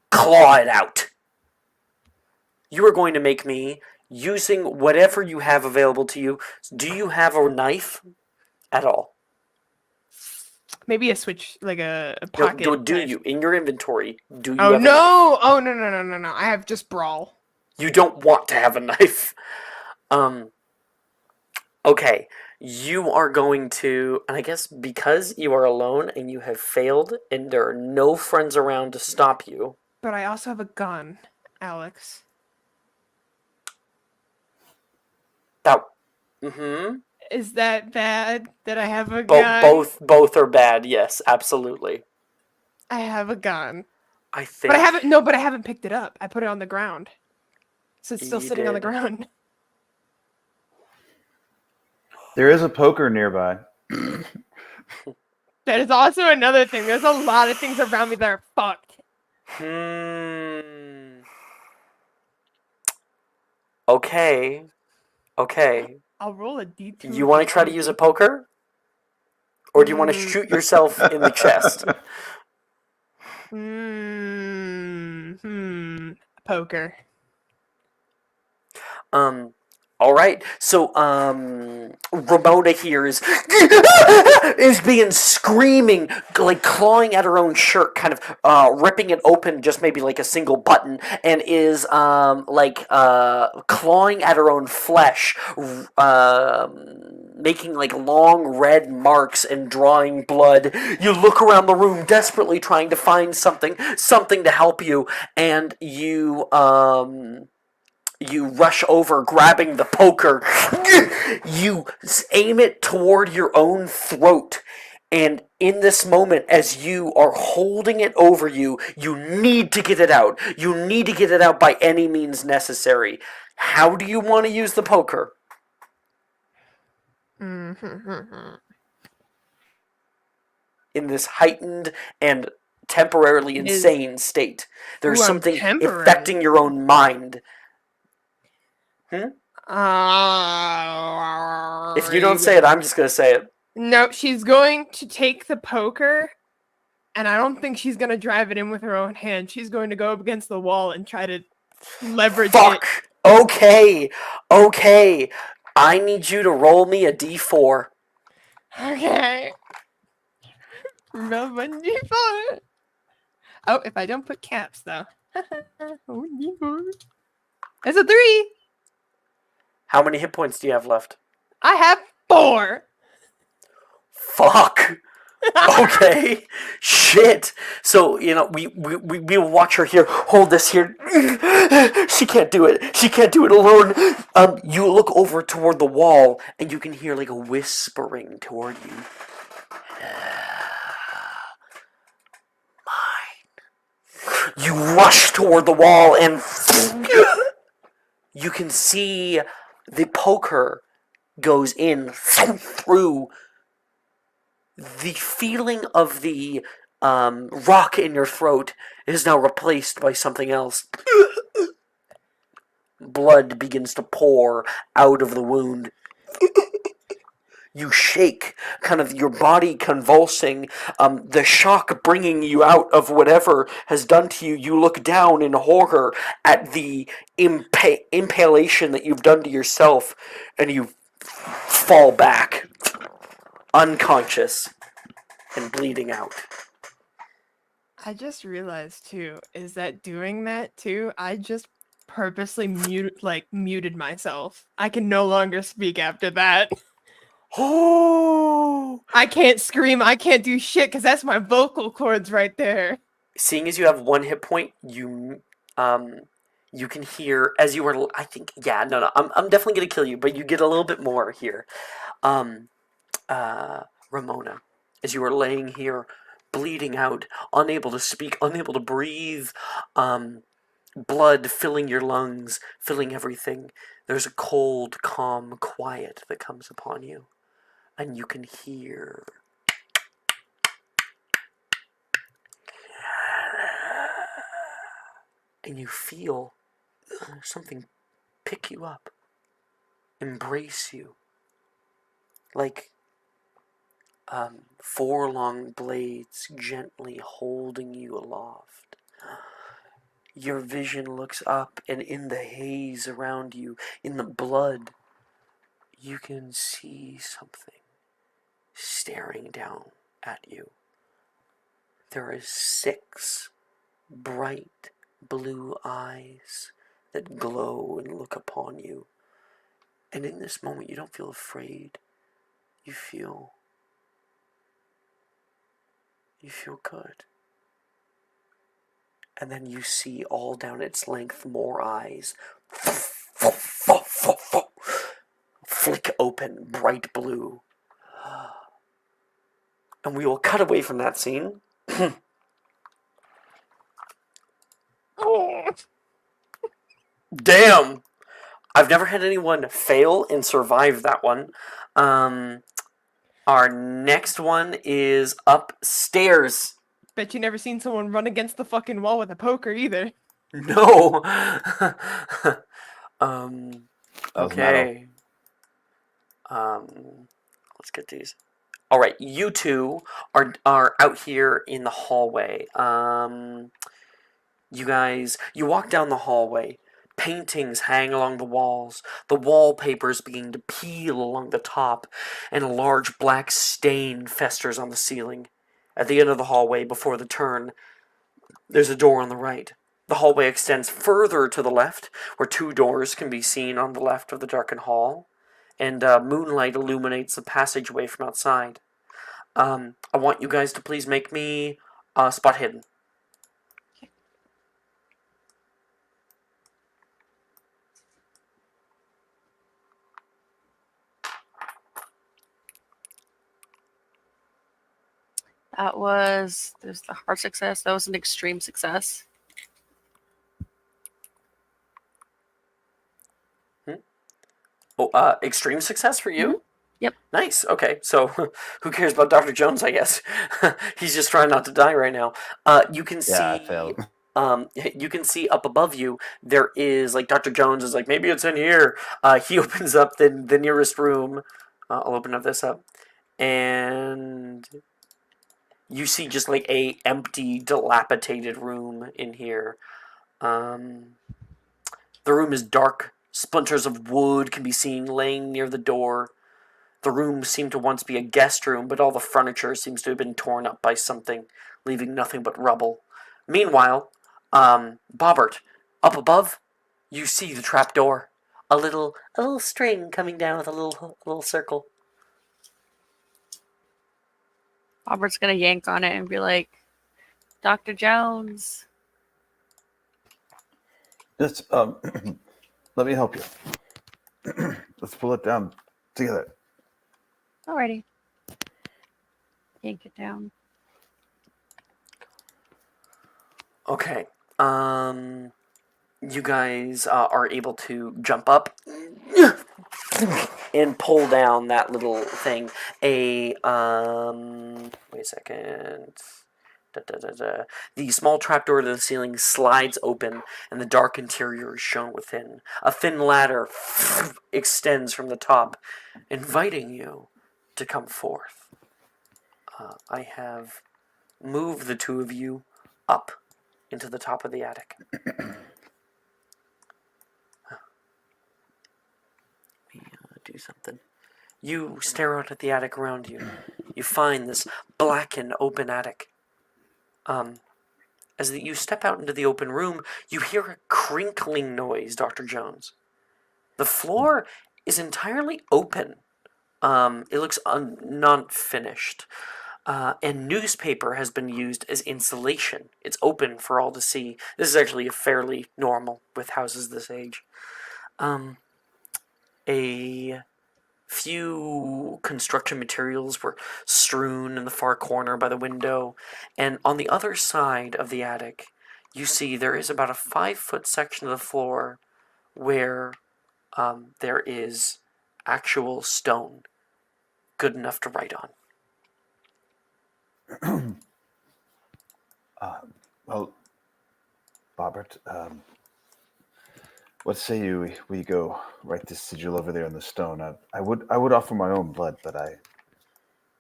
claw it out. You are going to make me, using whatever you have available to you. Do you have a knife at all? Maybe a switch, like a pocket. Do knife. you, in your inventory, do you Oh, have a no! knife? Oh, no. I have just brawl. You don't want to have a knife. Okay. You are going to, and I guess because you are alone and you have failed and there are no friends around to stop you. But I also have a gun, Alex. Is that bad that I have a gun? Both are bad. Yes, absolutely. I have a gun. I think. But I haven't picked it up. I put it on the ground. So it's still You sitting on the did. ground. There is a poker nearby. That is also another thing. There's a lot of things around me that are fucked. Okay. I'll roll a D2. You want to try to use a poker? Or do you want to shoot yourself in the chest? Poker. All right. So, Ramona here is being screaming, like clawing at her own shirt, kind of ripping it open, just maybe like a single button, and is clawing at her own flesh, making like long red marks and drawing blood. You look around the room, desperately trying to find something to help you, and you rush over, grabbing the poker. You aim it toward your own throat. And in this moment, as you are holding it over you, you need to get it out. You need to get it out by any means necessary. How do you want to use the poker? In this heightened and temporarily insane state. There's something affecting your own mind. If you don't say it, I'm just going to say it. No, she's going to take the poker, and I don't think she's going to drive it in with her own hand. She's going to go up against the wall and try to leverage it. Okay. I need you to roll me a d4. Okay. Roll one d4. Oh, if I don't put caps, though. It's a 3. How many hit points do you have left? I have 4. Fuck. Okay. Shit. So, we will watch her here. Hold this here. She can't do it. She can't do it alone. You look over toward the wall, and you can hear like a whispering toward you. Mine. You rush toward the wall, and you can see the poker goes in through. The feeling of the rock in your throat is now replaced by something else. Blood begins to pour out of the wound. You shake, kind of your body convulsing, the shock bringing you out of whatever has done to you. You look down in horror at the impalation that you've done to yourself, and you fall back, unconscious and bleeding out. I just realized too, is that doing that too, I just purposely muted myself. I can no longer speak after that. Oh! I can't scream, I can't do shit, because that's my vocal cords right there. Seeing as you have 1 hit point, you can hear as you were. I think, yeah, no. I'm definitely gonna kill you, but you get a little bit more here. Ramona, as you are laying here, bleeding out, unable to speak, unable to breathe, blood filling your lungs, filling everything. There's a cold, calm quiet that comes upon you, and you can hear. And you feel something pick you up, embrace you, like 4 long blades gently holding you aloft. Your vision looks up, and in the haze around you, in the blood, you can see something staring down at you. There is 6 bright blue eyes that glow and look upon you. And in this moment, you don't feel afraid. You feel good. And then you see all down its length more eyes flick open, bright blue. And we will cut away from that scene. Damn! I've never had anyone fail and survive that one. Our next one is upstairs. Bet you never seen someone run against the fucking wall with a poker either. No. Okay. Let's get these. All right, you two are out here in the hallway. You guys, you walk down the hallway. Paintings hang along the walls. The wallpaper's beginning to peel along the top, and a large black stain festers on the ceiling. At the end of the hallway, before the turn, there's a door on the right. The hallway extends further to the left, where 2 doors can be seen on the left of the darkened hall, and moonlight illuminates the passageway from outside. I want you guys to please make me spot hidden. There's the hard success. That was an extreme success. Oh, extreme success for you? Mm-hmm. Yep. Nice. Okay, so who cares about Dr. Jones, I guess? He's just trying not to die right now. You can see... Yeah, I failed. You can see up above you, there is, like, Dr. Jones is like, maybe it's in here. He opens up the nearest room. I'll open up this up. And you see just, like, a empty, dilapidated room in here. The room is dark. Splinters of wood can be seen laying near the door. The room seemed to once be a guest room, but all the furniture seems to have been torn up by something, leaving nothing but rubble. Meanwhile, Bobbert, up above, you see the trap door. A little string coming down with a little circle. Robert's gonna yank on it and be like, Dr. Jones. Let's let me help you. Let's pull it down together. Alrighty. Yank it down. Okay. You guys are able to jump up and pull down that little thing. Wait a second. The small trapdoor to the ceiling slides open, and the dark interior is shown within. A thin ladder extends from the top, inviting you to come forth. I have moved the two of you up into the top of the attic. Let me do something. You stare out at the attic around you. You find this blackened open attic. As you step out into the open room, you hear a crinkling noise, Dr. Jones. The floor is entirely open. It looks not finished. And newspaper has been used as insulation. It's open for all to see. This is actually fairly normal with houses this age. A few construction materials were strewn in the far corner by the window, and on the other side of the attic, you see there is about a 5-foot section of the floor where there is actual stone good enough to write on. Well, Robert, what say you we go write this sigil over there in the stone? I would offer my own blood, but I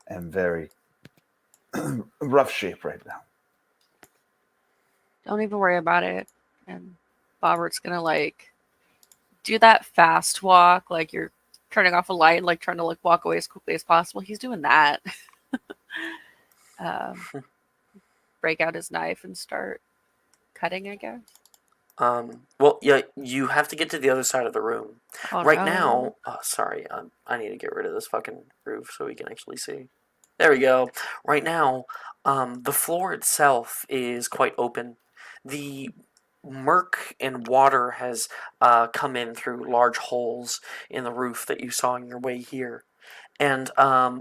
am very rough shape right now. Don't even worry about it. And Robert's gonna like do that fast walk, like you're turning off a light, like trying to like walk away as quickly as possible. He's doing that. Break out his knife and start cutting, I guess. Well, yeah, you have to get to the other side of the room. Oh, Right no. now, sorry, I need to get rid of this fucking roof so we can actually see. There we go. Right now, the floor itself is quite open. The murk and water has come in through large holes in the roof that you saw on your way here. And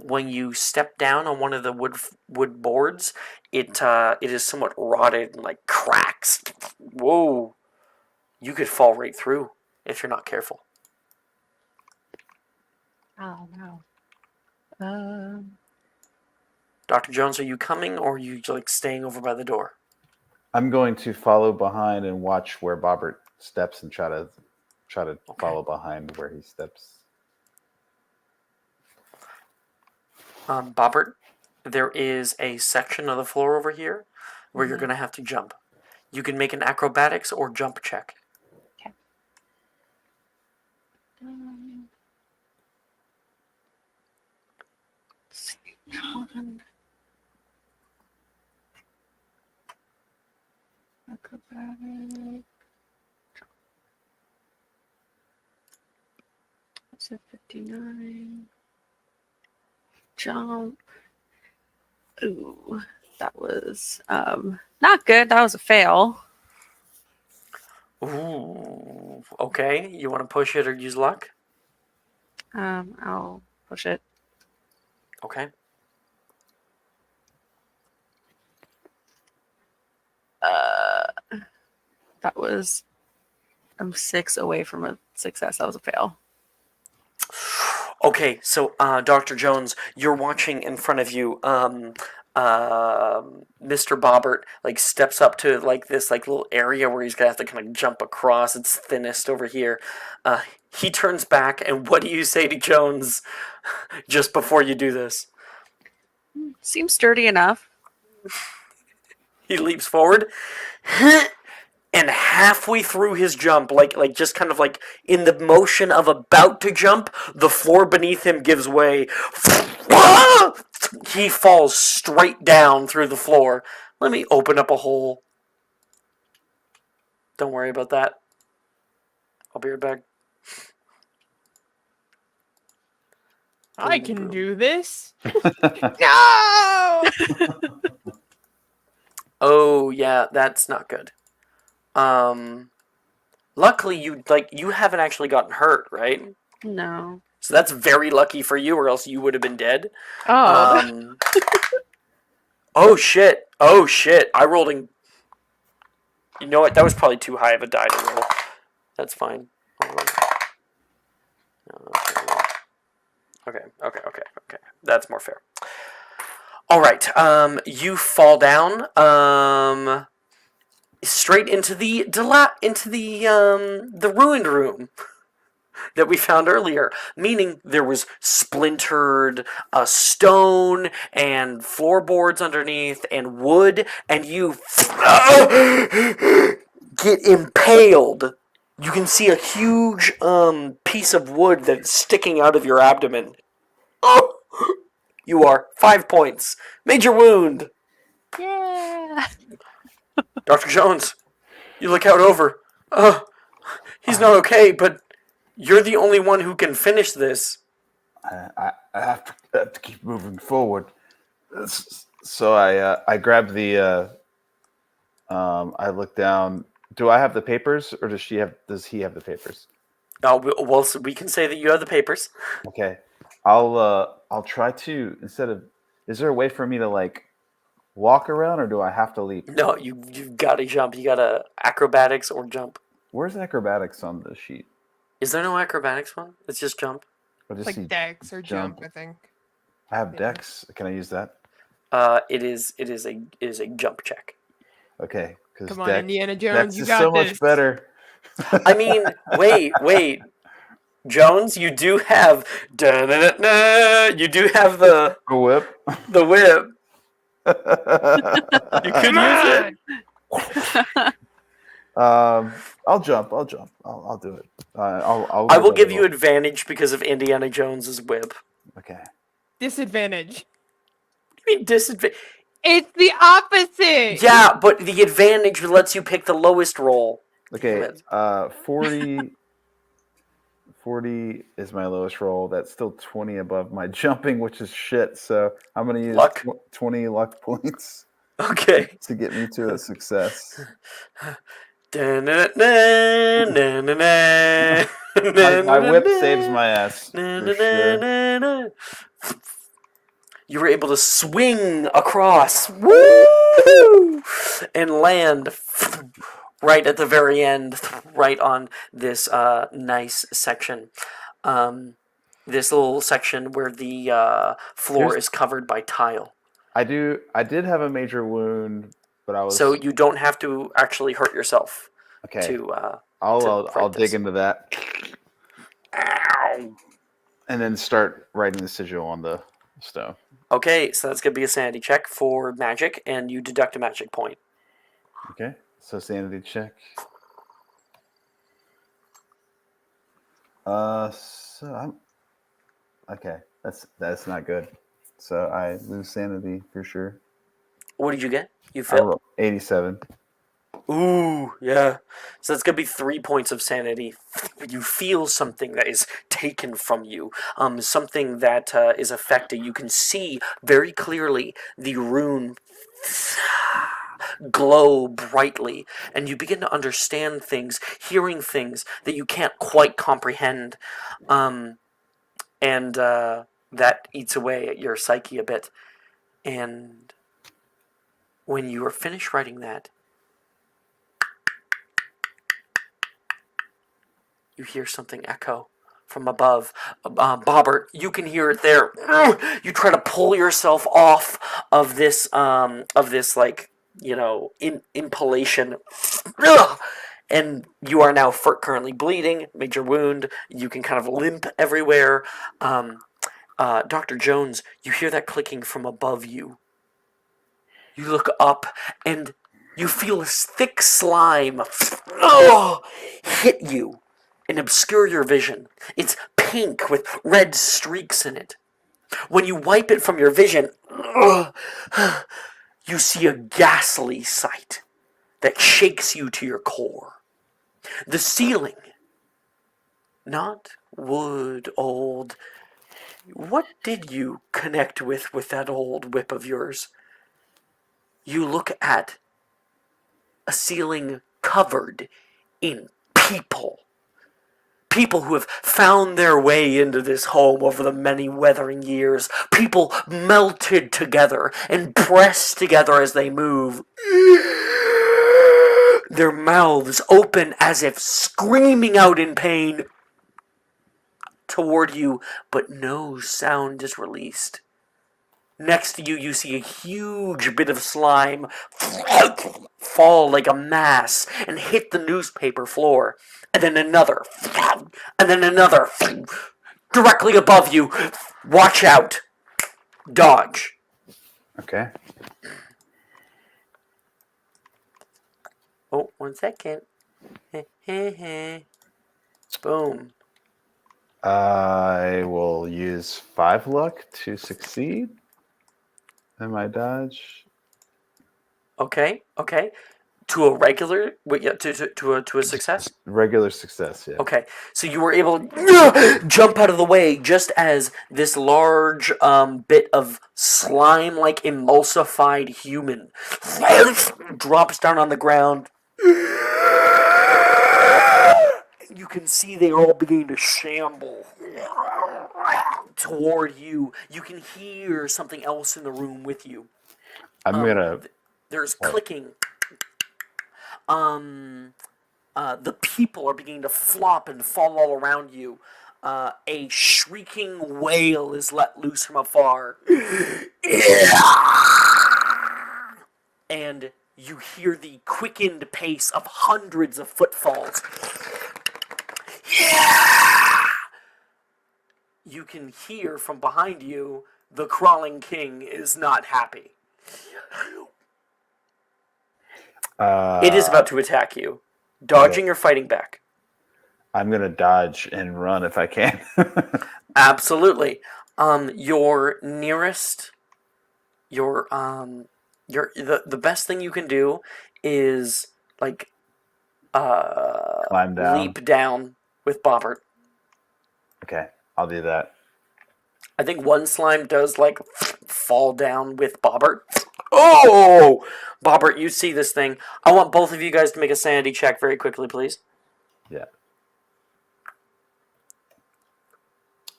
when you step down on one of the wood boards, it is somewhat rotted and like cracks. Whoa. You could fall right through if you're not careful. Oh, no. Dr. Jones, are you coming or are you like staying over by the door? I'm going to follow behind and watch where Bobbert steps and try to follow behind where he steps. Bobbert, there is a section of the floor over here where you're going to have to jump. You can make an acrobatics or jump check. Okay. Acrobatic. That's a 59. Jump. Ooh, that was not good. That was a fail. Ooh, okay. You want to push it or use luck? I'll push it. Okay. That was I'm 6 away from a success. That was a fail. Okay, so Dr. Jones, you're watching in front of you. Mr. Bobbert like steps up to like this like little area where he's gonna have to kind of jump across. It's thinnest over here. He turns back, and what do you say to Jones just before you do this? Seems sturdy enough. He leaps forward. And halfway through his jump, like just kind of like in the motion of about to jump, the floor beneath him gives way. He falls straight down through the floor. Let me open up a hole. Don't worry about that. I'll be right back. I can broom. do this. No! Oh yeah, that's not good. Luckily you haven't actually gotten hurt, right? No. So that's very lucky for you, or else you would have been dead. Oh. Oh shit! Oh shit! I rolled in. You know what? That was probably too high of a die to roll. That's fine. Okay. That's more fair. All right. You fall down. Straight into the ruined room that we found earlier, meaning there was splintered stone and floorboards underneath and wood, and you get impaled. You can see a huge piece of wood that's sticking out of your abdomen. Oh! You are 5 points. Major wound. Yeah. Dr. Jones, you look out over. He's not okay, but you're the only one who can finish this. I have to keep moving forward. So I grab the. I look down. Do I have the papers, or does he have the papers? Well, so we can say that you have the papers. Okay, I'll try to instead of. Is there a way for me to like walk around, or do I have to leap? No, you've got to jump. You got to acrobatics or jump. Where's acrobatics on the sheet? Is there no acrobatics one? It's just jump. Or just Like see Dex or jump, I think. I have Yeah. Dex. Can I use that? It is a jump check. Okay, because Come on, Indiana Jones, Dex you is got so this. much better. I mean, wait, Jones, you do have you do have the whip. The whip. You could use it. I'll jump. I'll do it. I will give you advantage because of Indiana Jones's whip. Okay. Disadvantage. What do you mean disadvantage? It's the opposite. Yeah, but the advantage lets you pick the lowest roll. Okay. 40 is my lowest roll. That's still 20 above my jumping, which is shit. So I'm gonna use luck. 20 luck points. Okay. To get me to a success. My whip saves my ass. For sure. You were able to swing across, woo, and land right at the very end, right on this nice section. This little section where the floor is covered by tile. I did have a major wound, but I was. So you don't have to actually hurt yourself. Okay. I'll dig into that. Ow. And then start writing the sigil on the stone. Okay, so that's gonna be a sanity check for magic, and you deduct a magic point. Okay, so sanity check. Okay. That's not good. So I lose sanity for sure. What did you get? You failed. 87. Ooh, yeah. So that's gonna be 3 points of sanity. You feel something that is taken from you. Something that is affected. You can see very clearly the rune glow brightly, and you begin to understand things, hearing things that you can't quite comprehend. And that eats away at your psyche a bit. And when you are finished writing that, you hear something echo from above. Bobbert, you can hear it there. You try to pull yourself off of this like, impalation. And you are now currently bleeding, major wound. You can kind of limp everywhere. Dr. Jones, you hear that clicking from above you. You look up and you feel this thick slime hit you and obscure your vision. It's pink with red streaks in it. When you wipe it from your vision, you see a ghastly sight that shakes you to your core. The ceiling, not wood, old, What did you connect with that old whip of yours? You look at a ceiling covered in people. People who have found their way into this home over the many weathering years. People melted together and pressed together as they move. Their mouths open as if screaming out in pain toward you, but no sound is released. Next to you, you see a huge bit of slime fall like a mass and hit the newspaper floor. And then another. And then another. Directly above you. Watch out. Dodge. Okay. Oh, 1 second. Boom. I will use 5 luck to succeed in my dodge. Okay. To a regular, to a success. Regular success, yeah. Okay, so you were able to jump out of the way just as this large bit of slime-like emulsified human drops down on the ground. You can see they are all beginning to shamble toward you. You can hear something else in the room with you. I'm gonna. There's clicking. The people are beginning to flop and fall all around you. A shrieking wail is let loose from afar. And you hear the quickened pace of hundreds of footfalls. You can hear from behind you the crawling king is not happy. It is about to attack you. Dodging or fighting back? I'm gonna dodge and run if I can. Absolutely. Your nearest, the best thing you can do is like Climb down. leap down with Bobbert. Okay, I'll do that. I think one slime does like fall down with Bobbert. Oh! Bobbert, you see this thing. I want both of you guys to make a sanity check very quickly, please. Yeah.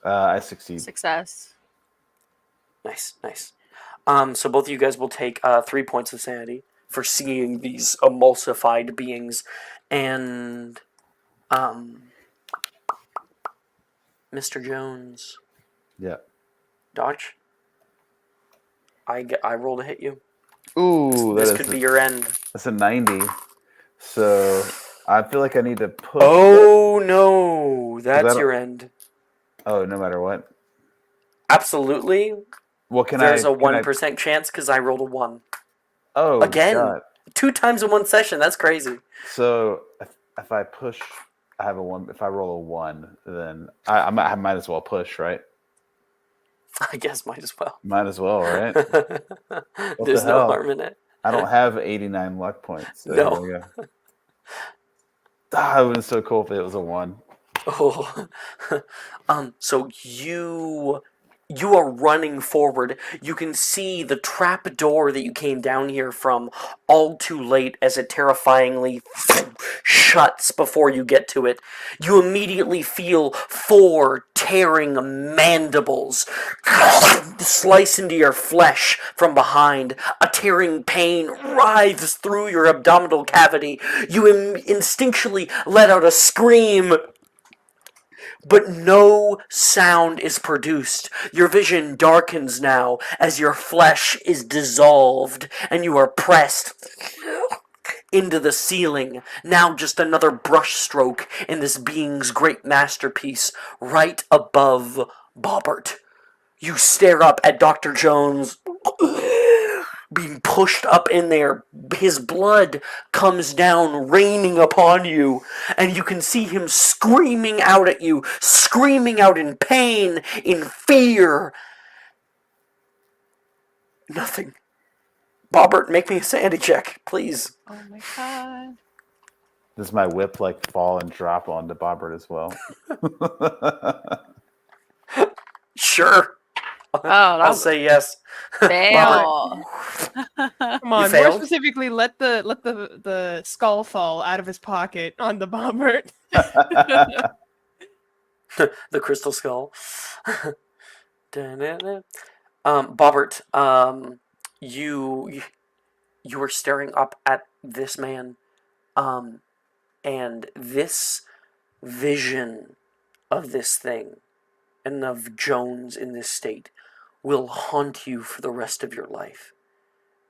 I succeed. Success. Nice. So both of you guys will take 3 points of sanity for seeing these emulsified beings. And Mr. Jones. Yeah. Dodge. I rolled to hit you. Ooh, this could be your end. That's a 90. So I feel like I need to push. Oh no, that's your end. Oh, no matter what. Absolutely. Well, There's a 1% chance because I rolled a 1. Oh, again, God. 2 times in one session. That's crazy. So if I push, I have a 1. If I roll a 1, then I might as well push, right? I guess might as well. Might as well, right? There's no harm in it. I don't have 89 luck points. So no. It would have been so cool if it was a 1. Oh. So you are running forward. You can see the trap door that you came down here from all too late as it terrifyingly shuts before you get to it. You immediately feel 4 tearing mandibles slice into your flesh from behind. A tearing pain writhes through your abdominal cavity. You instinctually let out a scream, but no sound is produced. Your vision darkens now as your flesh is dissolved and you are pressed into the ceiling. Now just another brushstroke in this being's great masterpiece right above Bobbert. You stare up at Dr. Jones being pushed up in there. His blood comes down, raining upon you, and you can see him screaming out at you, screaming out in pain, in fear. Nothing. Bobbert, make me a sanity check, please. Oh my god. Does my whip like fall and drop onto Bobbert as well? Sure. that I'll was say yes. fail. Come You on, more failed? specifically, let the skull fall out of his pocket on the Bobbert. The crystal skull. Bobbert, you were staring up at this man, and this vision of this thing and of Jones in this state will haunt you for the rest of your life.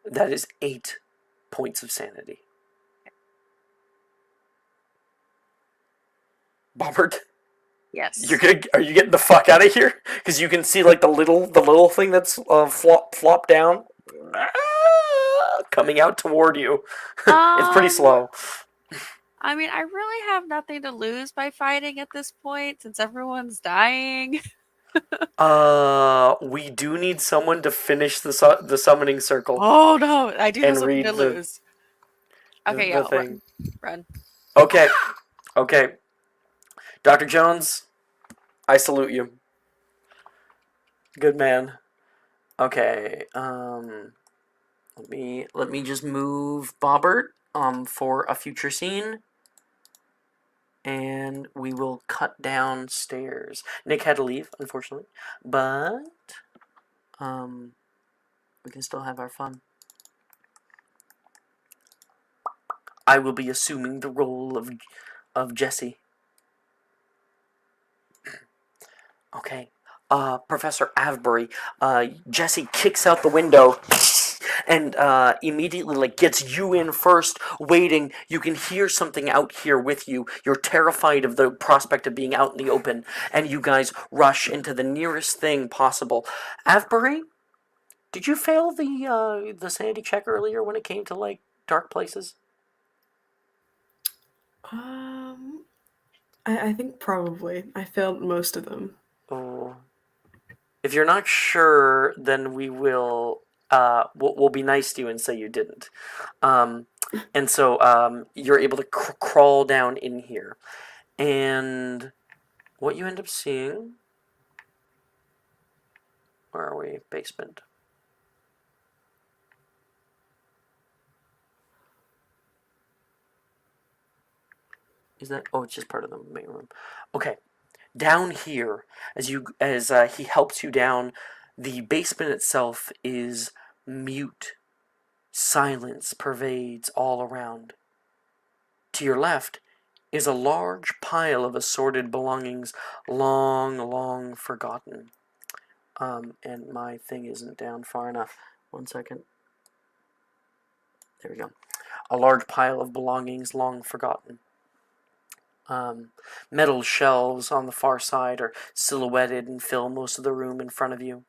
That is 8 points of sanity. Bobbert, Yes. are you getting the fuck out of here? Because you can see like the little thing that's flop down, coming out toward you. It's pretty slow. I mean, I really have nothing to lose by fighting at this point since everyone's dying. We do need someone to finish the summoning circle. Oh no, I do have And something read to lose. Okay, yeah, the thing. Run. Okay. Dr. Jones, I salute you. Good man. Okay. Let me just move Bobbert for a future scene. And we will cut downstairs. Nick had to leave, unfortunately. But we can still have our fun. I will be assuming the role of Jesse. Okay. Professor Avebury, Jesse kicks out the window and immediately gets you in first, waiting. You can hear something out here with you. You're terrified of the prospect of being out in the open, and you guys rush into the nearest thing possible. Avebury, did you fail the sanity check earlier when it came to dark places? I think probably. I failed most of them. Oh. If you're not sure, then we'll be nice to you and say you didn't. And so you're able to crawl down in here. And what you end up seeing... Where are we? Basement. Is that... Oh, it's just part of the main room. Okay. Down here, as he helps you down, the basement itself is mute. Silence pervades all around. To your left is a large pile of assorted belongings, long forgotten. And my thing isn't down far enough. 1 second. There we go. A large pile of belongings, long forgotten. Metal shelves on the far side are silhouetted and fill most of the room in front of you.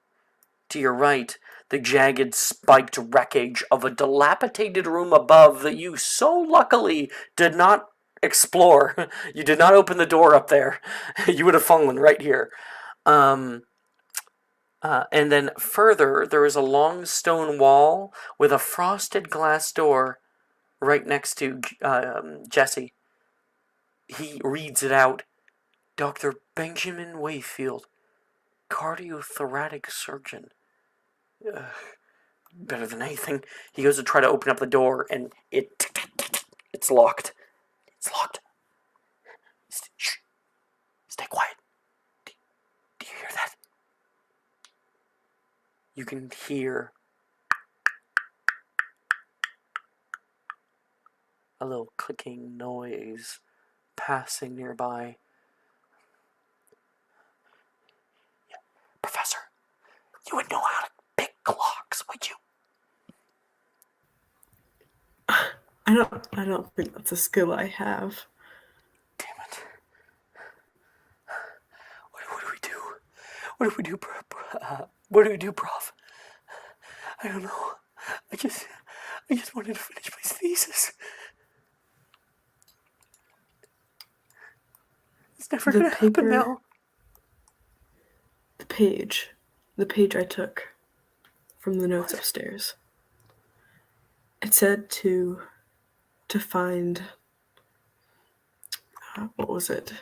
To your right, the jagged, spiked wreckage of a dilapidated room above that you so luckily did not explore. You did not open the door up there. You would have fallen right here. And then further, there is a long stone wall with a frosted glass door right next to Jesse. He reads it out. Dr. Benjamin Wayfield, cardiothoracic surgeon. Better than anything. He goes to try to open up the door, and it's locked. It's locked. Shh. Stay quiet. Do you hear that? You can hear a little clicking noise passing nearby. Yeah. Professor, you would know how to pick clocks, would you? I don't think that's a skill I have. Damn it. What do we do? What do we do, what do we do, Prof? I don't know. I just wanted to finish my thesis. It's never gonna happen now. The page I took from the notes upstairs. It said to find, what was it?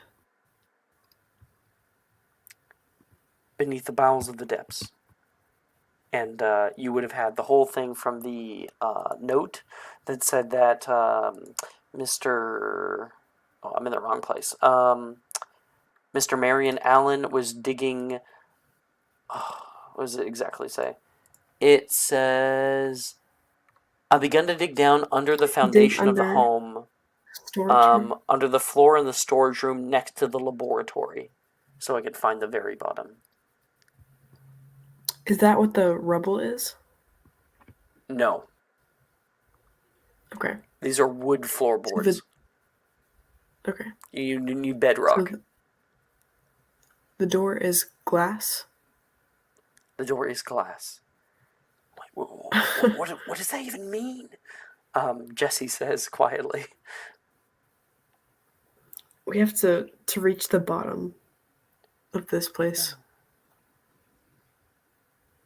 beneath the bowels of the depths. And you would have had the whole thing from the note that said that Mr. Oh, I'm in the wrong place. Mr. Marion Allen was digging. What does it exactly say? It says, I begun to dig down under the foundation of the home, under the floor in the storage room next to the laboratory, so I could find the very bottom. Is that what the rubble is? No. Okay. These are wood floorboards. Okay. You need bedrock. So the door is glass? The door is glass. What does that even mean? Jesse says quietly. We have to reach the bottom of this place.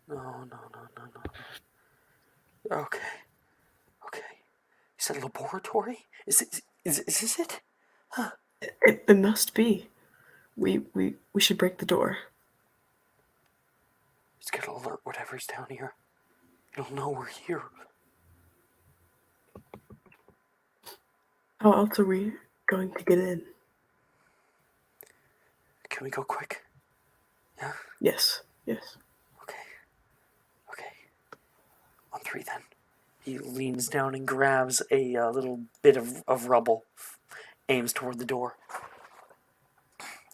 No. Okay. You said laboratory? Is this it? Huh. It must be. We should break the door. It's gonna alert whatever's down here. It'll know we're here. How else are we going to get in? Can we go quick? Yeah? Yes. Okay. On 3 then. He leans down and grabs a little bit of rubble, aims toward the door.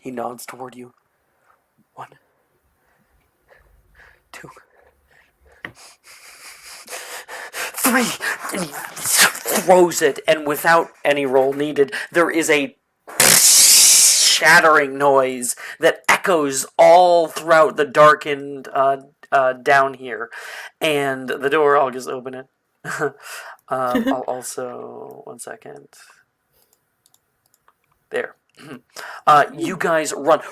He nods toward you. 1, 2, 3! And he throws it, and without any roll needed, there is a shattering noise that echoes all throughout the darkened down here. And the door, I'll just open it. I'll also, 1 second. There. You guys run!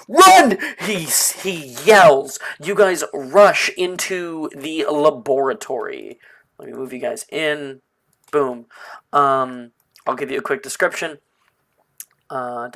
He yells. You guys rush into the laboratory. Let me move you guys in. Boom. I'll give you a quick description. With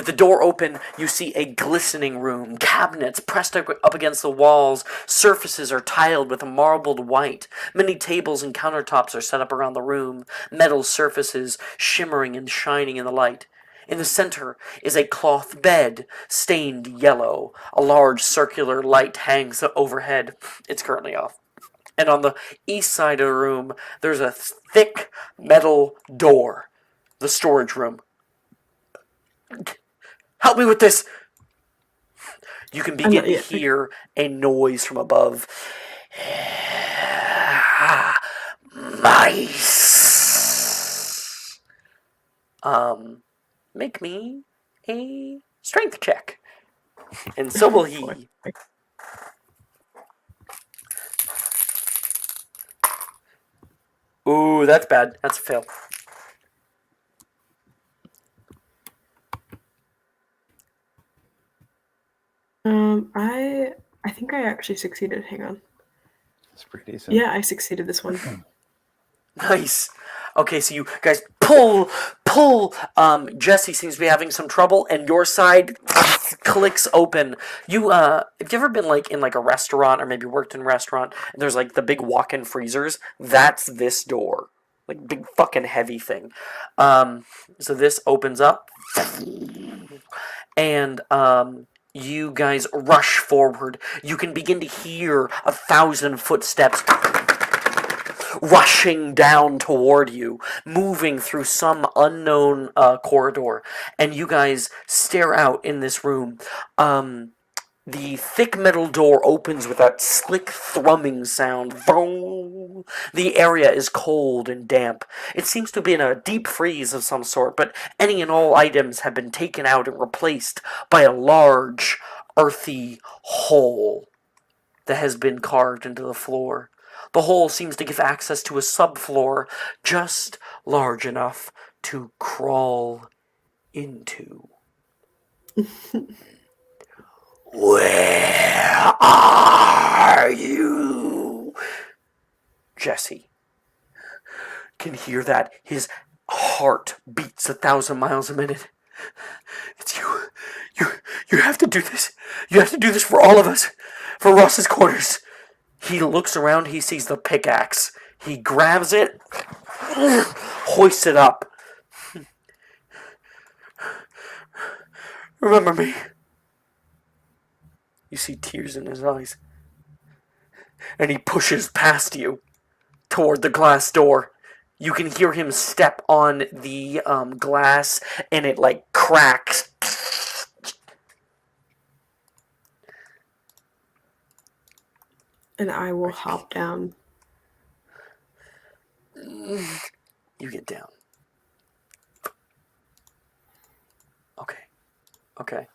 the door open, you see a glistening room. Cabinets pressed up against the walls. Surfaces are tiled with a marbled white. Many tables and countertops are set up around the room. Metal surfaces shimmering and shining in the light. In the center is a cloth bed, stained yellow. A large circular light hangs overhead. It's currently off. And on the east side of the room, there's a thick metal door. The storage room. Help me with this! You can begin to hear a noise from above. Mice! Make me a strength check. And so will he. Ooh, that's bad. That's a fail. I think I actually succeeded. Hang on. It's pretty decent. Yeah, I succeeded this one. Nice. Okay, so you guys pull. Jesse seems to be having some trouble, and your side clicks open. You have you ever been in a restaurant, or maybe worked in a restaurant, and there's the big walk-in freezers? That's this door, big fucking heavy thing. So this opens up, and you guys rush forward. You can begin to hear 1,000 footsteps rushing down toward you, moving through some unknown corridor, and you guys stare out in this room. The thick metal door opens with that slick thrumming sound. The area is cold and damp. It seems to be in a deep freeze of some sort, but any and all items have been taken out and replaced by a large, earthy hole that has been carved into the floor. The hole seems to give access to a subfloor just large enough to crawl into. Where are you? Jesse can hear that. His heart beats 1,000 miles a minute. It's you. You have to do this. You have to do this for all of us. For Ross's quarters. He looks around, he sees the pickaxe. He grabs it, hoists it up. Remember me. You see tears in his eyes. And he pushes past you toward the glass door. You can hear him step on the glass, and it like cracks. And I will hop down. You get down. Okay.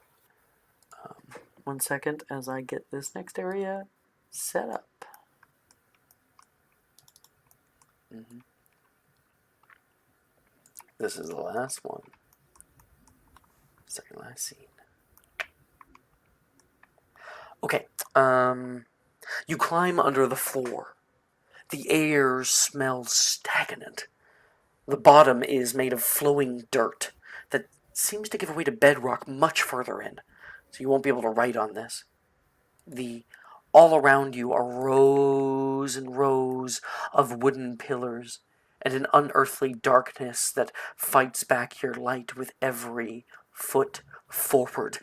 1 second as I get this next area set up. This is the last one. Second last scene. Okay. You climb under the floor. The air smells stagnant. The bottom is made of flowing dirt that seems to give away to bedrock much further in, so you won't be able to write on this. All around you are rows and rows of wooden pillars and an unearthly darkness that fights back your light with every foot forward.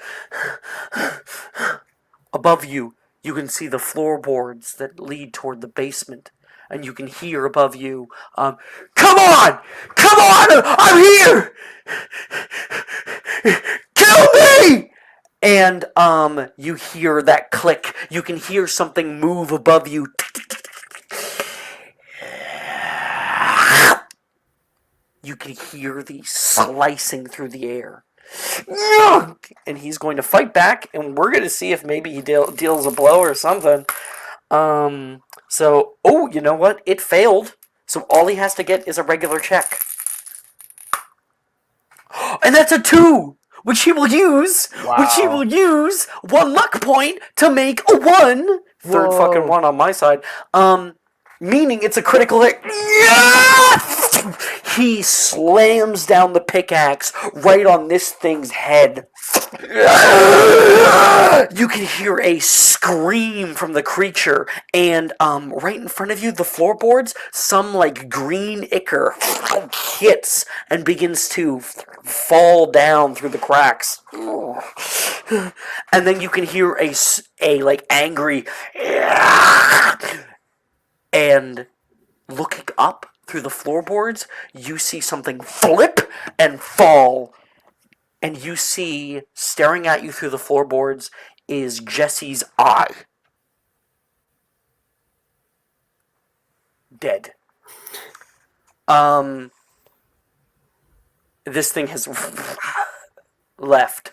Above you, you can see the floorboards that lead toward the basement, and you can hear above you, "Come on! Come on! I'm here! Kill me!" And you hear that click. You can hear something move above you. You can hear the slicing through the air. And he's going to fight back, and we're going to see if maybe he deals a blow or something. So, you know what? It failed. So all he has to get is a regular check. And that's a 2! Which he will use. Wow. Which he will use 1 luck point to make a 1. Third Whoa. fucking 1 on my side. Meaning it's a critical hit. He slams down the pickaxe right on this thing's head. You can hear a scream from the creature, and right in front of you, the floorboards, some like green ichor hits and begins to fall down through the cracks. And then you can hear a like angry, and looking up through the floorboards, you see something flip and fall. And you see, staring at you through the floorboards, is Jesse's eye. Dead. This thing has left.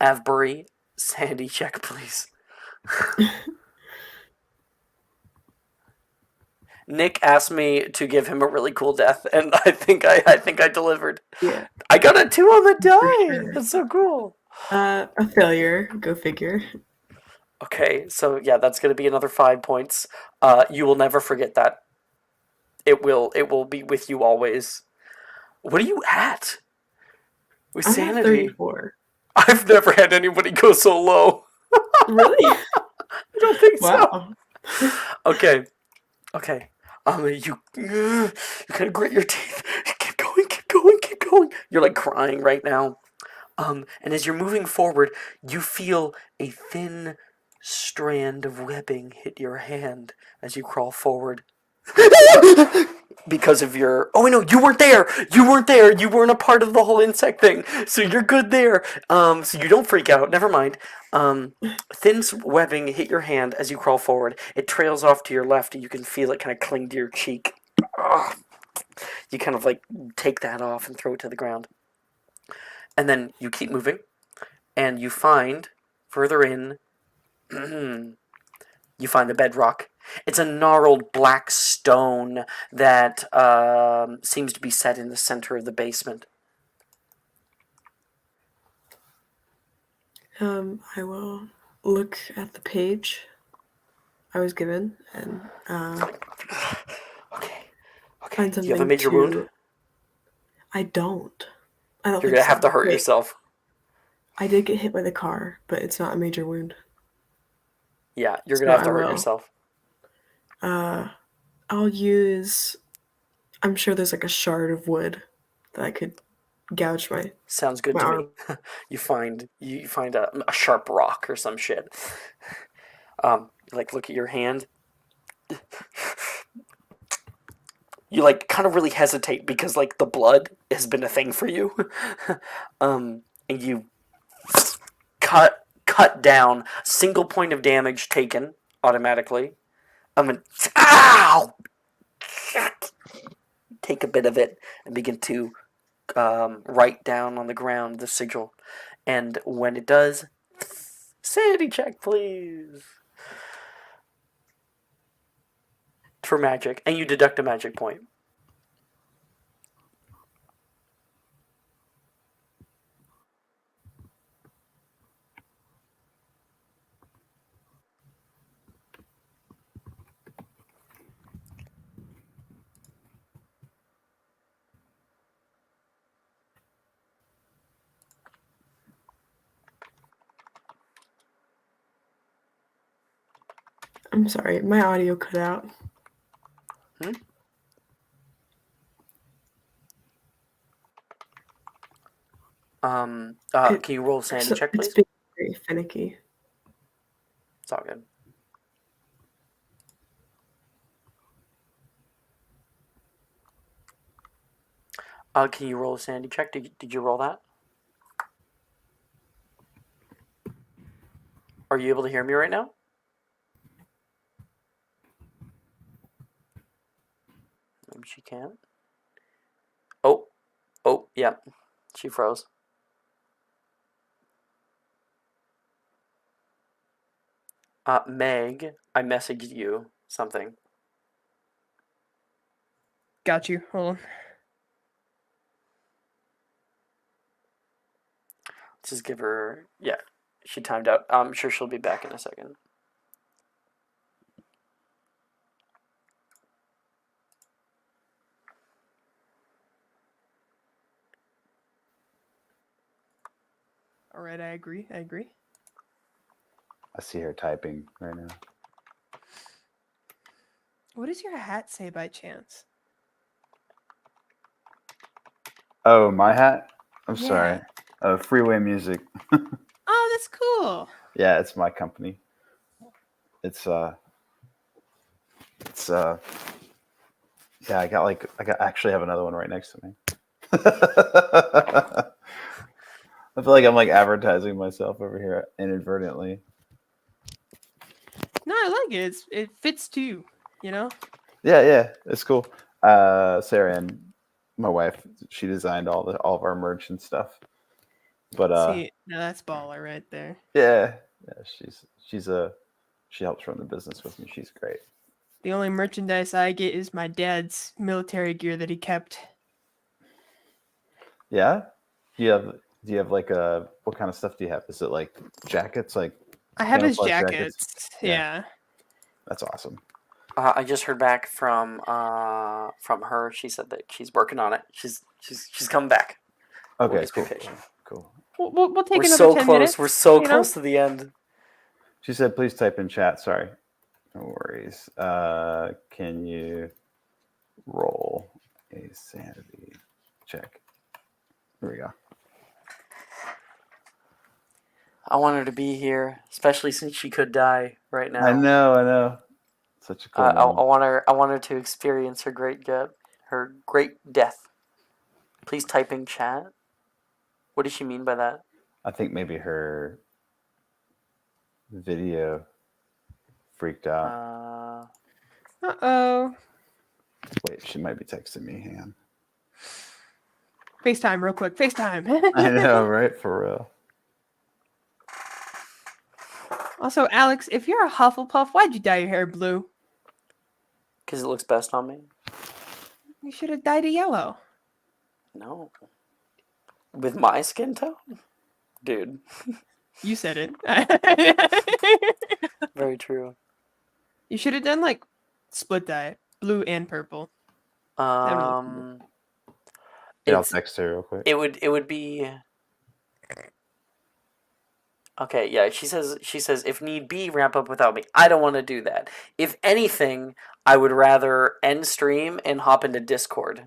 Avebury, Sandy, check, please. Nick asked me to give him a really cool death, and I think I delivered. Yeah. I got a 2 on the die. Sure. That's so cool. A failure. Go figure. Okay, so yeah, that's going to be another 5 points. You will never forget that. It will be with you always. What are you at? With I'm sanity? at 34. I've never had anybody go so low. Really? I don't think Wow. so. Okay. You kind of grit your teeth. Keep going. You're like crying right now. And as you're moving forward, you feel a thin strand of webbing hit your hand as you crawl forward. Because of your... Oh, no, you weren't there. You weren't a part of the whole insect thing. So you're good there. So you don't freak out. Never mind. Thin webbing hit your hand as you crawl forward. It trails off to your left, and you can feel it kind of cling to your cheek. Ugh. You kind of like take that off and throw it to the ground. And then you keep moving, and you find further in, you find the bedrock. It's a gnarled black stone that seems to be set in the center of the basement. I will look at the page I was given and Okay. find something. You have a major wound? I don't. I don't You're think gonna so. have to hurt Wait, yourself. I did get hit by the car, but it's not a major wound. Yeah, you're So gonna have I to hurt will. yourself. I'll use. I'm sure there's like a shard of wood that I could gouge my Sounds good my to arm. me. you find a sharp rock or some shit. Like look at your hand. You like kind of really hesitate because like the blood has been a thing for you. And you cut down, single point of damage taken automatically. Ow! Take a bit of it and begin to write down on the ground the sigil. And when it does, sanity check, please. For magic. And you deduct a magic point. I'm sorry, my audio cut out. Can you roll a sanity check, please? It's being very finicky. It's all good. Can you roll a sanity check? Did you roll that? Are you able to hear me right now? Maybe she can't. Oh, yeah. She froze. Meg, I messaged you something. Got you. Hold on. Just give her. Yeah, she timed out. I'm sure she'll be back in a second. All right, I agree. I see her typing right now. What does your hat say by chance? Oh, my hat? I'm Yeah. sorry. Freeway Music. Oh, that's cool. Yeah, it's my company. Yeah, actually have another one right next to me. I feel like I'm like advertising myself over here inadvertently. No, I like it. It fits too, you know? Yeah, it's cool. Sarah and my wife, she designed all of our merch and stuff. But See, now that's baller right there. yeah, she helps run the business with me. She's great. The only merchandise I get is my dad's military gear that he kept. Yeah? Do you have like what kind of stuff do you have? Is it like jackets, like I have his camouflage jackets. Yeah. That's awesome. I just heard back from her. She said that she's working on it. She's coming back. Okay, We'll just cool. be patient. Cool. We'll take We're another so 10 close. minutes. We're so you know? close to the end. She said, please type in chat. Sorry. No worries. Can you roll a sanity check? Here we go. I want her to be here, especially since she could die right now. I know. Such a cool moment. I want her to experience her great death. Please type in chat. What does she mean by that? I think maybe her video freaked out. Uh-oh. Wait, she might be texting me. Hang on. FaceTime real quick. FaceTime. I know, right? For real. Also, Alex, if you're a Hufflepuff, why'd you dye your hair blue? Because it looks best on me. You should have dyed it yellow. No. With my skin tone? Dude. You said it. Very true. You should have done like split dye, blue and purple. Here, I'll It's text her real quick. it would be okay. Yeah, she says if need be, ramp up without me. I don't want to do that. If anything, I would rather end stream and hop into Discord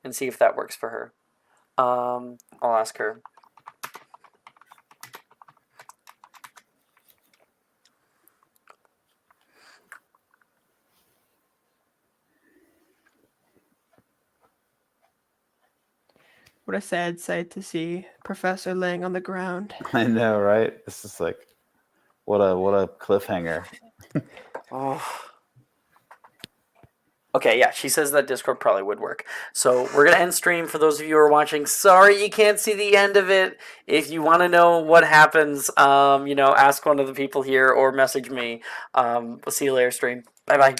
and see if that works for her. I'll ask her. What a sad sight to see Professor laying on the ground. I know, right? This is like what a cliffhanger. Oh. Okay, yeah, she says that Discord probably would work. So we're going to end stream for those of you who are watching. Sorry you can't see the end of it. If you want to know what happens, ask one of the people here or message me. We'll see you later, stream. Bye-bye.